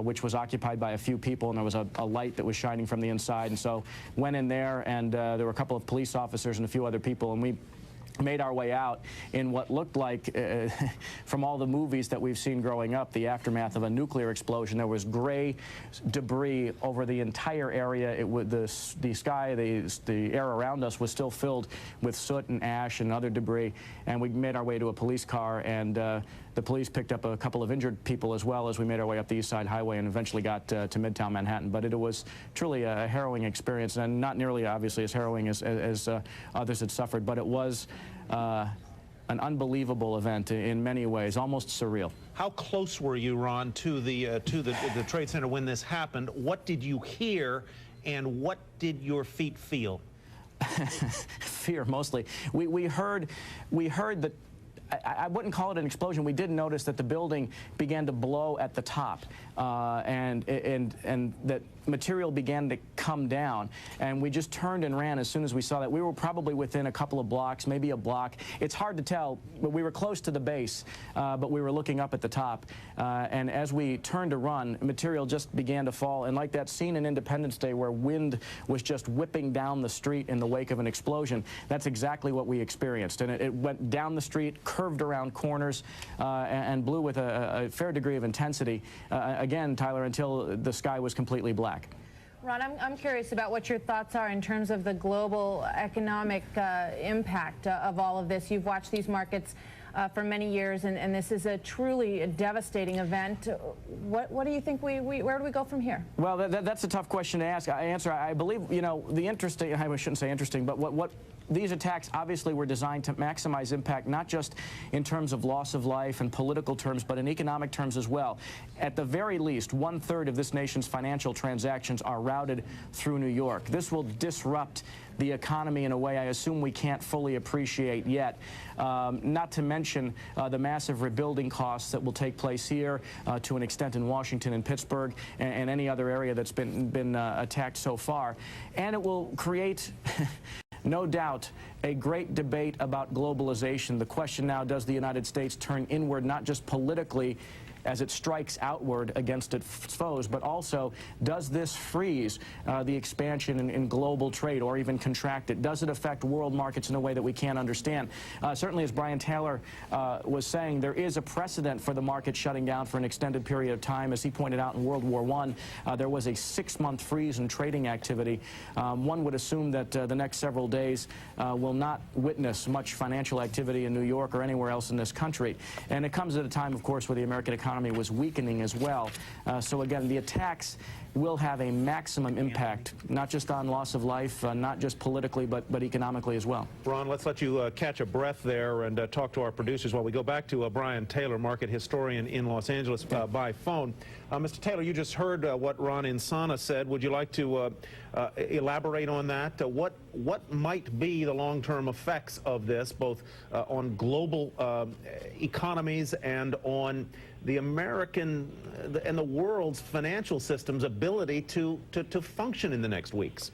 which was occupied by a few people, and there was a light that was shining from the inside. And so went in there, and there were a couple of police officers and a few other people, and we made our way out in what looked like, from all the movies that we've seen growing up, the aftermath of a nuclear explosion. There was gray debris over the entire area. It was the sky, the air around us was still filled with soot and ash and other debris. And we made our way to a police car, and the police picked up a couple of injured people as well as we made our way up the East Side Highway and eventually got to Midtown Manhattan. But it was truly a harrowing experience, and not nearly, obviously, as harrowing as others had suffered. But it was an unbelievable event in many ways, almost surreal. How close were you, Ron, to the Trade Center when this happened? What did you hear, and what did your feet feel? Fear, mostly. We heard that. I wouldn't call it an explosion. We did notice that the building began to blow at the top, and that material began to come down. And we just turned and ran as soon as we saw that. We were probably within a couple of blocks, maybe a block. It's hard to tell, but we were close to the base, but we were looking up at the top. And as we turned to run, material just began to fall. And like that scene in Independence Day where wind was just whipping down the street in the wake of an explosion, that's exactly what we experienced. And it went down the street, curved around corners, and blew with a fair degree of intensity, again, Tyler, until the sky was completely black. Ron, I'm curious about what your thoughts are in terms of the global economic impact of all of this. You've watched these markets for many years, and this is a truly devastating event. What do you think where do we go from here? Well, that's a tough question to answer. I believe, you know, the interesting, I shouldn't say interesting, but what these attacks obviously were designed to maximize impact, not just in terms of loss of life and political terms, but in economic terms as well. At the very least, 1/3 of this nation's financial transactions are routed through New York. This will disrupt the economy in a way I assume we can't fully appreciate yet. Not to mention the massive rebuilding costs that will take place here, to an extent in Washington and Pittsburgh and any other area that's been attacked so far. And it will create no doubt a great debate about globalization. The question now, does the United States turn inward, not just politically as it strikes outward against its foes, but also, does this freeze the expansion in global trade or even contract it? Does it affect world markets in a way that we can't understand? Certainly, as Brian Taylor was saying, there is a precedent for the market shutting down for an extended period of time. As he pointed out in World War I, there was a 6-month freeze in trading activity. One would assume that the next several days will not witness much financial activity in New York or anywhere else in this country. And it comes at a time, of course, where the American economy was weakening as well. So again, the attacks will have a maximum impact, not just on loss of life, not just politically, but economically as well. Ron, let's let you catch a breath there and talk to our producers while we go back to Brian Taylor, market historian in Los Angeles, by phone. Mr. Taylor, you just heard what Ron Insana said. Would you like to elaborate on that? What might be the long-term effects of this, both on global economies and on the American and the world's financial system's ability to function in the next weeks?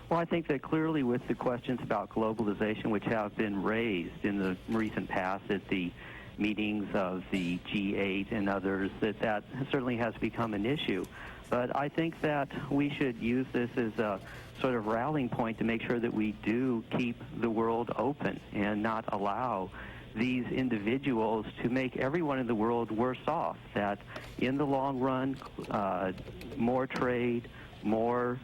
Well, I think that clearly with the questions about globalization, which have been raised in the recent past at the meetings of the G8 and others, that certainly has become an issue. But I think that we should use this as a sort of rallying point to make sure that we do keep the world open and not allow these individuals to make everyone in the world worse off, that in the long run, more trade, more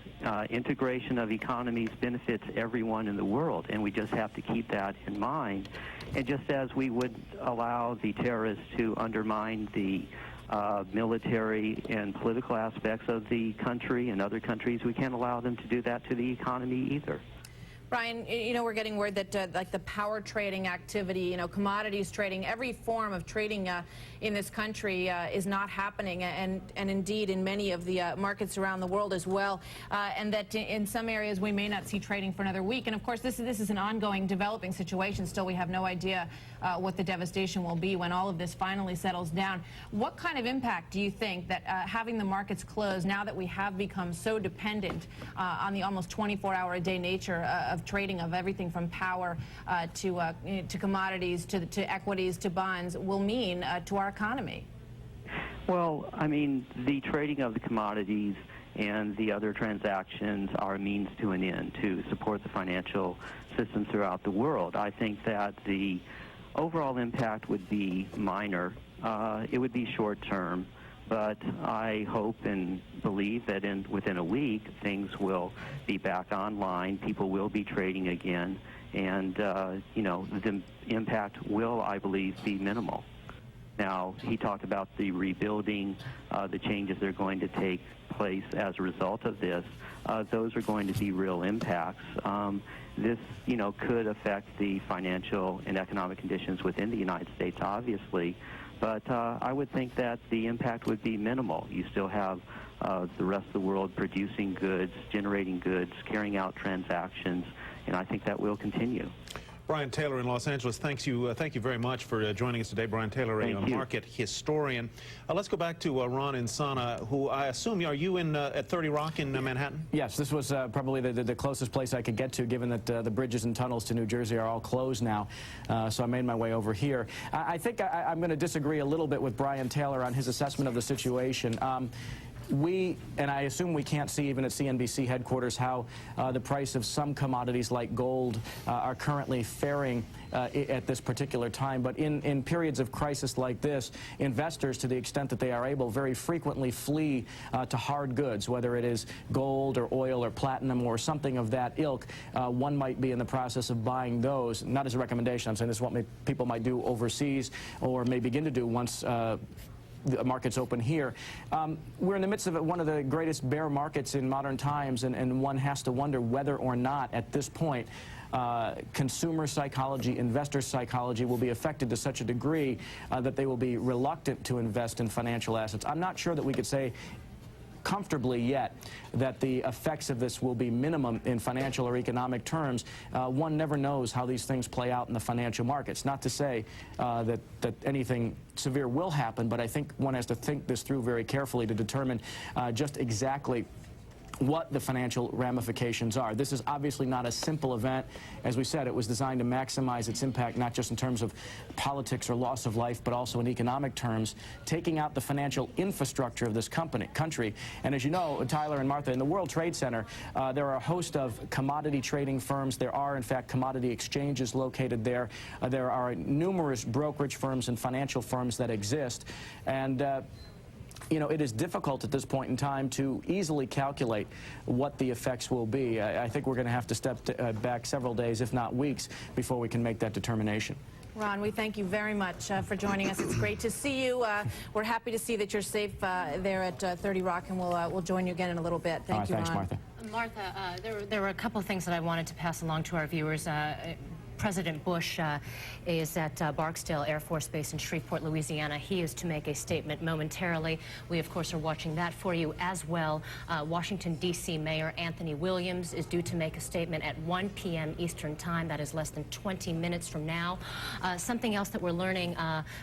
integration of economies benefits everyone in the world, and we just have to keep that in mind. And just as we would allow the terrorists to undermine the military and political aspects of the country and other countries, we can't allow them to do that to the economy either. Brian, you know, we're getting word that like the power trading activity, you know, commodities trading, every form of trading in this country is not happening, and indeed in many of the markets around the world as well, and that in some areas we may not see trading for another week. And of course, this is an ongoing, developing situation. Still, we have no idea what the devastation will be when all of this finally settles down. What kind of impact do you think that having the markets closed, now that we have become so dependent on the almost 24-hour-a-day nature of trading of everything from power to commodities to equities to bonds, will mean to our economy? Well, I mean, the trading of the commodities and the other transactions are a means to an end to support the financial system throughout the world. I think that the overall impact would be minor. It would be short-term, but I hope and believe that within a week things will be back online, people will be trading again, and you know, the impact will, I believe, be minimal. Now, he talked about the rebuilding, the changes that are going to take place as a result of this. Those are going to be real impacts. This, you know, could affect the financial and economic conditions within the United States, obviously, but I would think that the impact would be minimal. You still have the rest of the world producing goods, generating goods, carrying out transactions, and I think that will continue. Brian Taylor in Los Angeles, thank you very much for joining us today. Brian Taylor, a market historian. Let's go back to Ron Insana, who I assume, are you in at 30 Rock in Manhattan? Yes, this was probably the closest place I could get to, given that the bridges and tunnels to New Jersey are all closed now. So I made my way over here. I think I'm going to disagree a little bit with Brian Taylor on his assessment of the situation. And I assume we can't see even at CNBC headquarters how the price of some commodities like gold are currently faring at this particular time. But in periods of crisis like this, investors, to the extent that they are able, very frequently flee to hard goods, whether it is gold or oil or platinum or something of that ilk. One might be in the process of buying those, not as a recommendation. I'm saying this is what people might do overseas or may begin to do once the markets open here. We're in the midst of one of the greatest bear markets in modern times, and one has to wonder whether or not, at this point, consumer psychology, investor psychology will be affected to such a degree that they will be reluctant to invest in financial assets. I'm not sure that we could say comfortably yet that the effects of this will be minimum in financial or economic terms. One never knows how these things play out in the financial markets. Not to say that anything severe will happen, but I think one has to think this through very carefully to determine just exactly what the financial ramifications are. This is obviously not a simple event. As we said, it was designed to maximize its impact, not just in terms of politics or loss of life, but also in economic terms, taking out the financial infrastructure of this country. And as you know, Tyler and Martha, in the World Trade Center, there are a host of commodity trading firms. There are, in fact, commodity exchanges located there. There are numerous brokerage firms and financial firms that exist. And you know, it is difficult at this point in time to easily calculate what the effects will be. I think we're going to have to step back several days, if not weeks, before we can make that determination. Ron, we thank you very much for joining us. It's great to see you. We're happy to see that you're safe there at 30 Rock, and we'll join you again in a little bit. Thank you, thanks, Ron. Martha. Martha, there were a couple of things that I wanted to pass along to our viewers. President Bush is at Barksdale Air Force Base in Shreveport, Louisiana. He is to make a statement momentarily. We, of course, are watching that for you as well. Washington, D.C. Mayor Anthony Williams is due to make a statement at 1 p.m. Eastern Time. That is less than 20 minutes from now. Something else that we're learning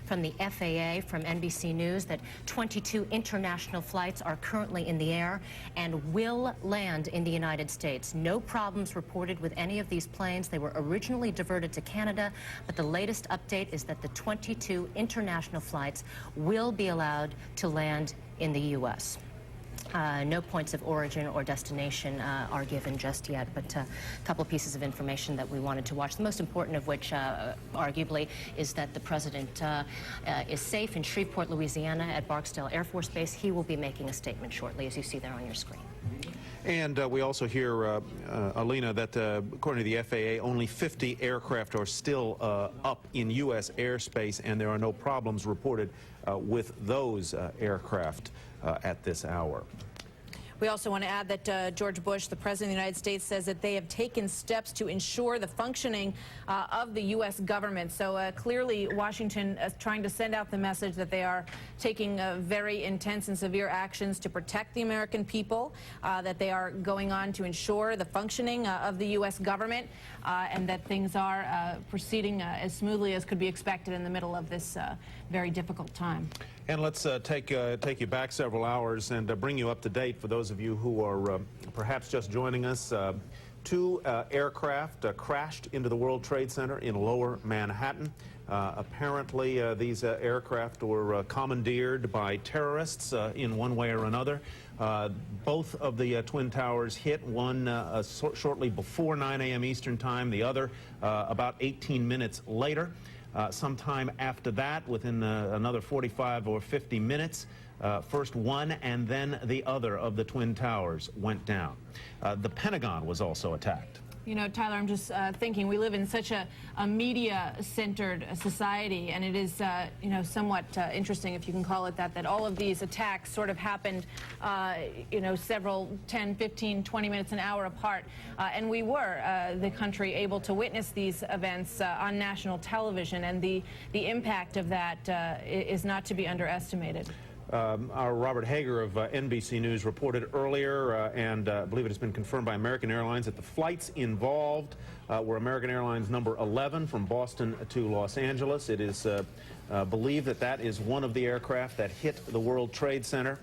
from the FAA, from NBC News, that 22 international flights are currently in the air and will land in the United States. No problems reported with any of these planes. They were originally diverted to Canada, but the latest update is that the 22 international flights will be allowed to land in the U.S. No points of origin or destination are given just yet, but a couple of pieces of information that we wanted to watch, the most important of which, arguably, is that the president is safe in Shreveport, Louisiana at Barksdale Air Force Base. He will be making a statement shortly, as you see there on your screen. And we also hear, Alina, that according to the FAA, only 50 aircraft are still up in U.S. airspace, and there are no problems reported with those aircraft at this hour. We also want to add that George Bush, the President of the United States, says that they have taken steps to ensure the functioning of the U.S. government. So clearly, Washington is trying to send out the message that they are taking very intense and severe actions to protect the American people, that they are going on to ensure the functioning of the U.S. government, and that things are proceeding as smoothly as could be expected in the middle of this very difficult time. And let's take you back several hours and bring you up to date for those of you who are perhaps just joining us. Two aircraft crashed into the World Trade Center in Lower Manhattan. Apparently, these aircraft were commandeered by terrorists in one way or another. Both of the Twin Towers hit, one shortly before 9 a.m. Eastern Time, the other about 18 minutes later. Sometime after that, within another 45 or 50 minutes, first one and then the other of the Twin Towers went down. The Pentagon was also attacked. You know, Tyler, I'm just thinking we live in such a media-centered society, and it is, you know, somewhat interesting, if you can call it that, that all of these attacks sort of happened, you know, several 10, 15, 20 minutes, an hour apart. And we were, the country, able to witness these events on national television, and the impact of that is not to be underestimated. Our Robert Hager of NBC News reported earlier, and I believe it has been confirmed by American Airlines, that the flights involved were American Airlines number 11 from Boston to Los Angeles. It is believed that that is one of the aircraft that hit the World Trade Center.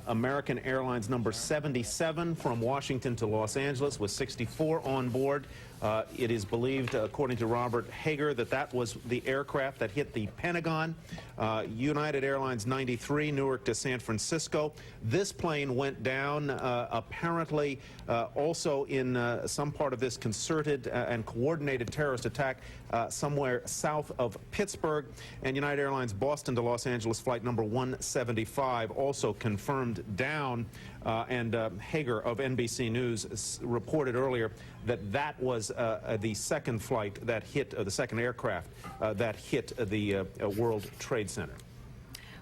American Airlines number 77 from Washington to Los Angeles with 64 on board. It is believed, according to Robert Hager, that that was the aircraft that hit the Pentagon. United Airlines 93, Newark to San Francisco. This plane went down apparently also in some part of this concerted and coordinated terrorist attack somewhere south of Pittsburgh. And United Airlines Boston to Los Angeles flight number 175 also confirmed down. And Hager of NBC News reported earlier that that was the second flight that hit, the second aircraft that hit the World Trade Center.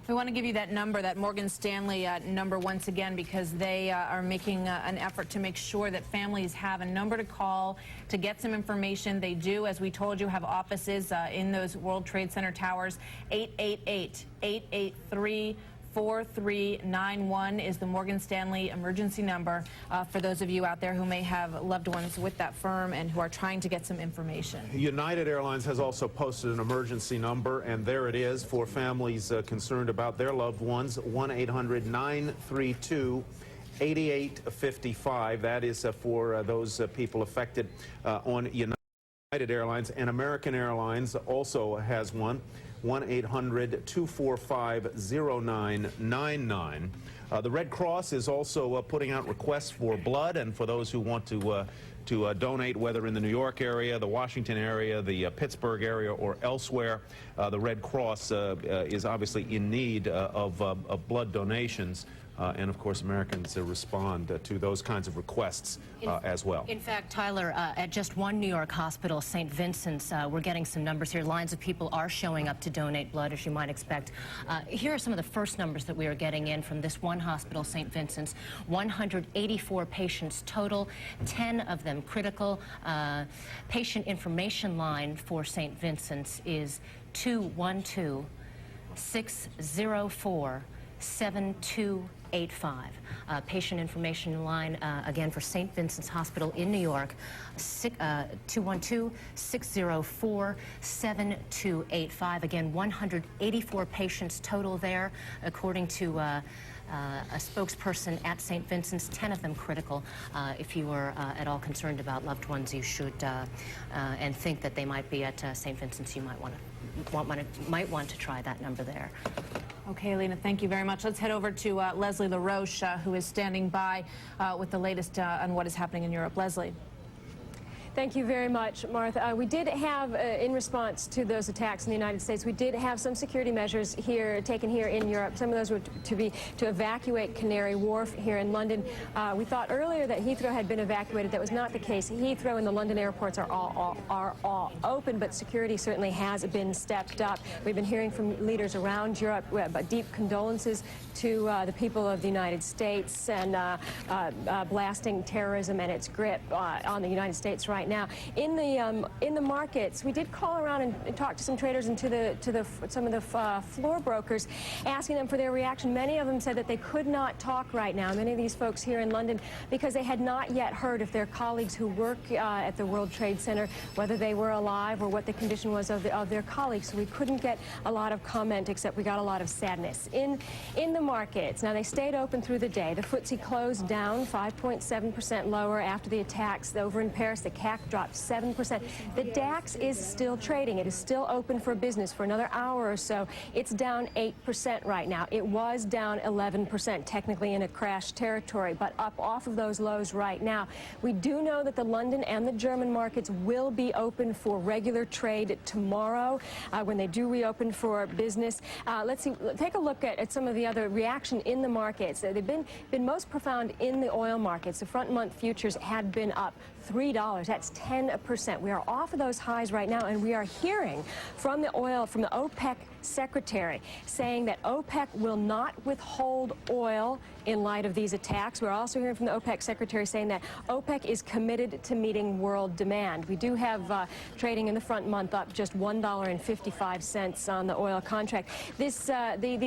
We want to give you that number, that Morgan Stanley number once again, because they are making an effort to make sure that families have a number to call to get some information. They do, as we told you, have offices in those World Trade Center towers. 888-883-4391 is the Morgan Stanley emergency number for those of you out there who may have loved ones with that firm and who are trying to get some information. United Airlines has also posted an emergency number, and there it is for families concerned about their loved ones, 1-800-932-8855. That is for those people affected on United Airlines, and American Airlines also has one. 1-800-245-0999. The Red Cross is also putting out requests for blood, and for those who want to donate, whether in the New York area, the Washington area, the Pittsburgh area, or elsewhere, the Red Cross is obviously in need of blood donations. And, of course, Americans respond to those kinds of requests as well. In fact, Tyler, at just one New York hospital, St. Vincent's, we're getting some numbers here. Lines of people are showing up to donate blood, as you might expect. Here are some of the first numbers that we are getting in from this one hospital, St. Vincent's. 184 patients total, 10 of them critical. Patient information line for St. Vincent's is 212-604-7285. Patient information line, again, for St. Vincent's Hospital in New York, 212-604-7285. Again, 184 patients total there, according to a spokesperson at St. Vincent's, 10 of them critical. If you are at all concerned about loved ones, you should, and think that they might be at St. Vincent's, you might want to try that number there. Okay, Lena, thank you very much. Let's head over to Leslie LaRoche, who is standing by with the latest on what is happening in Europe. Leslie. Thank you very much, Martha. We did have, in response to those attacks in the United States, we did have some security measures here taken here in Europe. Some of those were to evacuate Canary Wharf here in London. We thought earlier that Heathrow had been evacuated. That was not the case. Heathrow and the London airports are all open, but security certainly has been stepped up. We've been hearing from leaders around Europe about deep condolences to the people of the United States and blasting terrorism and its grip on the United States right now. In the markets, we did call around and talk to some traders and to some of the floor brokers, asking them for their reaction. Many of them said that they could not talk right now, many of these folks here in London, because they had not yet heard if their colleagues who work at the World Trade Center, whether they were alive or what the condition was of their colleagues. So we couldn't get a lot of comment, except we got a lot of sadness. In the markets, now they stayed open through the day. The FTSE closed down 5.7% lower after the attacks over in Paris. The CAC dropped 7%. The DAX is still trading. It is still open for business for another hour or so. It's down 8% right now. It was down 11%, technically in a crash territory, but up off of those lows right now. We do know that the London and the German markets will be open for regular trade tomorrow when they do reopen for business. Let's see. Take a look at some of the other reaction in the markets. They've been most profound in the oil markets. The front month futures had been up $3. That's 10%. We are off of those highs right now, and we are hearing from the OPEC secretary, saying that OPEC will not withhold oil in light of these attacks. We're also hearing from the OPEC secretary saying that OPEC is committed to meeting world demand. We do have trading in the front month up just $1.55 on the oil contract. These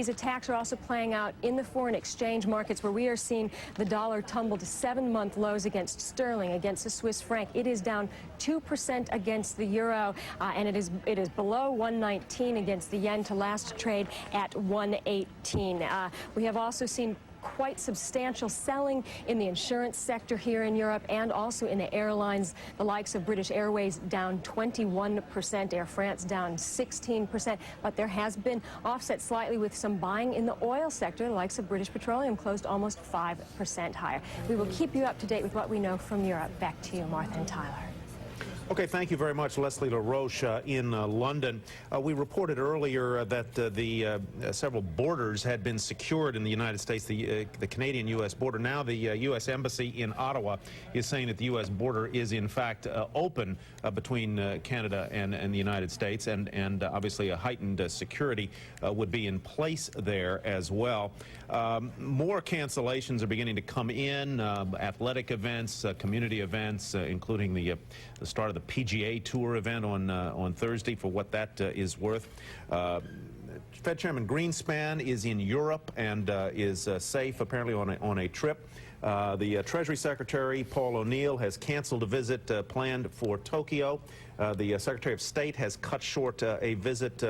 attacks are also playing out in the foreign exchange markets, where we are seeing the dollar tumble to 7-month lows against sterling, against the Swiss franc. It is down 2% against the euro, and it is below 119 against the yen to last trade at 118. We have also seen quite substantial selling in the insurance sector here in Europe, and also in the airlines. The likes of British Airways down 21%, Air France down 16%, but there has been offset slightly with some buying in the oil sector. The likes of British Petroleum closed almost 5% higher. We will keep you up to date with what we know from Europe. Back to you, Martha and Tyler. Okay, thank you very much, Leslie LaRoche in London. We reported earlier that several borders had been secured in the United States, the Canadian-U.S. border. Now the U.S. Embassy in Ottawa is saying that the U.S. border is in fact open between Canada and the United States, and obviously a heightened security would be in place there as well. More cancellations are beginning to come in, athletic events, community events, including the start of the PGA Tour event on Thursday, for what that is worth. Fed Chairman Greenspan is in Europe and is safe, apparently, on a trip. The Treasury Secretary, Paul O'Neill, has canceled a visit planned for Tokyo. The Secretary of State has cut short a visit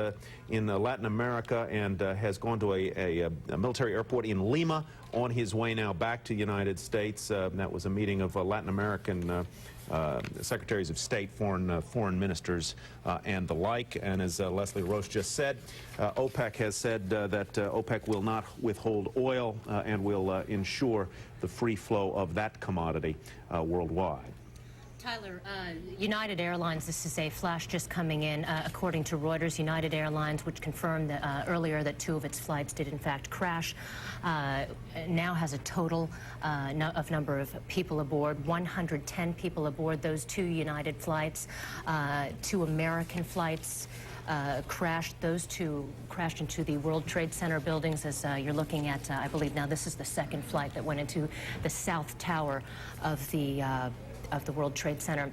in Latin America and has gone to a military airport in Lima on his way now back to the United States. That was a meeting of Latin American secretaries of state, foreign ministers, and the like. And as Leslie Roche just said, OPEC has said that OPEC will not withhold oil and will ensure the free flow of that commodity worldwide. Tyler, United Airlines, this is a flash just coming in. According to Reuters, United Airlines, which confirmed that, earlier that 2 of its flights did in fact crash, now has a total number of people aboard, 110 people aboard those 2 United flights. 2 American flights crashed. Those 2 crashed into the World Trade Center buildings, as you're looking at. I believe now this is the 2nd flight that went into the South Tower of the World Trade Center.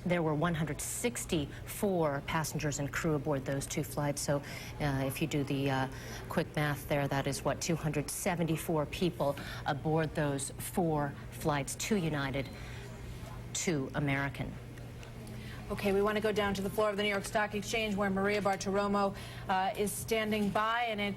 There were 164 passengers and crew aboard those 2 flights. So if you do the quick math there, that is what, 274 people aboard those 4 flights, 2 United, 2 American. Okay, we want to go down to the floor of the New York Stock Exchange, where Maria Bartiromo is standing by, and it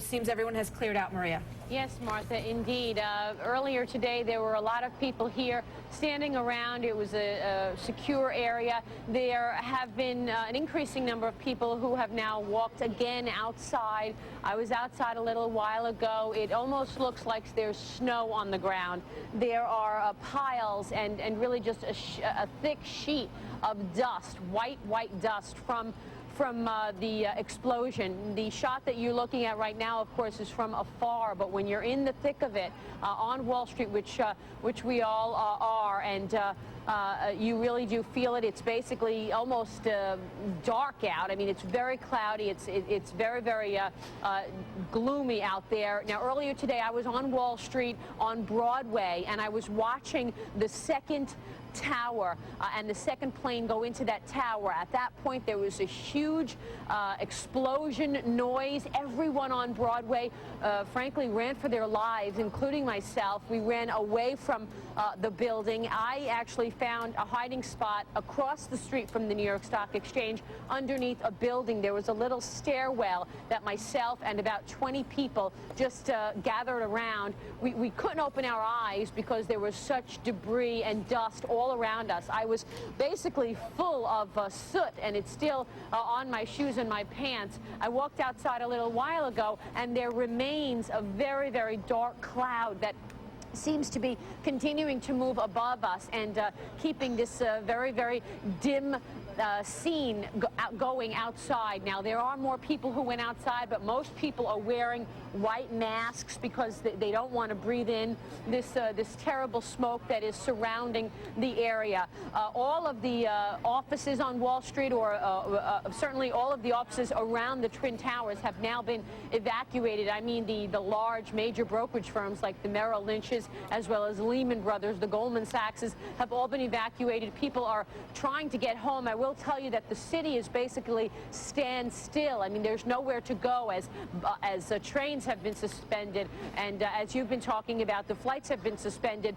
seems everyone has cleared out. Maria. Yes, Martha, indeed. Earlier today, there were a lot of people here standing around. It was a secure area. There have been an increasing number of people who have now walked again outside. I was outside a little while ago. It almost looks like there's snow on the ground. There are piles and really just a thick sheet of dust, white dust from the explosion. The shot that you're looking at right now, of course, is from afar, but when you're in the thick of it on Wall Street, which we all are, and you really do feel it. It's basically almost dark out. I mean, it's very cloudy. It's very, very gloomy out there. Now, earlier today, I was on Wall Street on Broadway, and I was watching the 2nd tower and the 2nd plane go into that tower. At that point, there was a huge explosion noise. Everyone on Broadway, frankly, ran for their lives, including myself. We ran away from the building. I actually found a hiding spot across the street from the New York Stock Exchange underneath a building. There was a little stairwell that myself and about 20 people just gathered around. We couldn't open our eyes because there was such debris and dust all around us. I was basically full of soot, and it's still on my shoes and my pants. I walked outside a little while ago, and there remains a very, very dark cloud that seems to be continuing to move above us and keeping this very, very dim seen going outside. Now, there are more people who went outside, but most people are wearing white masks because they don't want to breathe in this terrible smoke that is surrounding the area. All of the offices on Wall Street, or certainly all of the offices around the Twin Towers, have now been evacuated. I mean, the large major brokerage firms like the Merrill Lynch's, as well as Lehman Brothers, the Goldman Sachs's, have all been evacuated. People are trying to get home. I will tell you that the city is basically standstill. I mean, there's nowhere to go as trains have been suspended, and as you've been talking about, the flights have been suspended.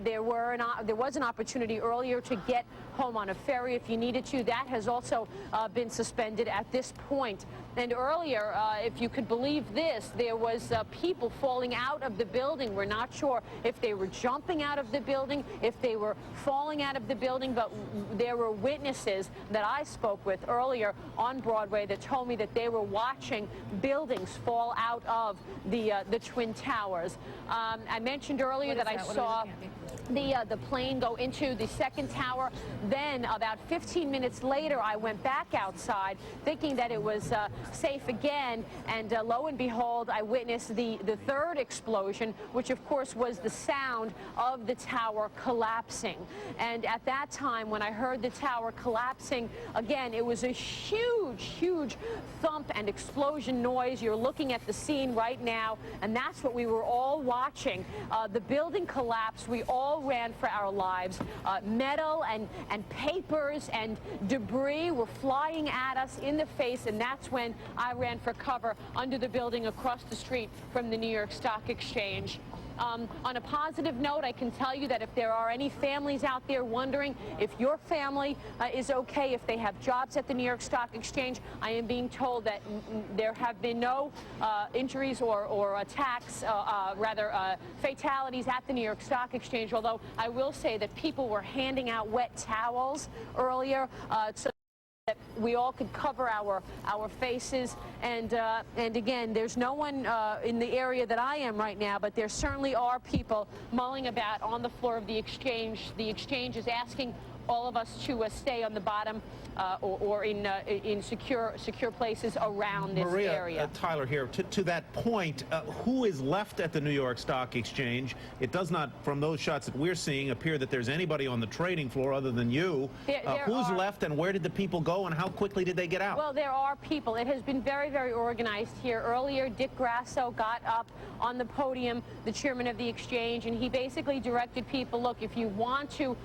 There was an opportunity earlier to get home on a ferry if you needed to. That has also been suspended at this point. And earlier, if you could believe this, there was people falling out of the building. We're not sure if they were jumping out of the building, if they were falling out of the building, but there were witnesses that I spoke with earlier on Broadway that told me that they were watching buildings fall out of the Twin Towers. I mentioned earlier that I saw the plane go into the second tower. Then about 15 minutes later, I went back outside thinking that it was safe again, and lo and behold, I witnessed the third explosion, which of course was the sound of the tower collapsing. And at that time, when I heard the tower collapsing, again, it was a huge thump and explosion noise. You're looking at the scene right now, and that's what we were all watching. The building collapsed. We all ran for our lives. Metal and papers and debris were flying at us in the face, and that's when I ran for cover under the building across the street from the New York Stock Exchange. On a positive note, I can tell you that if there are any families out there wondering if your family is okay, if they have jobs at the New York Stock Exchange, I am being told that there have been no injuries or attacks, rather fatalities at the New York Stock Exchange, although I will say that people were handing out wet towels earlier so that we all could cover our faces, and again, there's no one in the area that I am right now, but there certainly are people mulling about on the floor of the exchange. The exchange is asking all of us to stay on the bottom or in secure places around this Maria, area. Tyler here. To that point, who is left at the New York Stock Exchange? It does not, from those shots that we're seeing, appear that there's anybody on the trading floor other than you. Who's left, and where did the people go, and how quickly did they get out? Well, there are people. It has been very organized here. Earlier, Dick Grasso got up on the podium, the chairman of the exchange, and he basically directed people, look, if you want to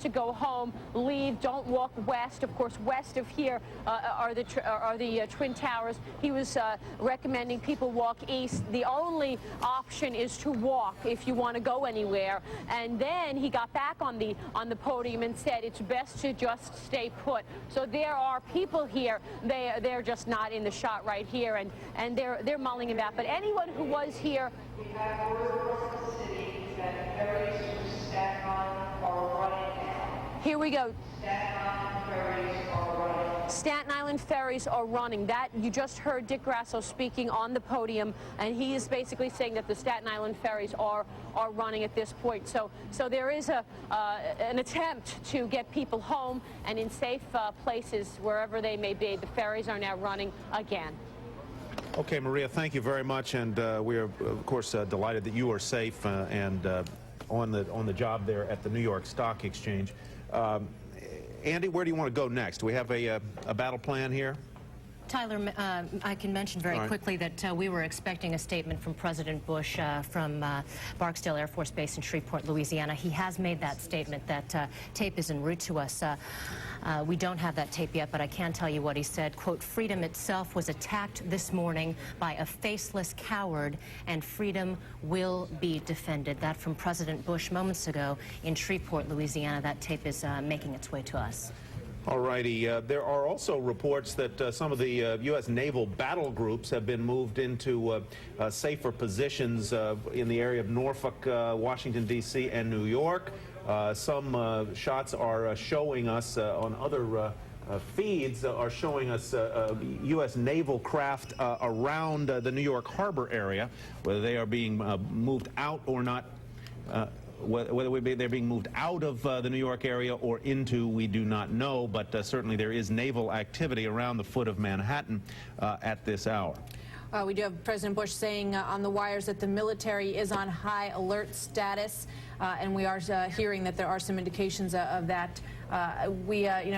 go home, leave, don't walk west. Of course, west of here are the Twin Towers. He was recommending people walk east. The only option is to walk if you want to go anywhere. And then he got back on the podium and said it's best to just stay put. So there are people here. They're just not in the shot right here, and they're mulling about. But anyone who was here. We have word from the city that ferries to Staten Island are running now. Here we go. Staten Island ferries are running. That you just heard Dick Grasso speaking on the podium, and he is basically saying that the Staten Island ferries are running at this point. So there is an attempt to get people home and in safe places wherever they may be. The ferries are now running again. Okay, Maria, thank you very much, and we are, of course, delighted that you are safe and on the job there at the New York Stock Exchange. Andy, where do you want to go next? Do we have a battle plan here? Tyler, I can mention very quickly that we were expecting a statement from President Bush from Barksdale Air Force Base in Shreveport, Louisiana. He has made that statement. That tape is en route to us. We don't have that tape yet, but I can tell you what he said. Quote, freedom itself was attacked this morning by a faceless coward, and freedom will be defended. That from President Bush moments ago in Shreveport, Louisiana. That tape is making its way to us. All righty. There are also reports that some of the U.S. naval battle groups have been moved into safer positions in the area of Norfolk, Washington, D.C., and New York. Some shots are showing us on other feeds are showing us U.S. naval craft around the New York Harbor area, whether they are being moved out or not. Whether they're being moved out of the New York area or into, we do not know, but certainly there is naval activity around the foot of Manhattan at this hour. We do have President Bush saying on the wires that the military is on high alert status, and we are hearing that there are some indications of that.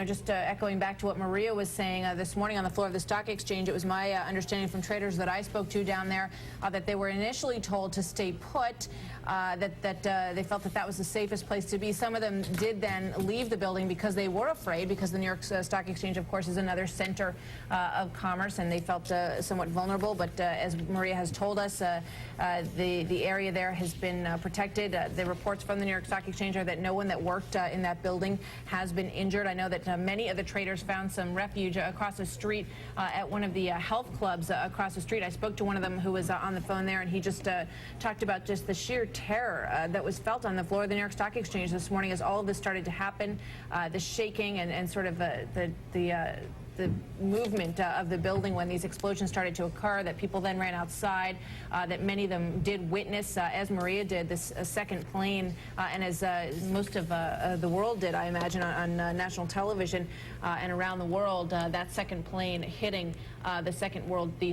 Just echoing back to what Maria was saying this morning on the floor of the stock exchange, it was my understanding from traders that I spoke to down there that they were initially told to stay put, that they felt that that was the safest place to be. Some of them did then leave the building because they were afraid, because the New York Stock Exchange, of course, is another center of commerce, and they felt somewhat vulnerable. But as Maria has told us, the area there has been protected. The reports from the New York Stock Exchange are that no one that worked in that building has been injured. I know that many of the traders found some refuge across the street at one of the health clubs across the street. I spoke to one of them who was on the phone there, and he just talked about just the sheer terror that was felt on the floor of the New York Stock Exchange this morning as all of this started to happen, the shaking and sort of the movement of the building when these explosions started to occur, that people then ran outside, that many of them did witness, as Maria did, this second plane, and as most of the world did, I imagine, on national television and around the world, that second plane hitting the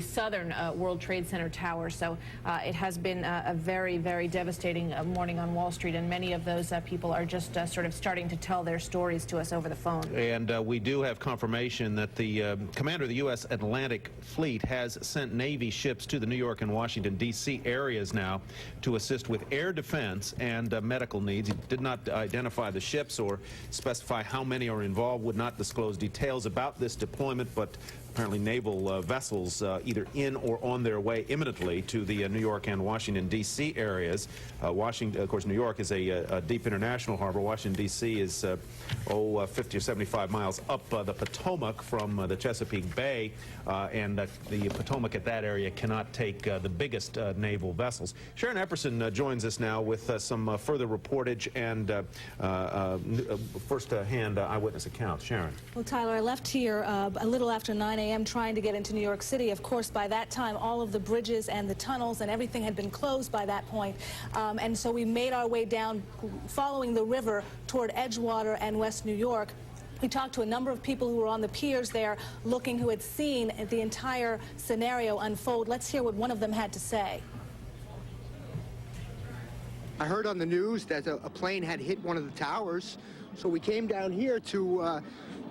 southern World Trade Center tower. So it has been a very, very devastating morning on Wall Street, and many of those people are just sort of starting to tell their stories to us over the phone. And we do have confirmation that the commander of the U.S. Atlantic Fleet has sent Navy ships to the New York and Washington, D.C. areas now to assist with air defense and medical needs. He did not identify the ships or specify how many are involved, would not disclose details about this deployment, but apparently naval vessels either in or on their way imminently to the New York and Washington, D.C. areas. Washington, of course, New York is a deep international harbor. Washington, D.C. is, 50 or 75 miles up the Potomac from the Chesapeake Bay, and the Potomac at that area cannot take the biggest naval vessels. Sharon Epperson joins us now with some further reportage and first-hand eyewitness accounts. Sharon. Well, Tyler, I left here a little after 9 a.m. trying to get into New York City. Of course, by that time, all of the bridges and the tunnels and everything had been closed by that point. And so we made our way down, following the river toward Edgewater and West New York. We talked to a number of people who were on the piers there looking, who had seen the entire scenario unfold. Let's hear what one of them had to say. I heard on the news that a plane had hit one of the towers, so we came down here to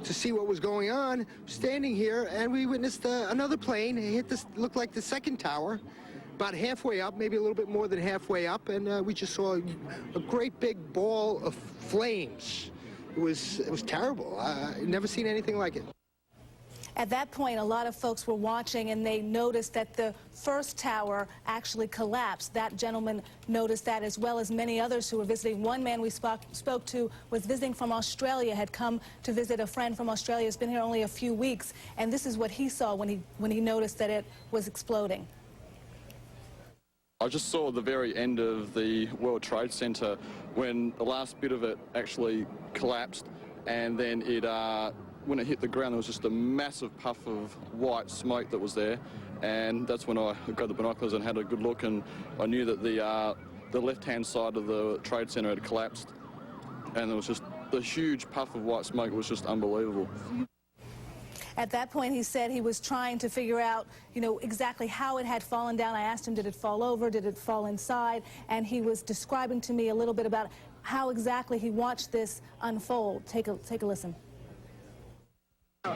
see what was going on. Standing here, and we witnessed another plane hit this, looked like the second tower, about halfway up, maybe a little bit more than halfway up, and we just saw a great big ball of flames. It was terrible. I've never seen anything like it. At that point, a lot of folks were watching, and they noticed that the first tower actually collapsed. That gentleman noticed that, as well as many others who were visiting. One man we spoke to was visiting from Australia, had come to visit a friend from Australia, has been here only a few weeks, and this is what he saw when he noticed that it was exploding. I just saw the very end of the World Trade Center when the last bit of it actually collapsed, and then when it hit the ground, there was just a massive puff of white smoke that was there, and that's when I got the binoculars and had a good look, and I knew that the left-hand side of the Trade Center had collapsed, and there was just the huge puff of white smoke. It was just unbelievable. At that point, he said he was trying to figure out, exactly how it had fallen down. I asked him, did it fall over? Did it fall inside? And he was describing to me a little bit about how exactly he watched this unfold. Take a listen.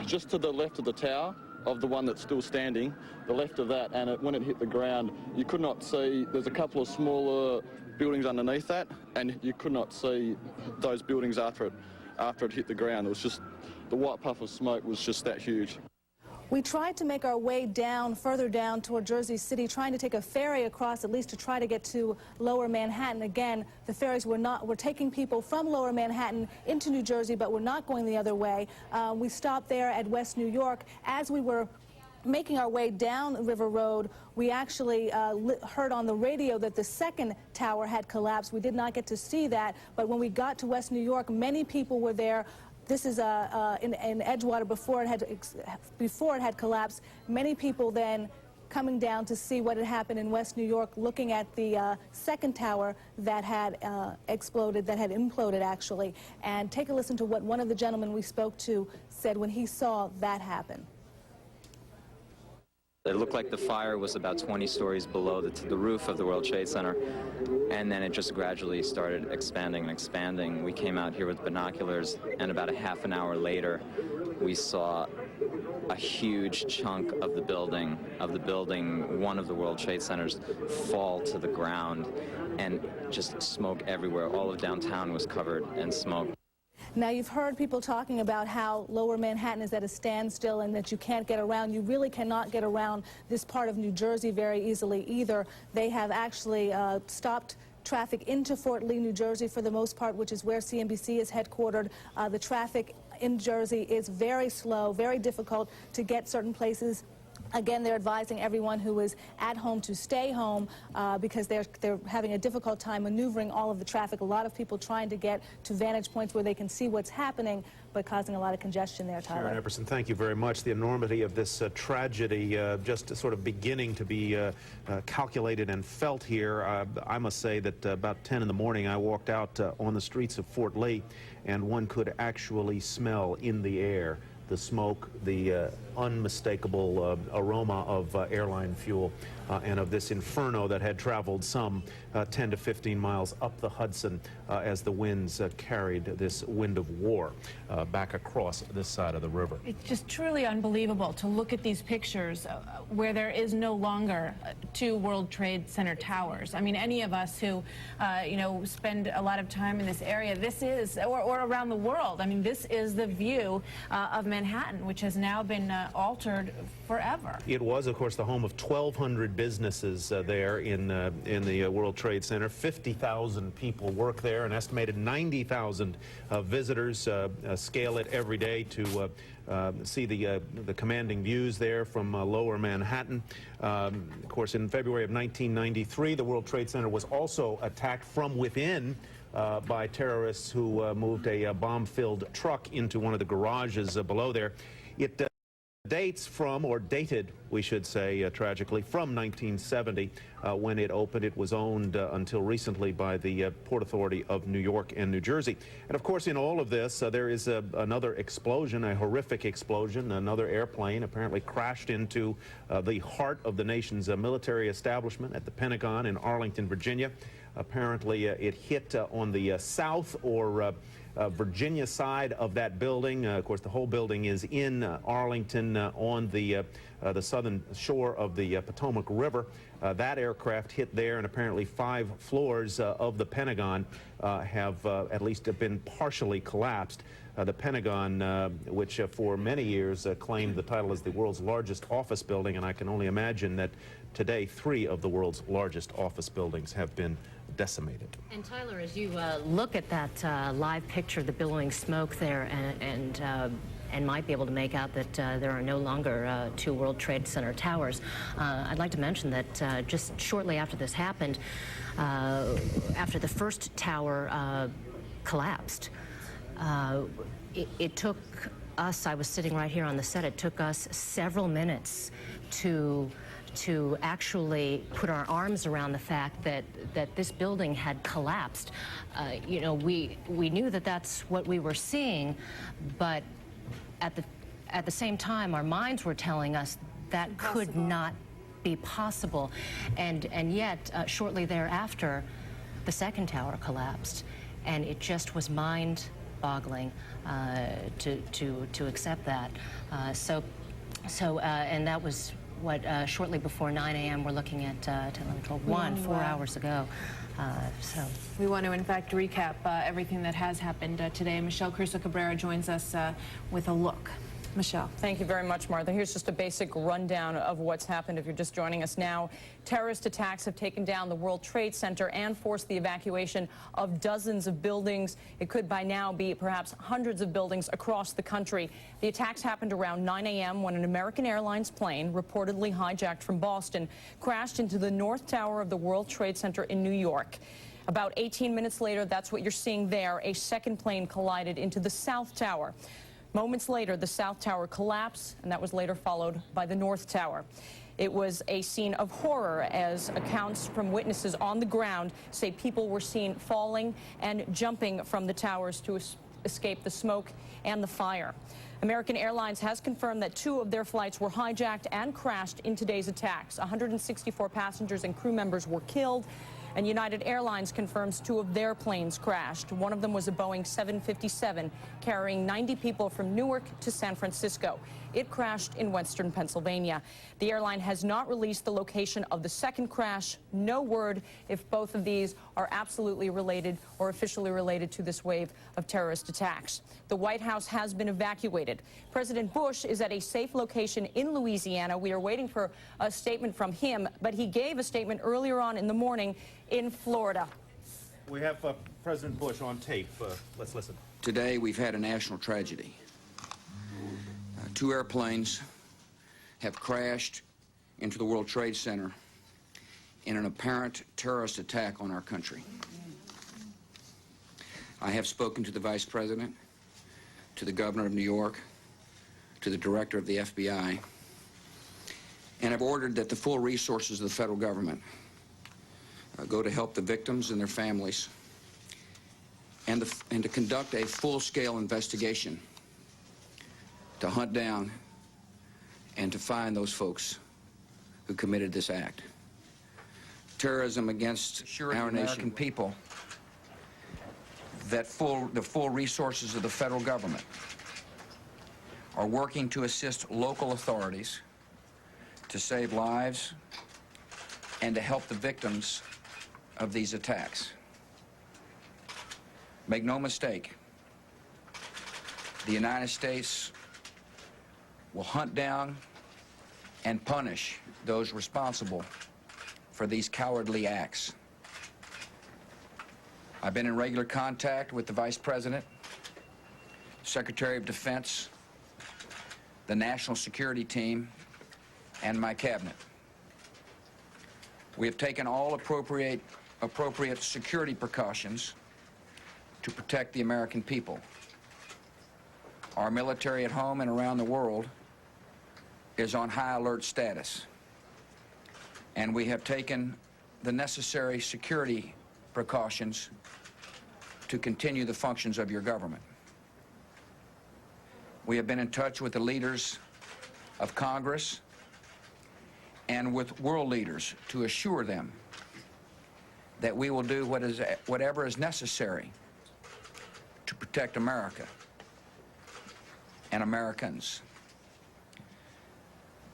Just to the left of the tower, of the one that's still standing, the left of that, and when it hit the ground, you could not see, there's a couple of smaller buildings underneath that, and you could not see those buildings after it hit the ground. It was just, the white puff of smoke was just that huge. We tried to make our way down, further down toward Jersey City, trying to take a ferry across, at least to try to get to Lower Manhattan. Again, the ferries were taking people from Lower Manhattan into New Jersey, but were not going the other way. We stopped there at West New York. As we were making our way down River Road, we actually heard on the radio that the second tower had collapsed. We did not get to see that, but when we got to West New York, many people were there. This is in Edgewater before it had collapsed. Many people then coming down to see what had happened in West New York, looking at the second tower that had exploded, that had imploded actually. And take a listen to what one of the gentlemen we spoke to said when he saw that happen. It looked like the fire was about 20 stories below the roof of the World Trade Center, and then it just gradually started expanding and expanding. We came out here with binoculars, and about a half an hour later, we saw a huge chunk of the building, one of the World Trade Centers, fall to the ground, and just smoke everywhere. All of downtown was covered in smoke. Now, you've heard people talking about how Lower Manhattan is at a standstill and that you can't get around. You really cannot get around this part of New Jersey very easily either. They have actually stopped traffic into Fort Lee, New Jersey for the most part, which is where CNBC is headquartered. The traffic in Jersey is very slow, very difficult to get certain places. Again, they're advising everyone who is at home to stay home because they're having a difficult time maneuvering all of the traffic. A lot of people trying to get to vantage points where they can see what's happening, but causing a lot of congestion there, Tyler. Sharon Epperson, thank you very much. The enormity of this tragedy just sort of beginning to be calculated and felt here. I must say that about 10 in the morning I walked out on the streets of Fort Lee, and one could actually smell in the air the smoke, the unmistakable aroma of airline fuel and of this inferno that had traveled some 10 to 15 miles up the Hudson as the winds carried this wind of war back across this side of the river. It's just truly unbelievable to look at these pictures where there is no longer two World Trade Center towers. I mean, any of us who, you know, spend a lot of time in this area, this is, or around the world, I mean, this is the view of Manhattan, which has now been altered forever. It was, of course, the home of 1,200 businesses there in the World Trade Center. 50,000 people work there. An estimated 90,000 visitors scale it every day to see the commanding views there from Lower Manhattan. Of course, in February of 1993, the World Trade Center was also attacked from within by terrorists who moved a bomb-filled truck into one of the garages below there. It dates from, or dated, we should say, tragically, from 1970 when it opened. It was owned until recently by the Port Authority of New York and New Jersey. And of course, in all of this, there is another explosion, a horrific explosion. Another airplane apparently crashed into the heart of the nation's military establishment at the Pentagon in Arlington, Virginia. Apparently, it hit on the south or Virginia side of that building. Of course, the whole building is in Arlington on the southern shore of the Potomac River. That aircraft hit there, and apparently 5 floors of the Pentagon have at least been partially collapsed. The Pentagon, which for many years claimed the title as the world's largest office building, and I can only imagine that today 3 of the world's largest office buildings have been decimated. And Tyler, as you look at that live picture, the billowing smoke there, and might be able to make out that there are no longer 2 World Trade Center towers, I'd like to mention that just shortly after this happened, after the first tower collapsed, it took us, I was sitting right here on the set, it took us several minutes to actually put our arms around the fact that this building had collapsed. You know, we knew that that's what we were seeing, but at the same time, our minds were telling us that could not be possible. And yet, shortly thereafter, the second tower collapsed, and it just was mind-boggling to accept that. And that was what, shortly before 9 a.m. we're looking at 4 hours ago. So we want to, in fact, recap everything that has happened today. Michelle Crusoe-Cabrera joins us with a look. Michelle. Thank you very much, Martha. Here's just a basic rundown of what's happened if you're just joining us now. Terrorist attacks have taken down the World Trade Center and forced the evacuation of dozens of buildings. It could by now be perhaps hundreds of buildings across the country. The attacks happened around 9 a.m. when an American Airlines plane, reportedly hijacked from Boston, crashed into the North Tower of the World Trade Center in New York. About 18 minutes later, that's what you're seeing there, a second plane collided into the South Tower. Moments later, the South Tower collapsed, and that was later followed by the North Tower. It was a scene of horror, as accounts from witnesses on the ground say people were seen falling and jumping from the towers to escape the smoke and the fire. American Airlines has confirmed that 2 of their flights were hijacked and crashed in today's attacks. 164 passengers and crew members were killed, and United Airlines confirms 2 of their planes crashed. One of them was a Boeing 757 carrying 90 people from Newark to San Francisco. It crashed in western Pennsylvania. The airline has not released the location of the second crash. No word if both of these are absolutely related or officially related to this wave of terrorist attacks. The White House has been evacuated. President Bush is at a safe location in Louisiana. We are waiting for a statement from him, but he gave a statement earlier on in the morning in Florida. We have President Bush on tape. Let's listen. Today, we've had a national tragedy. 2 airplanes have crashed into the World Trade Center in an apparent terrorist attack on our country. I have spoken to the Vice President, to the Governor of New York, to the Director of the FBI, and have ordered that the full resources of the federal government go to help the victims and their families, and to conduct a full-scale investigation to hunt down and to find those folks who committed this act. Terrorism against our American people, that the full resources of the federal government are working to assist local authorities to save lives and to help the victims of these attacks. Make no mistake, the United States will hunt down and punish those responsible for these cowardly acts. I've been in regular contact with the Vice President, Secretary of Defense, the National Security Team, and my cabinet. We have taken all appropriate security precautions to protect the American people. Our military at home and around the world is on high alert status, and we have taken the necessary security precautions to continue the functions of your government. We have been in touch with the leaders of Congress and with world leaders to assure them that we will do whatever is necessary to protect America and Americans.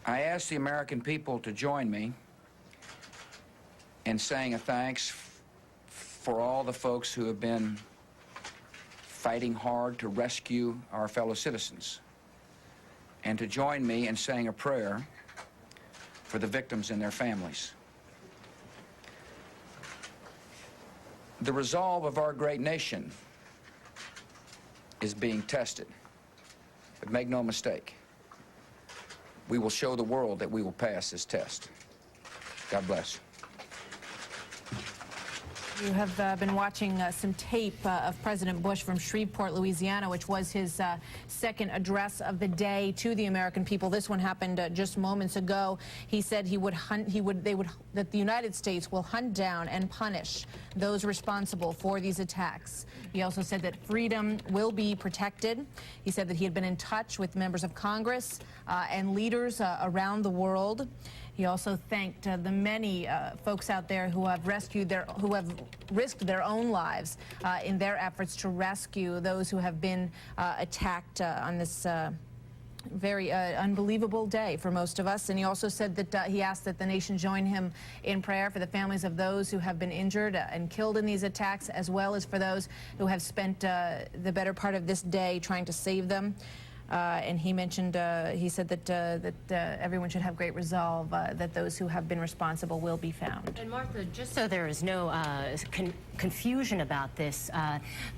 I ask the American people to join me in saying a thanks for all the folks who have been fighting hard to rescue our fellow citizens, and to join me in saying a prayer for the victims and their families. The resolve of our great nation is being tested, but make no mistake, we will show the world that we will pass this test. God bless. You have been watching some tape of President Bush from Shreveport, Louisiana, which was his second address of the day to the American people. This one happened just moments ago. He said that the United States will hunt down and punish those responsible for these attacks. He also said that freedom will be protected. He said that he had been in touch with members of Congress and leaders around the world. He also thanked the many folks out there who have risked their own lives in their efforts to rescue those who have been attacked on this very unbelievable day for most of us. And he also said that he asked that the nation join him in prayer for the families of those who have been injured and killed in these attacks, as well as for those who have spent the better part of this day trying to save them. And he mentioned, he said that everyone should have great resolve, that those who have been responsible will be found. And Martha, just so there is no confusion about this,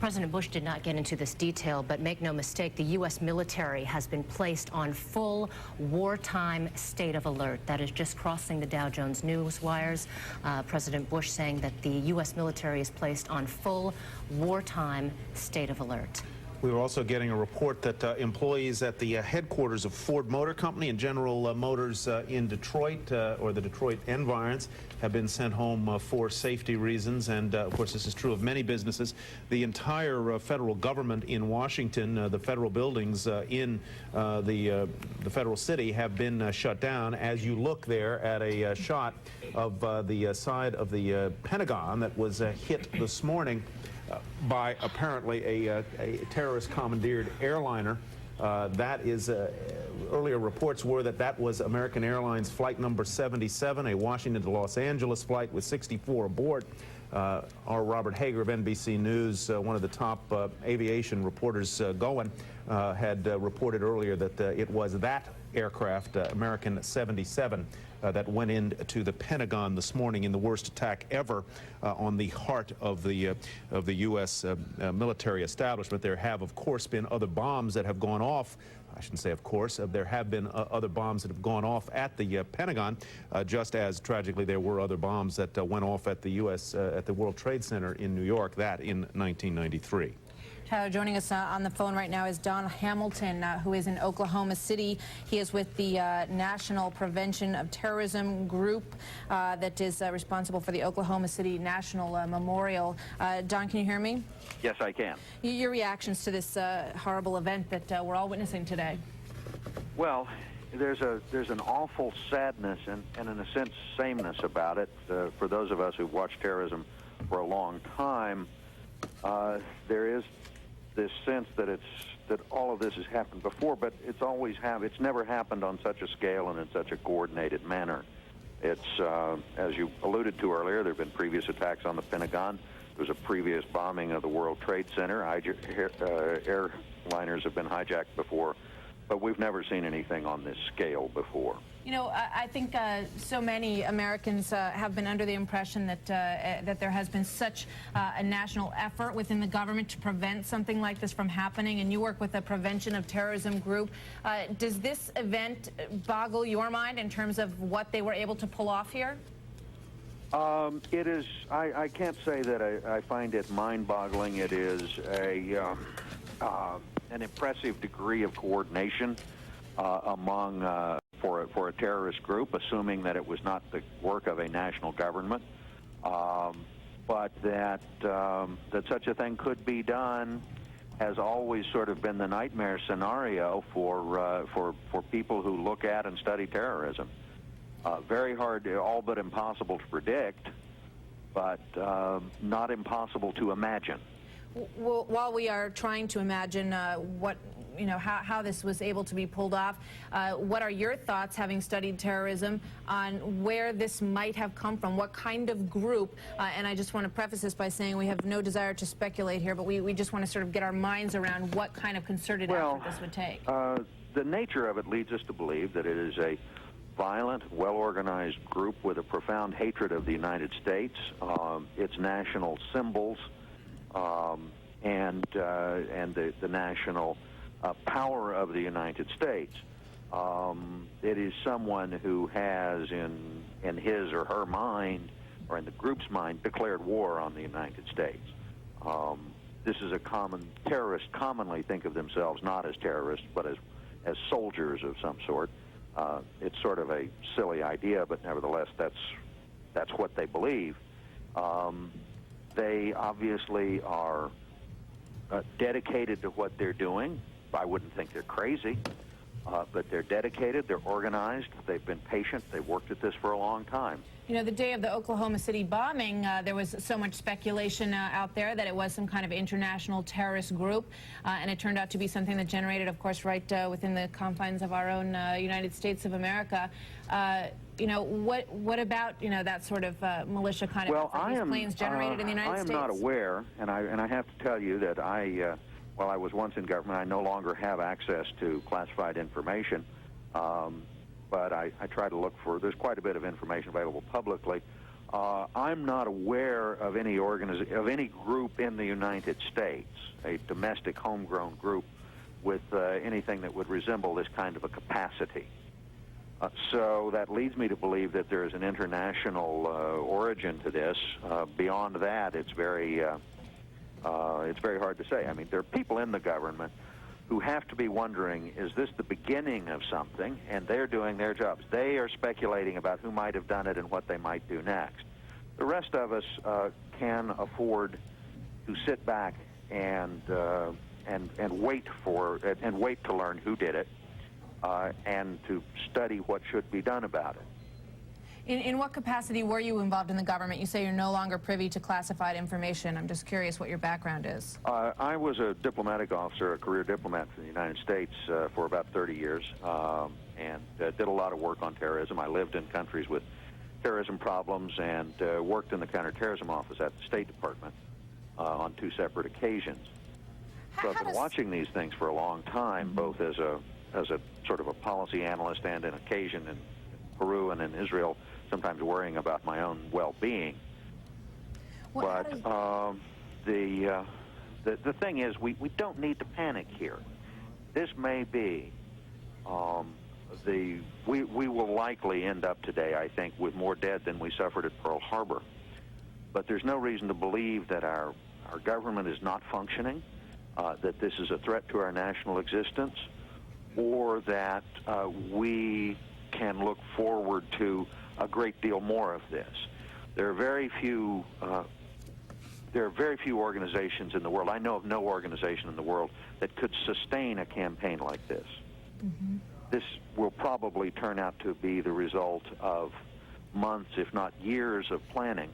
President Bush did not get into this detail, but make no mistake, the U.S. military has been placed on full wartime state of alert. That is just crossing the Dow Jones news wires. President Bush saying that the U.S. military is placed on full wartime state of alert. We were also getting a report that employees at the headquarters of Ford Motor Company and General Motors in Detroit, or the Detroit environs, have been sent home for safety reasons. And, of course, this is true of many businesses. The entire federal government in Washington, the federal buildings in the federal city have been shut down. As you look there at a shot of the side of the Pentagon that was hit this morning by apparently a terrorist commandeered airliner. That is, earlier reports were that that was American Airlines flight number 77, a Washington to Los Angeles flight with 64 aboard. Our Robert Hager of NBC News, one of the top aviation reporters going, had reported earlier that it was that aircraft, American 77, that went into the Pentagon this morning in the worst attack ever on the heart of the U.S. Military establishment. There have, of course, been other bombs that have gone off. I shouldn't say of course. There have been other bombs that have gone off at the Pentagon, just as tragically there were other bombs that went off at the U.S. At the World Trade Center in New York, that in 1993. Tyler, joining us on the phone right now is Don Hamilton, who is in Oklahoma City. He is with the National Prevention of Terrorism group that is responsible for the Oklahoma City National Memorial. Don, can you hear me? Yes, I can. Your reactions to this horrible event that we're all witnessing today? Well, there's an awful sadness and in a sense sameness about it. For those of us who've watched terrorism for a long time, there is this sense that all of this has happened before, but it's never happened on such a scale and in such a coordinated manner. It's as you alluded to earlier, there have been previous attacks on the Pentagon. There was a previous bombing of the World Trade Center. Airliners have been hijacked before, but we've never seen anything on this scale before. You know, I think so many Americans have been under the impression that that there has been such a national effort within the government to prevent something like this from happening, and you work with the Prevention of Terrorism group. Does this event boggle your mind in terms of what they were able to pull off here? It is. I can't say that I find it mind-boggling. It is an impressive degree of coordination among for a terrorist group, assuming that it was not the work of a national government, but that such a thing could be done has always sort of been the nightmare scenario for people who look at and study terrorism. Very hard, all but impossible to predict, but not impossible to imagine. Well, while we are trying to imagine how this was able to be pulled off, what are your thoughts, having studied terrorism, on where this might have come from? What kind of group? And I just want to preface this by saying we have no desire to speculate here, but we just want to sort of get our minds around what kind of concerted effort this would take. The nature of it leads us to believe that it is a violent, well-organized group with a profound hatred of the United States, its national symbols, and the national power of the United States. It is someone who has, in his or her mind, or in the group's mind, declared war on the United States. This is a common terrorist. Commonly think of themselves not as terrorists, but as soldiers of some sort. It's sort of a silly idea, but nevertheless, that's what they believe. They obviously are dedicated to what they're doing. I wouldn't think they're crazy, but they're dedicated, they're organized, they've been patient, they've worked at this for a long time. You know, the day of the Oklahoma City bombing, there was so much speculation out there that it was some kind of international terrorist group, and it turned out to be something that generated, of course, right within the confines of our own United States of America. You know, what about, you know, that sort of militia kind of effort, these planes generated in the United States? I am not aware, and I have to tell you that while I was once in government, I no longer have access to classified information. But I try to look for, there's quite a bit of information available publicly. I'm not aware of any group in the United States, a domestic homegrown group, with anything that would resemble this kind of a capacity. So that leads me to believe that there is an international origin to this. Beyond that, it's very It's very hard to say. I mean, there are people in the government who have to be wondering, is this the beginning of something? And they're doing their jobs. They are speculating about who might have done it and what they might do next. The rest of us can afford to sit back and wait to learn who did it, and to study what should be done about it. In what capacity were you involved in the government? You say you're no longer privy to classified information. I'm just curious what your background is. I was a diplomatic officer, a career diplomat for the United States for about 30 years, and did a lot of work on terrorism. I lived in countries with terrorism problems and worked in the counterterrorism office at the State Department on 2 separate occasions. So I've been watching these things for a long time, both as a sort of a policy analyst and an occasion in Peru and in Israel, sometimes worrying about my own well-being. But the thing is, we don't need to panic here. This may be we will likely end up today, I think, with more dead than we suffered at Pearl Harbor. But there's no reason to believe that our government is not functioning, that this is a threat to our national existence, or that we can look forward to a great deal more of this. There are very few organizations in the world. I know of no organization in the world that could sustain a campaign like this. Mm-hmm. This will probably turn out to be the result of months, if not years, of planning.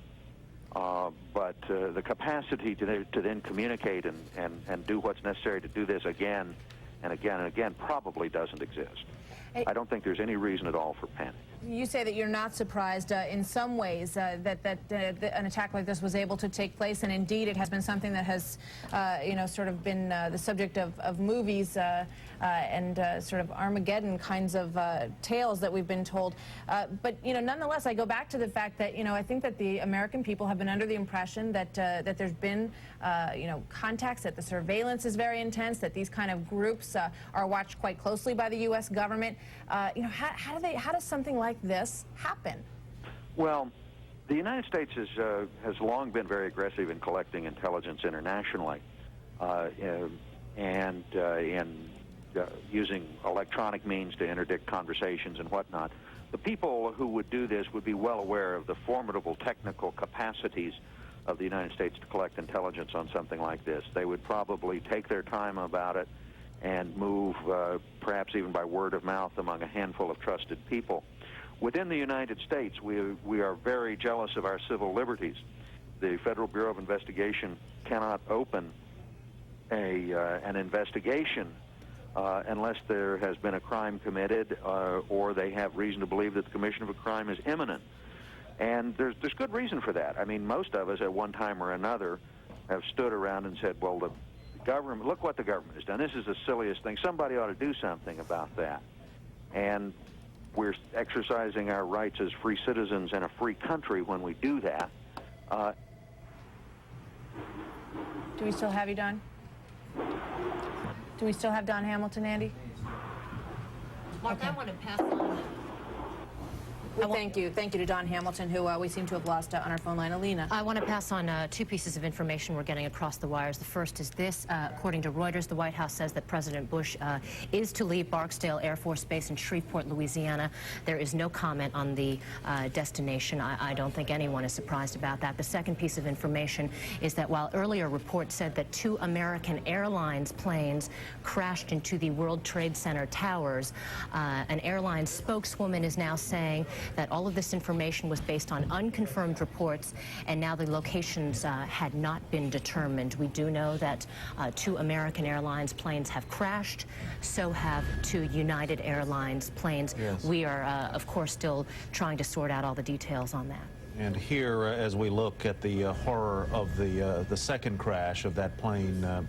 But the capacity to then communicate and do what's necessary to do this again and again and again probably doesn't exist. I don't think there's any reason at all for panic. You say that you're not surprised in some ways that an attack like this was able to take place, and indeed it has been something that has, sort of been the subject of movies and sort of Armageddon kinds of tales that we've been told. But nonetheless, I go back to the fact that I think that the American people have been under the impression that there's been contacts, that the surveillance is very intense, that these kind of groups are watched quite closely by the U.S. government. How does something like this happen? Well, the United States has long been very aggressive in collecting intelligence internationally, and in using electronic means to interdict conversations and whatnot. The people who would do this would be well aware of the formidable technical capacities of the United States to collect intelligence on something like this. They would probably take their time about it and move, perhaps even by word of mouth, among a handful of trusted people. Within the United States, we are very jealous of our civil liberties. The Federal Bureau of Investigation cannot open an investigation unless there has been a crime committed or they have reason to believe that the commission of a crime is imminent. And there's good reason for that. I mean, most of us at one time or another have stood around and said, well, the government, look what the government has done. This is the silliest thing. Somebody ought to do something about that. And we're exercising our rights as free citizens in a free country when we do that. Do we still have you, Don? Do we still have Don Hamilton, Andy? Mark, okay. I want to pass on. Thank you to Don Hamilton, who we seem to have lost on our phone line. Alina. I want to pass on 2 pieces of information we're getting across the wires. The first is this. According to Reuters, the White House says that President Bush is to leave Barksdale Air Force Base in Shreveport, Louisiana. There is no comment on the destination. I don't think anyone is surprised about that. The second piece of information is that while earlier reports said that 2 American Airlines planes crashed into the World Trade Center towers, an airline spokeswoman is now saying that all of this information was based on unconfirmed reports, and now the locations had not been determined. We do know that 2 American Airlines planes have crashed. So have 2 United Airlines planes. Yes. We are, of course, still trying to sort out all the details on that. And here, as we look at the horror of the second crash of that plane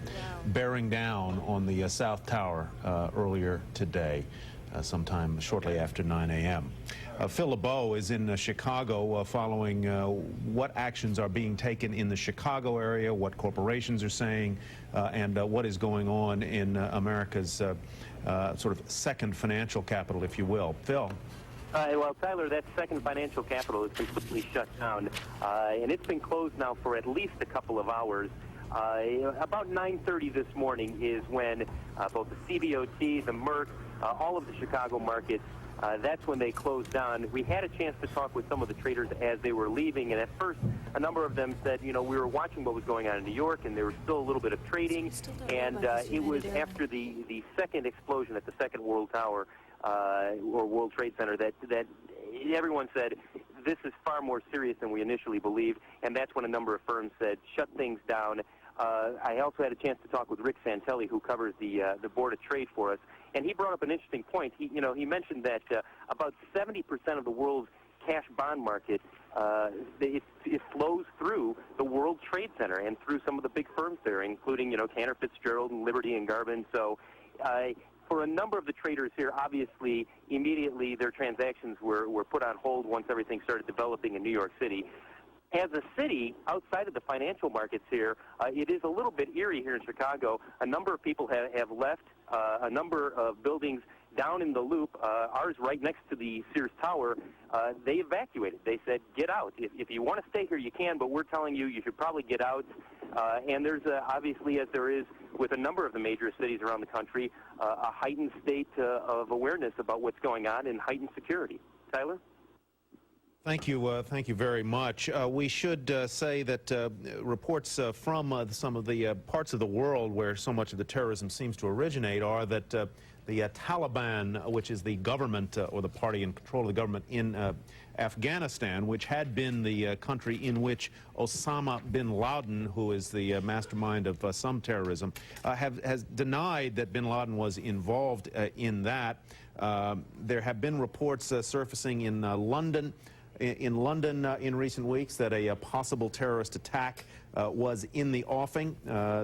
bearing down on the South Tower earlier today, sometime shortly after 9 a.m. Phil LeBeau is in Chicago following what actions are being taken in the Chicago area, what corporations are saying, and what is going on in America's sort of second financial capital, if you will. Phil. Well, Tyler, that second financial capital is completely shut down, and it's been closed now for at least a couple of hours. About 9:30 this morning is when both the CBOT, the Merck, all of the Chicago markets, that's when they closed down. We had a chance to talk with some of the traders as they were leaving, and at first a number of them said, you know, we were watching what was going on in New York, and there was still a little bit of trading, and it was after the second explosion at the second World Tower, or World Trade Center, that everyone said, this is far more serious than we initially believed, and that's when a number of firms said, shut things down. I also had a chance to talk with Rick Santelli, who covers the Board of Trade for us, and he brought up an interesting point. He mentioned that about 70% of the world's cash bond market, it flows through the World Trade Center and through some of the big firms there, including, Cantor Fitzgerald and Liberty and Garvin. So for a number of the traders here, obviously, immediately their transactions were put on hold once everything started developing in New York City. As a city, outside of the financial markets here, it is a little bit eerie here in Chicago. A number of people have left. A number of buildings down in the Loop, ours right next to the Sears Tower, they evacuated. They said, get out. If you want to stay here, you can, but we're telling you should probably get out. And there's, obviously, as there is with a number of the major cities around the country, a heightened state of awareness about what's going on and heightened security. Tyler? Thank you very much. We should say that reports from some of the parts of the world where so much of the terrorism seems to originate are that the Taliban, which is the government or the party in control of the government in Afghanistan, which had been the country in which Osama bin Laden, who is the mastermind of some terrorism, has denied that bin Laden was involved in that. There have been reports surfacing in London in recent weeks that a possible terrorist attack was in the offing.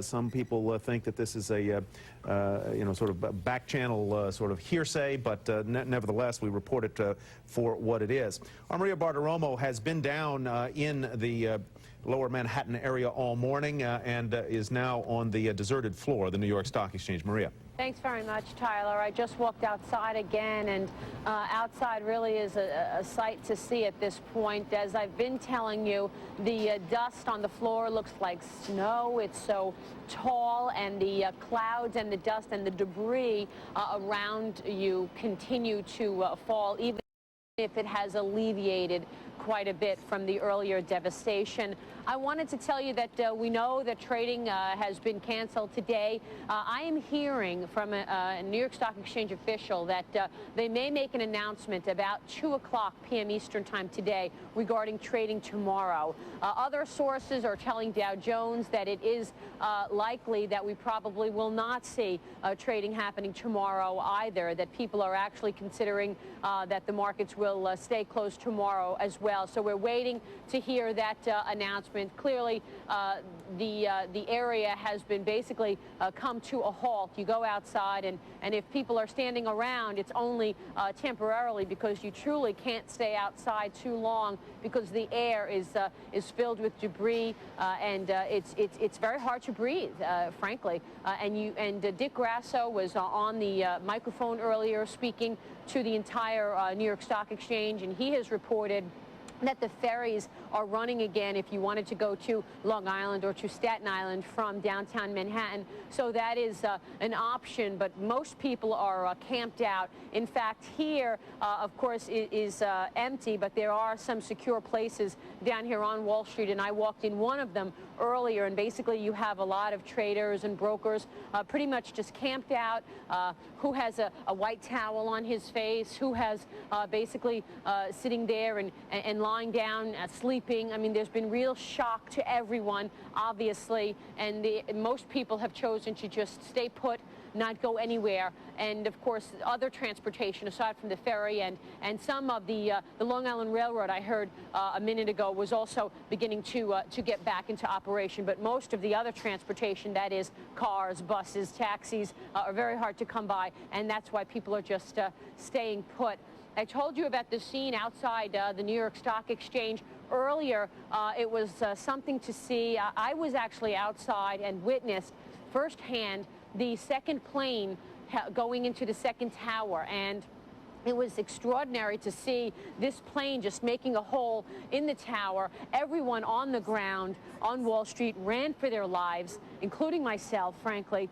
Some people think that this is a sort of back channel sort of hearsay, but nevertheless we report it for what it is. Maria Bartiromo has been down in the Lower Manhattan area all morning and is now on the deserted floor of the New York Stock Exchange. Maria. Thanks very much, Tyler. I just walked outside again, and outside really is a sight to see at this point. As I've been telling you, the dust on the floor looks like snow. It's so tall, and the clouds and the dust and the debris around you continue to fall, even if it has alleviated quite a bit from the earlier devastation. I wanted to tell you that we know that trading has been canceled today. I am hearing from a New York Stock Exchange official that they may make an announcement about 2 o'clock p.m. Eastern Time today regarding trading tomorrow. Other sources are telling Dow Jones that it is likely that we probably will not see trading happening tomorrow either, that people are actually considering that the markets will stay closed tomorrow as well. So we're waiting to hear that announcement. Clearly, the area has been basically come to a halt. You go outside, and if people are standing around, it's only temporarily, because you truly can't stay outside too long because the air is filled with debris, and it's very hard to breathe, frankly. And Dick Grasso was on the microphone earlier speaking to the entire New York Stock Exchange, and he has reported that the ferries are running again if you wanted to go to Long Island or to Staten Island from downtown Manhattan. So that is an option, but most people are camped out. In fact, here, of course, it is empty, but there are some secure places down here on Wall Street, and I walked in one of them earlier, and basically you have a lot of traders and brokers pretty much just camped out, who has a white towel on his face, who has basically sitting there and lying down, sleeping. I mean, there's been real shock to everyone, obviously, and most people have chosen to just stay put, not go anywhere. And of course, other transportation aside from the ferry and some of the Long Island Railroad, I heard a minute ago, was also beginning to get back into operation. But most of the other transportation, that is cars, buses, taxis, are very hard to come by, and that's why people are just staying put. I told you about the scene outside the New York Stock Exchange earlier. It was something to see. I was actually outside and witnessed firsthand the second plane going into the second tower, and It was extraordinary to see this plane just making a hole in the tower. Everyone on the ground on Wall Street ran for their lives, including myself, frankly.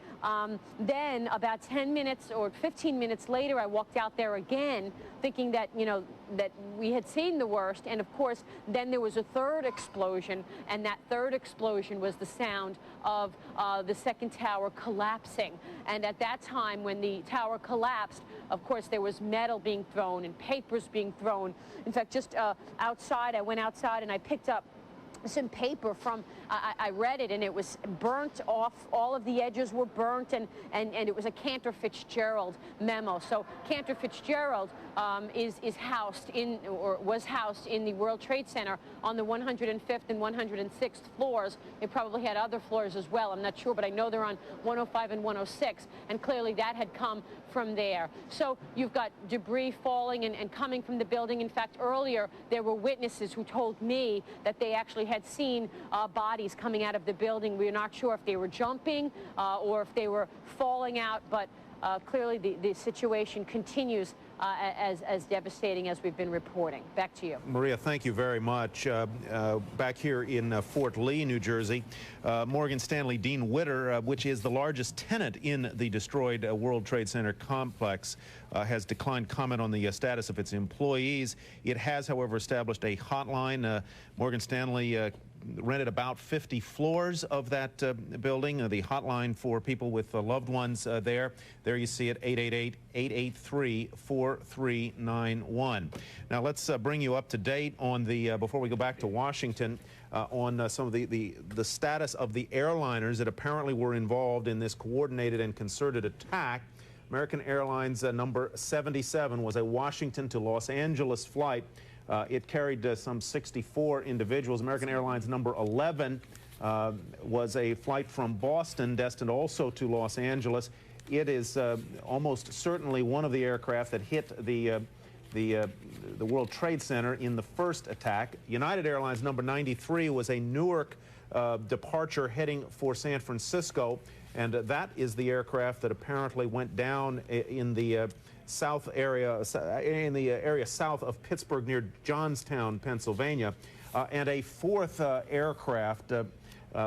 Then about 10 minutes or 15 minutes later, I walked out there again, thinking that, you know, that we had seen the worst. And of course, then there was a third explosion, and that third explosion was the sound of the second tower collapsing. And at that time, when the tower collapsed, of course, there was metal being thrown and papers being thrown. In fact, just outside, I went outside and I picked up some paper from, I read it, and it was burnt off. All of the edges were burnt, and it was a Cantor Fitzgerald memo. So Cantor Fitzgerald is housed in, or was housed in, the World Trade Center on the 105th and 106th floors. They probably had other floors as well. I'm not sure, but I know they're on 105 and 106, and clearly that had come from there. So you've got debris falling and coming from the building. In fact, earlier there were witnesses who told me that they actually had seen bodies coming out of the building. We're not sure if they were jumping or if they were falling out, but clearly the situation continues as devastating as we've been reporting. Back to you. Maria, thank you very much. Back here in Fort Lee, New Jersey, Morgan Stanley Dean Witter, which is the largest tenant in the destroyed World Trade Center complex, has declined comment on the status of its employees. It has, however, established a hotline. Morgan Stanley rented about 50 floors of that building. The hotline for people with loved ones there you see it, 888-883-4391. Now let's bring you up to date on the, before we go back to Washington, on some of the status of the airliners that apparently were involved in this coordinated and concerted attack. American Airlines number 77 was a Washington to Los Angeles flight. It carried some 64 individuals. American Airlines number 11 was a flight from Boston destined also to Los Angeles. It is almost certainly one of the aircraft that hit the World Trade Center in the first attack. United Airlines number 93 was a Newark departure heading for San Francisco, and that is the aircraft that apparently went down in the south area, south of Pittsburgh near Johnstown, Pennsylvania. And a fourth aircraft,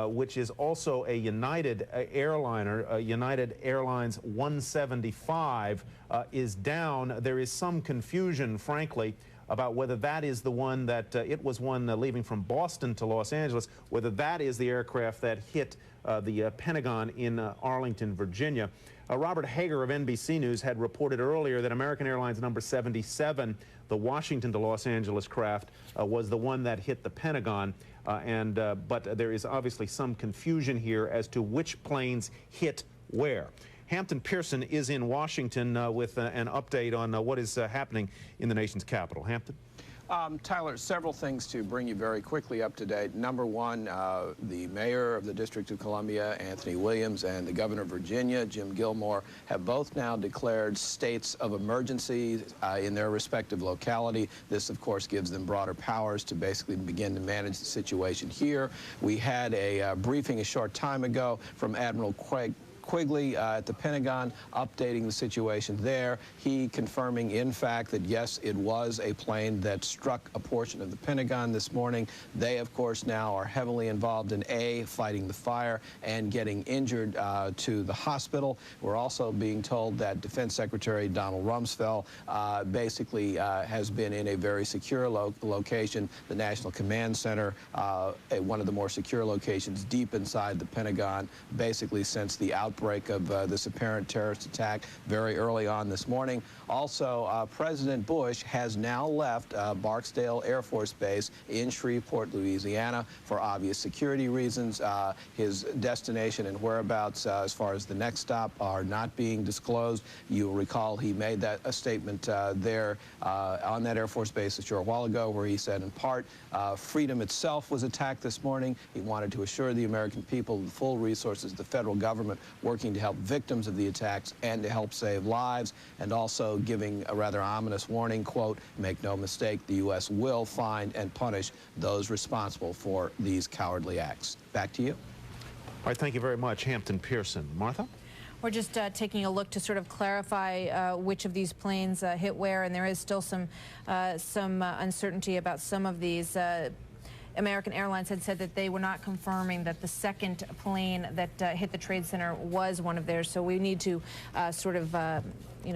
which is also a United airliner, United Airlines 175, is down. There is some confusion, frankly, about whether that is the one that, it was one leaving from Boston to Los Angeles, whether that is the aircraft that hit the Pentagon in Arlington, Virginia. Robert Hager of NBC News had reported earlier that American Airlines number 77, the Washington to Los Angeles craft, was the one that hit the Pentagon. But there is obviously some confusion here as to which planes hit where. Hampton Pearson is in Washington with an update on what is happening in the nation's capital. Hampton? Tyler, several things to bring you very quickly up to date. Number one, the mayor of the District of Columbia, Anthony Williams, and the governor of Virginia, Jim Gilmore, have both now declared states of emergency in their respective locality. This, of course, gives them broader powers to basically begin to manage the situation here. We had a briefing a short time ago from Admiral Quigley at the Pentagon, updating the situation there. He confirming, in fact, that yes, it was a plane that struck a portion of the Pentagon this morning. They, of course, now are heavily involved in fighting the fire and getting injured to the hospital. We're also being told that Defense Secretary Donald Rumsfeld basically has been in a very secure location, the National Command Center, one of the more secure locations deep inside the Pentagon, basically since the outbreak of this apparent terrorist attack very early on this morning. Also, President Bush has now left Barksdale Air Force Base in Shreveport, Louisiana, for obvious security reasons. His destination and whereabouts as far as the next stop are not being disclosed. You'll recall he made a statement there on that Air Force Base a short while ago where he said, in part, freedom itself was attacked this morning. He wanted to assure the American people of the full resources of the federal government working to help victims of the attacks and to help save lives, and also giving a rather ominous warning, quote, make no mistake, the U.S. will find and punish those responsible for these cowardly acts. Back to you. All right, thank you very much, Hampton Pearson. Martha? We're just taking a look to sort of clarify which of these planes hit where, and there is still some uncertainty about some of these. American Airlines had said that they were not confirming that the second plane that hit the Trade Center was one of theirs. So we need to sort of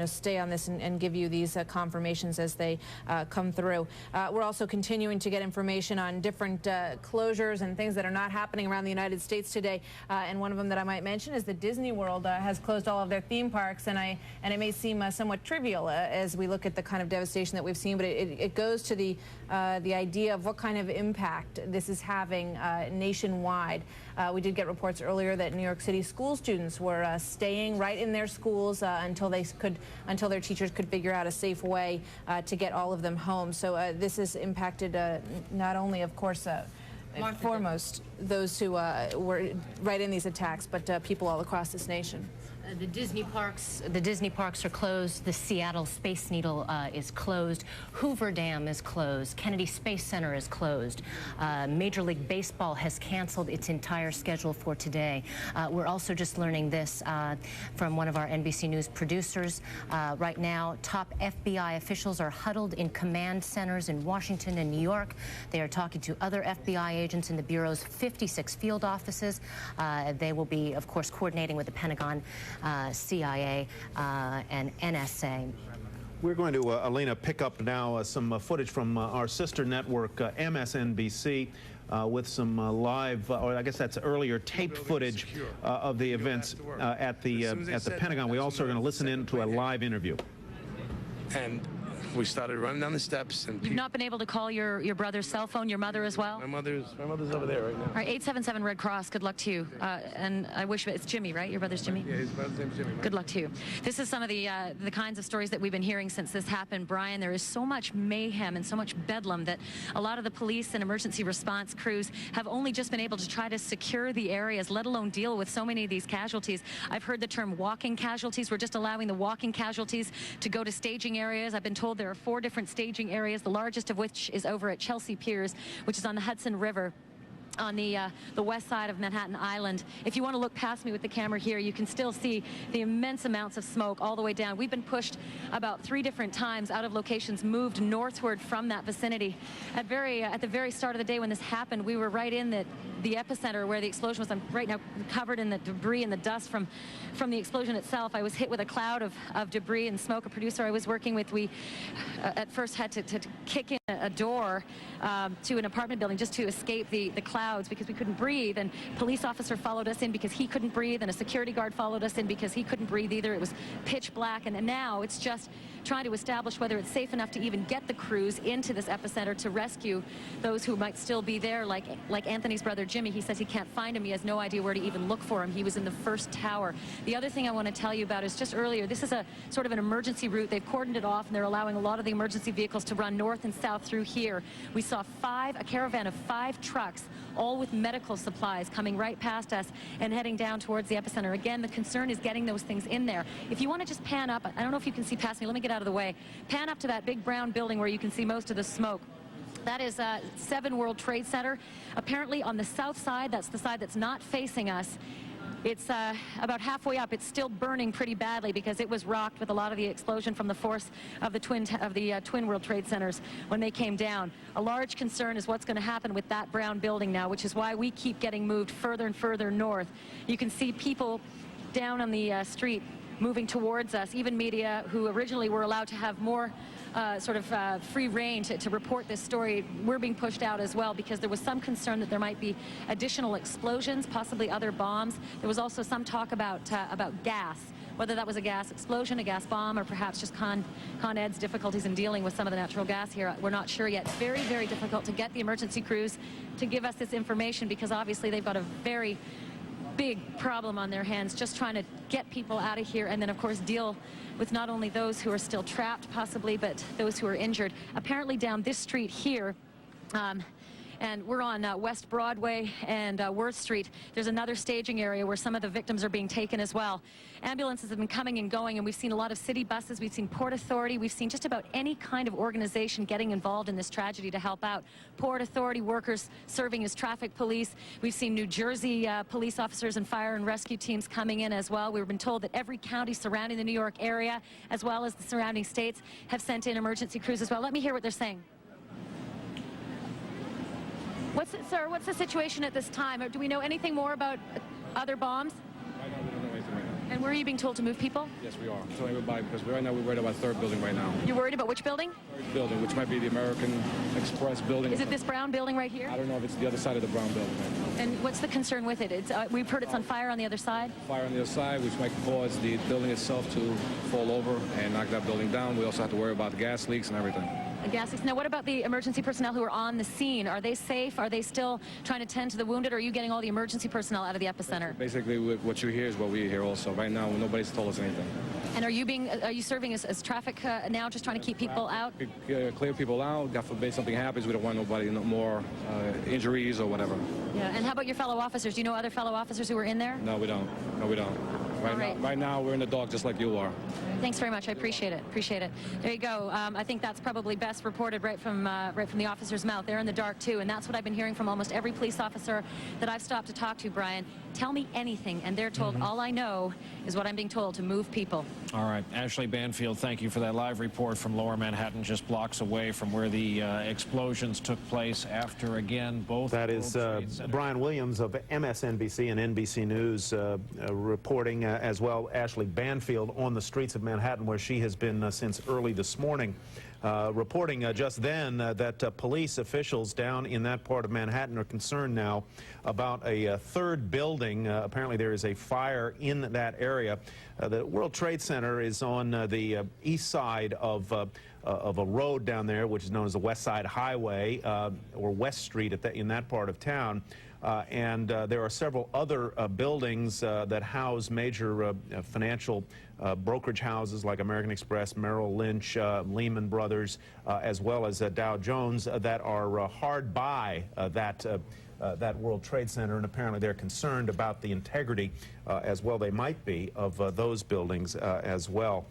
stay on this and give you these confirmations as they come through. We're also continuing to get information on different closures and things that are not happening around the United States today. And one of them that I might mention is that Disney World has closed all of their theme parks, and it may seem somewhat trivial as we look at the kind of devastation that we've seen, but it goes to the idea of what kind of impact this is having nationwide. We did get reports earlier that New York City school students were staying right in their schools until their teachers could figure out a safe way to get all of them home. So this has impacted not only, of course, foremost those who were right in these attacks, but people all across this nation. The Disney parks are closed. The Seattle Space Needle is closed. Hoover Dam is closed. Kennedy Space Center is closed. Major League Baseball has canceled its entire schedule for today. We're also just learning this from one of our NBC News producers. Right now, top FBI officials are huddled in command centers in Washington and New York. They are talking to other FBI agents in the Bureau's 56 field offices. They will be, of course, coordinating with the Pentagon, CIA, and NSA. We're going to, Elena, pick up now some footage from our sister network, MSNBC, with some live, or I guess that's earlier, taped footage of the events at the Pentagon. We also are going to listen in to a live interview. And we started running down the steps, and you've not been able to call your brother's cell phone, your mother as well? My mother's over there right now. All right, 877 Red Cross. Good luck to you. And I wish it's Jimmy, right? Your brother's Jimmy. Yeah, his brother's name's Jimmy. Right? Good luck to you. This is some of the kinds of stories that we've been hearing since this happened, Brian. There is so much mayhem and so much bedlam that a lot of the police and emergency response crews have only just been able to try to secure the areas, let alone deal with so many of these casualties. I've heard the term walking casualties. We're just allowing the walking casualties to go to staging areas. I've been told there are 4 different staging areas, the largest of which is over at Chelsea Piers, which is on the Hudson River on the west side of Manhattan Island. If you want to look past me with the camera here, you can still see the immense amounts of smoke all the way down. We've been pushed about 3 different times out of locations, moved northward from that vicinity. At the very start of the day when this happened, we were right in the epicenter where the explosion was. I'm right now covered in the debris and the dust from the explosion itself. I was hit with a cloud of debris and smoke. A producer I was working with, we at first had to kick in a door to an apartment building just to escape the clouds because we couldn't breathe, and a police officer followed us in because he couldn't breathe, and a security guard followed us in because he couldn't breathe either. It was pitch black, and now it's just trying to establish whether it's safe enough to even get the crews into this epicenter to rescue those who might still be there, like Anthony's brother Jimmy. He says he can't find him. He has no idea where to even look for him. He was in the first tower. The other thing I want to tell you about is just earlier, this is a sort of an emergency route. They've cordoned it off, and they're allowing a lot of the emergency vehicles to run north and south through here. We saw a caravan of 5 trucks, all with medical supplies, coming right past us and heading down towards the epicenter. Again, the concern is getting those things in there. If you want to just pan up, I don't know if you can see past me. Let me get out of the way. Pan up to that big brown building where you can see most of the smoke. That is 7 World Trade Center. Apparently on the south side, that's the side that's not facing us, it's about halfway up. It's still burning pretty badly because it was rocked with a lot of the explosion from the force of the twin World Trade Centers when they came down. A large concern is what's going to happen with that brown building now, which is why we keep getting moved further and further north. You can see people down on the street moving towards us, even media who originally were allowed to have more free reign to report this story. We're being pushed out as well because there was some concern that there might be additional explosions, possibly other bombs. There was also some talk about gas, whether that was a gas explosion, a gas bomb, or perhaps just Con Ed's difficulties in dealing with some of the natural gas here. We're not sure yet. It's very, very difficult to get the emergency crews to give us this information because obviously they've got a very big problem on their hands, just trying to get people out of here and then, of course, deal with not only those who are still trapped, possibly, but those who are injured. Apparently down this street here, and we're on West Broadway and Worth Street. There's another staging area where some of the victims are being taken as well. Ambulances have been coming and going, and we've seen a lot of city buses. We've seen Port Authority. We've seen just about any kind of organization getting involved in this tragedy to help out. Port Authority workers serving as traffic police. We've seen New Jersey police officers and fire and rescue teams coming in as well. We've been told that every county surrounding the New York area, as well as the surrounding states, have sent in emergency crews as well. Let me hear what they're saying. Sir, what's the situation at this time? Do we know anything more about other bombs? Right now, we don't know anything right now. And where are you being told to move people? Yes, we are. So everybody, because right now we're worried about third building right now. You're worried about which building? Third building, which might be the American Express building. Is it this brown building right here? I don't know if it's the other side of the brown building right now. And what's the concern with it? We've heard it's on fire on the other side. Fire on the other side, which might cause the building itself to fall over and knock that building down. We also have to worry about the gas leaks and everything. Gas leaks. Now, what about the emergency personnel who are on the scene? Are they safe? Are they still trying to tend to the wounded? Or are you getting all the emergency personnel out of the epicenter? Basically, what you hear is what we hear also. Right now, nobody's told us anything. And are you serving as traffic now, just trying to keep people out? Clear people out. God forbid something happens. We don't want nobody no more injuries or whatever. Yeah. And how about your fellow officers? Do you know other fellow officers who were in there? No, we don't. No, we don't. Right now, we're in the dark just like you are. Thanks very much. I appreciate it. Appreciate it. There you go. I think that's probably best reported right from the officer's mouth. They're in the dark too, and that's what I've been hearing from almost every police officer that I've stopped to talk to. Brian, tell me anything, and they're told all I know is what I'm being told, to move people. All right, Ashley Banfield, thank you for that live report from Lower Manhattan, just blocks away from where the explosions took place after, again, both. That is Brian Williams of MSNBC and NBC News reporting as well. Ashley Banfield on the streets of Manhattan, where she has been since early this morning, reporting just then that police officials down in that part of Manhattan are concerned now about a third building. Apparently there is a fire in that area. The World Trade Center is on the east side of a road down there, which is known as the West Side Highway, or West Street in that part of town. And there are several other buildings that house major financial brokerage houses like American Express, Merrill Lynch, Lehman Brothers, as well as Dow Jones, that are hard by that World Trade Center, and apparently they're concerned about the integrity, as well they might be, of those buildings as well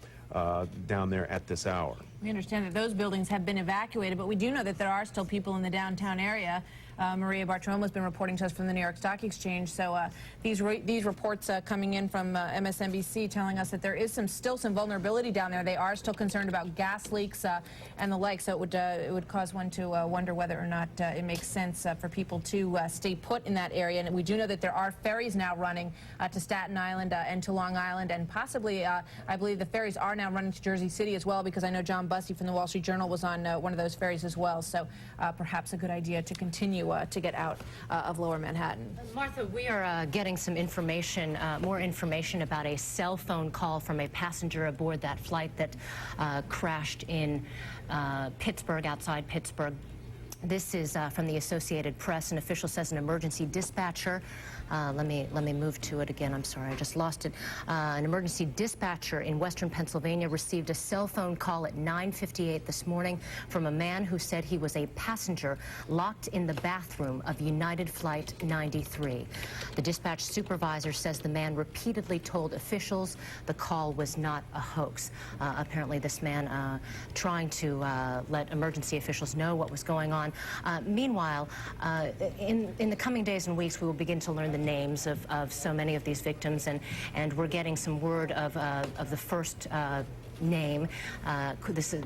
down there at this hour. We understand that those buildings have been evacuated, but we do know that there are still people in the downtown area. Maria Bartiromo has been reporting to us from the New York Stock Exchange. So these reports coming in from MSNBC telling us that there is still some vulnerability down there. They are still concerned about gas leaks and the like. So it would cause one to wonder whether or not it makes sense for people to stay put in that area. And we do know that there are ferries now running to Staten Island and to Long Island, and possibly, I believe the ferries are now running to Jersey City as well, because I know John Bussey from the Wall Street Journal was on one of those ferries as well. So perhaps a good idea to continue to get out of Lower Manhattan. Martha, we are getting some information, more information about a cell phone call from a passenger aboard that flight that crashed in Pittsburgh, outside Pittsburgh. This is from the Associated Press. An official says an emergency dispatcher. Let me move to it again. I'm sorry, I just lost it. An emergency dispatcher in Western Pennsylvania received a cell phone call at 9:58 this morning from a man who said he was a passenger locked in the bathroom of United Flight 93. The dispatch supervisor says the man repeatedly told officials the call was not a hoax. Apparently this man trying to let emergency officials know what was going on. Meanwhile, in the coming days and weeks, we will begin to learn the names of so many of these victims, and we're getting some word of the first name.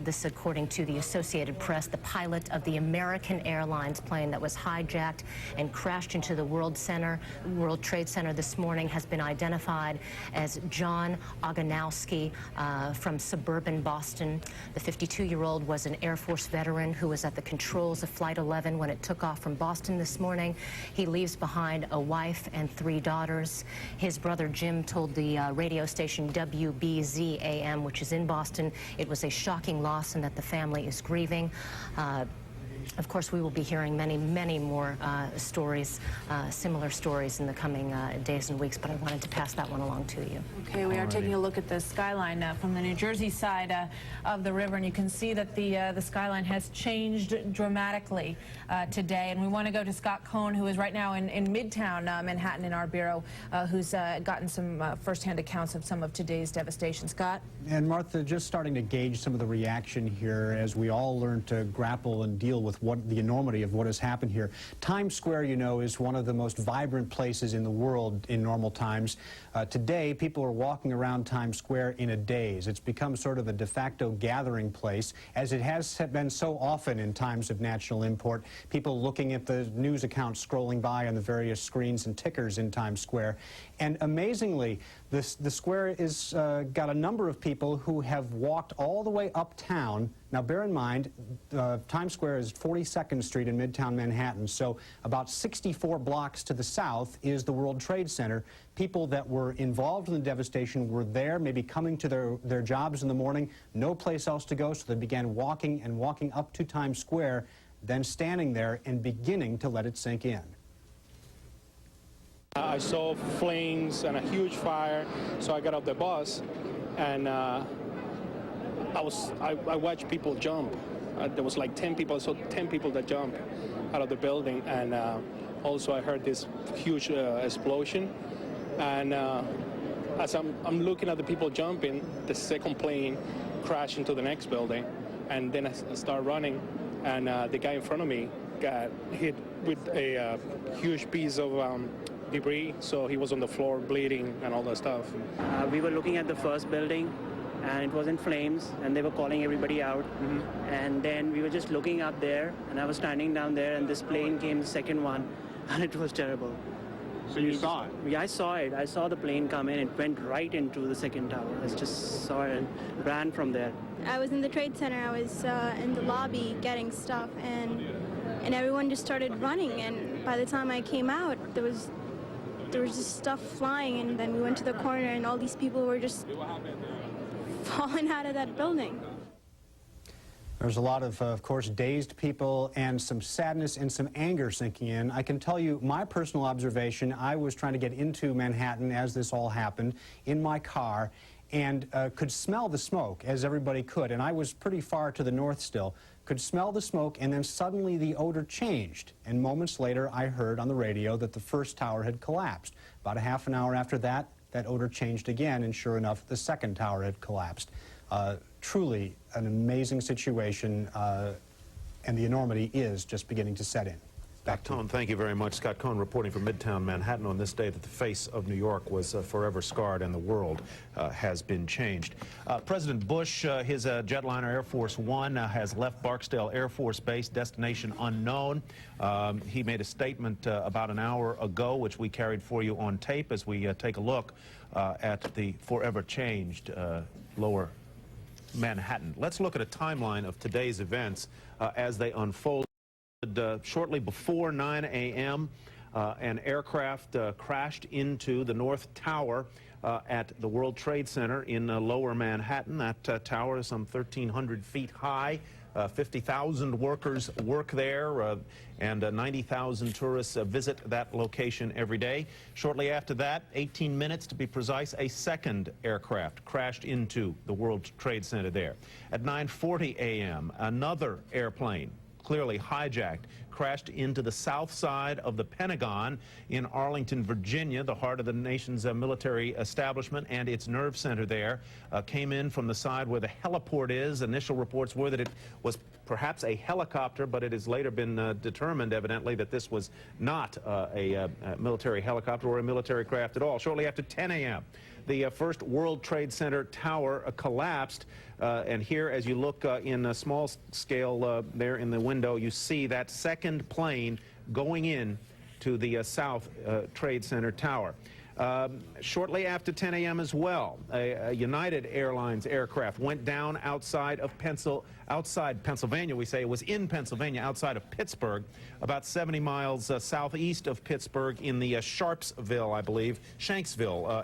This according to the Associated Press. The pilot of the American Airlines plane that was hijacked and crashed into the World Trade Center this morning has been identified as John Oganowski from suburban Boston. The 52-year-old was an Air Force veteran who was at the controls of Flight 11 when it took off from Boston this morning. He leaves behind a wife and 3 daughters. His brother Jim told the radio station WBZ-AM, which is in Boston, it was a shocking loss and that the family is grieving. Of course, we will be hearing many, many more stories, similar stories in the coming days and weeks, but I wanted to pass that one along to you. Okay, we are taking a look at the skyline from the New Jersey side of the river, and you can see that the skyline has changed dramatically today. And we want to go to Scott Cohn, who is right now in Midtown Manhattan in our bureau, who's gotten some firsthand accounts of some of today's devastation. Scott? And Martha, just starting to gauge some of the reaction here as we all learn to grapple and deal with the enormity of what has happened here. Times Square, you know, is one of the most vibrant places in the world in normal times. Today, people are walking around Times Square in a daze. It's become sort of a de facto gathering place, as it has been so often in times of national import. People looking at the news accounts scrolling by on the various screens and tickers in Times Square. And amazingly, the square is got a number of people who have walked all the way uptown. Now, bear in mind, Times Square is 42nd Street in Midtown Manhattan, so about 64 blocks to the south is the World Trade Center. People that were involved in the devastation were there, maybe coming to their jobs in the morning, no place else to go, so they began walking and walking up to Times Square, then standing there and beginning to let it sink in. I saw flames and a huge fire, so I got off the bus, and I watched people jump. There was like 10 people. I saw 10 people that jumped out of the building, and also I heard this huge explosion. And as I'm looking at the people jumping, the second plane crashed into the next building, and then I started running, and the guy in front of me got hit with a huge piece of debris, so he was on the floor bleeding and all that stuff. We were looking at the first building, and it was in flames, and they were calling everybody out. And then we were just looking up there, and I was standing down there, and this plane came, the second one, and it was terrible. So you saw it? Yeah, I saw it. I saw the plane come in. It went right into the second tower. I just saw it and ran from there. I was in the Trade Center. I was in the lobby getting stuff, and everyone just started running. And by the time I came out, there was just stuff flying, and then we went to the corner, and all these people were just falling out of that building. There's a lot of course, dazed people and some sadness and some anger sinking in. I can tell you my personal observation, I was trying to get into Manhattan as this all happened in my car, and could smell the smoke, as everybody could, and I was pretty far to the north still, could smell the smoke, and then suddenly the odor changed, and moments later I heard on the radio that the first tower had collapsed. About a half an hour after that, that odor changed again, and sure enough, the second tower had collapsed. Truly an amazing situation, and the enormity is just beginning to set in. Scott Cohn, thank you very much. Scott Cohn reporting from Midtown Manhattan on this day that the face of New York was forever scarred and the world has been changed. President Bush, his jetliner Air Force One has left Barksdale Air Force Base, destination unknown. He made a statement about an hour ago, which we carried for you on tape as we take a look at the forever changed lower Manhattan. Let's look at a timeline of today's events as they unfold. Shortly before 9 a.m., an aircraft crashed into the North Tower at the World Trade Center in lower Manhattan. That tower is some 1,300 feet high. 50,000 workers work there, and 90,000 tourists visit that location every day. Shortly after that, 18 minutes to be precise, a second aircraft crashed into the World Trade Center there. At 9:40 a.m., another airplane, clearly hijacked, crashed into the south side of the Pentagon in Arlington, Virginia, the heart of the nation's military establishment and its nerve center there. Came in from the side where the heliport is. Initial reports were that it was perhaps a helicopter, but it has later been determined, evidently, that this was not a military helicopter or a military craft at all. Shortly after 10 a.m., the first World Trade Center tower collapsed. And here, as you look in a small scale there in the window, you see that second plane going in to the South Trade Center tower. Shortly after 10 a.m. as well, a United Airlines aircraft went down outside Pennsylvania. We say it was in Pennsylvania, outside of Pittsburgh, about 70 miles southeast of Pittsburgh in the Shanksville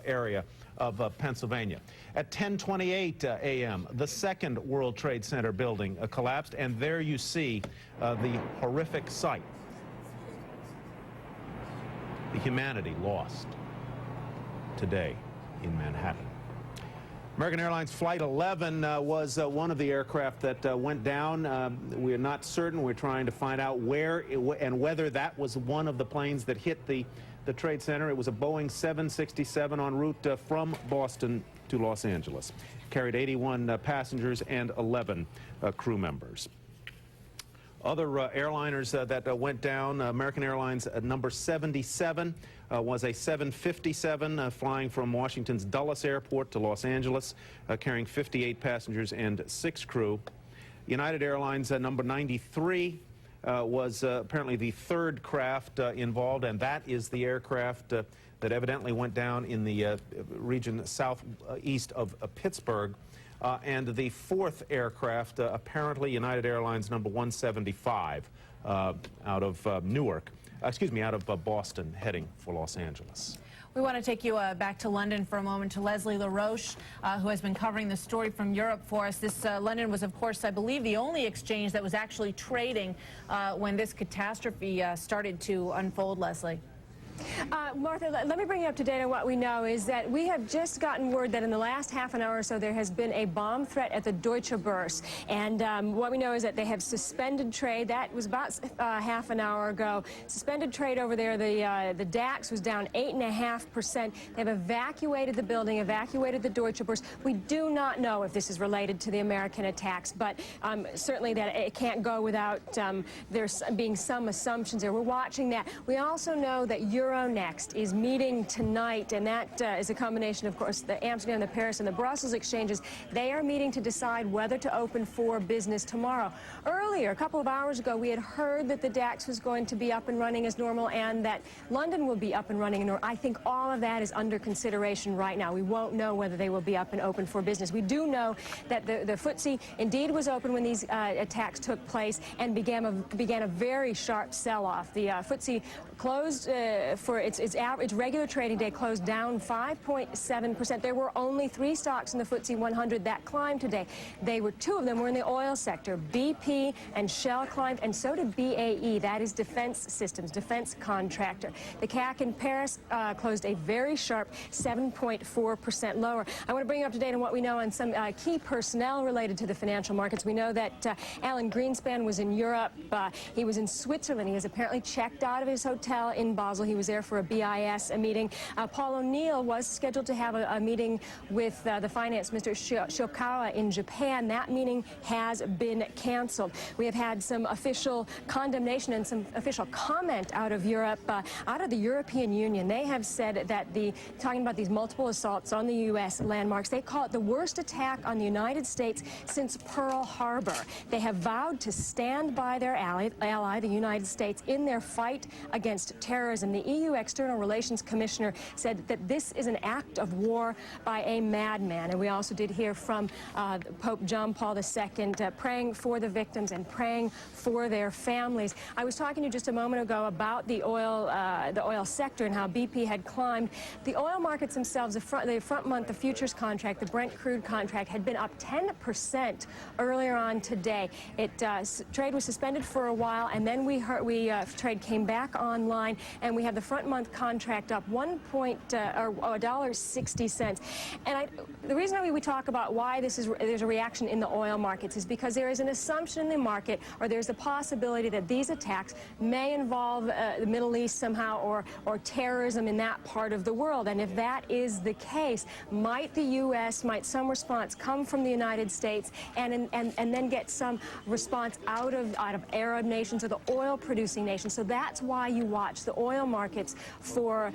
area of Pennsylvania. At 10:28 a.m., the second World Trade Center building collapsed, and there you see the horrific sight. The humanity lost today in Manhattan. American Airlines Flight 11 was one of the aircraft that went down. We're not certain. We're trying to find out where and whether that was one of the planes that hit the Trade Center. It was a Boeing 767 en route from Boston to Los Angeles. Carried 81 passengers and 11 crew members. Other airliners that went down, American Airlines number 77 was a 757 flying from Washington's Dulles Airport to Los Angeles, carrying 58 passengers and 6 crew. United Airlines number 93 was apparently the third craft involved, and that is the aircraft that evidently went down in the region southeast of Pittsburgh. And the fourth aircraft, apparently United Airlines number 175, out of out of Boston, heading for Los Angeles. We want to take you back to London for a moment, to Leslie LaRoche, who has been covering the story from Europe for us. This London was, of course, I believe, the only exchange that was actually trading when this catastrophe started to unfold, Leslie. Martha, let me bring you up to date on what we know is that we have just gotten word that in the last half an hour or so there has been a bomb threat at the Deutsche Börse. And what we know is that they have suspended trade. That was about half an hour ago. Suspended trade over there. The DAX was down 8.5%. They've evacuated the building, evacuated the Deutsche Börse. We do not know if this is related to the American attacks, but certainly that it can't go without there being some assumptions there. We're watching that. We also know that Euronext is meeting tonight, and that is a combination, of course, the Amsterdam, the Paris, and the Brussels exchanges. They are meeting to decide whether to open for business tomorrow. Earlier, a couple of hours ago, we had heard that the DAX was going to be up and running as normal and that London will be up and running. I think all of that is under consideration right now. We won't know whether they will be up and open for business. We do know that the FTSE indeed was open when these attacks took place and began a very sharp sell-off. The FTSE closed for its regular trading day, closed down 5.7%. There were only 3 stocks in the FTSE 100 that climbed today. Two of them were in the oil sector. BP and Shell climbed, and so did BAE. That is defense systems, defense contractor. The CAC in Paris closed a very sharp 7.4% lower. I want to bring you up to date on what we know on some key personnel related to the financial markets. We know that Alan Greenspan was in Europe. He was in Switzerland. He has apparently checked out of his hotel in Basel. He was there for a BIS meeting. Paul O'Neill was scheduled to have a meeting with the finance minister Shokawa in Japan. That meeting has been canceled. We have had some official condemnation and some official comment out of Europe, out of the European Union. They have said that talking about these multiple assaults on the U.S. landmarks, they call it the worst attack on the United States since Pearl Harbor. They have vowed to stand by their ally, the United States, in their fight against terrorism. The EU External Relations Commissioner said that this is an act of war by a madman. And we also did hear from Pope John Paul II praying for the victims and praying for their families. I was talking to you just a moment ago about the oil sector and how BP had climbed. The oil markets themselves, the front month, the futures contract, the Brent crude contract, had been up 10% earlier on today. Trade was suspended for a while, and then trade came back online, and we have the front month contract up $1.60. And the reason we talk about why there's a reaction in the oil markets is because there is an assumption in the market, or there's a possibility that these attacks may involve the Middle East somehow, or terrorism in that part of the world. And if that is the case, might some response come from the United States and then get some response out of Arab nations or the oil-producing nations? So that's why you watch the oil market markets for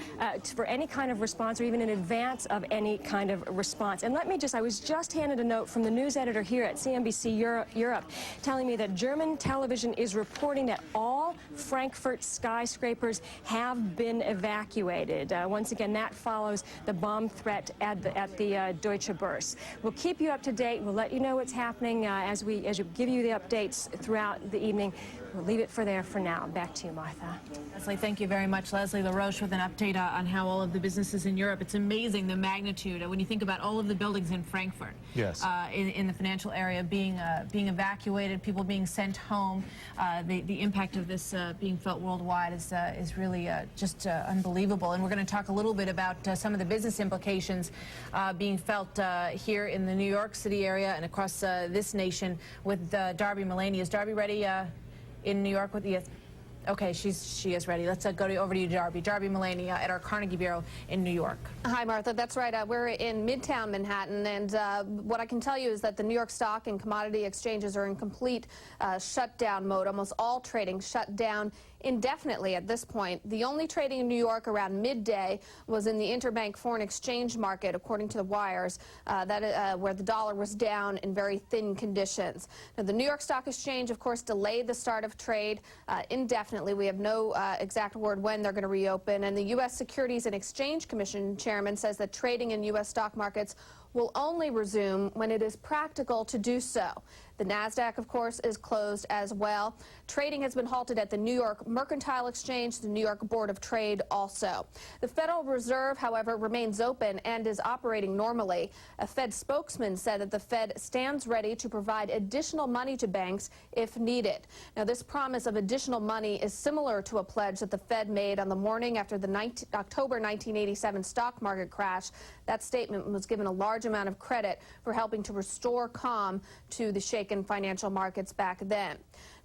any kind of response or even in advance of any kind of response. And I was just handed a note from the news editor here at CNBC Europe telling me that German television is reporting that all Frankfurt skyscrapers have been evacuated. Once again, that follows the bomb threat at the Deutsche Börse. We'll keep you up to date. We'll let you know what's happening as we give you the updates throughout the evening. We'll leave it there for now. Back to you, Martha. Leslie, thank you very much. Leslie LaRoche with an update on how all of the businesses in Europe. It's amazing the magnitude when you think about all of the buildings in Frankfurt. Yes. In the financial area being evacuated, people being sent home. The impact of this being felt worldwide is really just unbelievable. And we're going to talk a little bit about some of the business implications being felt here in the New York City area and across this nation with Darby Mullaney. Is Darby ready in New York with you? Okay, she is ready. Let's go over to you, Darby. Darby Mullaney at our Carnegie Bureau in New York. Hi, Martha. That's right. We're in Midtown Manhattan, and what I can tell you is that the New York Stock and Commodity Exchanges are in complete shutdown mode. Almost all trading shut down indefinitely at this point. The only trading in New York around midday was in the interbank foreign exchange market, according to the wires, where the dollar was down in very thin conditions. Now, the New York Stock Exchange, of course, delayed the start of trade indefinitely. We have no exact word when they're going to reopen, and the U.S. Securities and Exchange Commission chairman says that trading in U.S. stock markets will only resume when it is practical to do so. The NASDAQ, of course, is closed as well. Trading has been halted at the New York Mercantile Exchange, the New York Board of Trade also. The Federal Reserve, however, remains open and is operating normally. A Fed spokesman said that the Fed stands ready to provide additional money to banks if needed. Now, this promise of additional money is similar to a pledge that the Fed made on the morning after the October 1987 stock market crash. That statement was given a large amount of credit for helping to restore calm to the shaken financial markets back then.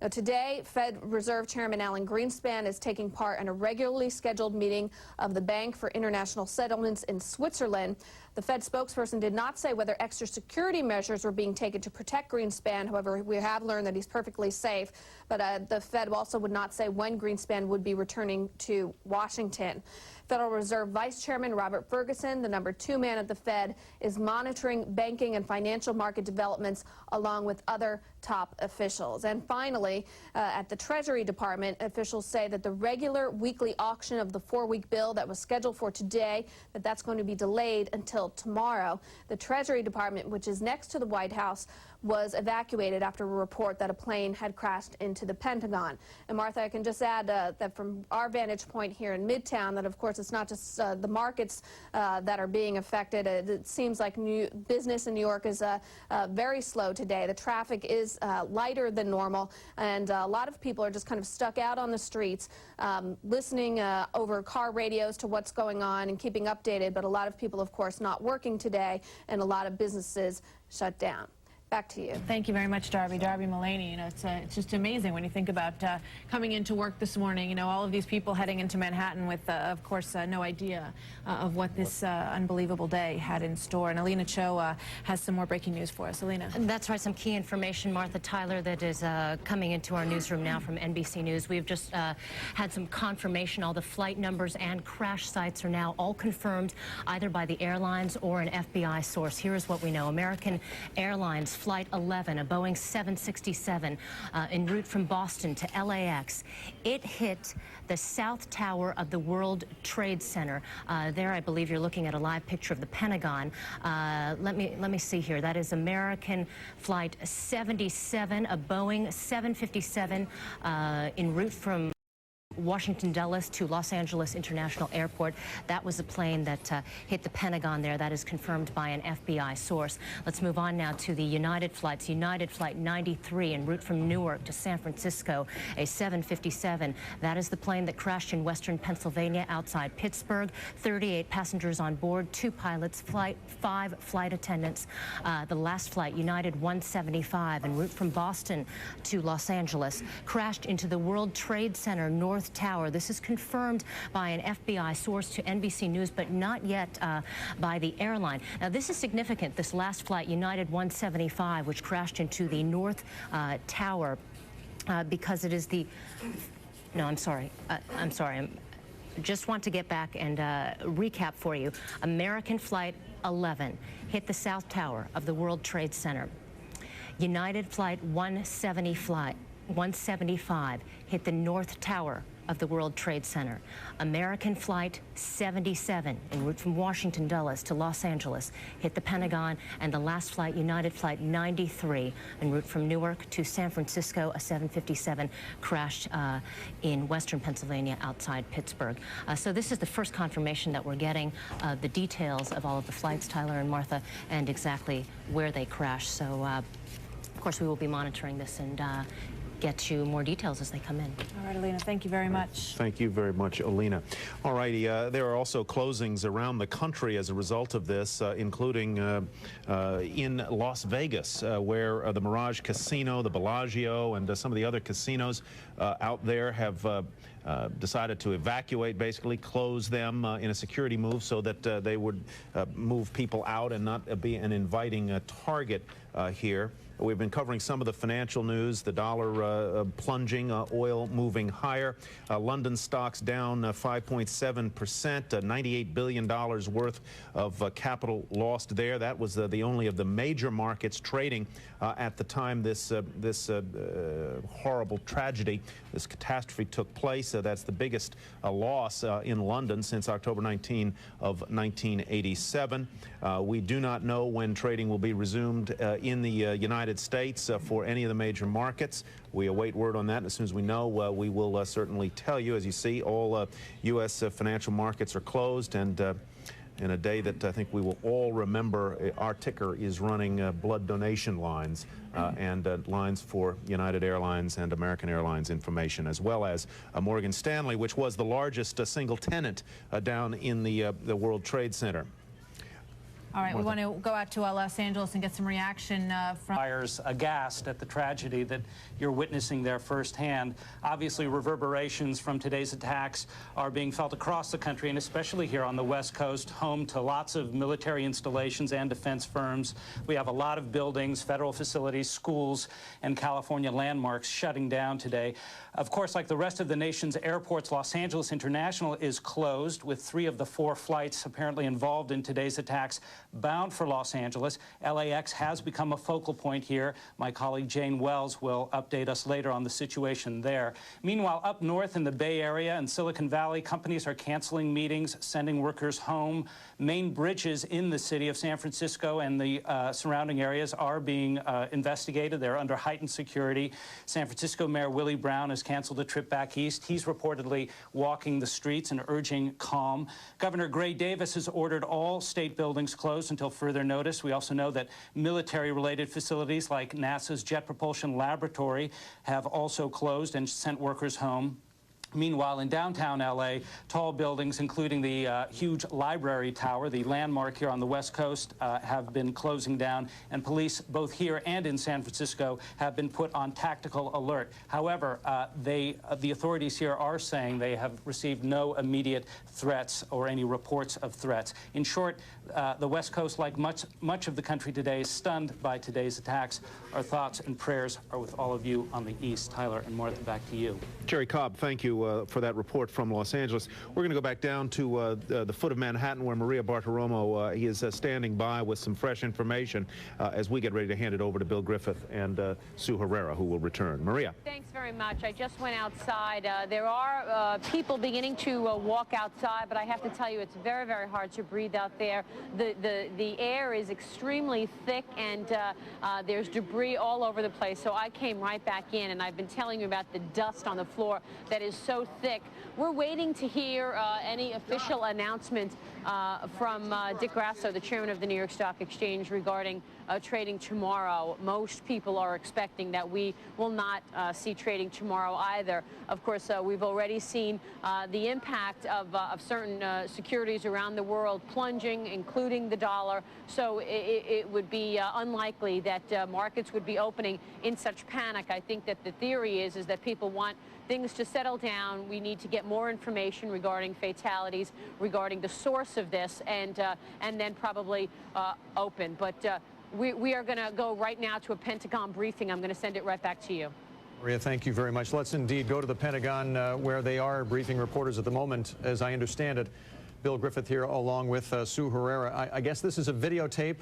Now, today, Fed Reserve Chairman Alan Greenspan is taking part in a regularly scheduled meeting of the Bank for International Settlements in Switzerland. The Fed spokesperson did not say whether extra security measures were being taken to protect Greenspan. However, we have learned that he's perfectly safe. But the Fed also would not say when Greenspan would be returning to Washington. Federal Reserve Vice Chairman Robert Ferguson, the #2 man at the Fed, is monitoring banking and financial market developments along with other top officials. And finally, at the Treasury Department, officials say that the regular weekly auction of the 4-week bill that was scheduled for today, that's going to be delayed until tomorrow. The Treasury Department, which is next to the White House, was evacuated after a report that a plane had crashed into the Pentagon. And Martha, I can just add that from our vantage point here in Midtown, that of course it's not just the markets that are being affected. It seems like business in New York is very slow today. The traffic is lighter than normal, and a lot of people are just kind of stuck out on the streets, listening over car radios to what's going on and keeping updated. But a lot of people, of course, not working today, and a lot of businesses shut down. Back to you. Thank you very much, Darby. Darby Mullaney. You know, it's just amazing when you think about coming into work this morning. You know, all of these people heading into Manhattan with, of course, no idea of what this unbelievable day had in store. And Alina Cho has some more breaking news for us. Alina. That's right. Some key information, Martha Tyler, that is coming into our newsroom now from NBC News. We've just had some confirmation. All the flight numbers and crash sites are now all confirmed either by the airlines or an FBI source. Here is what we know. American Airlines Flight 11, a Boeing 767, en route from Boston to LAX. It hit the South Tower of the World Trade Center. There, I believe you're looking at a live picture of the Pentagon. Let me see here. That is American Flight 77, a Boeing 757, en route from Washington Dulles to Los Angeles International Airport. That was the plane that hit the Pentagon there. That is confirmed by an FBI source. Let's move on now to the United flights. United Flight 93 en route from Newark to San Francisco, a 757. That is the plane that crashed in western Pennsylvania outside Pittsburgh. 38 passengers on board, 2 pilots, 5 flight attendants. The last flight, United 175, en route from Boston to Los Angeles, crashed into the World Trade Center North Tower. This is confirmed by an FBI source to NBC News, but not yet by the airline. Now, this is significant, this last flight, United 175, which crashed into the North Tower, because it is the... No, I'm sorry. just want to get back and recap for you. American Flight 11 hit the South Tower of the World Trade Center. United Flight 175 hit the North Tower of the World Trade Center. American Flight 77 en route from Washington Dulles to Los Angeles hit the Pentagon, and the last flight, United Flight 93 en route from Newark to San Francisco, a 757 crashed in western Pennsylvania outside Pittsburgh. So this is the first confirmation that we're getting, the details of all of the flights, Tyler and Martha, and exactly where they crashed. So of course we will be monitoring this and get you more details as they come in. All right, Alina, thank you very much. Thank you very much, Alina. All righty, there are also closings around the country as a result of this, including in Las Vegas, where the Mirage Casino, the Bellagio, and some of the other casinos out there have decided to evacuate, basically close them in a security move so that they would move people out and not be an inviting target here. We've been covering some of the financial news, the dollar plunging, oil moving higher. London stocks down 5.7%, $98 billion worth of capital lost there. That was the only of the major markets trading at the time this horrible tragedy, this catastrophe took place. That's the biggest loss in London since October 19 of 1987. We do not know when trading will be resumed in the United States for any of the major markets. We await word on that, and as soon as we know, we will certainly tell you. As you see, all U.S. Financial markets are closed, and in a day that I think we will all remember, our ticker is running blood donation lines and lines for United Airlines and American Airlines information, as well as Morgan Stanley, which was the largest single tenant down in the World Trade Center. All right, we want to go out to Los Angeles and get some reaction from buyers aghast at the tragedy that you're witnessing there firsthand. Obviously, reverberations from today's attacks are being felt across the country, and especially here on the West Coast, home to lots of military installations and defense firms. We have a lot of buildings, federal facilities, schools, and California landmarks shutting down today. Of course, like the rest of the nation's airports, Los Angeles International is closed, with 3 of the 4 flights apparently involved in today's attacks bound for Los Angeles. LAX has become a focal point here. My colleague Jane Wells will update us later on the situation there. Meanwhile, up north in the Bay Area and Silicon Valley, companies are canceling meetings, sending workers home. Main bridges in the city of San Francisco and the surrounding areas are being investigated. They're under heightened security. San Francisco Mayor Willie Brown has canceled a trip back east. He's reportedly walking the streets and urging calm. Governor Gray Davis has ordered all state buildings closed until further notice. We also know that military-related facilities like NASA's Jet Propulsion Laboratory have also closed and sent workers home. Meanwhile, in downtown L.A., tall buildings, including the huge library tower, the landmark here on the West Coast, have been closing down, and police, both here and in San Francisco, have been put on tactical alert. However, the authorities here are saying they have received no immediate threats or any reports of threats. In short, the West Coast, like much of the country today, is stunned by today's attacks. Our thoughts and prayers are with all of you on the East. Tyler and Martha, back to you. Jerry Cobb, thank you for that report from Los Angeles. We're going to go back down to the foot of Manhattan, where Maria Bartiromo is standing by with some fresh information as we get ready to hand it over to Bill Griffith and Sue Herrera, who will return. Maria. Thanks very much. I just went outside. There are people beginning to walk outside, but I have to tell you, it's very, very hard to breathe out there. The air is extremely thick, and there's debris all over the place. So I came right back in, and I've been telling you about the dust on the floor that is so thick. We're waiting to hear any official announcement from Dick Grasso, the chairman of the New York Stock Exchange, regarding trading tomorrow. Most people are expecting that we will not see trading tomorrow either. Of course, we've already seen the impact of certain securities around the world plunging, including the dollar. So it would be unlikely that markets would be opening in such panic. I think that the theory is that people want things to settle down. We need to get more information regarding fatalities, regarding the source of this, and then probably open. But we are going to go right now to a Pentagon briefing. I'm going to send it right back to you. Maria, thank you very much. Let's indeed go to the Pentagon where they are briefing reporters at the moment, as I understand it. Bill Griffith here along with Sue Herrera. I guess this is a videotape.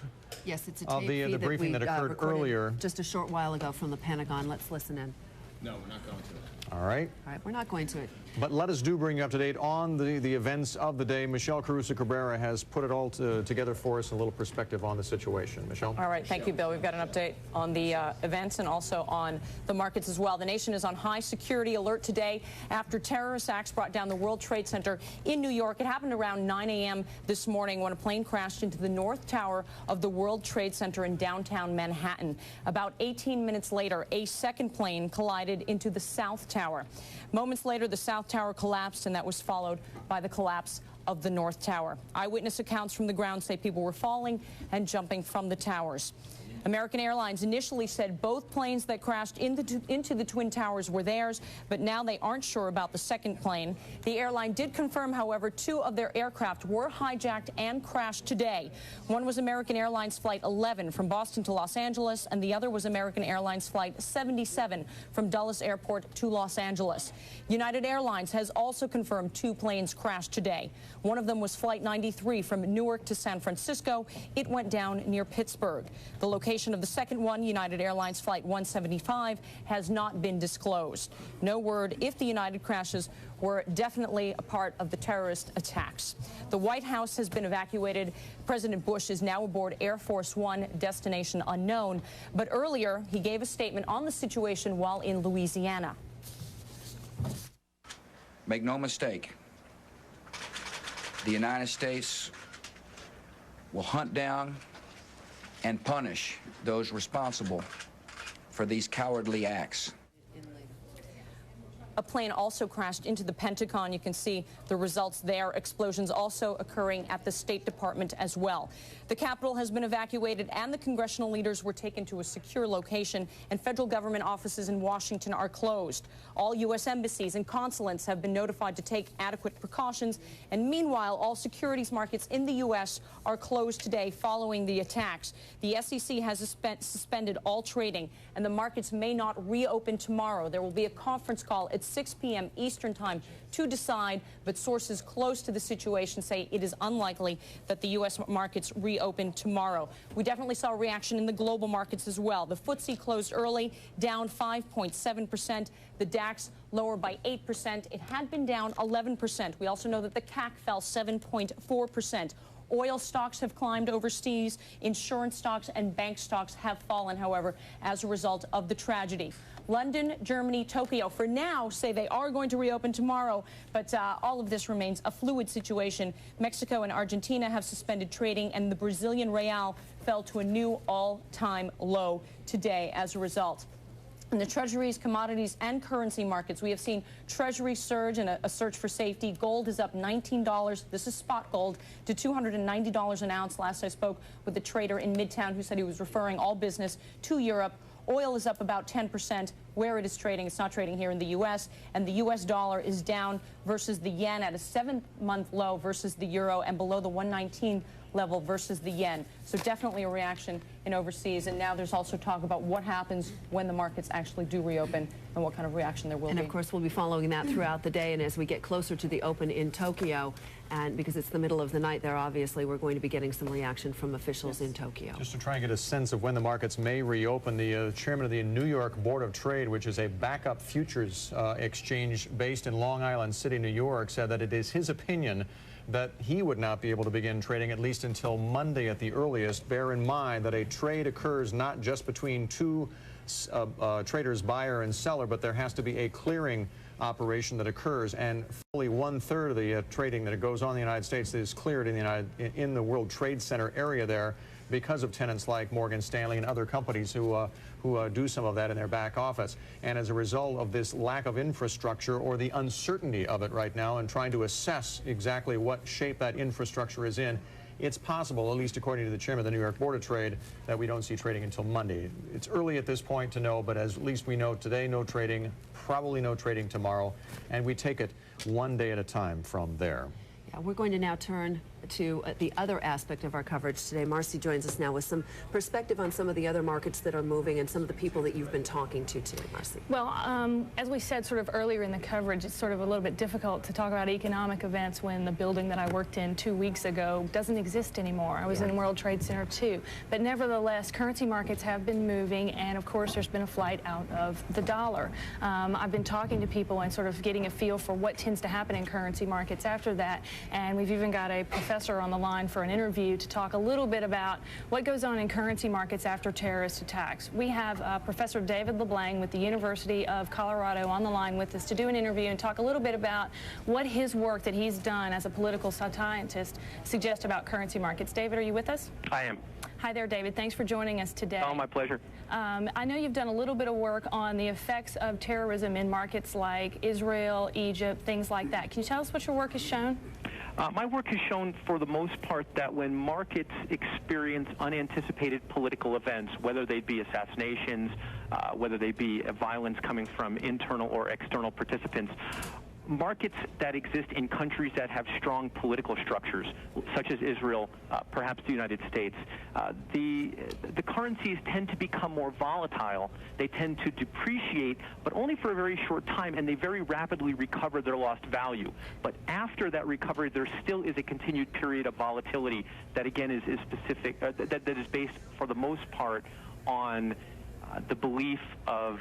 Yes, it's a of tape the briefing that occurred earlier. Just a short while ago from the Pentagon. Let's listen in. No, we're not going to it. All right. All right, we're not going to it. But let us bring you up to date on the events of the day. Michelle Caruso-Cabrera has put it all together for us, a little perspective on the situation. Michelle? All right, thank you, Bill. We've got an update on the events and also on the markets as well. The nation is on high security alert today after terrorist acts brought down the World Trade Center in New York. It happened around 9 a.m. this morning when a plane crashed into the North Tower of the World Trade Center in downtown Manhattan. About 18 minutes later, a second plane collided into the South Tower. Moments later, the South Tower collapsed, and that was followed by the collapse of the North Tower. Eyewitness accounts from the ground say people were falling and jumping from the towers. American Airlines initially said both planes that crashed into the Twin Towers were theirs, but now they aren't sure about the second plane. The airline did confirm, however, 2 of their aircraft were hijacked and crashed today. One was American Airlines Flight 11 from Boston to Los Angeles, and the other was American Airlines Flight 77 from Dulles Airport to Los Angeles. United Airlines has also confirmed 2 planes crashed today. One of them was Flight 93 from Newark to San Francisco. It went down near Pittsburgh. The location of the second one, United Airlines Flight 175, has not been disclosed. No word if the United crashes were definitely a part of the terrorist attacks. The White House has been evacuated. President Bush is now aboard Air Force One, destination unknown. But earlier, he gave a statement on the situation while in Louisiana. Make no mistake, the United States will hunt down and punish those responsible for these cowardly acts. A plane also crashed into the Pentagon. You can see the results there. Explosions also occurring at the State Department as well. The Capitol has been evacuated and the congressional leaders were taken to a secure location, and federal government offices in Washington are closed. All U.S. embassies and consulates have been notified to take adequate precautions, and meanwhile, all securities markets in the U.S. are closed today following the attacks. The SEC has suspended all trading, and the markets may not reopen tomorrow. There will be a conference call at 6 p.m. Eastern Time to decide, but sources close to the situation say it is unlikely that the U.S. markets reopen tomorrow. We definitely saw a reaction in the global markets as well. The FTSE closed early, down 5.7%. The DAX lower by 8%. It had been down 11%. We also know that the CAC fell 7.4%. Oil stocks have climbed overseas. Insurance stocks and bank stocks have fallen, however, as a result of the tragedy. London, Germany, Tokyo, for now, say they are going to reopen tomorrow, but all of this remains a fluid situation. Mexico and Argentina have suspended trading, and the Brazilian real fell to a new all-time low today as a result. In the treasuries, commodities, and currency markets, we have seen Treasury surge and a search for safety. Gold is up $19. This is spot gold to $290 an ounce. Last I spoke with a trader in Midtown who said he was referring all business to Europe. Oil is up about 10% where it is trading. It's not trading here in the U.S., and the U.S. dollar is down versus the yen at a 7-month low versus the euro and below the 119 level versus the yen. So definitely a reaction in overseas. And now there's also talk about what happens when the markets actually do reopen and what kind of reaction there will be. And of course, we'll be following that throughout the day. And as we get closer to the open in Tokyo, and because it's the middle of the night there, obviously, we're going to be getting some reaction from officials in Tokyo. Just to try and get a sense of when the markets may reopen, the chairman of the New York Board of Trade, which is a backup futures exchange based in Long Island City, New York, said that it is his opinion that he would not be able to begin trading at least until Monday at the earliest. Bear in mind that a trade occurs not just between two traders, buyer and seller, but there has to be a clearing operation that occurs, and fully 1/3 of the trading that goes on in the United States is cleared in the World Trade Center area there because of tenants like Morgan Stanley and other companies who do some of that in their back office. And as a result of this lack of infrastructure, or the uncertainty of it right now, and trying to assess exactly what shape that infrastructure is in, it's possible, at least according to the chairman of the New York Board of Trade, that we don't see trading until Monday. It's early at this point to know, but at least we know today no trading, probably no trading tomorrow, and we take it one day at a time from there. Yeah, we're going to now turn to the other aspect of our coverage today. Marcy joins us now with some perspective on some of the other markets that are moving and some of the people that you've been talking to today, Marcy. Well, as we said sort of earlier in the coverage, it's sort of a little bit difficult to talk about economic events when the building that I worked in 2 weeks ago doesn't exist anymore. I was in World Trade Center too. But nevertheless, currency markets have been moving, and of course there's been a flight out of the dollar. I've been talking to people and sort of getting a feel for what tends to happen in currency markets after that, and we've even got a professor on the line for an interview to talk a little bit about what goes on in currency markets after terrorist attacks. We have Professor David LeBlanc with the University of Colorado on the line with us to do an interview and talk a little bit about what his work that he's done as a political scientist suggests about currency markets. David, are you with us? I am. Hi there, David. Thanks for joining us today. Oh, my pleasure. I know you've done a little bit of work on the effects of terrorism in markets like Israel, Egypt, things like that. Can you tell us what your work has shown? My work has shown, for the most part, that when markets experience unanticipated political events, whether they be assassinations, whether they be violence coming from internal or external participants, markets that exist in countries that have strong political structures, such as Israel, perhaps the United States, the currencies tend to become more volatile. They tend to depreciate, but only for a very short time, and they very rapidly recover their lost value. But after that recovery, there still is a continued period of volatility that, again, is specific, that is based, for the most part, on the belief of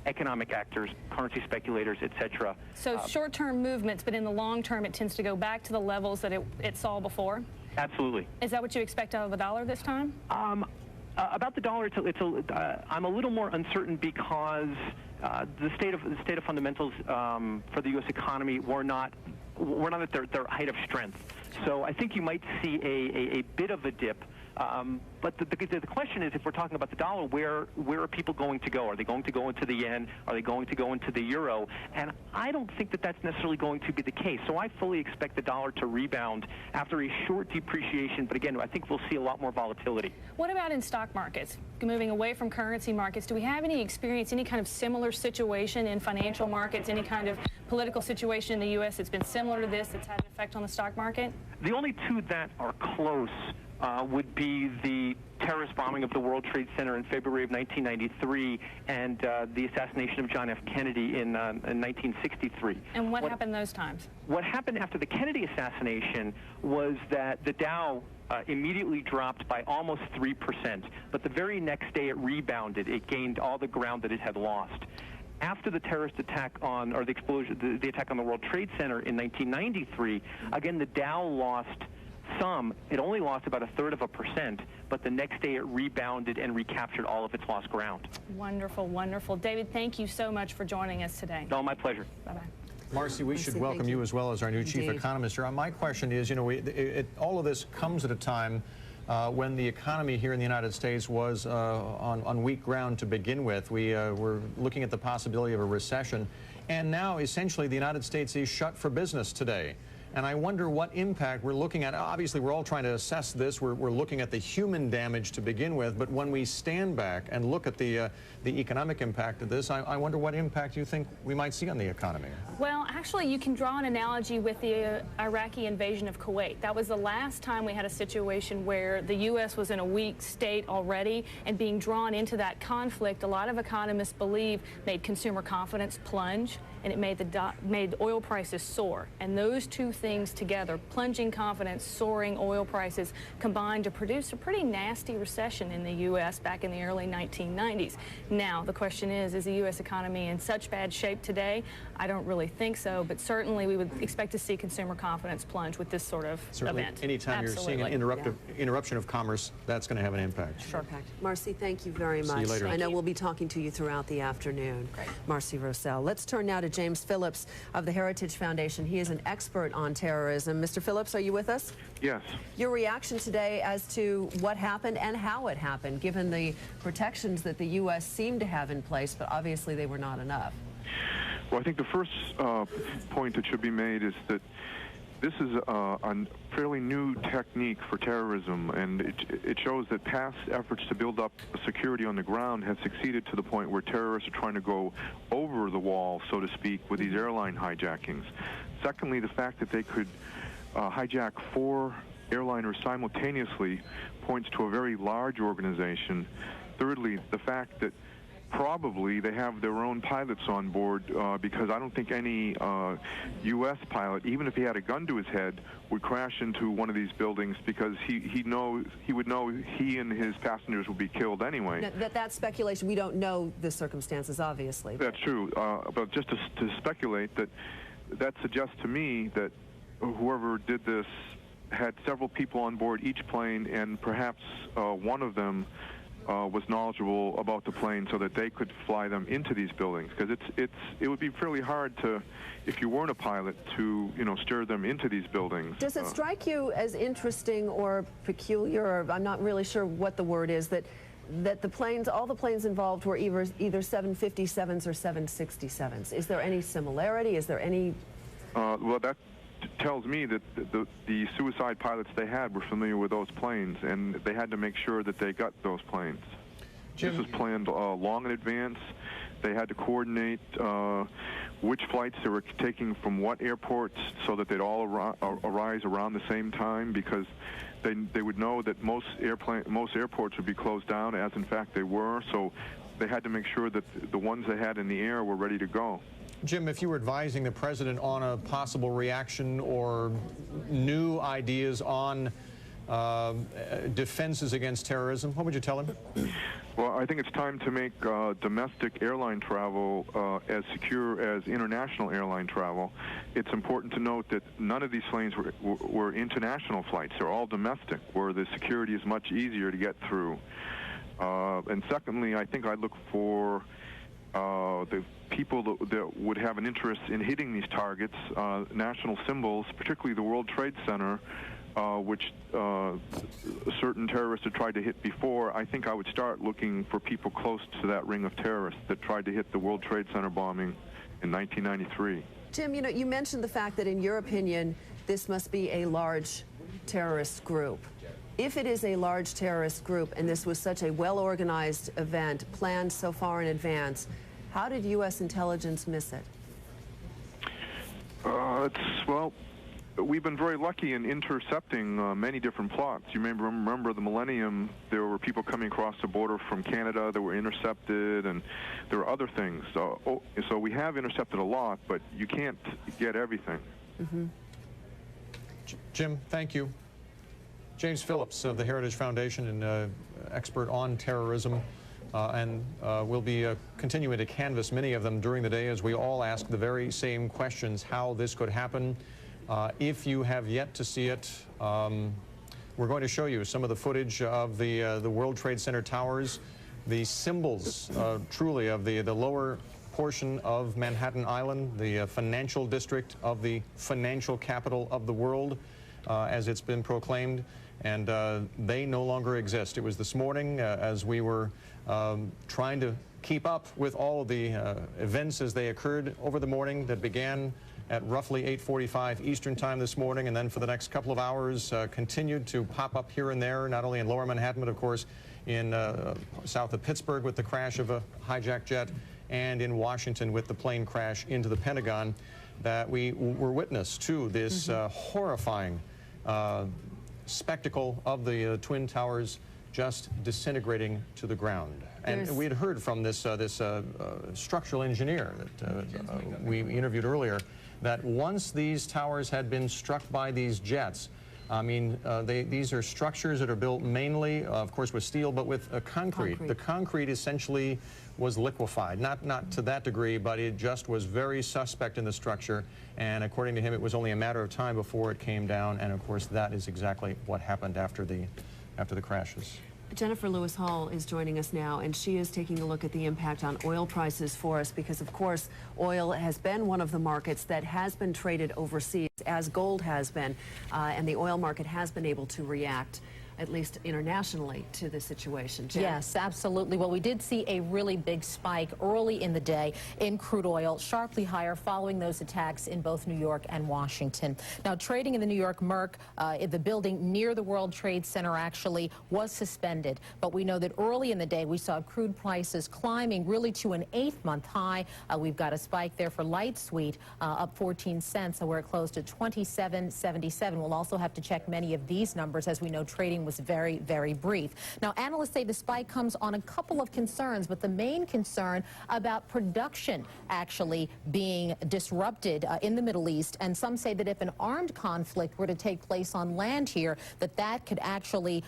economic actors, currency speculators, etc. So short-term movements, but in the long term, it tends to go back to the levels that it saw before? Absolutely. Is that what you expect out of the dollar this time? About the dollar, I'm a little more uncertain because the state of fundamentals for the U.S. economy were not at their height of strength. So I think you might see a bit of a dip. But the question is, if we're talking about the dollar, where are people going to go? Are they going to go into the yen? Are they going to go into the euro? And I don't think that that's necessarily going to be the case. So I fully expect the dollar to rebound after a short depreciation. But again, I think we'll see a lot more volatility. What about in stock markets? Moving away from currency markets, do we have any experience, any kind of similar situation in financial markets, any kind of political situation in the U.S. that's been similar to this, that's had an effect on the stock market? The only two that are close would be the terrorist bombing of the World Trade Center in February of 1993 and the assassination of John F. Kennedy in 1963. And what happened those times? What happened after the Kennedy assassination was that the Dow immediately dropped by almost 3%, but the very next day it rebounded. It gained all the ground that it had lost. After the terrorist attack on, or the explosion, the attack on the World Trade Center in 1993, again, the Dow lost some. It only lost about 1/3%, but the next day it rebounded and recaptured all of its lost ground. Wonderful, wonderful. David, thank you so much for joining us today. No, my pleasure. Bye-bye. Marcy, we should welcome you as well as our new chief economist here. My question is, you know, all of this comes at a time when the economy here in the United States was on weak ground to begin with. We were looking at the possibility of a recession, and now essentially the United States is shut for business today. And I wonder what impact we're looking at. Obviously, we're all trying to assess this. We're looking at the human damage to begin with. But when we stand back and look at the economic impact of this, I wonder what impact you think we might see on the economy. Well, actually, you can draw an analogy with the Iraqi invasion of Kuwait. That was the last time we had a situation where the U.S. was in a weak state already, and being drawn into that conflict, a lot of economists believe made consumer confidence plunge, and it made oil prices soar. And those two things together, plunging confidence, soaring oil prices, combined to produce a pretty nasty recession in the U.S. back in the early 1990s. Now, the question is the U.S. economy in such bad shape today? I don't really think so, but certainly we would expect to see consumer confidence plunge with this sort of event. Anytime you're seeing an interruption of commerce, that's going to have an impact. Sure. Marcy, thank you very much. See you later. I know we'll be talking to you throughout the afternoon. Great. Marcy Rosell. Let's turn now to James Phillips of the Heritage Foundation. He is an expert on terrorism. Mr. Phillips, are you with us? Yes. Your reaction today as to what happened and how it happened, given the protections that the U.S. seemed to have in place, but obviously they were not enough. Well, I think the first point that should be made is that this is a fairly new technique for terrorism, and it shows that past efforts to build up security on the ground have succeeded to the point where terrorists are trying to go over the wall, so to speak, with these airline hijackings. Secondly, the fact that they could hijack 4 airliners simultaneously points to a very large organization. Thirdly, the fact that probably they have their own pilots on board, because I don't think any U.S. pilot, even if he had a gun to his head, would crash into one of these buildings, because he would know he and his passengers would be killed anyway. Now, that's speculation. We don't know the circumstances, obviously. That's true. But just to speculate, that suggests to me that whoever did this had several people on board each plane, and perhaps one of them was knowledgeable about the plane so that they could fly them into these buildings, because it would be fairly hard to, if you weren't a pilot, to steer them into these buildings. Does it strike you as interesting or peculiar, or I'm not really sure what the word is, that the planes, all the planes involved were either 757s or 767s? Is there any similarity? Is there any? Well, that tells me that the suicide pilots they had were familiar with those planes, and they had to make sure that they got those planes. Jim, this was planned long in advance. They had to coordinate which flights they were taking from what airports so that they'd all arise around the same time, because they would know that most airports would be closed down, as in fact they were, so they had to make sure that the ones they had in the air were ready to go. Jim, if you were advising the president on a possible reaction or new ideas on defenses against terrorism, what would you tell him? Well, I think it's time to make domestic airline travel as secure as international airline travel. It's important to note that none of these planes were international flights. They're all domestic, where the security is much easier to get through. And secondly, I think I'd look for the people that would have an interest in hitting these targets, national symbols, particularly the World Trade Center, which certain terrorists had tried to hit before. I think I would start looking for people close to that ring of terrorists that tried to hit the World Trade Center bombing in 1993. Jim, you mentioned the fact that in your opinion, this must be a large terrorist group. If it is a large terrorist group and this was such a well-organized event, planned so far in advance, how did U.S. intelligence miss it? Well, we've been very lucky in intercepting many different plots. You may remember the millennium, there were people coming across the border from Canada that were intercepted, and there were other things. So we have intercepted a lot, but you can't get everything. Mm-hmm. Jim, thank you. James Phillips of the Heritage Foundation, an expert on terrorism, and we'll be continuing to canvass many of them during the day as we all ask the very same questions, how this could happen. If you have yet to see it, we're going to show you some of the footage of the World Trade Center towers, the symbols truly of the lower portion of Manhattan Island, the financial district of the financial capital of the world, as it's been proclaimed. And they no longer exist. It was this morning as we were trying to keep up with all of the events as they occurred over the morning that began at roughly 8:45 Eastern time this morning, and then for the next couple of hours continued to pop up here and there, not only in lower Manhattan, but of course in south of Pittsburgh with the crash of a hijacked jet, and in Washington with the plane crash into the Pentagon, that we were witness to this horrifying spectacle of the Twin Towers just disintegrating to the ground. And we had heard from this structural engineer that we interviewed earlier that once these towers had been struck by these jets, I mean, these are structures that are built mainly, of course, with steel, but with concrete. The concrete essentially was liquefied, not to that degree, but it just was very suspect in the structure. And according to him, it was only a matter of time before it came down. And of course, that is exactly what happened after the crashes. Jennifer Lewis Hall is joining us now, and she is taking a look at the impact on oil prices for us, because of course oil has been one of the markets that has been traded overseas, as gold has been, and the oil market has been able to react. at least internationally, to the situation. Jen? Yes, absolutely. Well, we did see a really big spike early in the day in crude oil, sharply higher following those attacks in both New York and Washington. Now, trading in the New York Merc, the building near the World Trade Center, actually was suspended. But we know that early in the day we saw crude prices climbing really to an 8-month high. We've got a spike there for light sweet, up 14 cents, where it closed at 27.77. We'll also have to check many of these numbers, as we know trading was very, very brief. Now, analysts say the spike comes on a couple of concerns, but the main concern about production actually being disrupted in the Middle East. And some say that if an armed conflict were to take place on land here, that could actually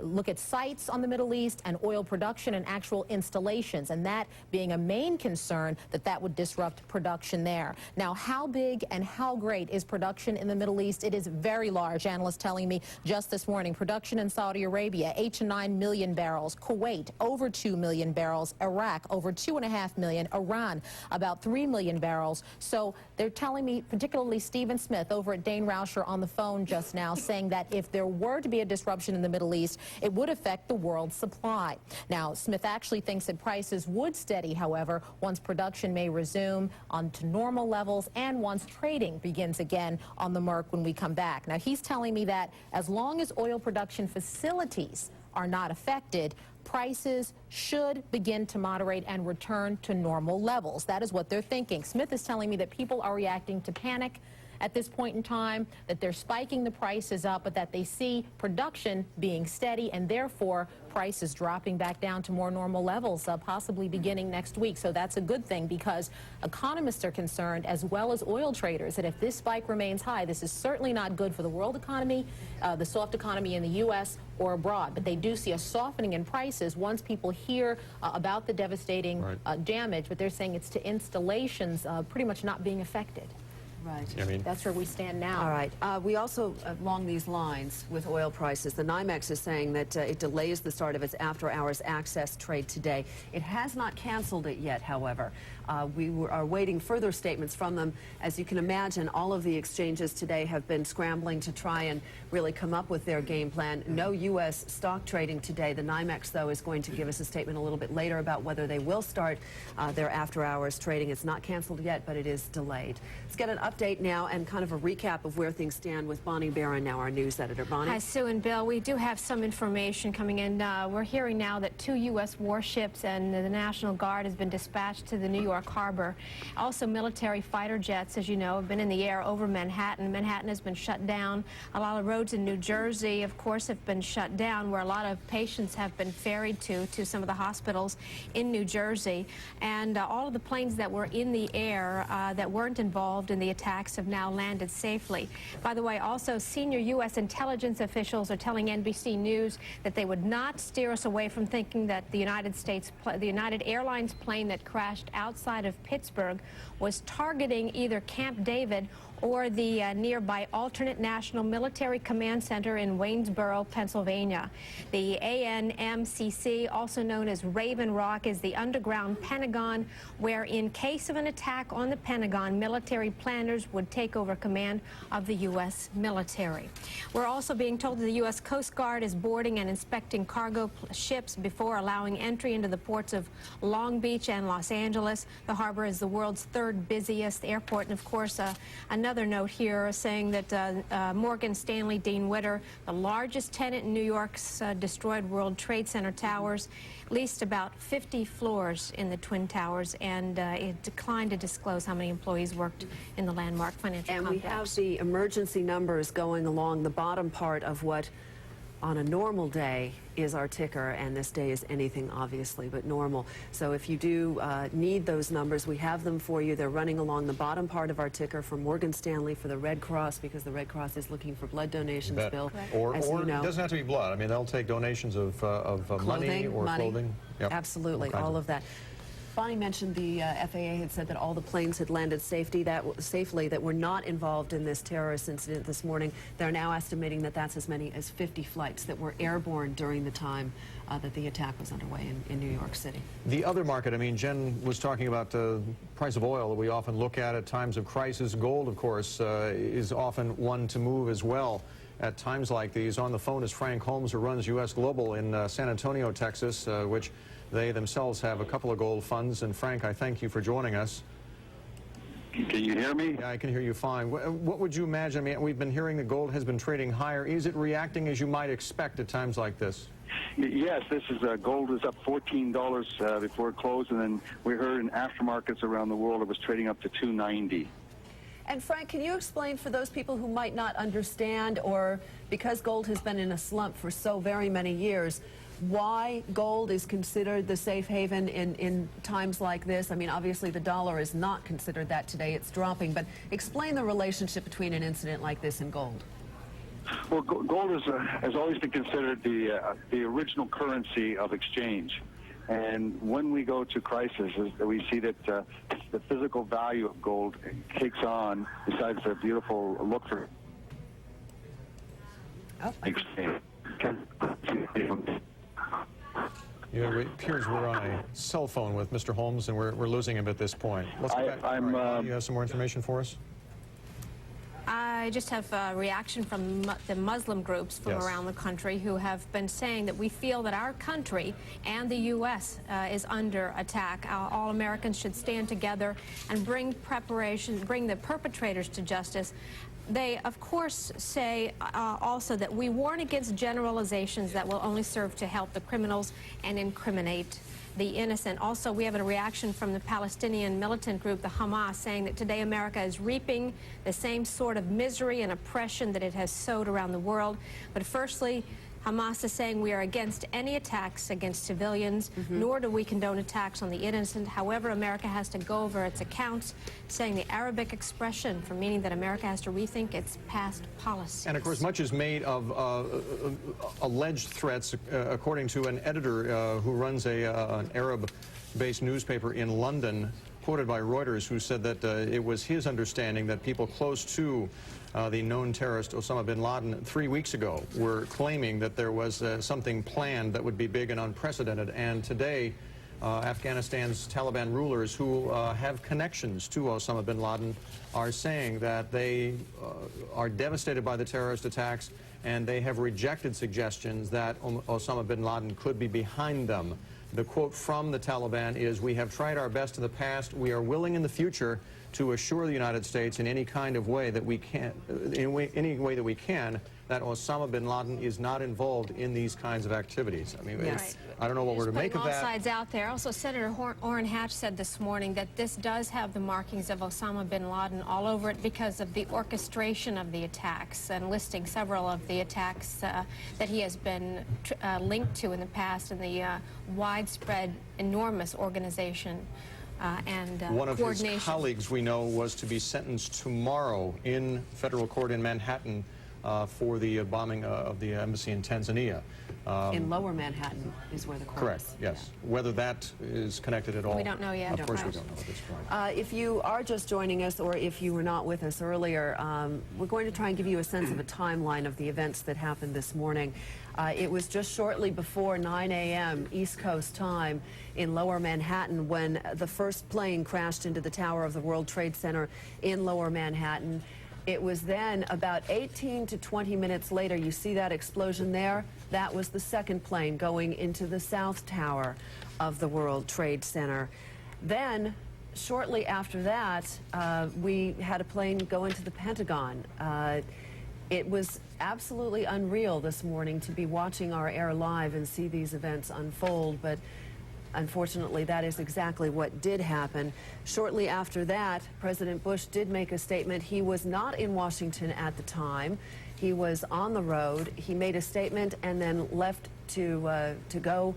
look at sites on the Middle East and oil production and actual installations, and that being a main concern, that would disrupt production there. Now, how big and how great is production in the Middle East? It is very large. Analysts telling me just this morning, production in Saudi Arabia, 8 to 9 million barrels. Kuwait, over 2 million barrels. Iraq, over 2.5 million. Iran, about 3 million barrels. So they're telling me, particularly Stephen Smith over at Dane Rauscher on the phone just now, saying that if there were to be a disruption in the Middle East, it would affect the world's supply. Now, Smith actually thinks that prices would steady, however, once production may resume onto normal levels and once trading begins again on the Merc when we come back. Now, he's telling me that as long as oil production facilities are not affected, prices should begin to moderate and return to normal levels. That is what they're thinking. Smith is telling me that people are reacting to panic at this point in time, that they're spiking the prices up, but that they see production being steady and therefore prices dropping back down to more normal levels, possibly beginning next week. So that's a good thing, because economists are concerned, as well as oil traders, that if this spike remains high, this is certainly not good for the world economy, the soft economy in the U.S. or abroad. But they do see a softening in prices once people hear about the devastating damage, but they're saying it's to installations pretty much not being affected. Right. I mean, that's where we stand now. All right. We also, along these lines with oil prices, the NYMEX is saying that it delays the start of its after-hours access trade today. It has not canceled it yet, however. We are waiting further statements from them. As you can imagine, all of the exchanges today have been scrambling to try and really come up with their game plan. No U.S. stock trading today. The NYMEX, though, is going to give us a statement a little bit later about whether they will start their after-hours trading. It's not canceled yet, but it is delayed. Let's get an update now and kind of a recap of where things stand with Bonnie Barron, now our news editor. Bonnie? Hi, Sue and Bill. We do have some information coming in. We're hearing now that 2 U.S. warships and the National Guard has been dispatched to the New York Harbor. Also, military fighter jets, as you know, have been in the air over Manhattan. Manhattan has been shut down. A lot of roads in New Jersey, of course, have been shut down, where a lot of patients have been ferried to some of the hospitals in New Jersey. And all of the planes that were in the air that weren't involved in the attacks have now landed safely. By the way, also, senior U.S. intelligence officials are telling NBC News that they would not steer us away from thinking that the United Airlines plane that crashed outside of Pittsburgh was targeting either Camp David or the nearby alternate National Military Command Center in Waynesboro, Pennsylvania. The ANMCC, also known as Raven Rock, is the underground Pentagon, where in case of an attack on the Pentagon, military planners would take over command of the U.S. military. We're also being told that the U.S. Coast Guard is boarding and inspecting cargo ships before allowing entry into the ports of Long Beach and Los Angeles. The harbor is the world's 3rd busiest airport. And of course, another note here saying that Morgan Stanley Dean Witter, the largest tenant in New York's destroyed World Trade Center towers, leased about 50 floors in the Twin Towers, and it declined to disclose how many employees worked in the landmark financial complex. And we have the emergency numbers going along the bottom part of what on a normal day is our ticker, and this day is anything obviously but normal. So if you do need those numbers, we have them for you. They're running along the bottom part of our ticker for Morgan Stanley, for the Red Cross, because the Red Cross is looking for blood donations, Bill. Or you know. It doesn't have to be blood. I mean, they'll take donations of money or clothing. Yep. Absolutely, all of that. Bonnie mentioned the FAA had said that all the planes had landed safely, that were not involved in this terrorist incident this morning. They're now estimating that that's as many as 50 flights that were airborne during the time that the attack was underway in New York City. The other market, I mean, Jen was talking about the price of oil that we often look at times of crisis. Gold, of course, is often one to move as well. at times like these. On the phone is Frank Holmes, who runs U.S. Global in San Antonio, Texas, which they themselves have a couple of gold funds. And Frank, I thank you for joining us. Can you hear me? Yeah, I can hear you fine. What would you imagine? I mean, we've been hearing that gold has been trading higher. Is it reacting as you might expect at times like this? Yes, this is gold is up $14 before it closed, and then we heard in aftermarkets around the world it was trading up to $290. And Frank, can you explain for those people who might not understand, or because gold has been in a slump for so very many years, why gold is considered the safe haven in times like this? I mean, obviously the dollar is not considered that today. It's dropping. But explain the relationship between an incident like this and gold. Well, gold has always been considered the original currency of exchange. And when we go to crisis, we see that the physical value of gold takes on, besides the beautiful look for exchange. Yeah, it appears we're on a cell phone with Mr. Holmes, and we're losing him at this point. Let's go back. You have some more information for us? I just have a reaction from the Muslim groups from around the country who have been saying that we feel that our country and the U.S. Is under attack. All Americans should stand together and bring the perpetrators to justice. They, of course, say also that we warn against generalizations that will only serve to help the criminals and incriminate the innocent. Also, we have a reaction from the Palestinian militant group, the Hamas, saying that today America is reaping the same sort of misery and oppression that it has sowed around the world. But firstly, Hamas is saying we are against any attacks against civilians, nor do we condone attacks on the innocent. However, America has to go over its accounts, saying the Arabic expression for meaning that America has to rethink its past policies. And of course, much is made of alleged threats, according to an editor who runs an Arab-based newspaper in London, quoted by Reuters, who said that it was his understanding that people close to the known terrorist Osama bin Laden 3 weeks ago were claiming that there was something planned that would be big and unprecedented. And today, Afghanistan's Taliban rulers who have connections to Osama bin Laden are saying that they are devastated by the terrorist attacks, and they have rejected suggestions that Osama bin Laden could be behind them. The quote from the Taliban is, "We have tried our best in the past. We are willing in the future to assure the United States in any kind of way that we can, any way that we can, that Osama bin Laden is not involved in these kinds of activities." I mean, I don't know what we're to make of that. All sides out there. Also, Senator Orrin Hatch said this morning that this does have the markings of Osama bin Laden all over it because of the orchestration of the attacks, and listing several of the attacks that he has been linked to in the past, and the widespread, enormous organization. One of his colleagues, we know, was to be sentenced tomorrow in federal court in Manhattan for the bombing of the embassy in Tanzania. In Lower Manhattan is where the court correct, is. yes. Yeah. Whether that is connected at all, we don't know yet. Of course we don't know at this point. If you are just joining us, or if you were not with us earlier, we're going to try and give you a sense of a timeline of the events that happened this morning. It was just shortly before 9 a.m. East Coast time in Lower Manhattan when the first plane crashed into the tower of the World Trade Center in Lower Manhattan. It was then about 18 to 20 minutes later, you see that explosion there? That was the second plane going into the South Tower of the World Trade Center. Then, shortly after that, we had a plane go into the Pentagon. It was absolutely unreal this morning to be watching our air live and see these events unfold, but unfortunately, that is exactly what did happen. Shortly after that, President Bush did make a statement. He was not in Washington at the time. He was on the road. He made a statement and then left to go,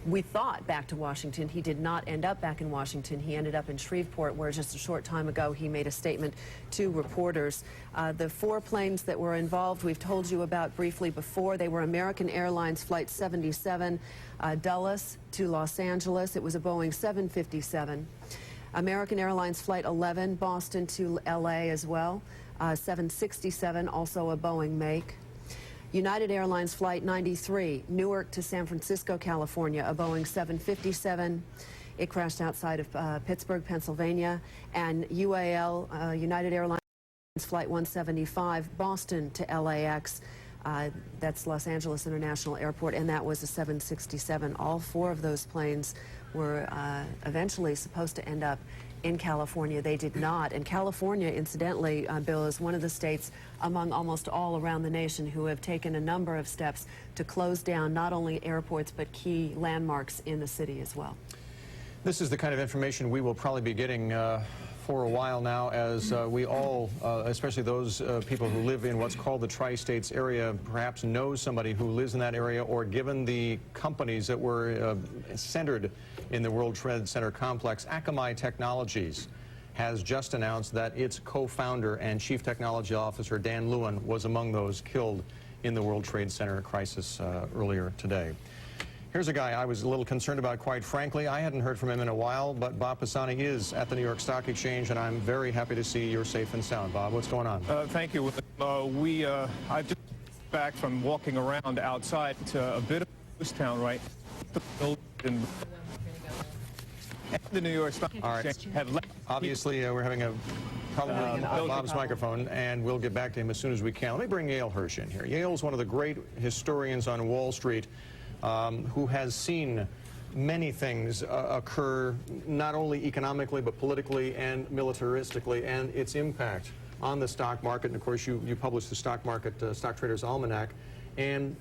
we thought, back to Washington. He did not end up back in Washington. He ended up in Shreveport, where just a short time ago he made a statement to reporters. The 4 planes that were involved, we've told you about briefly before. They were American Airlines Flight 77, Dulles to Los Angeles. It was a Boeing 757. American Airlines Flight 11, Boston to LA as well. 767, also a Boeing make. United Airlines Flight 93, Newark to San Francisco, California, a Boeing 757. It crashed outside of Pittsburgh, Pennsylvania. And UAL, United Airlines Flight 175, Boston to LAX. That's Los Angeles International Airport, and that was a 767. All four of those planes were eventually supposed to end up in California. They did not. And California, incidentally, Bill, is one of the states among almost all around the nation who have taken a number of steps to close down not only airports but key landmarks in the city as well. This is the kind of information we will probably be getting for a while now, as we all, especially those people who live in what's called the Tri-States area, perhaps know somebody who lives in that area, or given the companies that were centered in the World Trade Center complex. Akamai Technologies has just announced that its co-founder and chief technology officer, Dan Lewin, was among those killed in the World Trade Center crisis earlier today. Here's a guy I was a little concerned about, quite frankly. I hadn't heard from him in a while, but Bob Pisani is at the New York Stock Exchange, and I'm very happy to see you're safe and sound. Bob, what's going on? Thank you. I just back from walking around outside to a bit of a ghost town, right? The New York Stock Exchange have left. Obviously, we're having a problem with Bob's microphone, and we'll get back to him as soon as we can. Let me bring Yale Hirsch in here. Yale's one of the great historians on Wall Street, who has seen many things occur, not only economically, but politically and militaristically, and its impact on the stock market. And of course, you published the Stock Market Stock Traders Almanac. And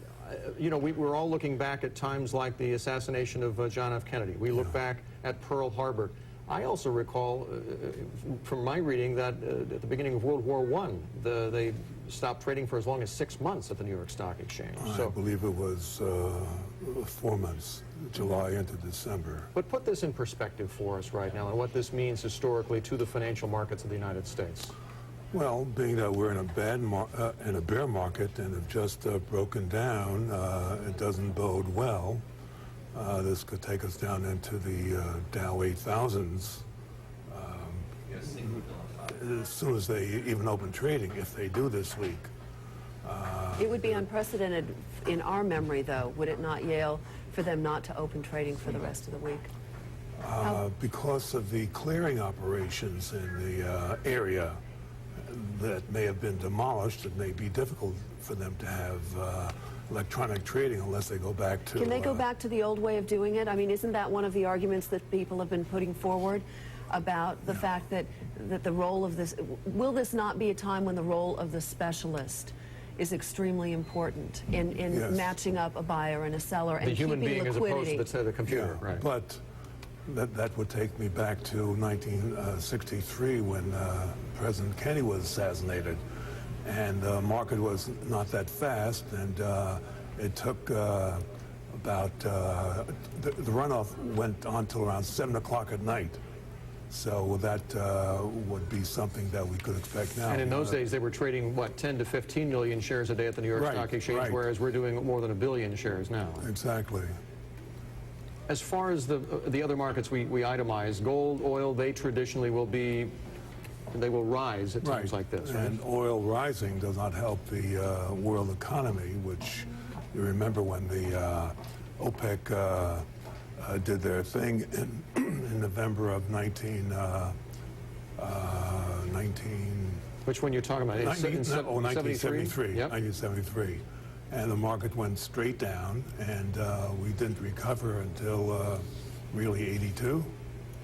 you know, we're all looking back at times like the assassination of John F. Kennedy. We look back at Pearl Harbor. I also recall from my reading that at the beginning of World War I, they stopped trading for as long as 6 months at the New York Stock Exchange. I believe it was 4 months, July into December. But put this in perspective for us right now and what this means historically to the financial markets of the United States. Well, being that we're in a bear market and have just broken down, it doesn't bode well. This could take us down into the Dow 8000s as soon as they even open trading, if they do this week. It would be unprecedented in our memory, though, would it not, Yale, for them not to open trading for the rest of the week? Because of the clearing operations in the area that may have been demolished, it may be difficult for them to have electronic trading unless they go back to... Can they go back to the old way of doing it? I mean, isn't that one of the arguments that people have been putting forward about the fact that the role of this... Will this not be a time when the role of the specialist is extremely important in Yes. matching up a buyer and a seller and keeping liquidity? The human being as opposed to the computer, Yeah, right. But that would take me back to 1963 when President Kennedy was assassinated. And the market was not that fast, and it took about, the runoff went on till around 7 o'clock at night. So that would be something that we could expect now. And in those days, they were trading, what, 10 to 15 million shares a day at the New York Stock Exchange, whereas we're doing more than 1 billion shares now. Exactly. As far as the other markets we itemize, gold, oil, they traditionally will be, they will rise at times like this, right? And oil rising does not help the world economy, which you remember when the OPEC did their thing in November of 19... Which one you're talking about? 1973. Yep. 1973. And the market went straight down, and we didn't recover until really 82.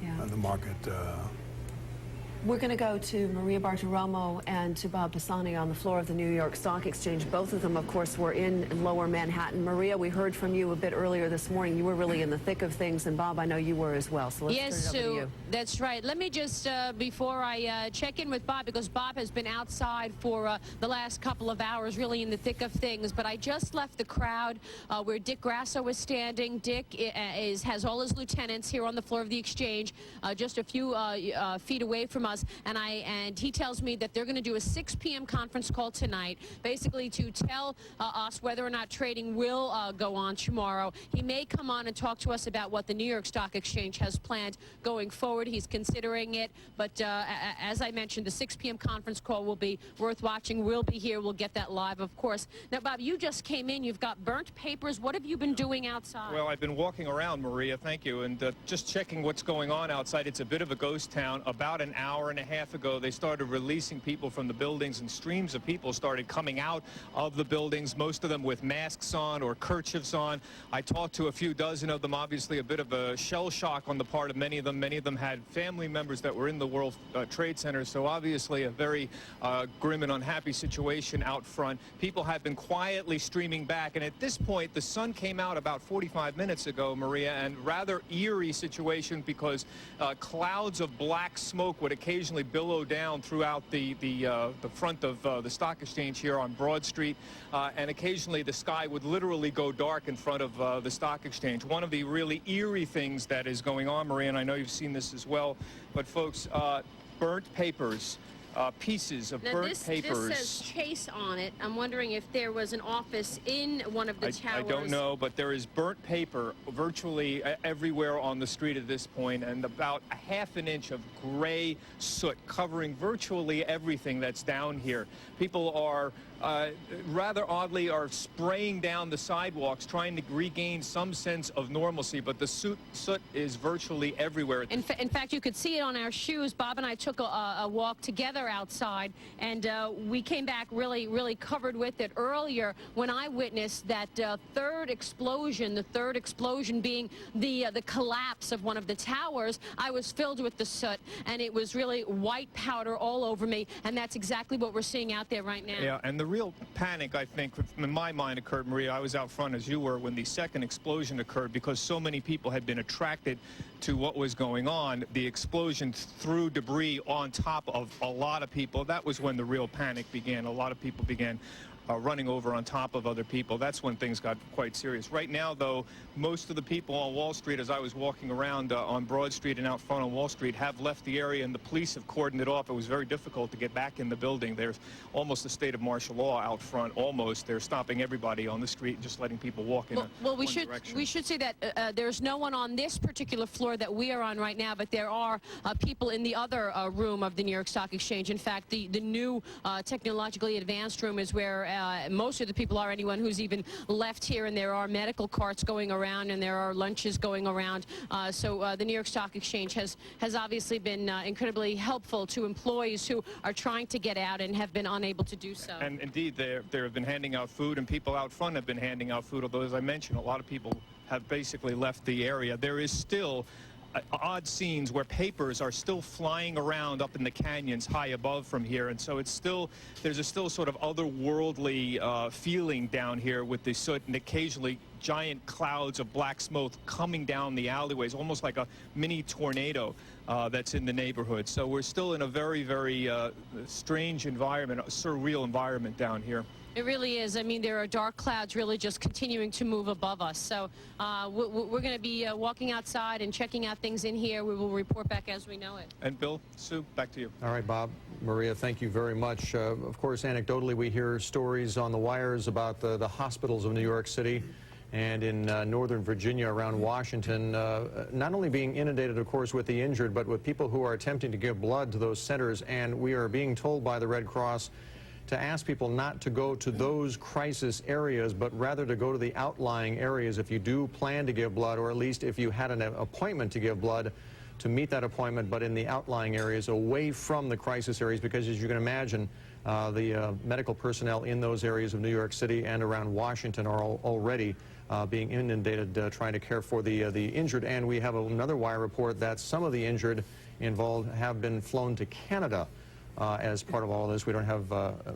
Yeah. And the market... We're going to go to Maria Bartiromo and to Bob Pisani on the floor of the New York Stock Exchange. Both of them, of course, were in Lower Manhattan. Maria, we heard from you a bit earlier this morning. You were really in the thick of things, and Bob, I know you were as well. So let's turn it over to you. That's right. Let me just, before I check in with Bob, because Bob has been outside for the last couple of hours, really in the thick of things, but I just left the crowd where Dick Grasso was standing. Dick has all his lieutenants here on the floor of the exchange, just a few feet away from us. And he tells me that they're going to do a 6 p.m. conference call tonight, basically to tell us whether or not trading will go on tomorrow. He may come on and talk to us about what the New York Stock Exchange has planned going forward. He's considering it, but as I mentioned, the 6 p.m. conference call will be worth watching. We'll be here. We'll get that live, of course. Now, Bob, you just came in. You've got burnt papers. What have you been doing outside? Well, I've been walking around, Maria, thank you, and just checking what's going on outside. It's a bit of a ghost town. About an hour hour and a half ago, they started releasing people from the buildings, and streams of people started coming out of the buildings, most of them with masks on or kerchiefs on. I talked to a few dozen of them. Obviously, a bit of a shell shock on the part of many of them. Many of them had family members that were in the World Trade Center, so obviously a very grim and unhappy situation out front. People have been quietly streaming back, and at this point, the sun came out about 45 minutes ago, Maria, and rather eerie situation because clouds of black smoke would occasionally billow down throughout the front of the stock exchange here on Broad Street, and occasionally the sky would literally go dark in front of the stock exchange. One of the really eerie things that is going on, Maria, and I know you've seen this as well, but folks, burnt papers. Pieces of burnt papers. This says Chase on it. I'm wondering if there was an office in one of the towers. I don't know, but there is burnt paper virtually everywhere on the street at this point, and about a half an inch of gray soot covering virtually everything that's down here. People are rather oddly are spraying down the sidewalks trying to regain some sense of normalcy, but the soot is virtually everywhere. In fact, you could see it on our shoes. Bob and I took a walk together outside, and we came back really covered with it. Earlier, when I witnessed that third explosion, the third explosion being the collapse of one of the towers, I was filled with the soot, and it was really white powder all over me, and that's exactly what we're seeing out there right now. Yeah, and the real panic, I think, in my mind occurred, Maria, I was out front as you were when the second explosion occurred because so many people had been attracted to what was going on. The explosion threw debris on top of a lot of people. That was when the real panic began. A lot of people began running over on top of other people. That's when things got quite serious. Right now, though, most of the people on Wall Street, as I was walking around on Broad Street and out front on Wall Street, have left the area, and the police have cordoned it off. It was very difficult to get back in the building. There's almost a state of martial law out front, almost. They're stopping everybody on the street and just letting people walk in one direction. We should say that there's no one on this particular floor that we are on right now, but there are people in the other room of the New York Stock Exchange. In fact, the new technologically advanced room is where most of the people are, anyone who's even left here, and there are medical carts going around and there are lunches going around. So the New York Stock Exchange has obviously been incredibly helpful to employees who are trying to get out and have been unable to do so. And indeed, they have been handing out food, and people out front have been handing out food, although, as I mentioned, a lot of people have basically left the area. There is still odd scenes where papers are still flying around up in the canyons high above from here, and so there's a still sort of otherworldly feeling down here with the soot and occasionally giant clouds of black smoke coming down the alleyways, almost like a mini tornado that's in the neighborhood. So we're still in a very strange environment, a surreal environment down here. It really is. I mean, there are dark clouds really just continuing to move above us. So we're going to be walking outside and checking out things in here. We will report back as we know it. And Bill, Sue, back to you. All right, Bob, Maria, thank you very much. Of course, anecdotally, we hear stories on the wires about the hospitals of New York City and in Northern Virginia around Washington, not only being inundated, of course, with the injured, but with people who are attempting to give blood to those centers. And we are being told by the Red Cross to ask people not to go to those crisis areas, but rather to go to the outlying areas if you do plan to give blood, or at least if you had an appointment to give blood, to meet that appointment, but in the outlying areas, away from the crisis areas, because as you can imagine, the medical personnel in those areas of New York City and around Washington are already being inundated trying to care for the injured. And we have another wire report that some of the injured involved have been flown to Canada as part of all this. We don't have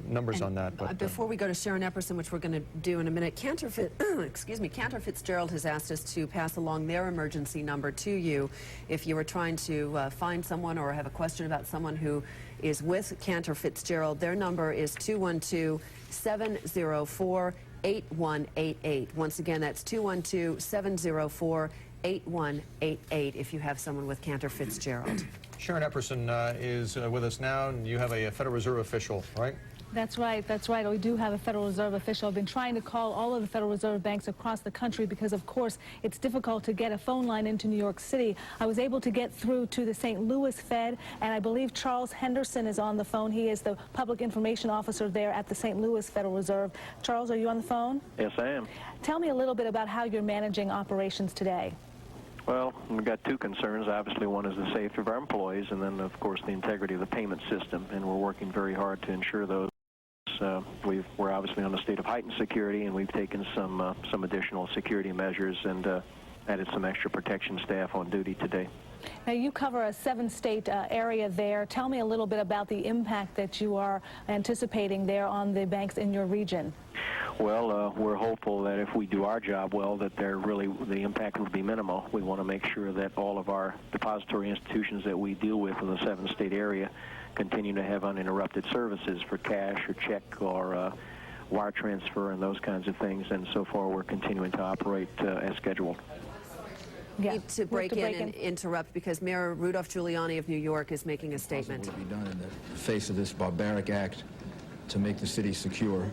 numbers on that. But before we go to Sharon Epperson, which we're going to do in a minute, Cantor Fitzgerald has asked us to pass along their emergency number to you if you are trying to find someone or have a question about someone who is with Cantor Fitzgerald. Their number is 212-704-8188. Once again, that's 212-704-8188 if you have someone with Cantor Fitzgerald. Sharon Epperson is with us now, and you have a Federal Reserve official, right? That's right. We do have a Federal Reserve official. I've been trying to call all of the Federal Reserve banks across the country because, of course, it's difficult to get a phone line into New York City. I was able to get through to the St. Louis Fed, and I believe Charles Henderson is on the phone. He is the public information officer there at the St. Louis Federal Reserve. Charles, are you on the phone? Yes, I am. Tell me a little bit about how you're managing operations today. Well, we've got two concerns. Obviously, one is the safety of our employees, and then, of course, the integrity of the payment system, and we're working very hard to ensure those. We're obviously on a state of heightened security, and we've taken some additional security measures and added some extra protection staff on duty today. Now, you cover a 7-state area there. Tell me a little bit about the impact that you are anticipating there on the banks in your region. Well, we're hopeful that if we do our job well, that the impact will be minimal. We want to make sure that all of our depository institutions that we deal with in the 7-state area continue to have uninterrupted services for cash or check or wire transfer and those kinds of things. And so far, we're continuing to operate as scheduled. Yeah. Need to break in and interrupt because Mayor Rudolph Giuliani of New York is making a statement. What will be done in the face of this barbaric act to make the city secure,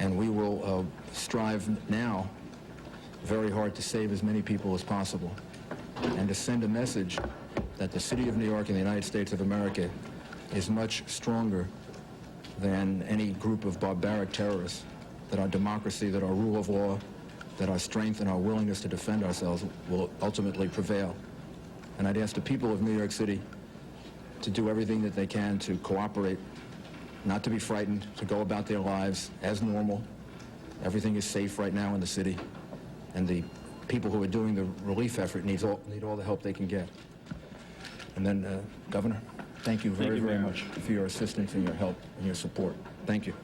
and we will strive now very hard to save as many people as possible and to send a message that the city of New York and the United States of America is much stronger than any group of barbaric terrorists, that our democracy, that our rule of law, that our strength and our willingness to defend ourselves will ultimately prevail. And I'd ask the people of New York City to do everything that they can to cooperate, not to be frightened, to go about their lives as normal. Everything is safe right now in the city, and the people who are doing the relief effort need all the help they can get. And then, Governor, thank you very much for your assistance and your help and your support. Thank you.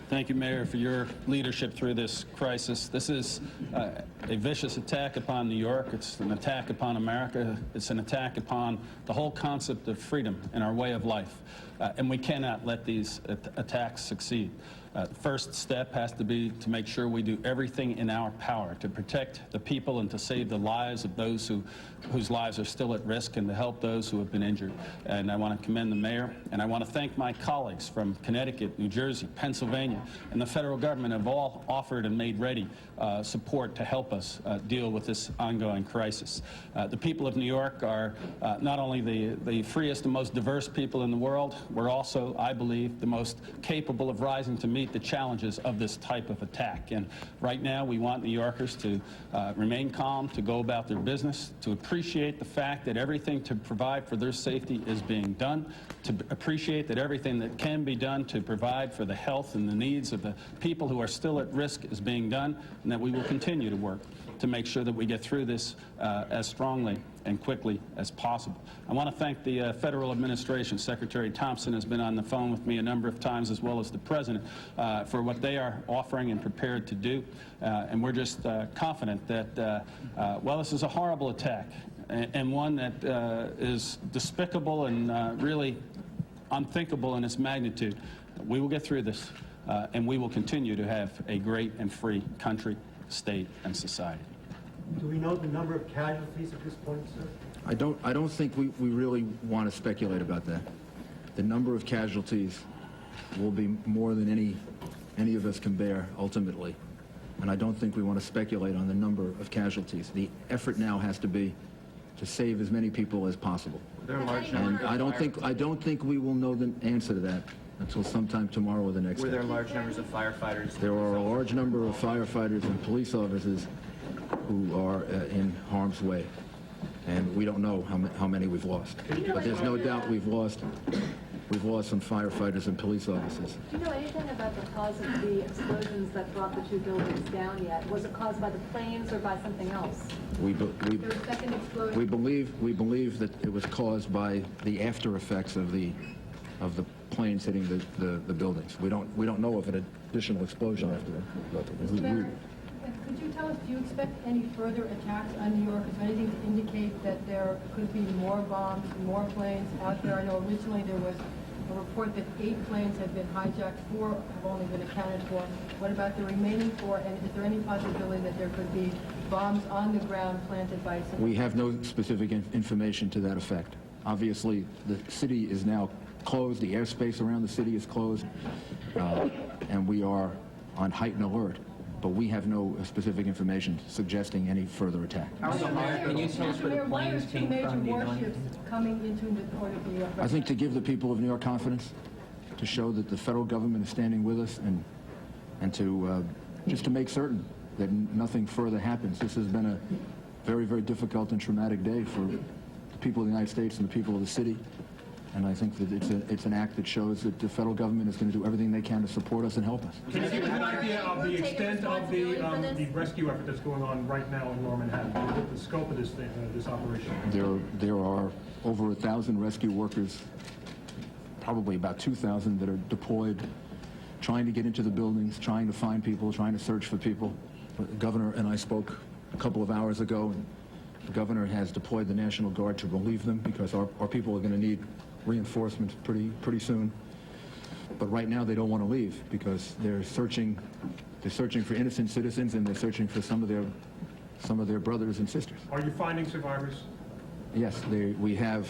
Thank you, Mayor, for your leadership through this crisis. This is a vicious attack upon New York. It's an attack upon America. It's an attack upon the whole concept of freedom and our way of life. And we cannot let these attacks succeed. The first step has to be to make sure we do everything in our power to protect the people and to save the lives of those whose lives are still at risk and to help those who have been injured. And I want to commend the mayor, and I want to thank my colleagues from Connecticut, New Jersey, Pennsylvania, and the federal government have all offered and made ready support to help us deal with this ongoing crisis. The people of New York are not only the freest and most diverse people in the world, we're also, I believe, the most capable of rising to meet the challenges of this type of attack. And right now, we want New Yorkers to remain calm, to go about their business, to appreciate the fact that everything to provide for their safety is being done, to appreciate that everything that can be done to provide for the health and the needs of the people who are still at risk is being done, and that we will continue to work to make sure that we get through this as strongly and quickly as possible. I want to thank the federal administration. Secretary Thompson has been on the phone with me a number of times, as well as the president, for what they are offering and prepared to do. And we're just confident that, well, this is a horrible attack and one that is despicable and really unthinkable in its magnitude. We will get through this, and we will continue to have a great and free country, state, and society. Do we know the number of casualties at this point, sir? I don't think we really want to speculate about that. The number of casualties will be more than any of us can bear ultimately. And I don't think we want to speculate on the number of casualties. The effort now has to be to save as many people as possible. And I don't think we will know the answer to that until sometime tomorrow or the next day. Were there large numbers of firefighters? There are a large number of firefighters and police officers who are in harm's way, and we don't know how many we've lost. But there's no doubt we've lost some firefighters and police officers. Do you know anything about the cause of the explosions that brought the two buildings down yet? Was it caused by the planes or by something else? We believe that it was caused by the after effects of the planes hitting the buildings. We don't know of an additional explosion after that. Could you tell us, do you expect any further attacks on New York? Is there anything to indicate that there could be more bombs, more planes out there? I know originally there was a report that 8 planes had been hijacked, 4 have only been accounted for. What about the remaining 4? And is there any possibility that there could be bombs on the ground planted by some? We have no specific information to that effect. Obviously, the city is now closed. The airspace around the city is closed, and we are on heightened alert. But we have no specific information suggesting any further attack. Can you tell us where the planes came from? Major warships coming into the port of New York. I think to give the people of New York confidence, to show that the federal government is standing with us, and to just to make certain that nothing further happens. This has been very, very difficult and traumatic day for the people of the United States and the people of the city. And I think that it's an act that shows that the federal government is going to do everything they can to support us and help us. Can you give us an idea of the extent of the rescue effort that's going on right now in Lower Manhattan? The scope of this operation? There are over 1,000 rescue workers, probably about 2,000 that are deployed, trying to get into the buildings, trying to find people, trying to search for people. The governor and I spoke a couple of hours ago, and the governor has deployed the National Guard to relieve them because our people are going to need reinforcements pretty soon. But right now they don't want to leave because they're searching for innocent citizens, and they're searching for some of their brothers and sisters. Are you finding survivors? Yes, we have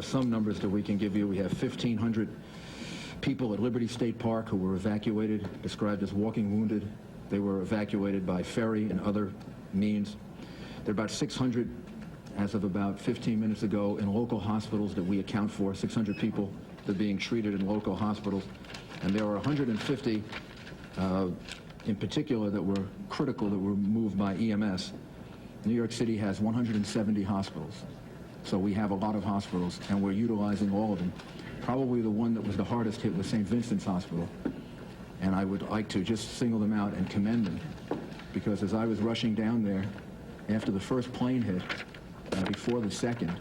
some numbers that we can give you. We have 1,500 people at Liberty State Park who were evacuated, described as walking wounded. They were evacuated by ferry and other means. There are about 600 as of about 15 minutes ago in local hospitals that we account for, 600 people that are being treated in local hospitals. And there are 150 in particular that were critical, that were moved by EMS. New York City has 170 hospitals. So we have a lot of hospitals, and we're utilizing all of them. Probably the one that was the hardest hit was St. Vincent's Hospital. And I would like to just single them out and commend them, because as I was rushing down there, after the first plane hit, before the second,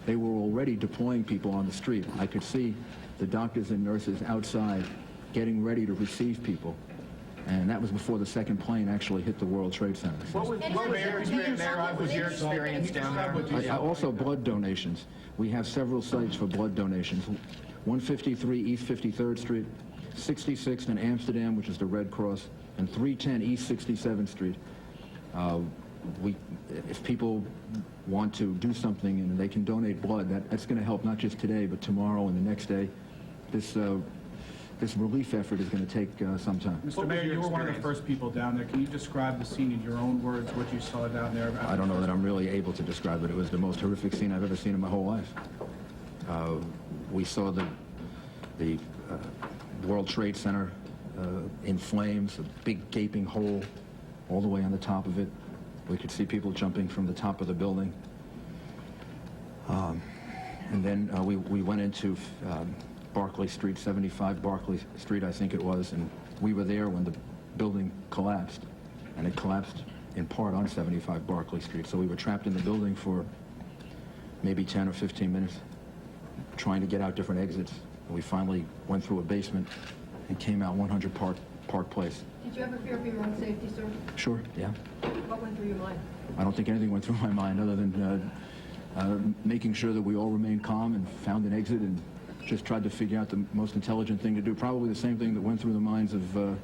they were already deploying people on the street. I could see the doctors and nurses outside getting ready to receive people. And that was before the second plane actually hit the World Trade Center. What was your experience down there? Also, blood donations. We have several sites for blood donations. 153 East 53rd Street, 66th in Amsterdam, which is the Red Cross, and 310 East 67th Street. If people want to do something and they can donate blood, that's going to help not just today, but tomorrow and the next day. This relief effort is going to take some time. Mr. Mayor, you were one of the first people down there. Can you describe the scene in your own words, what you saw down there? I don't know that I'm really able to describe it. It was the most horrific scene I've ever seen in my whole life. We saw the World Trade Center in flames, a big gaping hole all the way on the top of it. We could see people jumping from the top of the building. And then we went into Barclay Street, 75 Barclay Street, I think it was, and we were there when the building collapsed, and it collapsed in part on 75 Barclay Street. So we were trapped in the building for maybe 10 or 15 minutes, trying to get out different exits. And we finally went through a basement and came out 100 Park Place. Did you ever fear for your own safety, sir? Sure, yeah. What went through your mind? I don't think anything went through my mind other than making sure that we all remained calm and found an exit and just tried to figure out the most intelligent thing to do. Probably the same thing that went through the minds of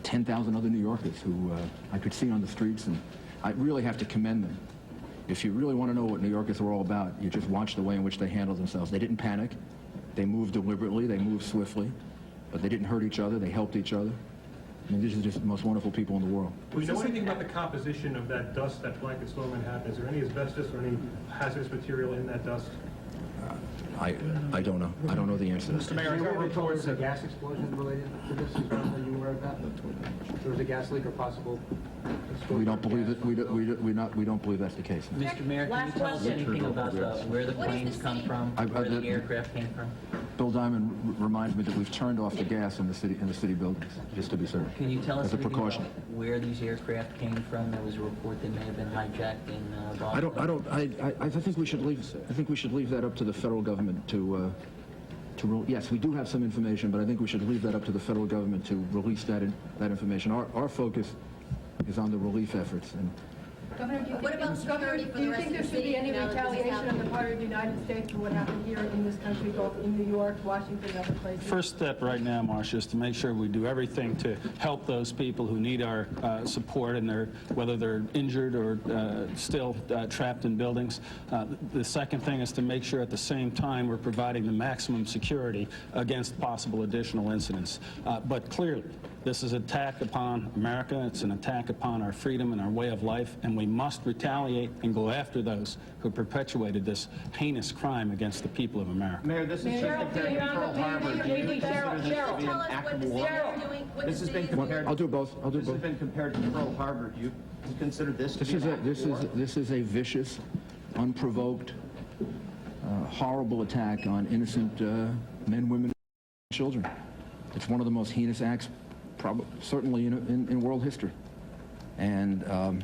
10,000 other New Yorkers who I could see on the streets, and I really have to commend them. If you really want to know what New Yorkers are all about, you just watch the way in which they handle themselves. They didn't panic. They moved deliberately. They moved swiftly. But they didn't hurt each other. They helped each other. I mean, these are just the most wonderful people in the world. Do you know anything about the composition of that dust that blankets Lower Manhattan? Is there any asbestos or any hazardous material in that dust? I don't know. I don't know the answer to that. Mr. Mayor, there were reports of a gas explosion related to this as well. Are you aware of that? There was a gas leak or possible explosion. We don't believe it. We don't believe that's the case. Mr. Mayor, can you tell us anything about where the planes come from, where the aircraft came from? Bill Diamond reminds me that we've turned off the gas in the city buildings, just to be certain. Can you tell us as a precaution where these aircraft came from? There was a report they may have been hijacked in Boston. I think we should leave. I think we should leave that up to the federal government to yes, we do have some information, but I think we should leave that up to the federal government to release that information. Our focus is on the relief efforts. And Governor, do you think there should be any retaliation on the part of the United States for what happened here in this country, both in New York, Washington, and other places? First step right now, Marcia, is to make sure we do everything to help those people who need our support, and whether they're injured or still trapped in buildings. The second thing is to make sure at the same time we're providing the maximum security against possible additional incidents. But clearly, this is an attack upon America. It's an attack upon our freedom and our way of life, and we must retaliate and go after those who perpetuated this heinous crime against the people of America. Mayor, this is just a Pearl Harbor. Do you consider this to be an act of war? This has been compared. I'll do both. I'll do This both. has been compared to Pearl Harbor. Do you consider this to be an act of war? This is a vicious, unprovoked, horrible attack on innocent men, women, and children. It's one of the most heinous acts, certainly in world history. And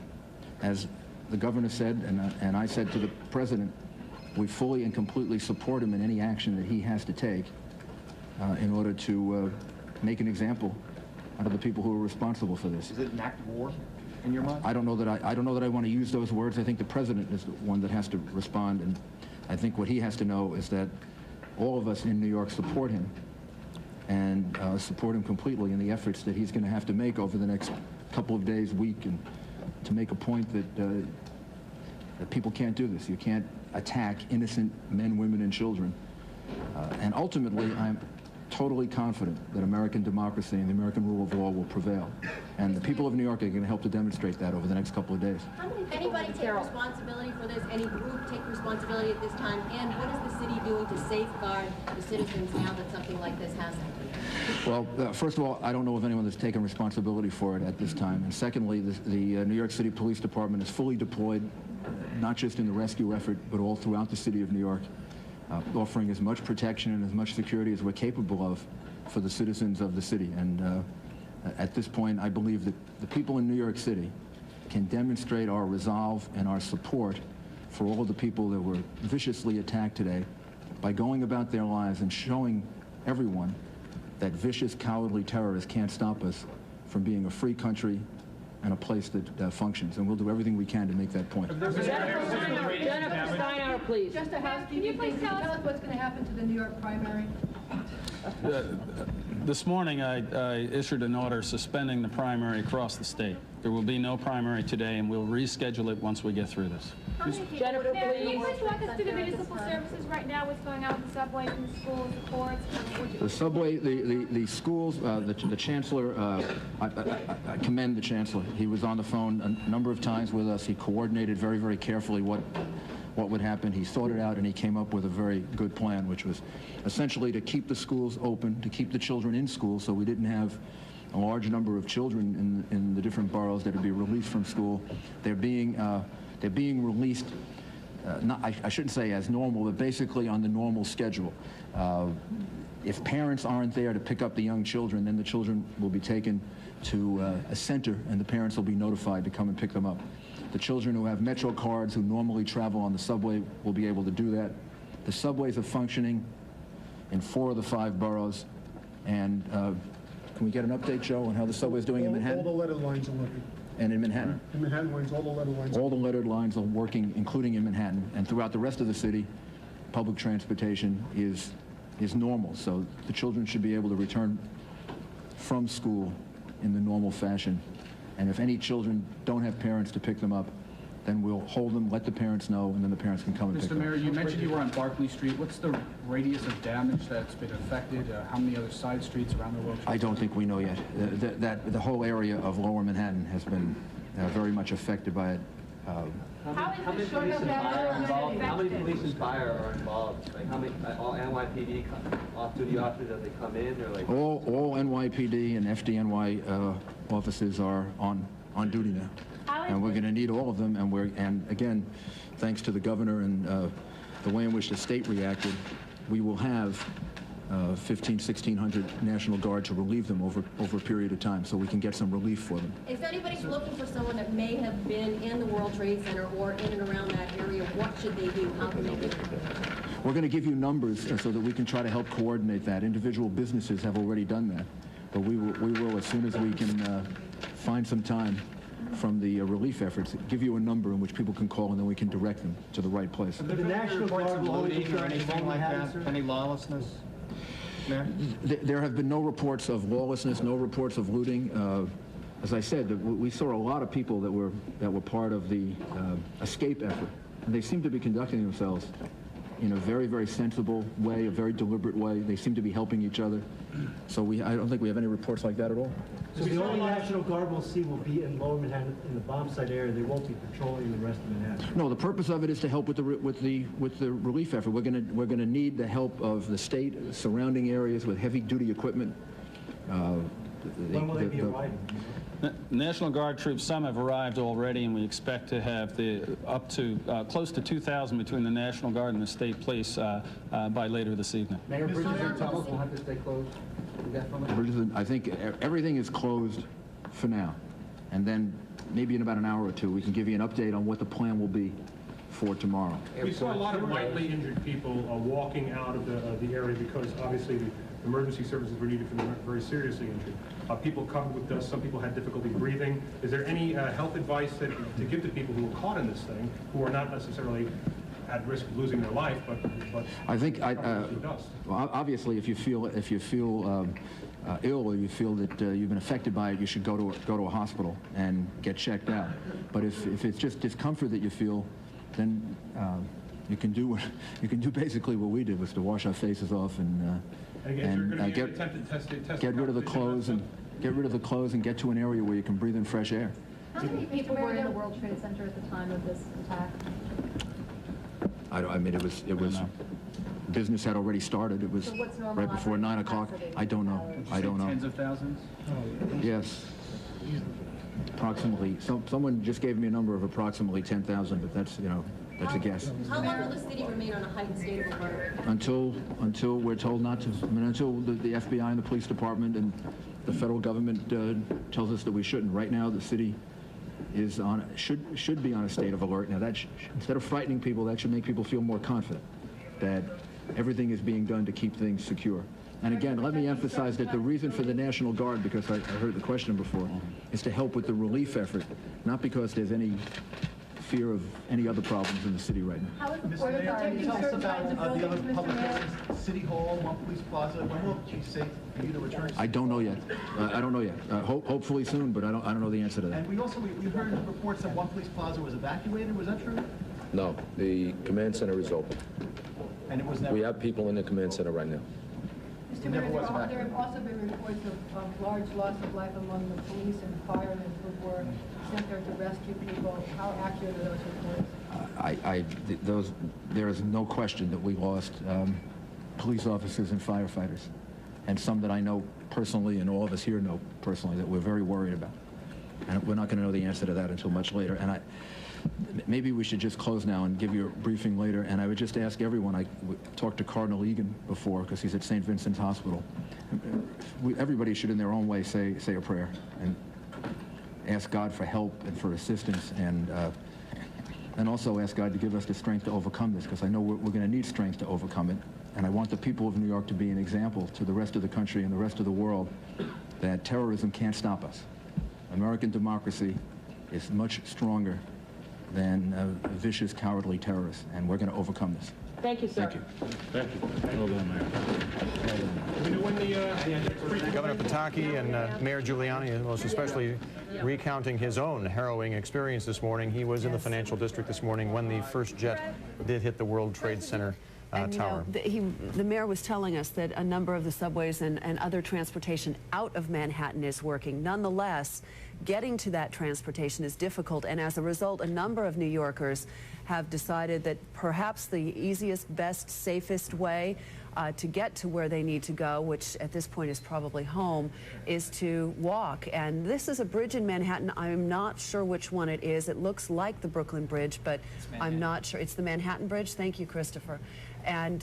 as the governor said, and I said to the president, we fully and completely support him in any action that he has to take in order to make an example out of the people who are responsible for this. Is it an act of war in your mind? I don't know that I want to use those words. I think the president is the one that has to respond, and I think what he has to know is that all of us in New York support him and support him completely in the efforts that he's going to have to make over the next couple of days, week, and to make a point that people can't do this. You can't attack innocent men, women, and children. And ultimately, I'm totally confident that American democracy and the American rule of law will prevail. And the people of New York are going to help to demonstrate that over the next couple of days. How many anybody take responsibility for this? Any group take responsibility at this time? And what is the city doing to safeguard the citizens now that something like this has happened? Well, first of all, I don't know of anyone that's taken responsibility for it at this time. And secondly, the New York City Police Department is fully deployed, not just in the rescue effort, but all throughout the city of New York, offering as much protection and as much security as we're capable of for the citizens of the city. And at this point, I believe that the people in New York City can demonstrate our resolve and our support for all of the people that were viciously attacked today by going about their lives and showing everyone that vicious, cowardly terrorists can't stop us from being a free country and a place that functions. And we'll do everything we can to make that point. Jennifer Steinauer, please. Just a housekeeping thing. Can you tell us what's going to happen to the New York primary? This morning, I issued an order suspending the primary across the state. There will be no primary today, and we'll reschedule it once we get through this. Jennifer, Mayor, can you please. please walk us through the municipal services right now, what's going on with the subways and the schools, the courts? The subway, the schools, the chancellor, I commend the chancellor. He was on the phone a number of times with us. He coordinated very, very carefully what would happen. He thought it out, and he came up with a very good plan, which was essentially to keep the schools open, to keep the children in school, so we didn't have a large number of children in the different boroughs that would be released from school. They're being released, I shouldn't say as normal, but basically on the normal schedule. If parents aren't there to pick up the young children, then the children will be taken to a center, and the parents will be notified to come and pick them up. The children who have Metro cards, who normally travel on the subway, will be able to do that. The subways are functioning in 4 of the 5 boroughs, and can we get an update, Joe, on how the subway is doing in Manhattan? All the lettered lines are working. And in Manhattan? In Manhattan lines, all the lettered lines. All the lettered lines are working, including in Manhattan. And throughout the rest of the city, public transportation is normal. So the children should be able to return from school in the normal fashion. And if any children don't have parents to pick them up, then we'll hold them, let the parents know, and then the parents can come and pick them up. Mr. Mayor, you mentioned you were on Barclay Street. What's the radius of damage that's been affected? How many other side streets around the world? I don't think we know yet. The whole area of Lower Manhattan has been very much affected by it. How many police and fire are involved? Like how many all NYPD off-duty officers as they come in, or like all NYPD and FDNY officers are on duty now, and we're going to need all of them. And again, thanks to the governor and the way in which the state reacted, we will have 1,600 National Guard to relieve them over a period of time, so we can get some relief for them. If anybody's looking for someone that may have been in the World Trade Center or in and around that area, what should they do? How can they do it? We're going to give you numbers so that we can try to help coordinate that. Individual businesses have already done that, but we will as soon as we can find some time from the relief efforts, give you a number in which people can call, and then we can direct them to the right place. the National Guard looting or anything like that? Any lawlessness? There have been no reports of lawlessness, no reports of looting. As I said, we saw a lot of people that were part of the escape effort, and they seem to be conducting themselves in a very, very sensible way, a very deliberate way. They seem to be helping each other. So I don't think we have any reports like that at all. So the only National Guard we'll see will be in Lower Manhattan, in the bomb site area. They won't be patrolling the rest of Manhattan. No, the purpose of it is to help with the relief effort. We're going to need the help of the state, surrounding areas with heavy-duty equipment. When will they be arriving? National Guard troops, some have arrived already, and we expect to have up to close to 2,000 between the National Guard and the state police by later this evening. Mayor, bridges and tunnels will have to stay closed indefinitely? I think everything is closed for now, and then maybe in about an hour or two we can give you an update on what the plan will be for tomorrow. We saw a lot of lightly injured people walking out of the area because obviously the emergency services were needed for the very seriously injured. People covered with dust, some people had difficulty breathing. Is there any health advice to give to people who were caught in this thing, who are not necessarily at risk of losing their life, but I think, dust? well, obviously, if you feel ill or you feel that you've been affected by it, you should go to a hospital and get checked out. But if it's just discomfort that you feel, then you can do basically what we did, was to wash our faces off and get rid of the clothes and get to an area where you can breathe in fresh air. How many people were in the World Trade Center at the time of this attack? I mean, it was business had already started. It was So what's normal right before 9 o'clock. I don't know. I don't know. Tens of thousands? Yes. Approximately. Someone just gave me a number of approximately 10,000, but that's, that's a guess. How long will the city remain on a heightened state of alert? Until we're told not to. I mean, until the FBI and the police department and the federal government tells us that we shouldn't. Right now, the city is should be on a state of alert. Now, instead of frightening people, that should make people feel more confident that everything is being done to keep things secure. And again, let me emphasize that the reason for the National Guard, because I heard the question before, is to help with the relief effort, not because there's any fear of any other problems in the city right now. How is the Mr. Port Mayor, can Authority you tell us certain about kinds of the other buildings, Mr. public Mayor? buildings, City Hall, One Police Plaza? When will it be safe for you to return? I don't know yet. I don't know yet. Hopefully soon, but I don't know the answer to that. And we heard reports that One Police Plaza was evacuated. Was that true? No, the command center is open. And it was never. We have people in the command center right now. Mr. Mayor, there have also been reports of large loss of life among the police and firemen who were sent there to rescue people. How accurate are those reports? There is no question that we lost police officers and firefighters, and some that I know personally, and all of us here know personally, that we're very worried about. And we're not going to know the answer to that until much later. And maybe we should just close now and give you a briefing later. And I would just ask everyone, I talked to Cardinal Egan before, because he's at St. Vincent's Hospital. Everybody should, in their own way, say a prayer and ask God for help and for assistance, and also ask God to give us the strength to overcome this, because I know we're going to need strength to overcome it. And I want the people of New York to be an example to the rest of the country and the rest of the world that terrorism can't stop us. American democracy is much stronger than vicious, cowardly terrorists, and we're going to overcome this. Thank you, sir. Thank you. Thank you. Well done, Mayor. Governor Pataki and Mayor Giuliani, most especially, recounting his own harrowing experience this morning. He was in the financial district this morning when the first jet did hit the World Trade Center tower. The mayor was telling us that a number of the subways and other transportation out of Manhattan is working. Nonetheless, getting to that transportation is difficult, and as a result, a number of New Yorkers have decided that perhaps the easiest, best, safest way to get to where they need to go, which at this point is probably home, is to walk. And this is a bridge in Manhattan. I'm not sure which one it is. It looks like the Brooklyn Bridge, but I'm not sure. It's the Manhattan Bridge. Thank you, Christopher. And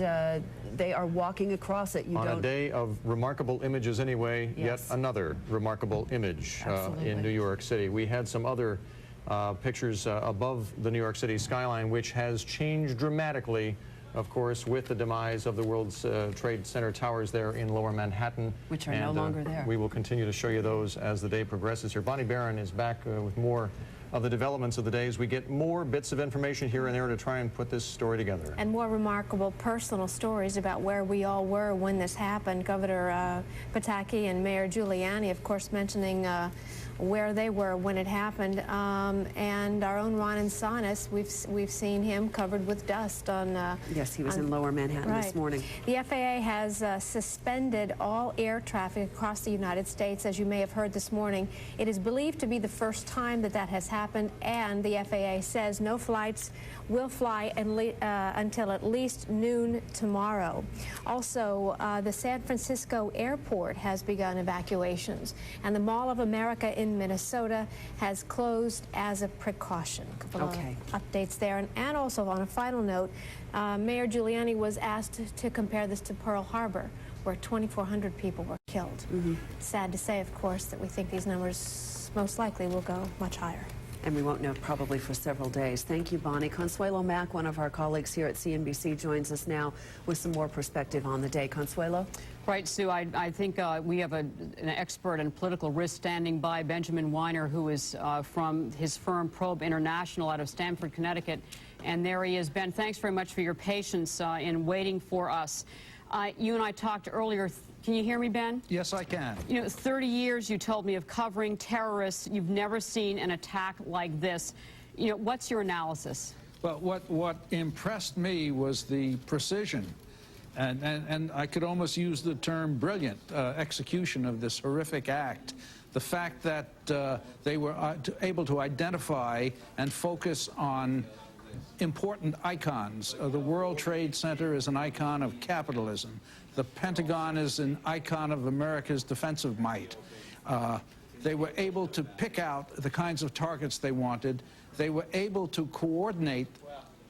they are walking across it. On a day of remarkable images anyway, Yes. yet another remarkable image in New York City. We had some other pictures above the New York City skyline, which has changed dramatically, of course, with the demise of the World Trade Center towers there in Lower Manhattan. Which are no longer there. We will continue to show you those as the day progresses here. Bonnie Barron is back with more of the developments of the day as we get more bits of information here and there to try and put this story together. And more remarkable personal stories about where we all were when this happened. Governor Pataki and Mayor Giuliani, of course, mentioning where they were when it happened, and our own Ron Insanis, we've seen him covered with dust on. Yes, he was in Lower Manhattan this morning. The FAA has suspended all air traffic across the United States, as you may have heard this morning. It is believed to be the first time that has happened happened, and the FAA says no flights will fly until at least noon tomorrow. Also, the San Francisco airport has begun evacuations, and the Mall of America in Minnesota has closed as a precaution. A couple of updates there. And also, on a final note, Mayor Giuliani was asked to compare this to Pearl Harbor, where 2,400 people were killed. Sad to say, of course, that we think these numbers most likely will go much higher. And we won't know probably for several days. Thank you, Bonnie. Consuelo Mack, one of our colleagues here at CNBC, joins us now with some more perspective on the day. Consuelo? Right, Sue. I think we have an expert in political risk standing by, Benjamin Weiner, who is from his firm Probe International out of Stamford, Connecticut. And there he is. Ben, thanks very much for your patience in waiting for us. You and I talked earlier. Can you hear me, Ben? Yes, I can. You know, 30 years, you told me, of covering terrorists. You've never seen an attack like this. You know, what's your analysis? Well, what impressed me was the precision, and I could almost use the term brilliant execution of this horrific act. The fact that they were able to identify and focus on important icons. The World Trade Center is an icon of capitalism. The Pentagon is an icon of America's defensive might. They were able to pick out the kinds of targets they wanted. They were able to coordinate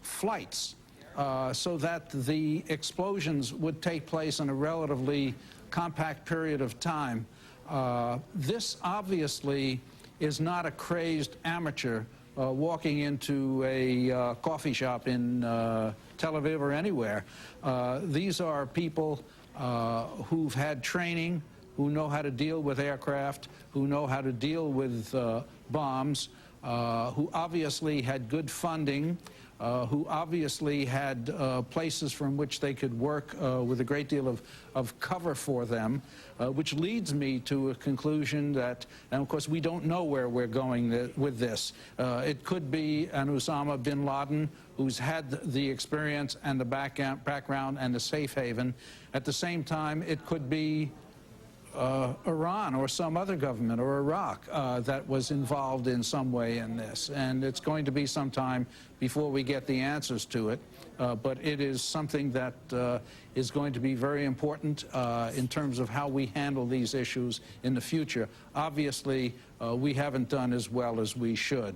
flights so that the explosions would take place in a relatively compact period of time. This obviously is not a crazed amateur walking into a coffee shop in Tel Aviv or anywhere. These are people who've had training, who know how to deal with aircraft, who know how to deal with bombs, who obviously had good funding, who obviously had places from which they could work with a great deal of cover for them, which leads me to a conclusion that, and of course we don't know where we're going with this. It could be an Osama bin Laden who's had the experience and the background and the safe haven. At the same time, it could be Iran or some other government, or Iraq, that was involved in some way in this. And it's going to be some time before we get the answers to it. But it is something that is going to be very important in terms of how we handle these issues in the future. Obviously, we haven't done as well as we should.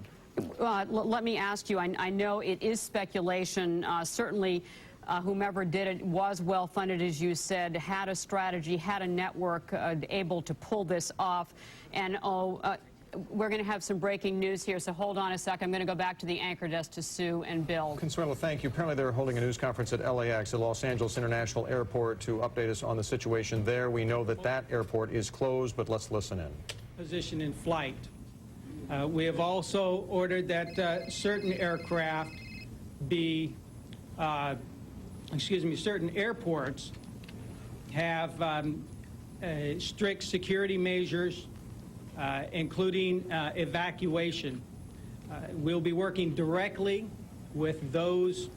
Let me ask you, I know it is speculation. Certainly, whomever did it was well funded, as you said, had a strategy, had a network able to pull this off. And we're going to have some breaking news here, so hold on a sec. I'm going to go back to the anchor desk to Sue and Bill. Consuelo, thank you. Apparently they're holding a news conference at LAX, at Los Angeles International Airport, to update us on the situation there. We know that that airport is closed, but let's listen in. Position in flight. We have also ordered that certain aircraft be, certain airports have strict security measures, including evacuation. We'll be working directly with those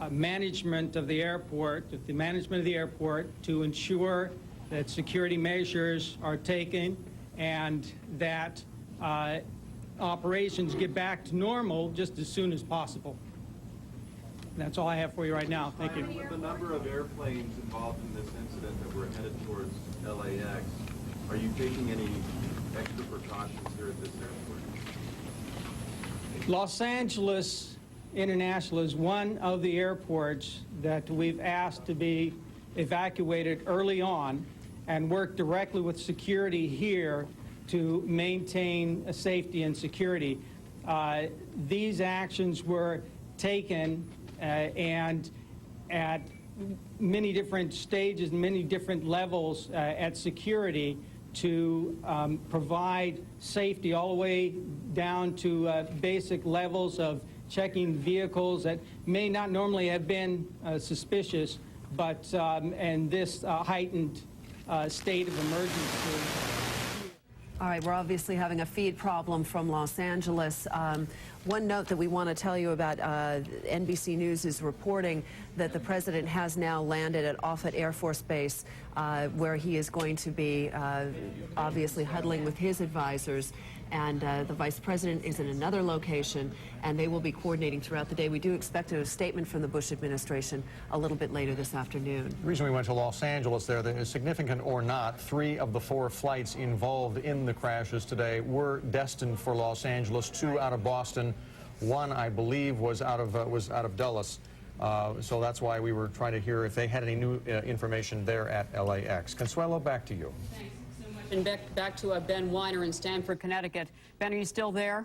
management of the airport, with the management of the airport, to ensure that security measures are taken and that operations get back to normal just as soon as possible. That's all I have for you right now. Thank you. With the number of airplanes involved in this incident that were headed towards LAX, are you taking any extra precautions here at this airport? Los Angeles International is one of the airports that we've asked to be evacuated early on and work directly with security here to maintain safety and security. These actions were taken and at many different stages, many different levels at security to provide safety all the way down to basic levels of checking vehicles that may not normally have been suspicious, but in this heightened state of emergency. All right, we're obviously having a feed problem from Los Angeles. One note that we want to tell you about, NBC News is reporting that the president has now landed at Offutt Air Force Base, where he is going to be obviously huddling with his advisors. And the vice president is in another location, and they will be coordinating throughout the day. We do expect a statement from the Bush administration a little bit later this afternoon. The reason we went to Los Angeles there, that is significant or not, 3 of the 4 flights involved in the crashes today were destined for Los Angeles, 2 out of Boston, 1, I believe, was out of Dulles. So that's why we were trying to hear if they had any new information there at LAX. Consuelo, back to you. Thanks so much. And back to Ben Weiner in Stamford, Connecticut. Ben, are you still there?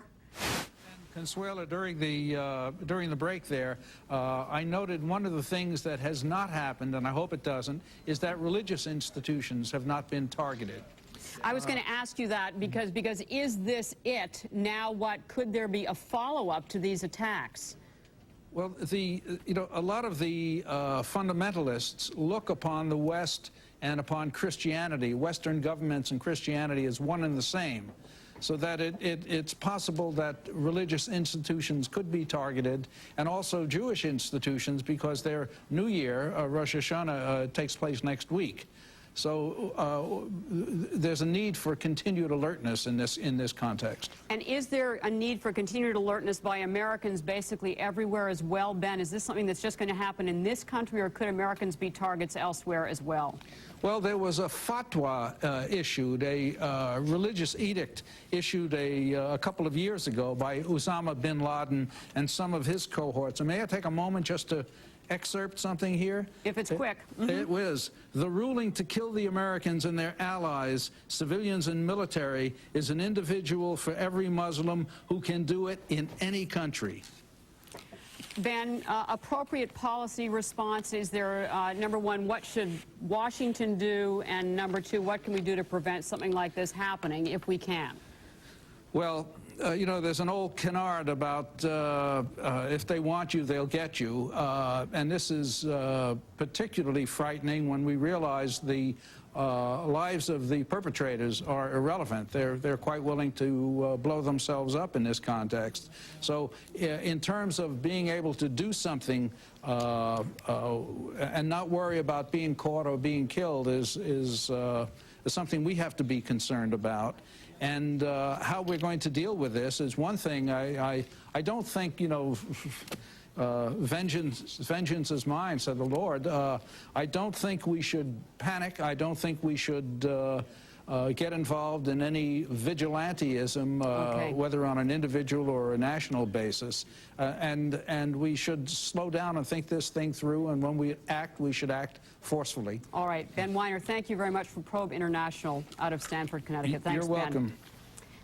Consuelo, during the break there, I noted one of the things that has not happened, and I hope it doesn't, is that religious institutions have not been targeted. I was going to ask you that because is this it? Now what? Could there be a follow-up to these attacks? Well, a lot of the fundamentalists look upon the West and upon Christianity, Western governments and Christianity, as one and the same, so that it's possible that religious institutions could be targeted, and also Jewish institutions, because their New Year, Rosh Hashanah, takes place next week. So there's a need for continued alertness in this context. And is there a need for continued alertness by Americans basically everywhere as well, Ben? Is this something that's just going to happen in this country, or could Americans be targets elsewhere as well? Well, there was a fatwa issued, a religious edict issued a couple of years ago by Osama bin Laden and some of his cohorts. And may I take a moment just to excerpt something here? If it's quick. It was, the ruling to kill the Americans and their allies, civilians and military, is an individual for every Muslim who can do it in any country. Ben, appropriate policy response, is there, number one, what should Washington do? And number two, what can we do to prevent something like this happening if we can? Well, you know, there's an old canard about if they want you, they'll get you. And this is particularly frightening when we realize the lives of the perpetrators are irrelevant. They're quite willing to blow themselves up in this context. So in terms of being able to do something and not worry about being caught or being killed is something we have to be concerned about. And how we're going to deal with this is one thing. I don't think, you know, vengeance is mine, said the Lord. I don't think we should panic. I don't think we should get involved in any vigilantism, whether on an individual or a national basis. And we should slow down and think this thing through, and when we act, we should act forcefully. All right. Ben Weiner, thank you very much from Probe International out of Stamford, Connecticut. Thanks, You're welcome. Ben.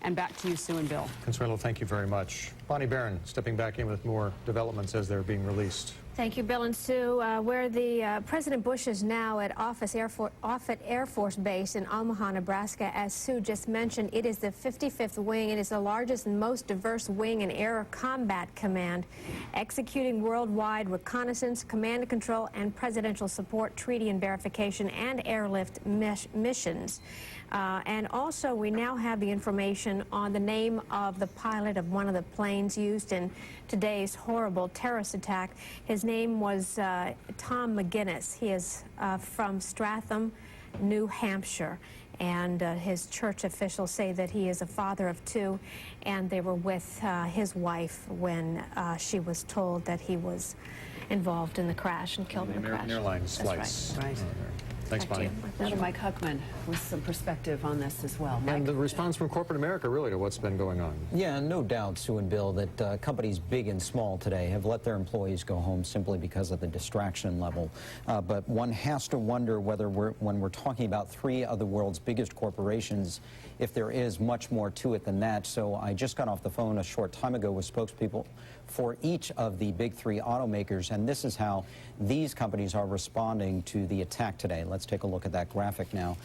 And back to you, Sue and Bill. Consuelo, thank you very much. Bonnie Barron stepping back in with more developments as they're being released. Thank you, Bill and Sue. Where the President Bush is now at Offutt Air Force Base in Omaha, Nebraska. As Sue just mentioned, it is the 55th Wing. It is the largest and most diverse wing in Air Combat Command, executing worldwide reconnaissance, command and control, and presidential support, treaty and verification, and airlift missions. And also, we now have the information on the name of the pilot of one of the planes used in today's horrible terrorist attack. His name was Tom McGinnis. He is from Stratham, New Hampshire. And his church officials say that he is a father of 2, and they were with his wife when she was told that he was involved in the crash and killed in the crash. American Airlines flights. Right. Thanks, Bonnie. Now to Mike Huckman with some perspective on this as well. Mike? And the response from corporate America, really, to what's been going on. Yeah, no doubt, Sue and Bill, that companies big and small today have let their employees go home simply because of the distraction level. But one has to wonder whether when we're talking about 3 of the world's biggest corporations, if there is much more to it than that. So I just got off the phone a short time ago with spokespeople for each of the big 3 automakers, and this is how these companies are responding to the attack today. Let's take a look at that graphic now.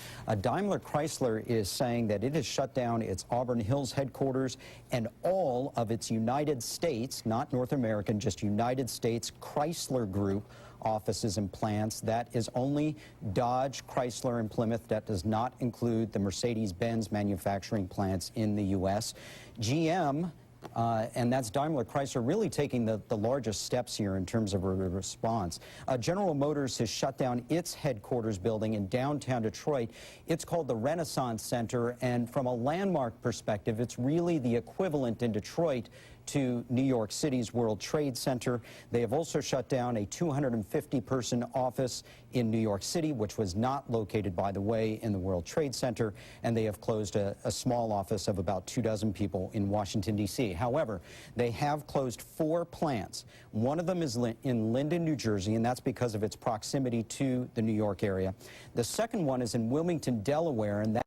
Daimler Chrysler is saying that it has shut down its Auburn Hills headquarters and all of its United States, not North American, just United States Chrysler Group offices and plants. That is only Dodge, Chrysler, and Plymouth. That does not include the Mercedes-Benz manufacturing plants in the U.S. GM, and that's Daimler Chrysler, really taking the largest steps here in terms of a response. General Motors has shut down its headquarters building in downtown Detroit. It's called the Renaissance Center, and from a landmark perspective, it's really the equivalent in Detroit to New York City's World Trade Center. They have also shut down a 250-person office in New York City, which was not located, by the way, in the World Trade Center, and they have closed a small office of about 24 people in Washington, D.C. However, they have closed 4 plants. One of them is in Linden, New Jersey, and that's because of its proximity to the New York area. The second one is in Wilmington, Delaware, and that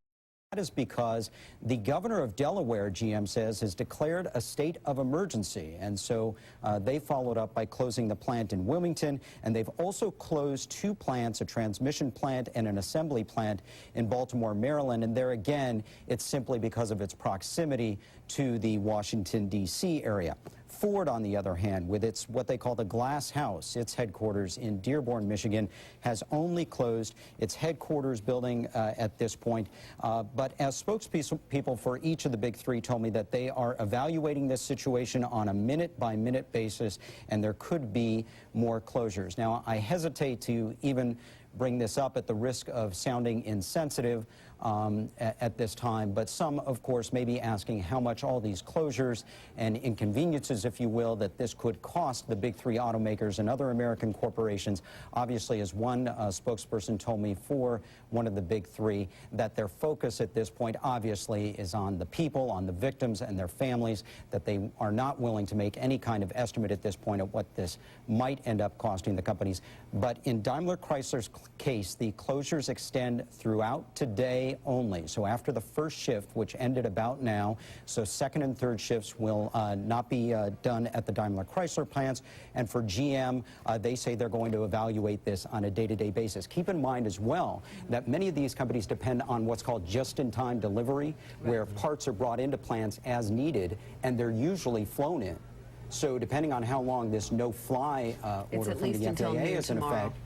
is because the governor of Delaware, GM says, has declared a state of emergency. And so they followed up by closing the plant in Wilmington, and they've also closed 2 plants, a transmission plant and an assembly plant in Baltimore, Maryland. And there again, it's simply because of its proximity to the Washington, D.C. area. Ford, on the other hand, with its what they call the Glass House, its headquarters in Dearborn, Michigan, has only closed its headquarters building at this point. But as spokespeople for each of the big 3 told me that they are evaluating this situation on a minute-by-minute basis, and there could be more closures. Now, I hesitate to even bring this up at the risk of sounding insensitive at this time, but some, of course, may be asking how much all these closures and inconveniences, if you will, that this could cost the big 3 automakers and other American corporations. Obviously, as one spokesperson told me for one of the big 3, that their focus at this point obviously is on the people, on the victims and their families, that they are not willing to make any kind of estimate at this point of what this might end up costing the companies. But in Daimler Chrysler's case, the closures extend throughout today only. So after the first shift, which ended about now, so second and third shifts will not be done at the Daimler Chrysler plants. And for GM, they say they're going to evaluate this on a day-to-day basis. Keep in mind as well that many of these companies depend on what's called just-in-time delivery, where parts are brought into plants as needed, and they're usually flown in. So depending on how long this no-fly order from the FAA is in effect,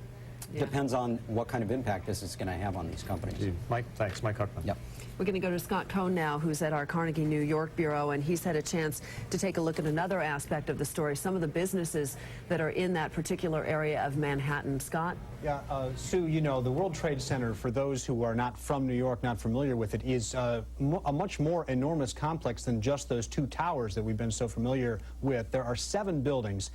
depends on what kind of impact this is going to have on these companies. Indeed. Mike, thanks. Mike Huckman. Yep. We're going to go to Scott Cohn now, who's at our Carnegie New York Bureau, and he's had a chance to take a look at another aspect of the story, some of the businesses that are in that particular area of Manhattan. Scott? Yeah, Sue, you know, the World Trade Center, for those who are not from New York, not familiar with it, is a much more enormous complex than just those 2 towers that we've been so familiar with. There are 7 buildings.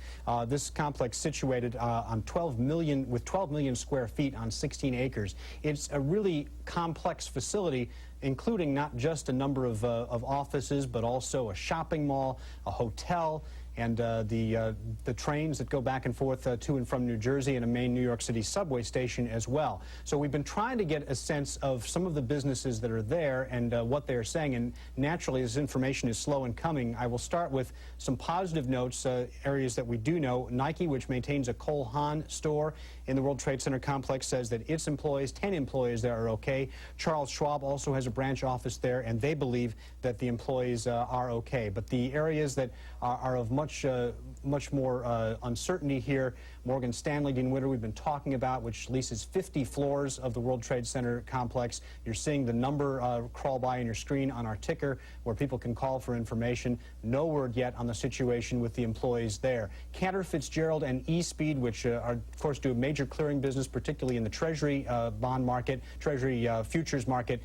This complex situated on 12 million square feet on 16 acres. It's a really complex facility, including not just a number of offices, but also a shopping mall, a hotel, and the trains that go back and forth to and from New Jersey, and a main New York City subway station as well. So we've been trying to get a sense of some of the businesses that are there and what they're saying, and naturally this information is slow in coming. I will start with some positive notes, areas that we do know. Nike, which maintains a Cole Haan store in the World Trade Center complex, says that its employees, 10 employees there, are okay. Charles Schwab also has a branch office there, and they believe that the employees are okay. But the areas that are of much more uncertainty here, Morgan Stanley, Dean Witter, we've been talking about, which leases 50 floors of the World Trade Center complex. You're seeing the number crawl by on your screen on our ticker where people can call for information. No word yet on the situation with the employees there. Cantor Fitzgerald and eSpeed, which of course do a major clearing business, particularly in the Treasury bond market, Treasury futures market,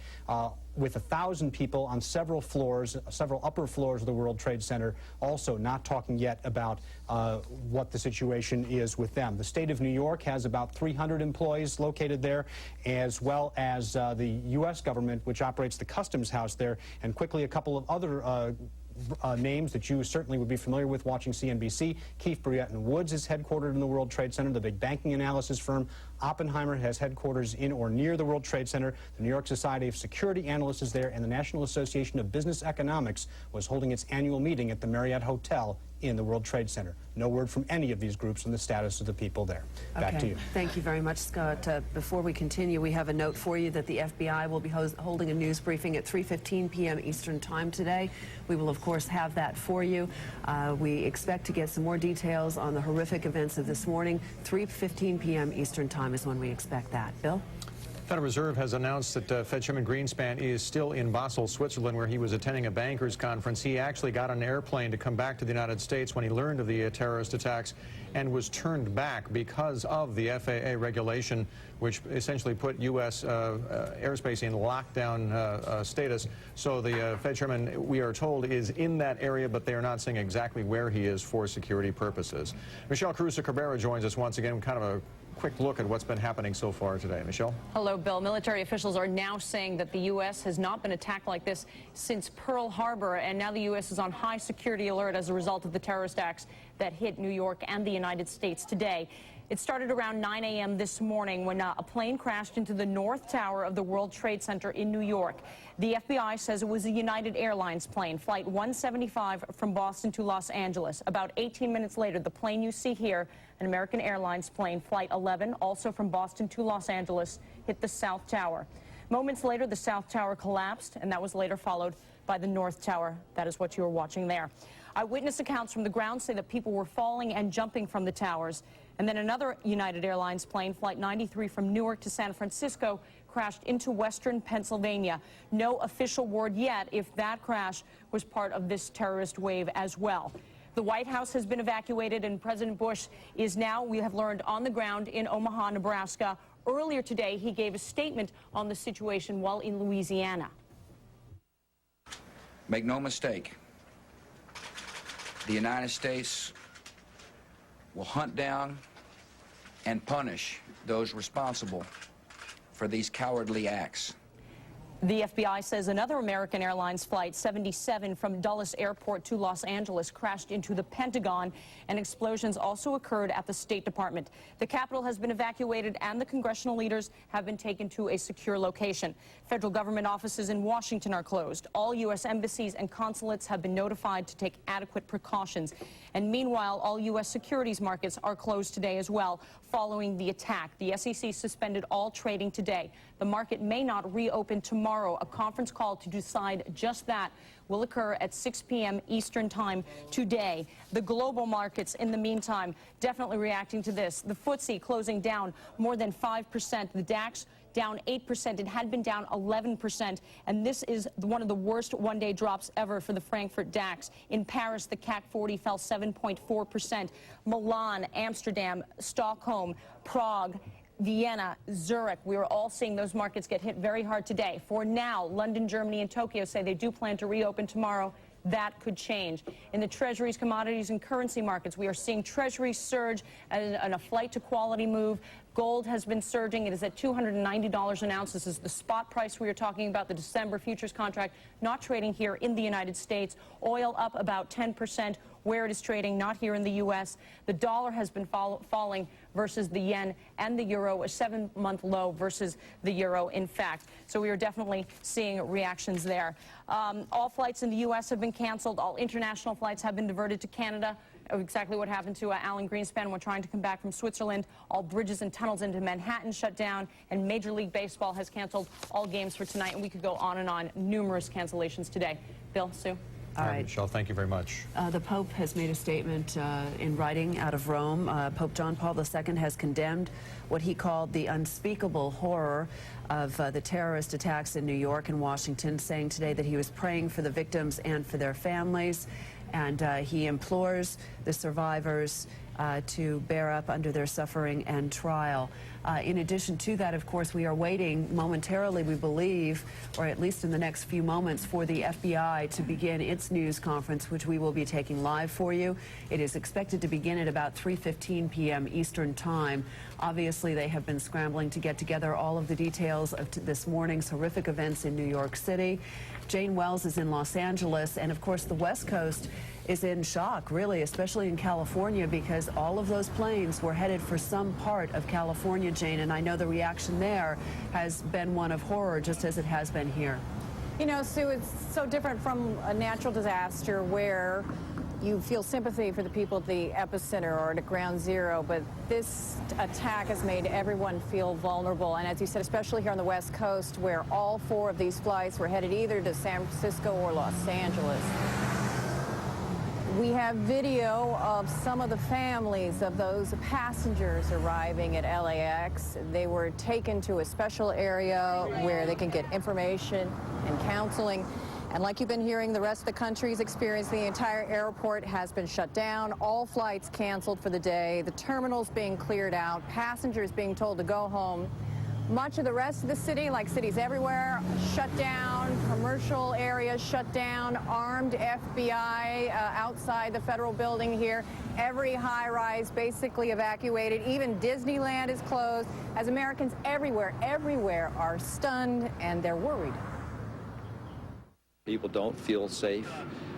with 1,000 people on several floors, several upper floors of the World Trade Center, also not talking yet about what the situation is with them. The state of New York has about 300 employees located there, as well as the U.S. government, which operates the Customs House there, and quickly a couple of other names that you certainly would be familiar with watching CNBC. Keefe, Bruyette & Woods is headquartered in the World Trade Center, the big banking analysis firm. Oppenheimer has headquarters in or near the World Trade Center. The New York Society of Security Analysts is there, and the National Association of Business Economics was holding its annual meeting at the Marriott Hotel in the World Trade Center. No word from any of these groups on the status of the people there. Back to you. Thank you very much, Scott. Before we continue, we have a note for you that the FBI will be holding a news briefing at 3:15 p.m. Eastern Time today. We will, of course, have that for you. We expect to get some more details on the horrific events of this morning. 3:15 p.m. Eastern Time is when we expect that. Bill? The Federal Reserve has announced that Fed Chairman Greenspan is still in Basel, Switzerland, where he was attending a bankers conference. He actually got on an airplane to come back to the United States when he learned of the terrorist attacks and was turned back because of the FAA regulation, which essentially put U.S. airspace in lockdown status. So the Fed Chairman, we are told, is in that area, but they are not saying exactly where he is for security purposes. Michelle Caruso-Cabrera joins us once again, kind of a quick look at what's been happening so far today. Michelle? Hello, Bill. Military officials are now saying that the U.S. has not been attacked like this since Pearl Harbor, and now the U.S. is on high security alert as a result of the terrorist acts that hit New York and the United States today. It started around 9 a.m. this morning when a plane crashed into the North Tower of the World Trade Center in New York. The FBI says it was a United Airlines plane, Flight 175 from Boston to Los Angeles. About 18 minutes later, the plane you see here, an American Airlines plane, Flight 11, also from Boston to Los Angeles, hit the South Tower. Moments later, the South Tower collapsed, and that was later followed by the North Tower. That is what you are watching there. Eyewitness accounts from the ground say that people were falling and jumping from the towers. And then another United Airlines plane, Flight 93 from Newark to San Francisco, crashed into western Pennsylvania. No official word yet if that crash was part of this terrorist wave as well. The White House has been evacuated, and President Bush is now, we have learned, on the ground in Omaha, Nebraska. Earlier today, he gave a statement on the situation while in Louisiana. Make no mistake, the United States will hunt down and punish those responsible for these cowardly acts. The FBI says another American Airlines Flight 77 from Dulles Airport to Los Angeles crashed into the Pentagon, and explosions also occurred at the State Department. The Capitol has been evacuated, and the congressional leaders have been taken to a secure location. Federal government offices in Washington are closed. All U.S. embassies and consulates have been notified to take adequate precautions. And meanwhile, all U.S. securities markets are closed today as well, following the attack. The SEC suspended all trading today. The market may not reopen tomorrow. A conference call to decide just that will occur at 6 p.m. Eastern Time today. The global markets, in the meantime, definitely reacting to this. The FTSE closing down more than 5%. The DAX down 8%. It had been down 11%, and this is one of the worst one-day drops ever for the Frankfurt DAX. In Paris, the CAC 40 fell 7.4%. Milan, Amsterdam, Stockholm, Prague, Vienna, Zurich, we are all seeing those markets get hit very hard today. For now, London, Germany, and Tokyo say they do plan to reopen tomorrow. That could change. In the Treasuries, commodities, and currency markets, we are seeing Treasuries surge and a flight to quality move. Gold has been surging. It is at $290 an ounce. This is the spot price we are talking about, the December futures contract, not trading here in the United States. Oil up about 10%. Where it is trading, not here in the U.S. The dollar has been falling versus the yen and the euro, a 7-month low versus the euro, in fact. So we are definitely seeing reactions there. All flights in the U.S. have been canceled. All international flights have been diverted to Canada. Exactly what happened to Alan Greenspan when trying to come back from Switzerland. All bridges and tunnels into Manhattan shut down, and Major League Baseball has canceled all games for tonight. And we could go on and on. Numerous cancellations today. Bill, Sue? All right. Michelle, thank you very much. The Pope has made a statement in writing out of Rome. Pope John Paul II has condemned what he called the unspeakable horror of the terrorist attacks in New York and Washington, saying today that he was praying for the victims and for their families. And he implores the survivors to bear up under their suffering and trial. In addition to that, of course, we are waiting momentarily, we believe, or at least in the next few moments, for the FBI to begin its news conference, which we will be taking live for you. It is expected to begin at about 3:15 p.m. Eastern Time. Obviously, they have been scrambling to get together all of the details of this morning's horrific events in New York City. Jane Wells is in Los Angeles, and of course, the West Coast is in shock, really, especially in California, because all of those planes were headed for some part of California, Jane, and I know the reaction there has been one of horror, just as it has been here. You know, Sue, it's so different from a natural disaster where you feel sympathy for the people at the epicenter or at ground zero, but this attack has made everyone feel vulnerable. And as you said, especially here on the West Coast, where all 4 of these flights were headed either to San Francisco or Los Angeles. We have video of some of the families of those passengers arriving at LAX. They were taken to a special area where they can get information and counseling. And like you've been hearing, the rest of the country's experience, the entire airport has been shut down, all flights canceled for the day, the terminals being cleared out, passengers being told to go home. Much of the rest of the city, like cities everywhere, shut down, commercial areas shut down, armed FBI outside the federal building here. Every high-rise basically evacuated. Even Disneyland is closed, as Americans everywhere are stunned and they're worried. People don't feel safe.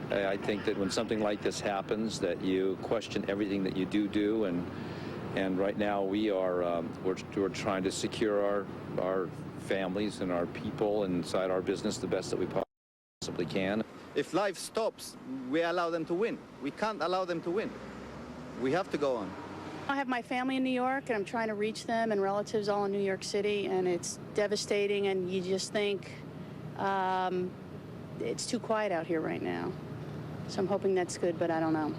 I think that when something like this happens, that you question everything that you do, and right now we're trying to secure our families and our people inside our business the best that we possibly can. If life stops, we allow them to win. We can't allow them to win. We have to go on. I have my family in New York, and I'm trying to reach them and relatives all in New York City, and it's devastating, and you just think it's too quiet out here right now. So I'm hoping that's good, but I don't know.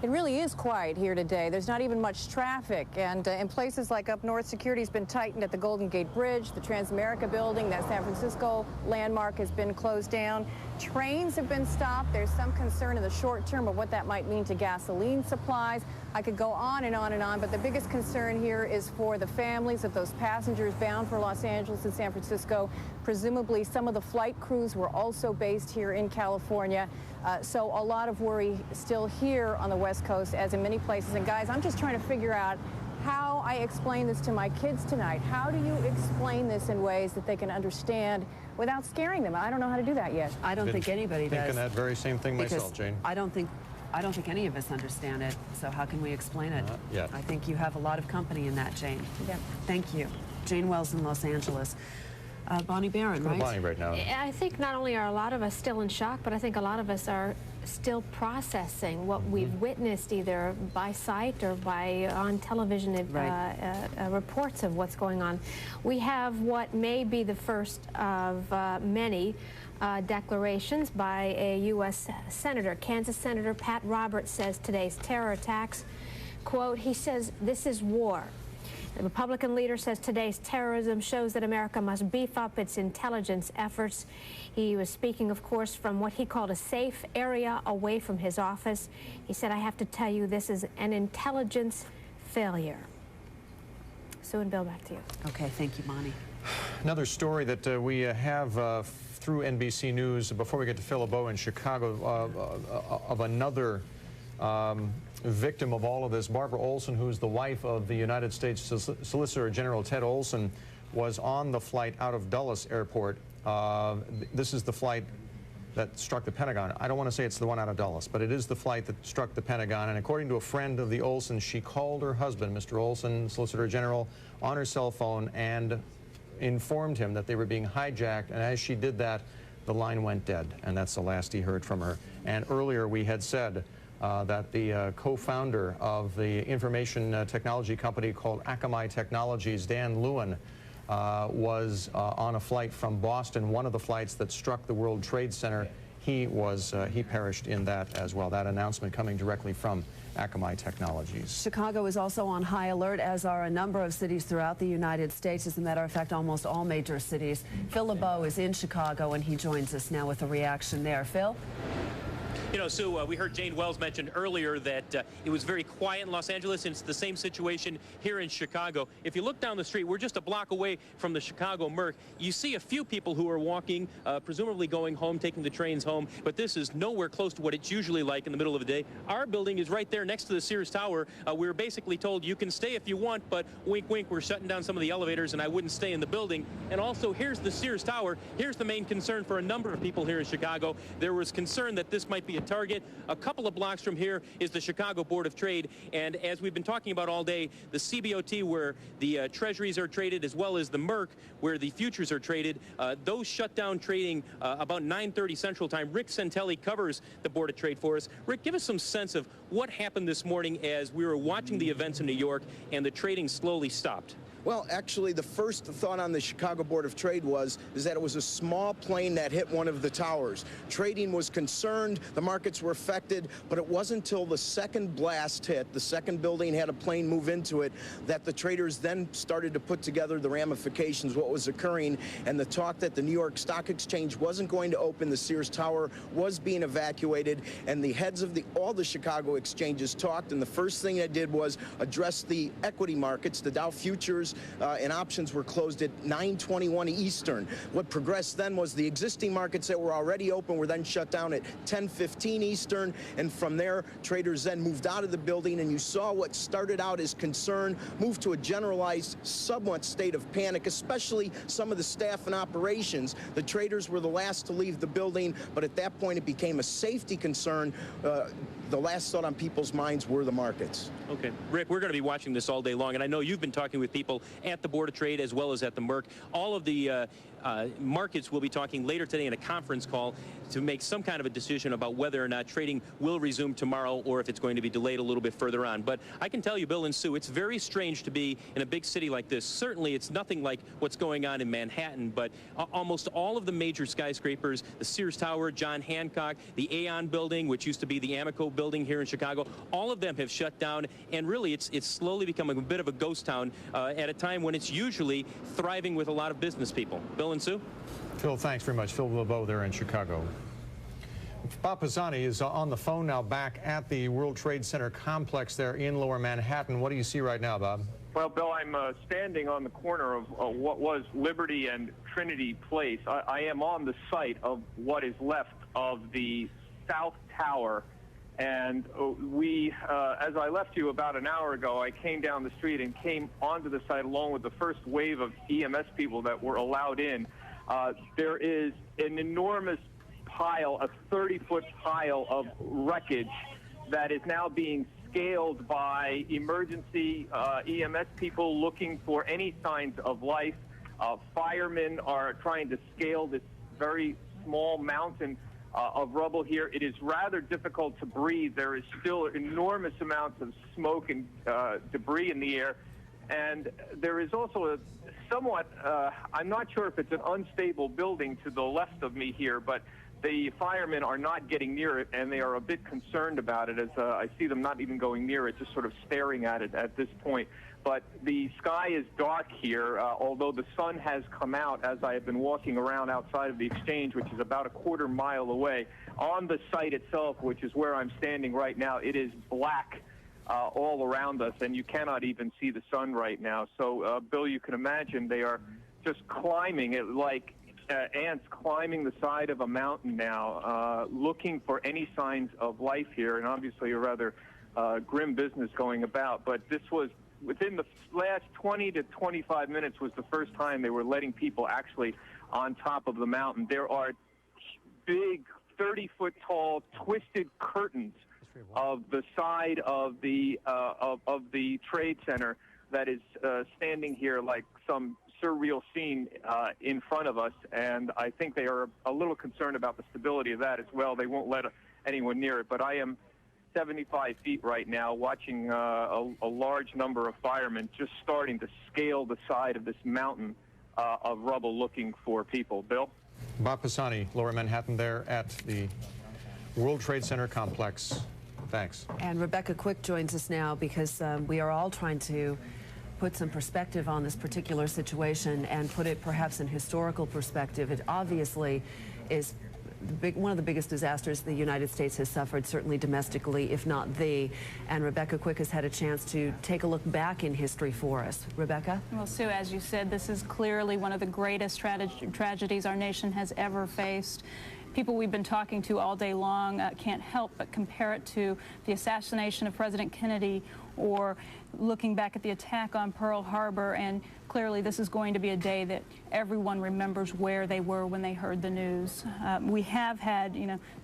It really is quiet here today. There's not even much traffic, and in places like up north, security's been tightened at the Golden Gate Bridge, the Transamerica building, that San Francisco landmark has been closed down. Trains have been stopped. There's some concern in the short term of what that might mean to gasoline supplies. I could go on and on and on, but the biggest concern here is for the families of those passengers bound for Los Angeles and San Francisco. Presumably, some of the flight crews were also based here in California. So a lot of worry still here on the West Coast, as in many places. And guys, I'm just trying to figure out how I explain this to my kids tonight. How do you explain this in ways that they can understand without scaring them? I don't know how to do that yet. I don't think anybody does. Thinking that very same thing myself, Jane. I don't think any of us understand it, so how can we explain it? Yeah. I think you have a lot of company in that, Jane. Yeah. Thank you. Jane Wells in Los Angeles. Bonnie Barron, right? Bonnie right now. I think not only are a lot of us still in shock, but I think a lot of us are still processing what we've witnessed, either by sight or by on television reports of what's going on. We have what may be the first of many declarations by a U.S. Senator. Kansas Senator Pat Roberts says today's terror attacks, quote, he says, "This is war." The Republican leader says today's terrorism shows that America must beef up its intelligence efforts. He was speaking, of course, from what he called a safe area away from his office. He said, "I have to tell you, this is an intelligence failure." Sue and Bill, back to you. Okay, thank you, Bonnie. Another story that we have through NBC News, before we get to Phil LeBeau in Chicago, of another victim of all of this. Barbara Olson, who's the wife of the United States Solicitor General Ted Olson, was on the flight out of Dulles Airport. This is the flight that struck the Pentagon. I don't want to say it's the one out of Dulles, but it is the flight that struck the Pentagon. And according to a friend of the Olsons, she called her husband, Mr. Olson, Solicitor General, on her cell phone and informed him that they were being hijacked. And as she did that, the line went dead. And that's the last he heard from her. And earlier we had said that the co-founder of the information technology company called Akamai Technologies, Dan Lewin, was on a flight from Boston, one of the flights that struck the World Trade Center. He perished in that as well. That announcement coming directly from Akamai Technologies. Chicago is also on high alert, as are a number of cities throughout the United States. As a matter of fact, almost all major cities. Phil LeBeau is in Chicago, and he joins us now with a reaction there. Phil? You know, Sue, we heard Jane Wells mention earlier that it was very quiet in Los Angeles, and it's the same situation here in Chicago. If you look down the street, we're just a block away from the Chicago Merc. You see a few people who are walking, presumably going home, taking the trains home, but this is nowhere close to what it's usually like in the middle of the day. Our building is right there next to the Sears Tower. We were basically told you can stay if you want, but wink, wink, we're shutting down some of the elevators, and I wouldn't stay in the building. And also, here's the Sears Tower. Here's the main concern for a number of people here in Chicago. There was concern that this might might be a Target. A couple of blocks from here is the Chicago Board of Trade. And as we've been talking about all day, the CBOT, where the treasuries are traded, as well as the Merc, where the futures are traded, those shut down trading about 9:30 Central Time. Rick Santelli covers the Board of Trade for us. Rick, give us some sense of what happened this morning as we were watching the events in New York and the trading slowly stopped. Well, actually, the first thought on the Chicago Board of Trade is that it was a small plane that hit one of the towers. Trading was concerned, the markets were affected, but it wasn't until the second blast hit, the second building had a plane move into it, that the traders then started to put together the ramifications, what was occurring, and the talk that the New York Stock Exchange wasn't going to open, the Sears Tower was being evacuated, and the heads of all the Chicago exchanges talked, and the first thing they did was address the equity markets. The Dow futures and options were closed at 9:21 Eastern. What progressed then was the existing markets that were already open were then shut down at 10:15 Eastern, and from there, traders then moved out of the building, and you saw what started out as concern move to a generalized, somewhat state of panic, especially some of the staff and operations. The traders were the last to leave the building, but at that point, it became a safety concern. The last thought on people's minds were the markets. Okay. Rick, we're going to be watching this all day long, and I know you've been talking with people at the Board of Trade as well as at the Merc. All of the markets will be talking later today in a conference call to make some kind of a decision about whether or not trading will resume tomorrow or if it's going to be delayed a little bit further on. But I can tell you, Bill and Sue, it's very strange to be in a big city like this. Certainly, it's nothing like what's going on in Manhattan, but almost all of the major skyscrapers, the Sears Tower, John Hancock, the Aon building, which used to be the Amoco building here in Chicago, all of them have shut down, and really it's slowly becoming a bit of a ghost town at a time when it's usually thriving with a lot of business people. Bill and Sue? Phil, thanks very much. Phil LeBeau there in Chicago. Bob Pisani is on the phone now back at the World Trade Center complex there in Lower Manhattan. What do you see right now, Bob? Well, Bill, I'm standing on the corner of what was Liberty and Trinity Place. I am on the site of what is left of the South Tower. And as I left you about an hour ago, I came down the street and came onto the site along with the first wave of EMS people that were allowed in. There is an enormous pile, a 30-foot pile of wreckage that is now being scaled by emergency EMS people looking for any signs of life. Firemen are trying to scale this very small mountain of rubble here. It is rather difficult to breathe. There is still enormous amounts of smoke and debris in the air. And there is also a somewhat, I'm not sure if it's an unstable building to the left of me here, but the firemen are not getting near it, and they are a bit concerned about it as I see them not even going near it, just sort of staring at it at this point. But the sky is dark here, although the sun has come out as I have been walking around outside of the exchange, which is about a quarter mile away. On the site itself, which is where I'm standing right now, it is black all around us, and you cannot even see the sun right now. So, Bill, you can imagine they are just climbing it like ants climbing the side of a mountain now, looking for any signs of life here, and obviously a rather grim business going about. But this was within the last 20 to 25 minutes was the first time they were letting people actually on top of the mountain. There are big 30-foot tall twisted curtains of the side of the trade center that is standing here like some surreal scene in front of us, and I think they are a little concerned about the stability of that as well. They won't let anyone near it, but I am 75 feet right now watching a large number of firemen just starting to scale the side of this mountain of rubble looking for people. Bill? Bob Pisani, Lower Manhattan there at the World Trade Center complex. Thanks. And Rebecca Quick joins us now because we are all trying to put some perspective on this particular situation and put it perhaps in historical perspective. It obviously is one of the biggest disasters the United States has suffered, certainly domestically, if not the. And Rebecca Quick has had a chance to take a look back in history for us. Rebecca? Well, Sue, as you said, this is clearly one of the greatest tragedies our nation has ever faced. People we've been talking to all day long can't help but compare it to the assassination of President Kennedy or looking back at the attack on Pearl Harbor. And clearly this is going to be a day that everyone remembers where they were when they heard the news. We have had,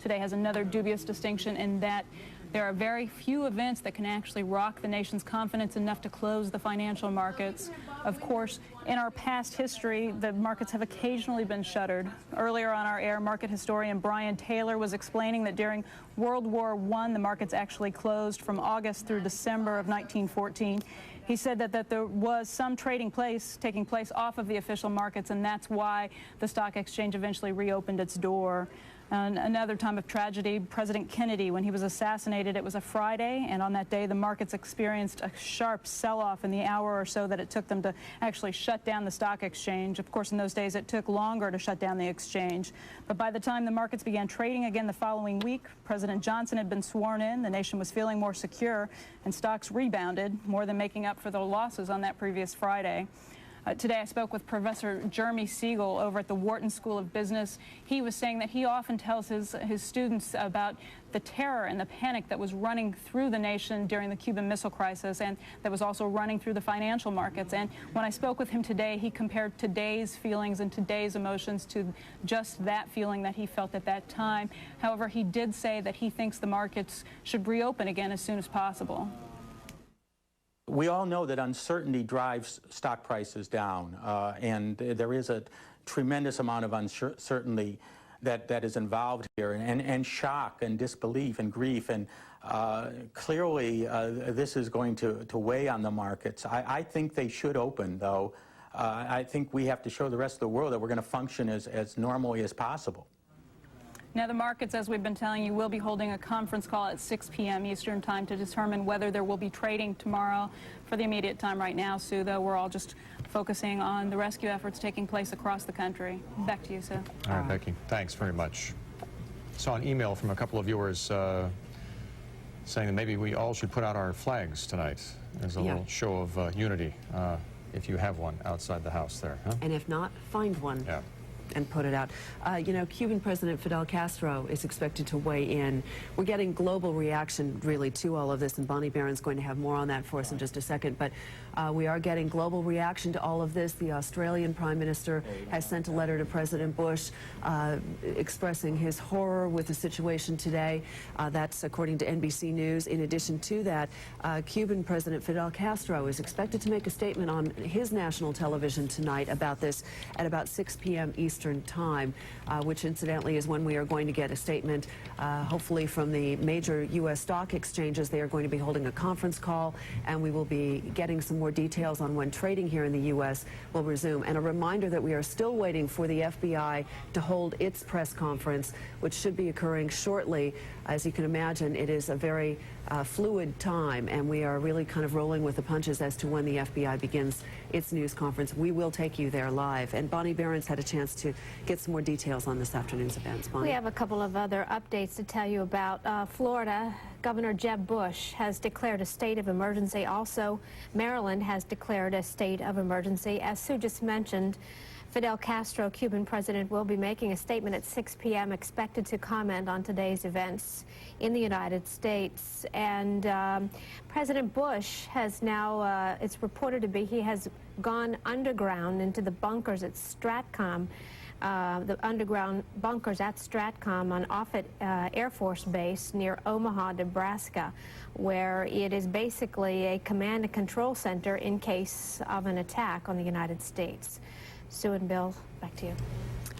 today has another dubious distinction in that there are very few events that can actually rock the nation's confidence enough to close the financial markets. Of course, in our past history, the markets have occasionally been shuttered. Earlier on our air, market historian Brian Taylor was explaining that during World War I, the markets actually closed from August through December of 1914. He said that there was some taking place off of the official markets, and that's why the stock exchange eventually reopened its door. And another time of tragedy, President Kennedy, when he was assassinated, it was a Friday, and on that day the markets experienced a sharp sell-off in the hour or so that it took them to actually shut down the stock exchange. Of course, in those days it took longer to shut down the exchange. But by the time the markets began trading again the following week, President Johnson had been sworn in, the nation was feeling more secure, and stocks rebounded, more than making up for the losses on that previous Friday. Today I spoke with Professor Jeremy Siegel over at the Wharton School of Business. He was saying that he often tells his students about the terror and the panic that was running through the nation during the Cuban Missile Crisis, and that was also running through the financial markets. And when I spoke with him today, he compared today's feelings and today's emotions to just that feeling that he felt at that time. However, he did say that he thinks the markets should reopen again as soon as possible. We all know that uncertainty drives stock prices down, and there is a tremendous amount of uncertainty that is involved here, and shock and disbelief and grief, and clearly this is going to weigh on the markets. I think they should open, though. I think we have to show the rest of the world that we're going to function as normally as possible. Now, the markets, as we've been telling you, will be holding a conference call at 6 p.m. Eastern Time to determine whether there will be trading tomorrow. For the immediate time right now, Sue, though, we're all just focusing on the rescue efforts taking place across the country. Back to you, Sue. All right, Becky, thanks very much. Saw an email from a couple of viewers saying that maybe we all should put out our flags tonight as a little show of unity, if you have one outside the house there. Huh? And if not, find one. Yeah. And put it out. Cuban President Fidel Castro is expected to weigh in. We're getting global reaction, really, to all of this, and Bonnie Barron's going to have more on that for us in just a second. But we are getting global reaction to all of this. The Australian Prime Minister has sent a letter to President Bush expressing his horror with the situation today. That's according to NBC News. In addition to that, Cuban President Fidel Castro is expected to make a statement on his national television tonight about this at about 6 p.m. Eastern Time, which incidentally is when we are going to get a statement, hopefully from the major U.S. stock exchanges. They are going to be holding a conference call, and we will be getting some more details on when trading here in the U.S. will resume. And a reminder that we are still waiting for the FBI to hold its press conference, which should be occurring shortly. As you can imagine, it is a very fluid time, and we are really kind of rolling with the punches as to when the FBI begins its news conference. We will take you there live. And Bonnie Barron's had a chance to get some more details on this afternoon's events. Bonnie? We have a couple of other updates to tell you about. Florida Governor Jeb Bush has declared a state of emergency. Also, Maryland has declared a state of emergency. As Sue just mentioned, Fidel Castro, Cuban president, will be making a statement at 6 p.m. expected to comment on today's events in the United States. And President Bush has now, it's reported to be, he has gone underground into the bunkers at Stratcom, the underground bunkers at Stratcom on Offutt Air Force Base near Omaha, Nebraska, where it is basically a command and control center in case of an attack on the United States. Sue and Bill, back to you.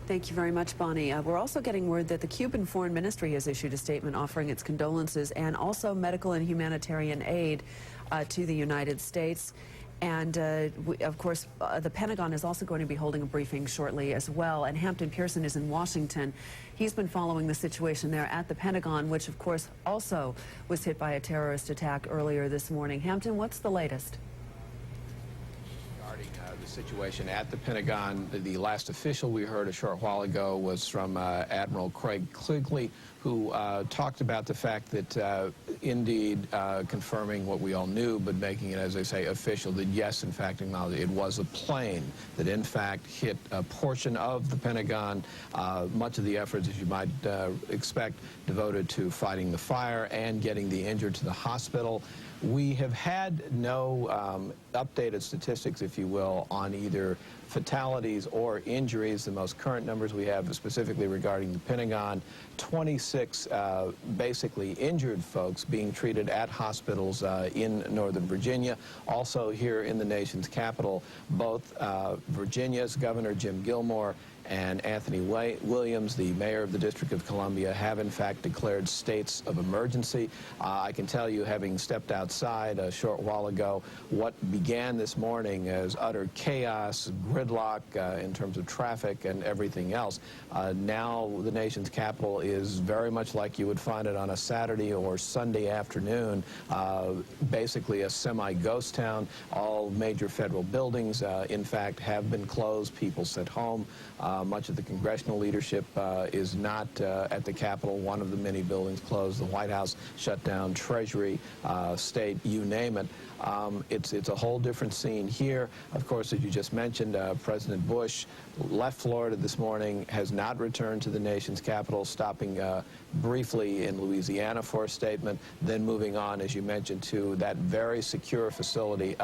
Thank you very much, Bonnie. We're also getting word that the Cuban Foreign Ministry has issued a statement offering its condolences and also medical and humanitarian aid to the United States. And, of course, the Pentagon is also going to be holding a briefing shortly as well. And Hampton Pearson is in Washington. He's been following the situation there at the Pentagon, which, of course, also was hit by a terrorist attack earlier this morning. Hampton, what's the latest? Situation at the Pentagon. The last official we heard a short while ago was from Admiral Craig Quigley, who talked about the fact that indeed confirming what we all knew, but making it, as they say, official, that yes, in fact, acknowledged it was a plane that in fact hit a portion of the Pentagon. Much of the efforts, as you might expect, devoted to fighting the fire and getting the injured to the hospital. We have had no updated statistics, if you will, on either fatalities or injuries. The most current numbers we have specifically regarding the Pentagon, 26 basically injured folks being treated at hospitals in Northern Virginia. Also here in the nation's capital, both Virginia's Governor Jim Gilmore and Anthony Williams, the mayor of the District of Columbia, have in fact declared states of emergency. I can tell you, having stepped outside a short while ago, what began this morning as utter chaos, gridlock in terms of traffic and everything else, now the nation's capital is very much like you would find it on a Saturday or Sunday afternoon, basically a semi-ghost town. All major federal buildings, in fact, have been closed. People sit home. Much of the congressional leadership is not at the Capitol. One of the many buildings closed. The White House shut down. Treasury, State, you name it. It's a whole different scene here. Of course, as you just mentioned, President Bush left Florida this morning, has not returned to the nation's capital, stopping briefly in Louisiana for a statement, then moving on, as you mentioned, to that very secure facility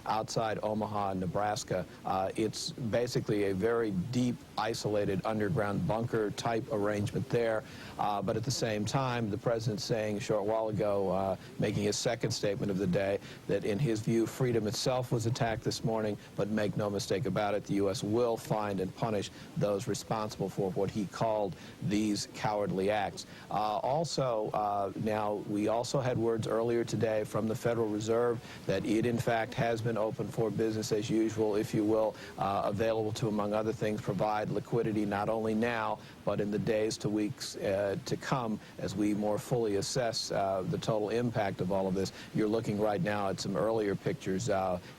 outside Omaha, Nebraska. It's basically a very deep, isolated underground bunker type arrangement there. But at the same time, the president saying a short while ago, making his second statement of the day, that in his view, freedom itself was attacked this morning, but make no mistake about it, the U.S. will find and punish those responsible for what he called these cowardly acts. Now, we also had words earlier today from the Federal Reserve that it, in fact, has been open for business as usual, if you will, available to, among other things, provide liquidity not only now, but in the days to weeks to come as we more fully assess the total impact of all of this. You're looking right now at some earlier pictures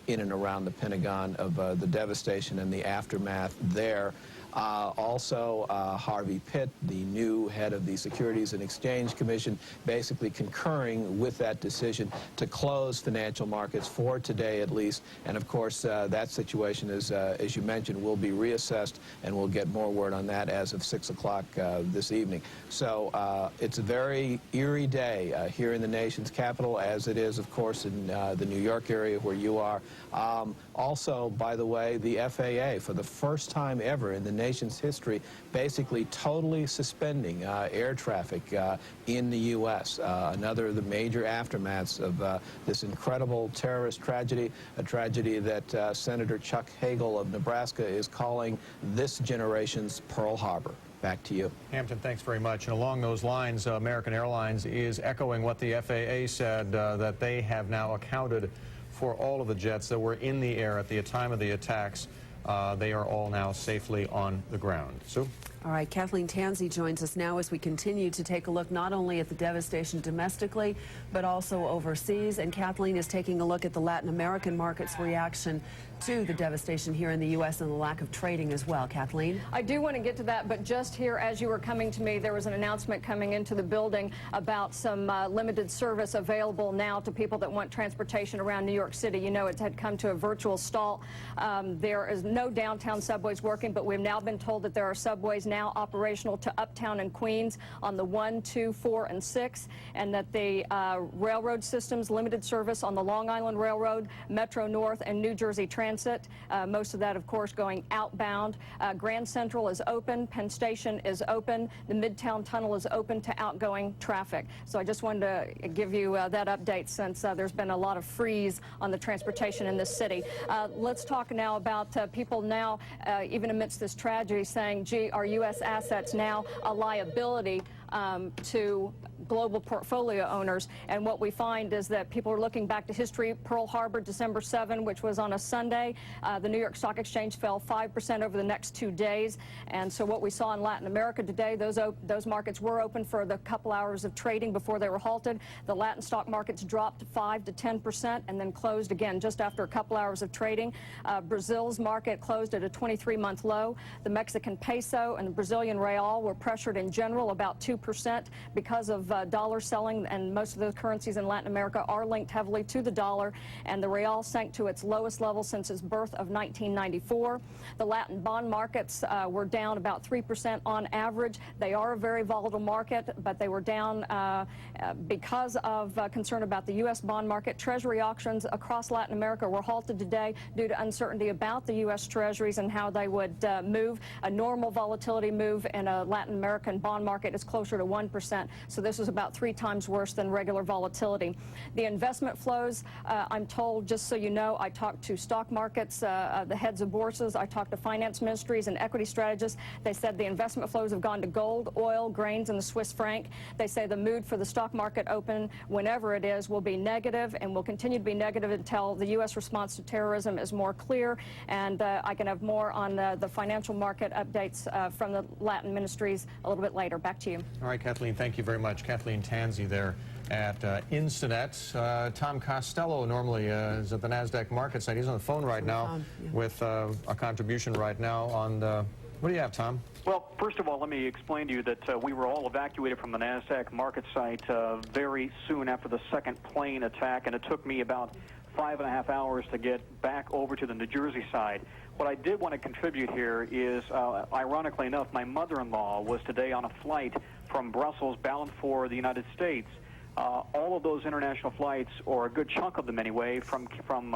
in and around the Pentagon of the devastation and the aftermath there. Also, Harvey Pitt, the new head of the Securities and Exchange Commission, basically concurring with that decision to close financial markets for today at least. And of course, that situation, as you mentioned, will be reassessed, and we'll get more word on that as of 6 o'clock this evening. So it's a very eerie day here in the nation's capital, as it is, of course, in the New York area where you are. Also, by the way, the FAA, for the first time ever in the nation's history, basically totally suspending air traffic in the U.S. Another of the major aftermaths of this incredible terrorist tragedy, a tragedy that Senator Chuck Hagel of Nebraska is calling this generation's Pearl Harbor. Back to you. Hampton, thanks very much. And along those lines, American Airlines is echoing what the FAA said, that they have now accounted for all of the jets that were in the air at the time of the attacks. They are all now safely on the ground. Sue? All right, Kathleen Tansey joins us now as we continue to take a look not only at the devastation domestically, but also overseas. And Kathleen is taking a look at the Latin American market's reaction to the devastation here in the U.S. and the lack of trading as well. Kathleen? I do want to get to that, but just here as you were coming to me, there was an announcement coming into the building about some limited service available now to people that want transportation around New York City. You know, it had come to a virtual stall. There is no downtown subways working, but we've now been told that there are subways now operational to Uptown and Queens on the 1, 2, 4, and 6, and that the railroad systems limited service on the Long Island Railroad, Metro North, and New Jersey Transit. Most of that, of course, going outbound. Grand Central is open. Penn Station is open. The Midtown Tunnel is open to outgoing traffic. So I just wanted to give you that update since there's been a lot of freeze on the transportation in this city. Let's talk now about people now, even amidst this tragedy, saying, gee, are U.S. assets now a liability to global portfolio owners? And what we find is that people are looking back to history. Pearl Harbor, December 7, which was on a Sunday. The New York Stock Exchange fell 5% over the next 2 days. And so what we saw in Latin America today, those markets were open for the couple hours of trading before they were halted. The Latin stock markets dropped 5 to 10% and then closed again just after a couple hours of trading. Brazil's market closed at a 23-month low. The Mexican peso and the Brazilian real were pressured in general, about 2 2% because of dollar selling, and most of those currencies in Latin America are linked heavily to the dollar, and the real sank to its lowest level since its birth of 1994. The Latin bond markets were down about 3% on average. They are a very volatile market, but they were down because of concern about the U.S. bond market. Treasury auctions across Latin America were halted today due to uncertainty about the U.S. Treasuries and how they would move. A normal volatility move in a Latin American bond market is closer to 1%, so this is about 3 times worse than regular volatility. The investment flows, I'm told, just so you know, I talked to stock markets, the heads of bourses, I talked to finance ministries and equity strategists. They said the investment flows have gone to gold, oil, grains, and the Swiss franc. They say the mood for the stock market open, whenever it is, will be negative and will continue to be negative until the U.S. response to terrorism is more clear. And I can have more on the financial market updates from the Latin ministries a little bit later. Back to you. All right, Kathleen, thank you very much. Kathleen Tansey there at Instinet. Tom Costello normally is at the NASDAQ market site. He's on the phone right now with a contribution right now on the... What do you have, Tom? Well, first of all, let me explain to you that we were all evacuated from the NASDAQ market site very soon after the second plane attack, and it took me about 5.5 hours to get back over to the New Jersey side. What I did want to contribute here is, ironically enough, my mother-in-law was today on a flight from Brussels bound for the United States. All of those international flights, or a good chunk of them anyway, from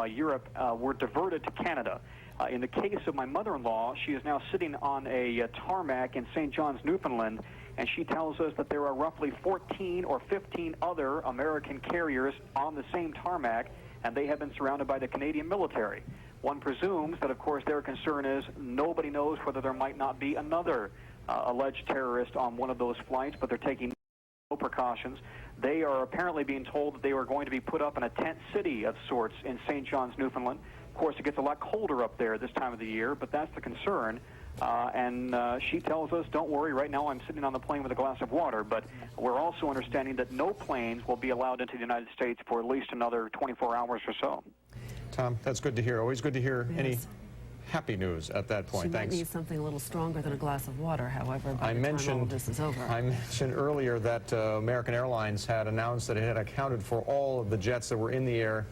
Europe were diverted to Canada. In the case of my mother-in-law, she is now sitting on a tarmac in St. John's, Newfoundland, and she tells us that there are roughly 14 or 15 other American carriers on the same tarmac, and they have been surrounded by the Canadian military. One presumes that, of course, their concern is nobody knows whether there might not be another alleged terrorist on one of those flights, but they're taking no precautions. They are apparently being told that they are going to be put up in a tent city of sorts in St. John's, Newfoundland. Of course, it gets a lot colder up there this time of the year, but that's the concern. And she tells us, don't worry, right now I'm sitting on the plane with a glass of water, but we're also understanding that no planes will be allowed into the United States for at least another 24 hours or so. Tom, that's good to hear. Always good to hear any happy news at that point. She Thanks. might need something a little stronger than a glass of water, however, by I the time all of mentioned this is over. I mentioned earlier that American Airlines had announced that it had accounted for all of the jets that were in the air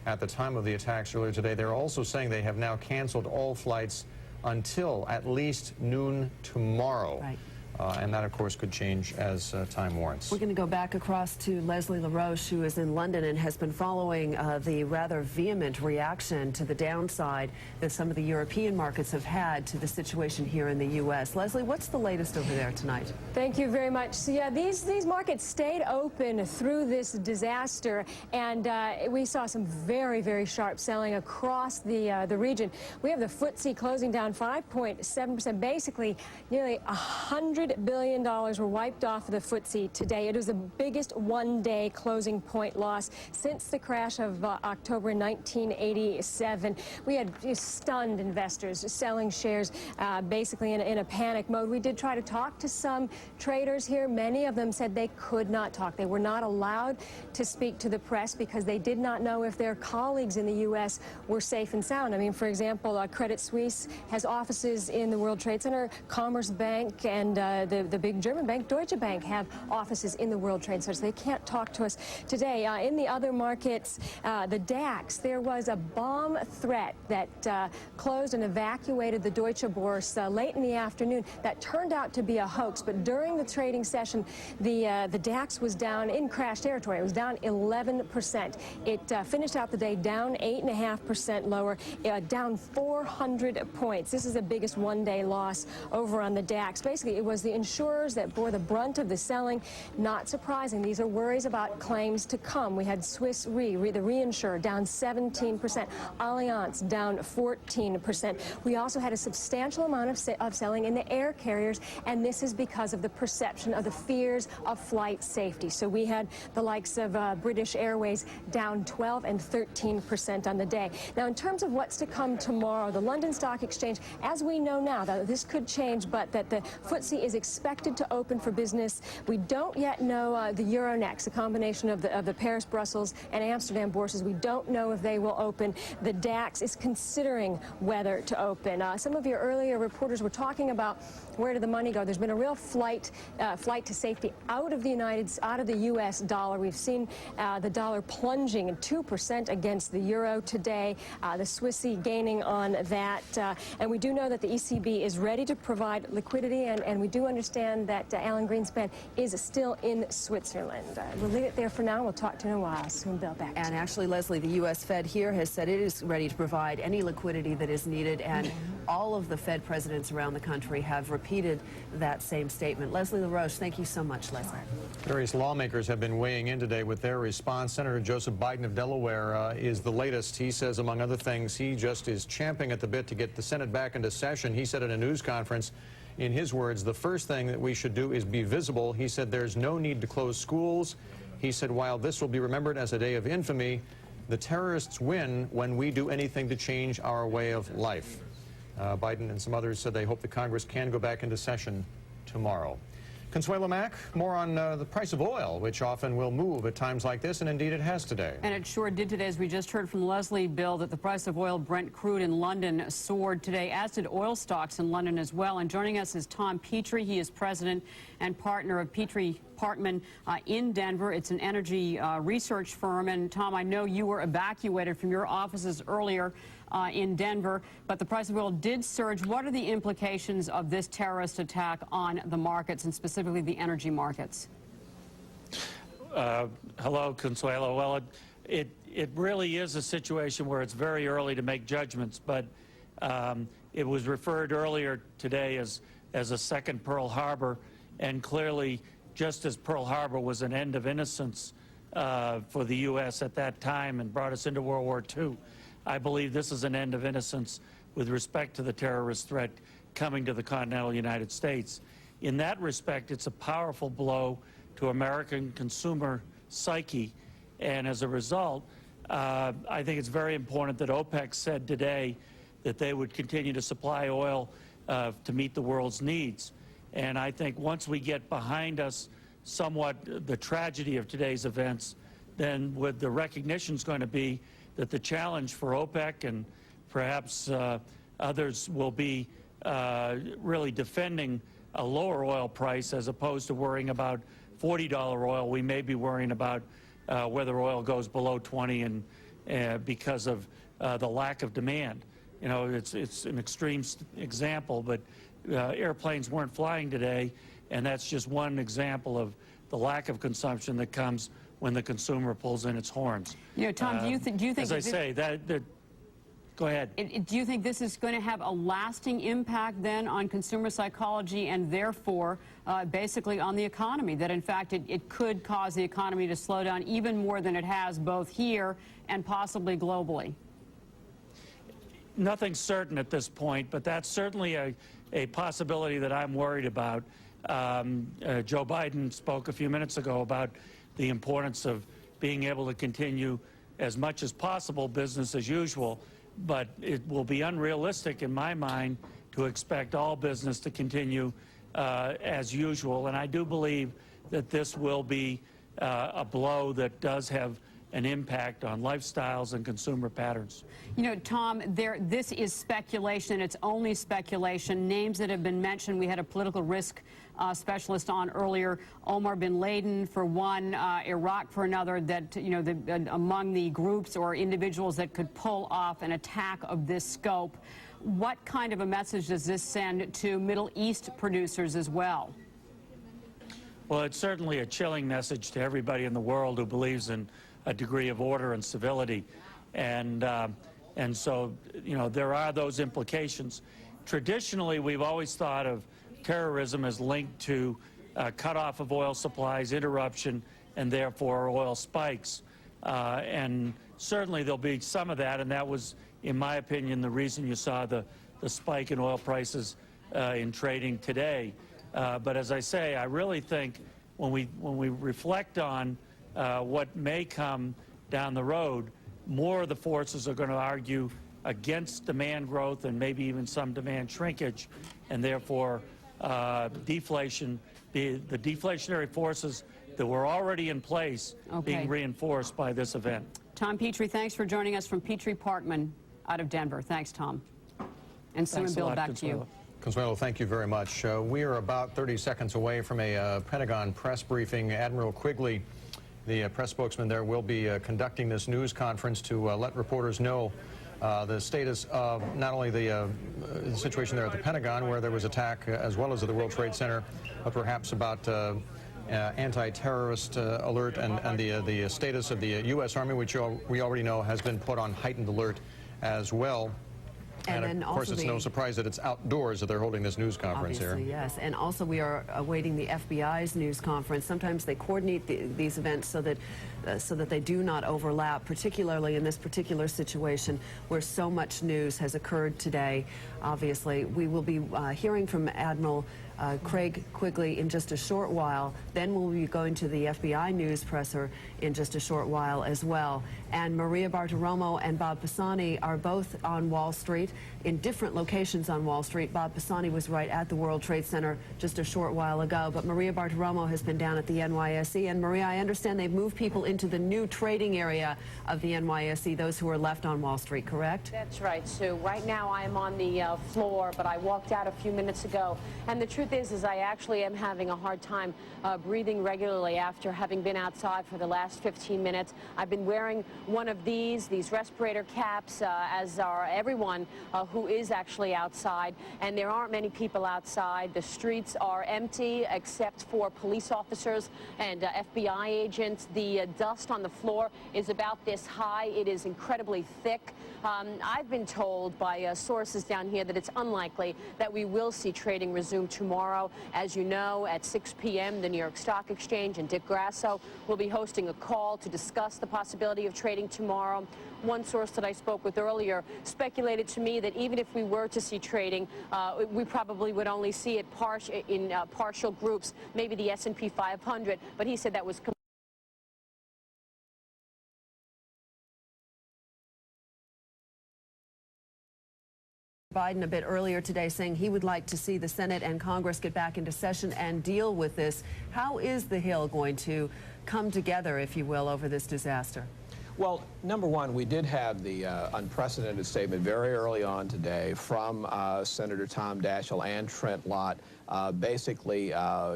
at the time of the attacks earlier today. They're also saying they have now canceled all flights until at least noon tomorrow. Right. And that, of course, could change as time warrants. We're going to go back across to Leslie LaRoche, who is in London and has been following the rather vehement reaction to the downside that some of the European markets have had to the situation here in the U.S. Leslie, what's the latest over there tonight? Thank you very much. So, yeah, these markets stayed open through this disaster, and we saw some very, very sharp selling across the region. We have the FTSE closing down 5.7%. Basically, nearly $100 billion were wiped off of the FTSE today. It was the biggest one-day closing point loss since the crash of October 1987. We had stunned investors selling shares basically in a panic mode. We did try to talk to some traders here. Many of them said they could not talk. They were not allowed to speak to the press because they did not know if their colleagues in the U.S. were safe and sound. I mean, for example, Credit Suisse has offices in the World Trade Center. Commerce Bank and the big German bank, Deutsche Bank, have offices in the World Trade Center, so they can't talk to us today. In the other markets, the DAX, there was a bomb threat that closed and evacuated the Deutsche Börse late in the afternoon. That turned out to be a hoax, but during the trading session, the DAX was down in crash territory. It was down 11%. It finished out the day down 8.5% lower, down 400 points. This is the biggest one-day loss over on the DAX. Basically, it was the insurers that bore the brunt of the selling. Not surprising. These are worries about claims to come. We had Swiss Re, the reinsurer, down 17%. Allianz down 14%. We also had a substantial amount of selling in the air carriers, and this is because of the perception of the fears of flight safety. So we had the likes of British Airways down 12 and 13% on the day. Now, in terms of what's to come tomorrow, the London Stock Exchange, as we know now, that this could change, but that the FTSE is expected to open for business. We don't yet know the Euronext, a combination of the Paris, Brussels, and Amsterdam bourses. We don't know if they will open. The DAX is considering whether to open. Some of your earlier reporters were talking about where did the money go. There's been a real flight to safety out of the U.S. dollar. We've seen the dollar plunging 2% against the euro today. The Swissy gaining on that, and we do know that the ECB is ready to provide liquidity, and we do understand that Alan Greenspan is still in Switzerland. We'll leave it there for now. We'll talk to you in a while. Soon, Bill, back to you. And actually, Leslie, the U.S. Fed here has said it is ready to provide any liquidity that is needed, and all of the Fed presidents around the country have repeated that same statement. Leslie LaRoche, thank you so much, Leslie. Various lawmakers have been weighing in today with their response. Senator Joseph Biden of Delaware is the latest. He says, among other things, he just is champing at the bit to get the Senate back into session. He said at a news conference, in his words, the first thing that we should do is be visible. He said there's no need to close schools. He said while this will be remembered as a day of infamy, the terrorists win when we do anything to change our way of life. Biden and some others said they hope the Congress can go back into session tomorrow. Consuelo Mack, more on the price of oil, which often will move at times like this, and indeed it has today. And it sure did today, as we just heard from Leslie, Bill, that the price of oil, Brent crude in London, soared today, as did oil stocks in London as well. And joining us is Tom Petrie. He is president and partner of Petrie Partman in Denver. It's an energy research firm. And Tom, I know you were evacuated from your offices earlier in Denver, but the price of oil did surge. What are the implications of this terrorist attack on the markets, and specifically the energy markets? Hello, Consuelo. Well, it really is a situation where it's very early to make judgments, but it was referred earlier today as a second Pearl Harbor, and clearly, just as Pearl Harbor was an end of innocence for the U.S. at that time and brought us into World War II, I believe this is an end of innocence with respect to the terrorist threat coming to the continental United States. In that respect, it's a powerful blow to American consumer psyche, and as a result, I think it's very important that OPEC said today that they would continue to supply oil to meet the world's needs. And I think once we get behind us somewhat the tragedy of today's events, then with the recognition is going to be that the challenge for OPEC and perhaps others will be really defending a lower oil price as opposed to worrying about $40 oil. We may be worrying about whether oil goes below 20 and because of the lack of demand. You know, it's an extreme example, but airplanes weren't flying today, and that's just one example of the lack of consumption that comes when the consumer pulls in its horns. You know, Tom, do you think as I say, go ahead. Do you think this is going to have a lasting impact then on consumer psychology and therefore basically on the economy, that in fact it could cause the economy to slow down even more than it has both here and possibly globally? Nothing's certain at this point, but that's certainly a possibility that I'm worried about. Joe Biden spoke a few minutes ago about the importance of being able to continue as much as possible business as usual, but it will be unrealistic in my mind to expect all business to continue as usual. And I do believe that this will be a blow that does have an impact on lifestyles and consumer patterns. You know, Tom, this is speculation, and it's only speculation. Names that have been mentioned, we had a political risk specialist on earlier, Omar bin Laden for one, Iraq for another, that, you know, among the groups or individuals that could pull off an attack of this scope. What kind of a message does this send to Middle East producers as well? Well, it's certainly a chilling message to everybody in the world who believes in a degree of order and civility. And so, you know, there are those implications. Traditionally, we've always thought of terrorism as linked to cutoff of oil supplies, interruption, and therefore oil spikes. And certainly there'll be some of that, and that was, in my opinion, the reason you saw the spike in oil prices in trading today. But as I say, I really think when we reflect on what may come down the road, more of the forces are going to argue against demand growth and maybe even some demand shrinkage, and therefore deflation, the deflationary forces that were already in place being reinforced by this event. Tom Petrie, thanks for joining us from Petrie Parkman out of Denver. Thanks, Tom. And Sue and Bill, back to you. Consuelo, thank you very much. We are about 30 seconds away from a Pentagon press briefing. Admiral Quigley, the press spokesman there, will be conducting this news conference to let reporters know the status of not only the situation there at the Pentagon, where there was attack, as well as at the World Trade Center, but perhaps about anti-terrorist alert and the status of the U.S. Army, which we already know has been put on heightened alert as well. And of course, it's no surprise that it's outdoors that they're holding this news conference here. Yes, and also we are awaiting the FBI's news conference. Sometimes they coordinate these events so that they do not overlap, particularly in this particular situation where so much news has occurred today. Obviously, we will be hearing from Admiral Craig Quigley in just a short while. Then we'll be going to the FBI news presser in just a short while as well. And Maria Bartiromo and Bob Pisani are both on Wall Street, in different locations on Wall Street. Bob Pisani was right at the World Trade Center just a short while ago, but Maria Bartiromo has been down at the NYSE. And Maria, I understand they've moved people into the new trading area of the NYSE, those who are left on Wall Street, correct? That's right, Sue. Right now I am on the floor, but I walked out a few minutes ago. And the truth is I actually am having a hard time breathing regularly after having been outside for the last 15 minutes. I've been wearing one of these respirator caps, as are everyone who is actually outside. And there aren't many people outside. The streets are empty except for police officers and FBI agents. The dust on the floor is about this high. It is incredibly thick. I've been told by sources down here that it's unlikely that we will see trading resume tomorrow. As you know, at 6 p.m., the New York Stock Exchange and Dick Grasso will be hosting a call to discuss the possibility of trading tomorrow. One source that I spoke with earlier speculated to me that even if we were to see trading, we probably would only see it in partial groups, maybe the S&P 500, but he said that was Biden a bit earlier today saying he would like to see the Senate and Congress get back into session and deal with this. How is the Hill going to come together, if you will, over this disaster? Well, number one, we did have the unprecedented statement very early on today from Senator Tom Daschle and Trent Lott, basically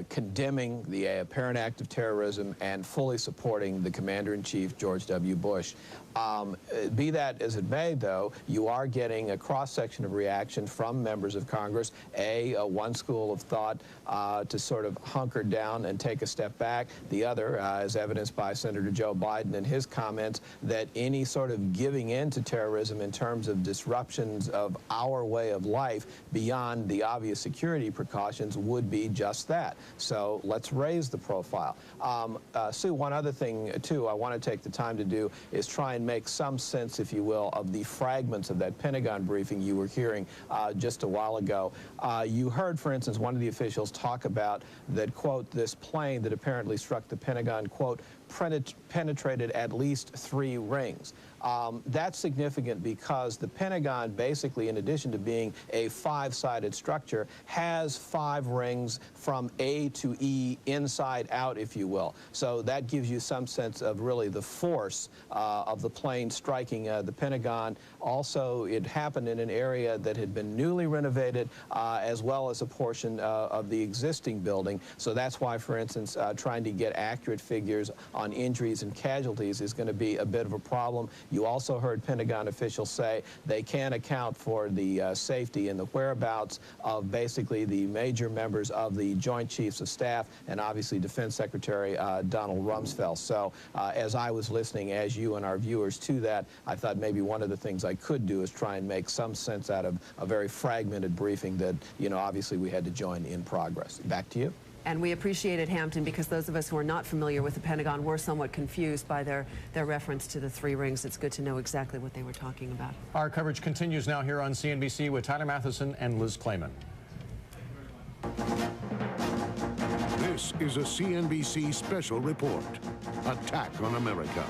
condemning the apparent act of terrorism and fully supporting the Commander-in-Chief, George W. Bush. Be that as it may, though, you are getting a cross-section of reaction from members of Congress. One school of thought to sort of hunker down and take a step back. The other, as evidenced by Senator Joe Biden and his comments, that any sort of giving in to terrorism in terms of disruptions of our way of life beyond the obvious security precautions would be just that. So let's raise the profile. Sue, one other thing, too, I want to take the time to do is try and make some sense, if you will, of the fragments of that Pentagon briefing you were hearing just a while ago. You heard, for instance, one of the officials talk about that, quote, this plane that apparently struck the Pentagon, quote, penetrated at least 3 rings. That's significant because the Pentagon basically, in addition to being a 5-sided structure, has 5 rings from A to E, inside out, if you will. So that gives you some sense of really the force of the plane striking the Pentagon. Also, it happened in an area that had been newly renovated, as well as a portion of the existing building. So that's why, for instance, trying to get accurate figures on injuries and casualties is going to be a bit of a problem. You also heard Pentagon officials say they can't account for the safety and the whereabouts of basically the major members of the Joint Chiefs of Staff and obviously Defense Secretary Donald Rumsfeld. So as I was listening, as you and our viewers, to that, I thought maybe one of the things I could do is try and make some sense out of a very fragmented briefing that, you know, obviously we had to join in progress. Back to you. And we appreciate it, Hampton, because those of us who are not familiar with the Pentagon were somewhat confused by their reference to the 3 rings. It's good to know exactly what they were talking about. Our coverage continues now here on CNBC with Tyler Matheson and Liz Clayman. This is a CNBC special report. Attack on America.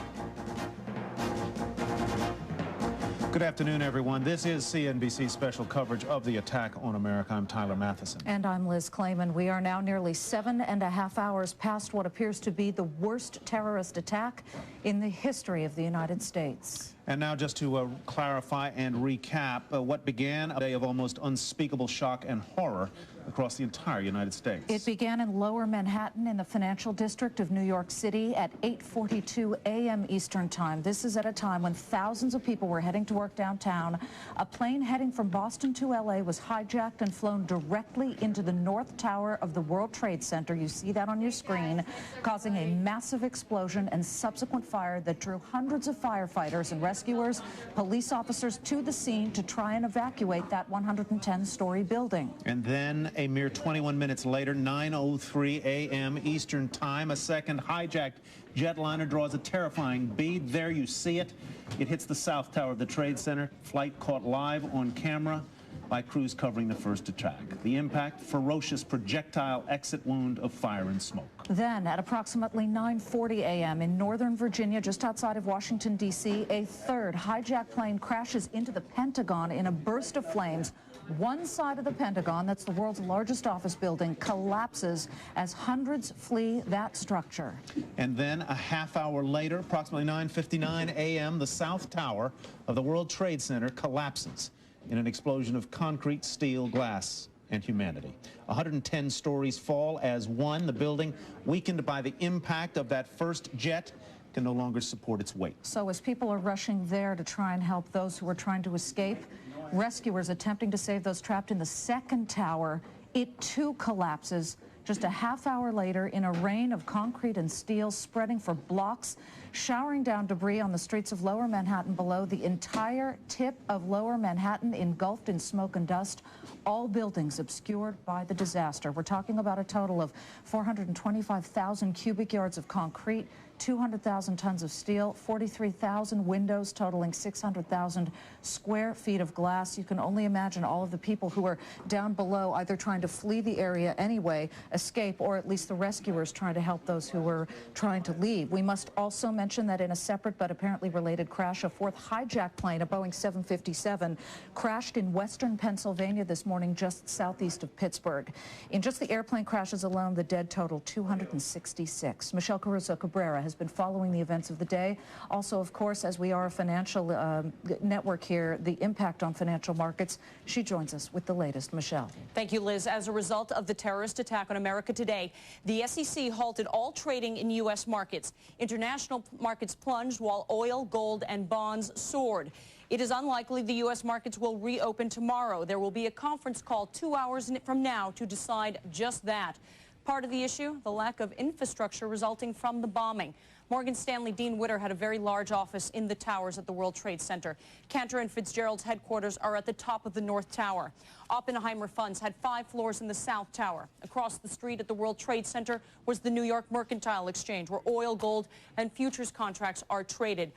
Good afternoon, everyone. This is CNBC special coverage of the attack on America. I'm Tyler Matheson. And I'm Liz Clayman. We are now nearly 7.5 hours past what appears to be the worst terrorist attack in the history of the United States. And now just to clarify and recap what began a day of almost unspeakable shock and horror across the entire United States. It began in Lower Manhattan in the financial district of New York City at 8:42 a.m. Eastern Time. This is at a time when thousands of people were heading to work downtown. A plane heading from Boston to L.A. was hijacked and flown directly into the North Tower of the World Trade Center. You see that on your screen, causing a massive explosion and subsequent fire that drew hundreds of firefighters and rescuers, police officers to the scene to try and evacuate that 110-story building. And then a mere 21 minutes later, 9:03 a.m. Eastern Time, a second hijacked jetliner draws a terrifying bead. There you see it. It hits the South Tower of the Trade Center. Flight caught live on camera by crews covering the first attack. The impact, ferocious projectile exit wound of fire and smoke. Then, at approximately 9:40 a.m. in Northern Virginia, just outside of Washington, D.C., a third hijacked plane crashes into the Pentagon in a burst of flames. One side of the Pentagon, that's the world's largest office building, collapses as hundreds flee that structure. And then a half hour later, approximately 9:59 a.m., the South Tower of the World Trade Center collapses in an explosion of concrete, steel, glass, and humanity. 110 stories fall as one. The building, weakened by the impact of that first jet, can no longer support its weight. So as people are rushing there to try and help those who are trying to escape, rescuers attempting to save those trapped in the second tower, it too collapses just a half hour later in a rain of concrete and steel spreading for blocks, showering down debris on the streets of Lower Manhattan below. The entire tip of Lower Manhattan engulfed in smoke and dust, all buildings obscured by the disaster. We're talking about a total of 425,000 cubic yards of concrete, 200,000 tons of steel, 43,000 windows totaling 600,000 square feet of glass. You can only imagine all of the people who are down below either trying to flee the area anyway, escape, or at least the rescuers trying to help those who were trying to leave. We must also mention that in a separate but apparently related crash, a fourth hijacked plane, a Boeing 757, crashed in western Pennsylvania this morning just southeast of Pittsburgh. In just the airplane crashes alone, the dead total 266. Michelle Caruso-Cabrera has been following the events of the day. Also, of course, as we are a financial network here, the impact on financial markets. She joins us with the latest. Michelle. Thank you, Liz. As a result of the terrorist attack on America today, the SEC halted all trading in U.S. markets. International markets plunged while oil, gold, and bonds soared. It is unlikely the U.S. markets will reopen tomorrow. There will be a conference call 2 hours from now to decide just that. Part of the issue, the lack of infrastructure resulting from the bombing. Morgan Stanley Dean Witter had a very large office in the towers at the World Trade Center. Cantor and Fitzgerald's headquarters are at the top of the North Tower. Oppenheimer Funds had 5 floors in the South Tower. Across the street at the World Trade Center was the New York Mercantile Exchange, where oil, gold, and futures contracts are traded.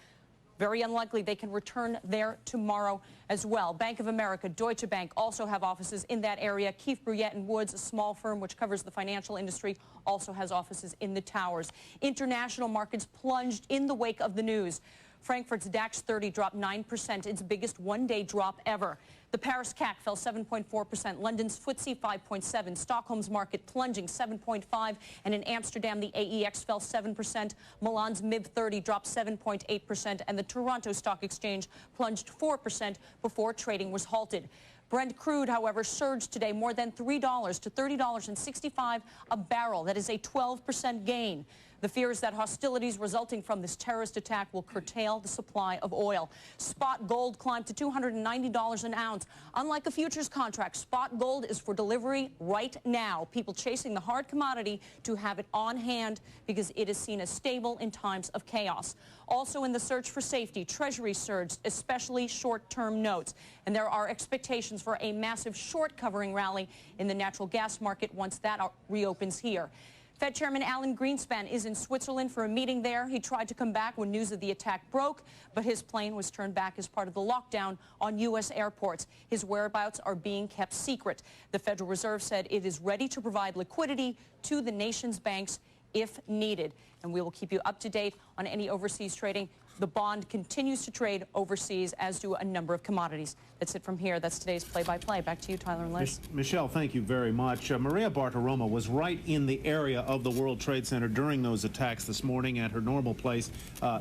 Very unlikely they can return there tomorrow as well. Bank of America, Deutsche Bank also have offices in that area. Keefe, Bruyette & Woods, a small firm which covers the financial industry, also has offices in the towers. International markets plunged in the wake of the news. Frankfurt's DAX 30 dropped 9%, its biggest one-day drop ever. The Paris CAC fell 7.4%, London's FTSE 5.7%, Stockholm's market plunging 7.5%, and in Amsterdam the AEX fell 7%, Milan's MIB 30 dropped 7.8%, and the Toronto Stock Exchange plunged 4% before trading was halted. Brent crude, however, surged today more than $3 to $30.65 a barrel. That is a 12% gain. The fear is that hostilities resulting from this terrorist attack will curtail the supply of oil. Spot gold climbed to $290 an ounce. Unlike a futures contract, spot gold is for delivery right now. People chasing the hard commodity to have it on hand because it is seen as stable in times of chaos. Also in the search for safety, Treasury surged, especially short-term notes. And there are expectations for a massive short covering rally in the natural gas market once that reopens here. Fed Chairman Alan Greenspan is in Switzerland for a meeting there. He tried to come back when news of the attack broke, but his plane was turned back as part of the lockdown on U.S. airports. His whereabouts are being kept secret. The Federal Reserve said it is ready to provide liquidity to the nation's banks if needed. And we will keep you up to date on any overseas trading The bond continues to trade overseas, as do a number of commodities. That's it from here. That's today's play-by-play. Back to you, Tyler and Liz. Michelle, thank you very much. Maria Bartiromo was right in the area of the World Trade Center during those attacks this morning at her normal place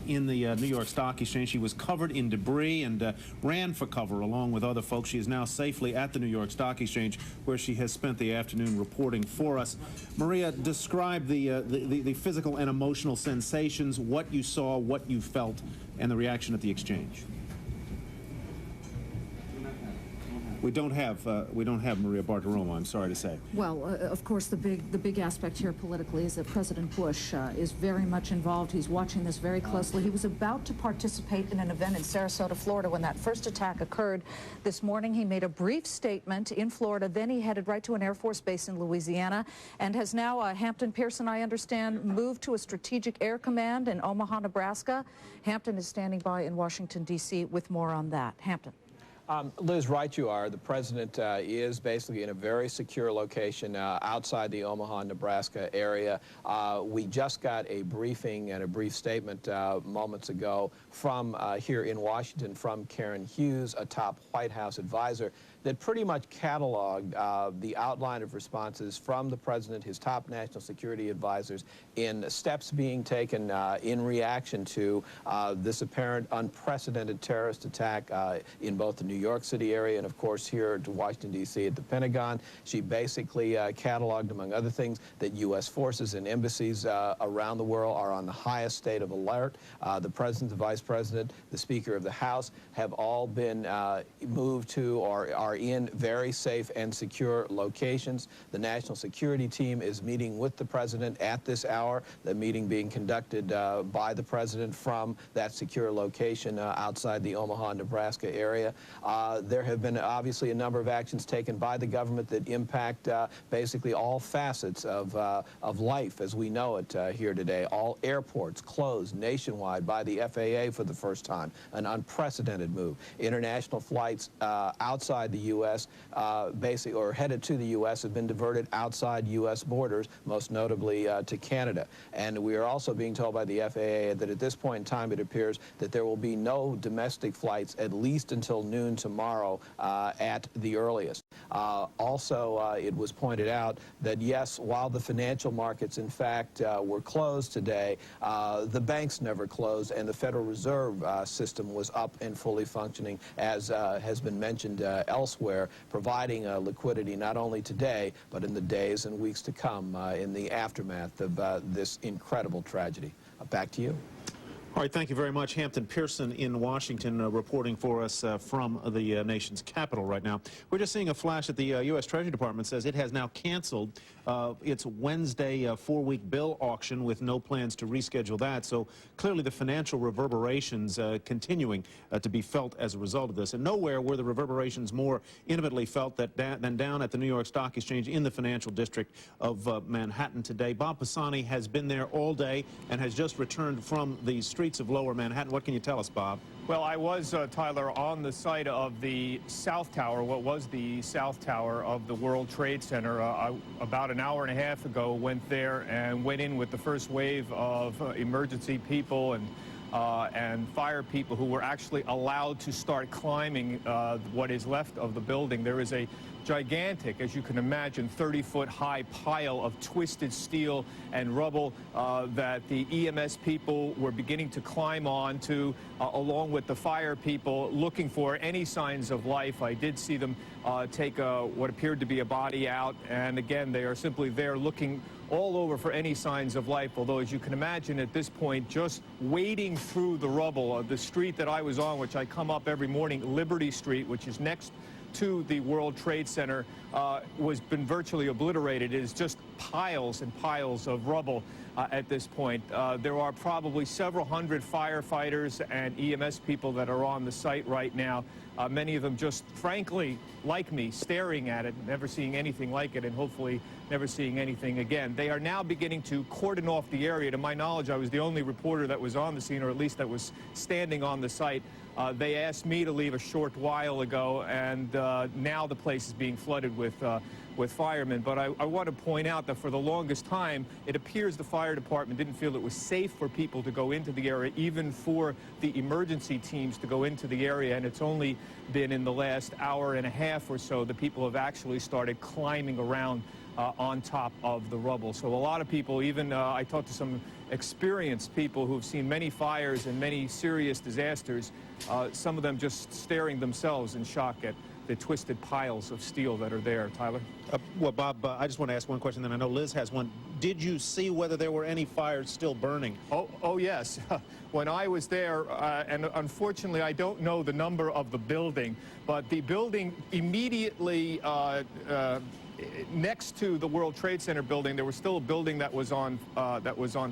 in the New York Stock Exchange. She was covered in debris and ran for cover along with other folks. She is now safely at the New York Stock Exchange, where she has spent the afternoon reporting for us. Maria, describe the physical and emotional sensations, what you saw, what you felt, and the reaction at the exchange. We don't have Maria Bartiromo, I'm sorry to say. Well, of course, the big aspect here politically is that President Bush is very much involved. He's watching this very closely. He was about to participate in an event in Sarasota, Florida, when that first attack occurred this morning. He made a brief statement in Florida. Then he headed right to an Air Force base in Louisiana and has now, Hampton Pearson, I understand, moved to a Strategic Air Command in Omaha, Nebraska. Hampton is standing by in Washington, D.C. with more on that. Hampton. Liz, right you are. The president is basically in a very secure location outside the Omaha, Nebraska area. We just got a briefing and a brief statement moments ago from here in Washington from Karen Hughes, a top White House advisor, that pretty much cataloged the outline of responses from the president, his top national security advisors, in steps being taken in reaction to this apparent unprecedented terrorist attack in both the New York City area and, of course, here to Washington, D.C. at the Pentagon. She basically cataloged, among other things, that U.S. forces and embassies around the world are on the highest state of alert. The president, the vice president, the Speaker of the House have all been moved to or are in very safe and secure locations. The National Security Team is meeting with the president at this hour, the meeting being conducted by the president from that secure location outside the Omaha, Nebraska area. There have been obviously a number of actions taken by the government that impact basically all facets of life as we know it here today. All airports closed nationwide by the FAA for the first time, an unprecedented move. International flights outside the U.S. Basically, or headed to the U.S. have been diverted outside U.S. borders, most notably to Canada. And we are also being told by the FAA that at this point in time it appears that there will be no domestic flights at least until noon tomorrow at the earliest. Also, it was pointed out that, yes, while the financial markets, in fact, were closed today, the banks never closed, and the Federal Reserve system was up and fully functioning, as has been mentioned elsewhere, providing liquidity not only today, but in the days and weeks to come in the aftermath of this incredible tragedy. Back to you. All right, thank you very much. Hampton Pearson in Washington reporting for us from the nation's capital right now. We're just seeing a flash that the U.S. Treasury Department says it has now canceled its Wednesday 4-week bill auction with no plans to reschedule that. So clearly the financial reverberations continuing to be felt as a result of this. And nowhere were the reverberations more intimately felt than down at the New York Stock Exchange in the financial district of Manhattan today. Bob Pisani has been there all day and has just returned from the streets of Lower Manhattan. What can you tell us, Bob? Well, I was, Tyler, on the site of the South Tower, what was the South Tower of the World Trade Center. About an hour and a half ago, went there and went in with the first wave of emergency people and fire people who were actually allowed to start climbing what is left of the building. There is a gigantic, as you can imagine, 30-foot high pile of twisted steel and rubble that the EMS people were beginning to climb onto, along with the fire people, looking for any signs of life. I did see them take what appeared to be a body out, and again, they are simply there looking all over for any signs of life, although, as you can imagine, at this point, just wading through the rubble of the street that I was on, which I come up every morning, Liberty Street, which is next to the World Trade Center, was been virtually obliterated. It is just piles and piles of rubble at this point. There are probably several hundred firefighters and EMS people that are on the site right now. Many of them just, frankly, like me, staring at it, never seeing anything like it, and hopefully never seeing anything again. They are now beginning to cordon off the area. To my knowledge, I was the only reporter that was on the scene, or at least that was standing on the site. They asked me to leave a short while ago, and now the place is being flooded with with firemen. But I want to point out that for the longest time, it appears the fire department didn't feel it was safe for people to go into the area, even for the emergency teams to go into the area. And it's only been in the last hour and a half or so that people have actually started climbing around on top of the rubble. So a lot of people, even I talked to some experienced people who've seen many fires and many serious disasters, some of them just staring themselves in shock at the twisted piles of steel that are there. Tyler? Well, Bob, I just want to ask one question, then I know Liz has one. Did you see whether there were any fires still burning? Oh yes. When I was there, and unfortunately I don't know the number of the building, but the building immediately next to the World Trade Center building, there was still a building that was on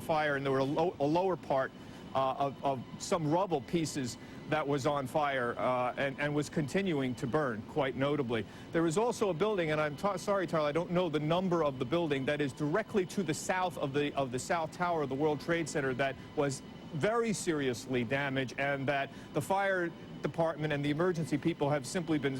fire, and there were a lower part of some rubble pieces that was on fire and was continuing to burn, quite notably. There was also a building, and I'm sorry, Tyler, I don't know the number of the building, that is directly to the south of the South Tower of the World Trade Center that was very seriously damaged, and that the fire department and the emergency people have simply been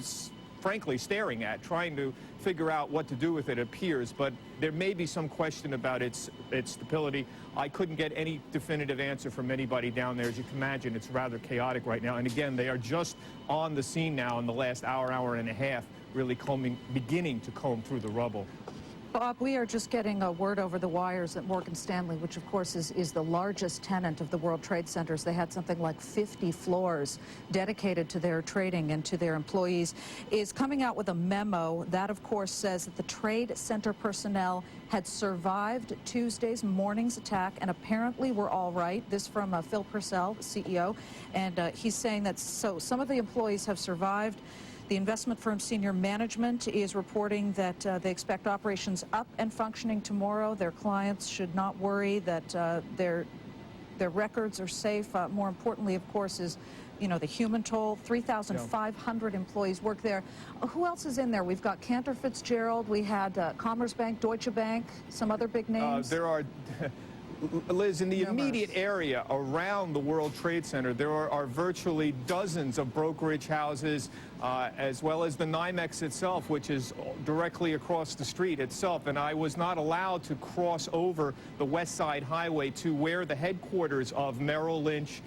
frankly staring at, trying to figure out what to do with it, appears. But there may be some question about its stability. I couldn't get any definitive answer from anybody down there. As you can imagine, it's rather chaotic right now. And again, they are just on the scene now in the last hour and a half, really beginning to comb through the rubble. Bob, we are just getting a word over the wires that Morgan Stanley, which of course is the largest tenant of the World Trade Centers, they had something like 50 floors dedicated to their trading and to their employees, is coming out with a memo that of course says that the Trade Center personnel had survived Tuesday's morning's attack and apparently were all right. This from Phil Purcell, the CEO, and he's saying that some of the employees have survived. The investment firm's senior management is reporting that they expect operations up and functioning tomorrow. Their clients should not worry that their records are safe. More importantly, of course, is the human toll. 3,500 employees work there. Who else is in there? We've got Cantor Fitzgerald. We had Commerce Bank, Deutsche Bank, some other big names. There are. Liz, in the immediate area around the World Trade Center, there are virtually dozens of brokerage houses, as well as the NYMEX itself, which is directly across the street itself. And I was not allowed to cross over the West Side Highway to where the headquarters of Merrill Lynch,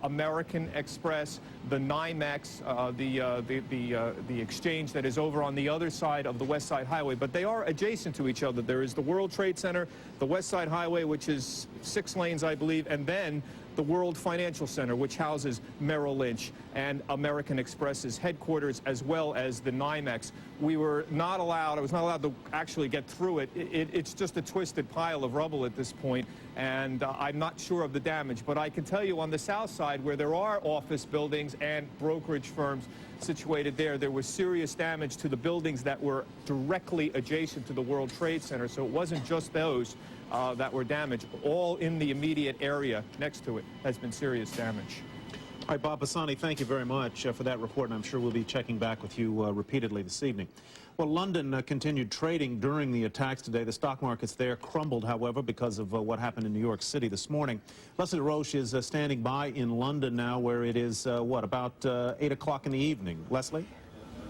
American Express, the NYMEX, the exchange that is over on the other side of the West Side Highway. But they are adjacent to each other. There is the World Trade Center, the West Side Highway, which is 6 lanes, I believe, and then the World Financial Center, which houses Merrill Lynch and American Express's headquarters, as well as the NYMEX. We were not allowed, I was not allowed to actually get through it. It's just a twisted pile of rubble at this point, and I'm not sure of the damage. But I can tell you on the south side, where there are office buildings and brokerage firms situated there was serious damage to the buildings that were directly adjacent to the World Trade Center. So it wasn't just those that were damaged. All in the immediate area next to it has been serious damage. All right, Bob Pisani, thank you very much for that report, and I'm sure we'll be checking back with you repeatedly this evening. Well, London continued trading during the attacks today. The stock markets there crumbled, however, because of what happened in New York City this morning. Leslie Roche is standing by in London now, where it is, about 8 o'clock in the evening. Leslie?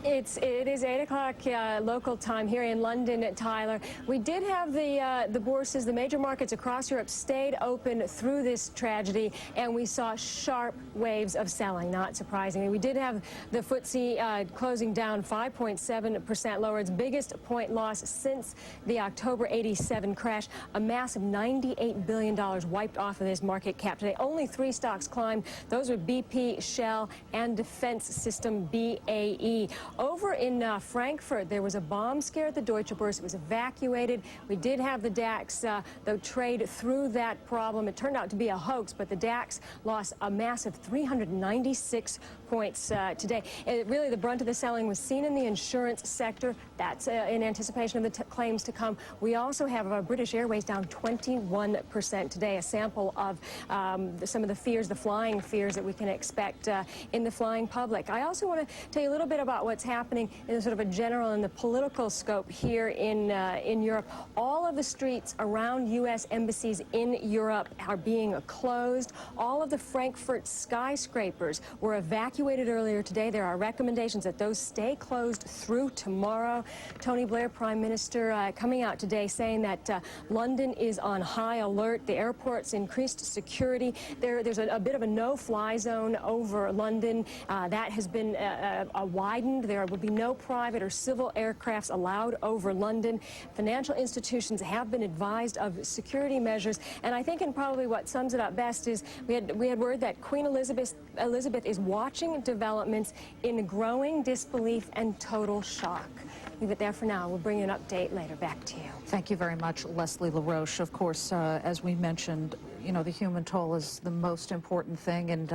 It is 8 o'clock local time here in London, Tyler. We did have the bourses, the major markets across Europe stayed open through this tragedy, and we saw sharp waves of selling, not surprisingly. We did have the FTSE closing down 5.7% lower, its biggest point loss since the October '87 crash. A massive $98 billion wiped off of this market cap today. Only 3 stocks climbed. Those were BP, Shell, and Defense System, BAE. Over in Frankfurt, there was a bomb scare at the Deutsche Börse. It was evacuated. We did have the DAX, though, trade through that problem. It turned out to be a hoax, but the DAX lost a massive 396 points today. Really, the brunt of the selling was seen in the insurance sector. That's in anticipation of the claims to come. We also have British Airways down 21% today, a sample of some of the fears, the flying fears that we can expect in the flying public. I also want to tell you a little bit about what's what's happening in sort of a general and the political scope here in Europe. All of the streets around U.S. embassies in Europe are being closed. All of the Frankfurt skyscrapers were evacuated earlier today. There are recommendations that those stay closed through tomorrow. Tony Blair, Prime Minister, coming out today saying that London is on high alert. The airport's increased security. There's a bit of a no-fly zone over London. That has been widened. There will be no private or civil aircrafts allowed over London. Financial institutions have been advised of security measures, and I think, and probably what sums it up best, is we had word that Queen Elizabeth is watching developments in growing disbelief and total shock. Leave it there for now. We'll bring you an update later. Back to you. Thank you very much, Leslie LaRoche. Of course, as we mentioned, you know, the human toll is the most important thing, and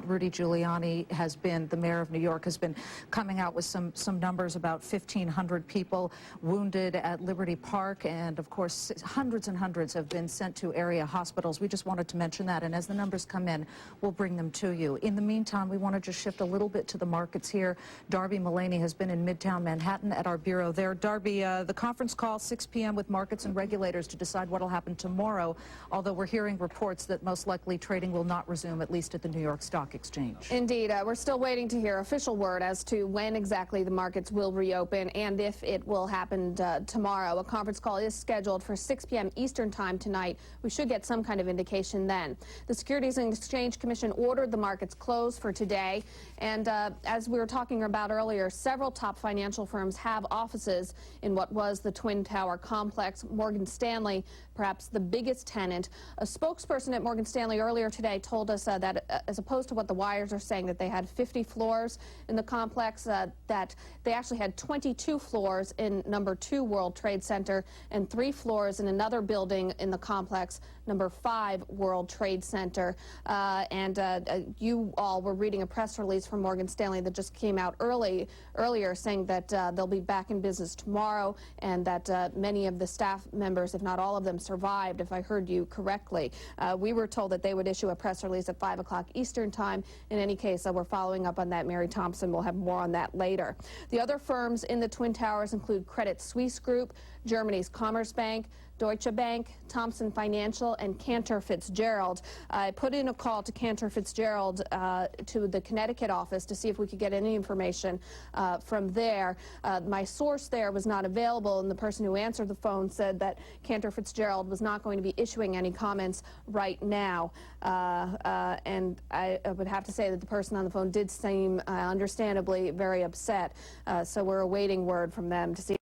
Rudy Giuliani has been, the mayor of New York, has been coming out with some numbers about 1,500 people wounded at Liberty Park, and of course, hundreds and hundreds have been sent to area hospitals. We just wanted to mention that, and as the numbers come in, we'll bring them to you. In the meantime, we want to just shift a little bit to the markets here. Darby Mullaney has been in Midtown Manhattan at our bureau there. Darby, the conference call, 6 p.m. with markets and regulators to decide what will happen tomorrow, although we're hearing reports that most likely trading will not resume, at least at the New York Stock Exchange. Indeed. We're still waiting to hear official word as to when exactly the markets will reopen and if it will happen tomorrow. A conference call is scheduled for 6 p.m. Eastern time tonight. We should get some kind of indication then. The Securities and Exchange Commission ordered the markets closed for today, and as we were talking about earlier, several top financial firms have offices in what was the Twin Tower complex. Morgan Stanley, perhaps the biggest tenant. A spokesperson at Morgan Stanley earlier today told us that as opposed to what the wires are saying, that they had 50 floors in the complex, that they actually had 22 floors in number 2 World Trade Center and 3 floors in another building in the complex, number 5 World Trade Center. You all were reading a press release from Morgan Stanley that just came out earlier saying that they'll be back in business tomorrow, and that many of the staff members, if not all of them, survived, if I heard you correctly. We were told that they would issue a press release at 5 o'clock Eastern time. In any case, we're following up on that. Mary Thompson will have more on that later. The other firms in the Twin Towers include Credit Suisse Group, Germany's Commerzbank, Deutsche Bank, Thomson Financial, and Cantor Fitzgerald. I put in a call to Cantor Fitzgerald to the Connecticut office to see if we could get any information from there. My source there was not available, and the person who answered the phone said that Cantor Fitzgerald was not going to be issuing any comments right now. And I would have to say that the person on the phone did seem understandably very upset. So we're awaiting word from them to see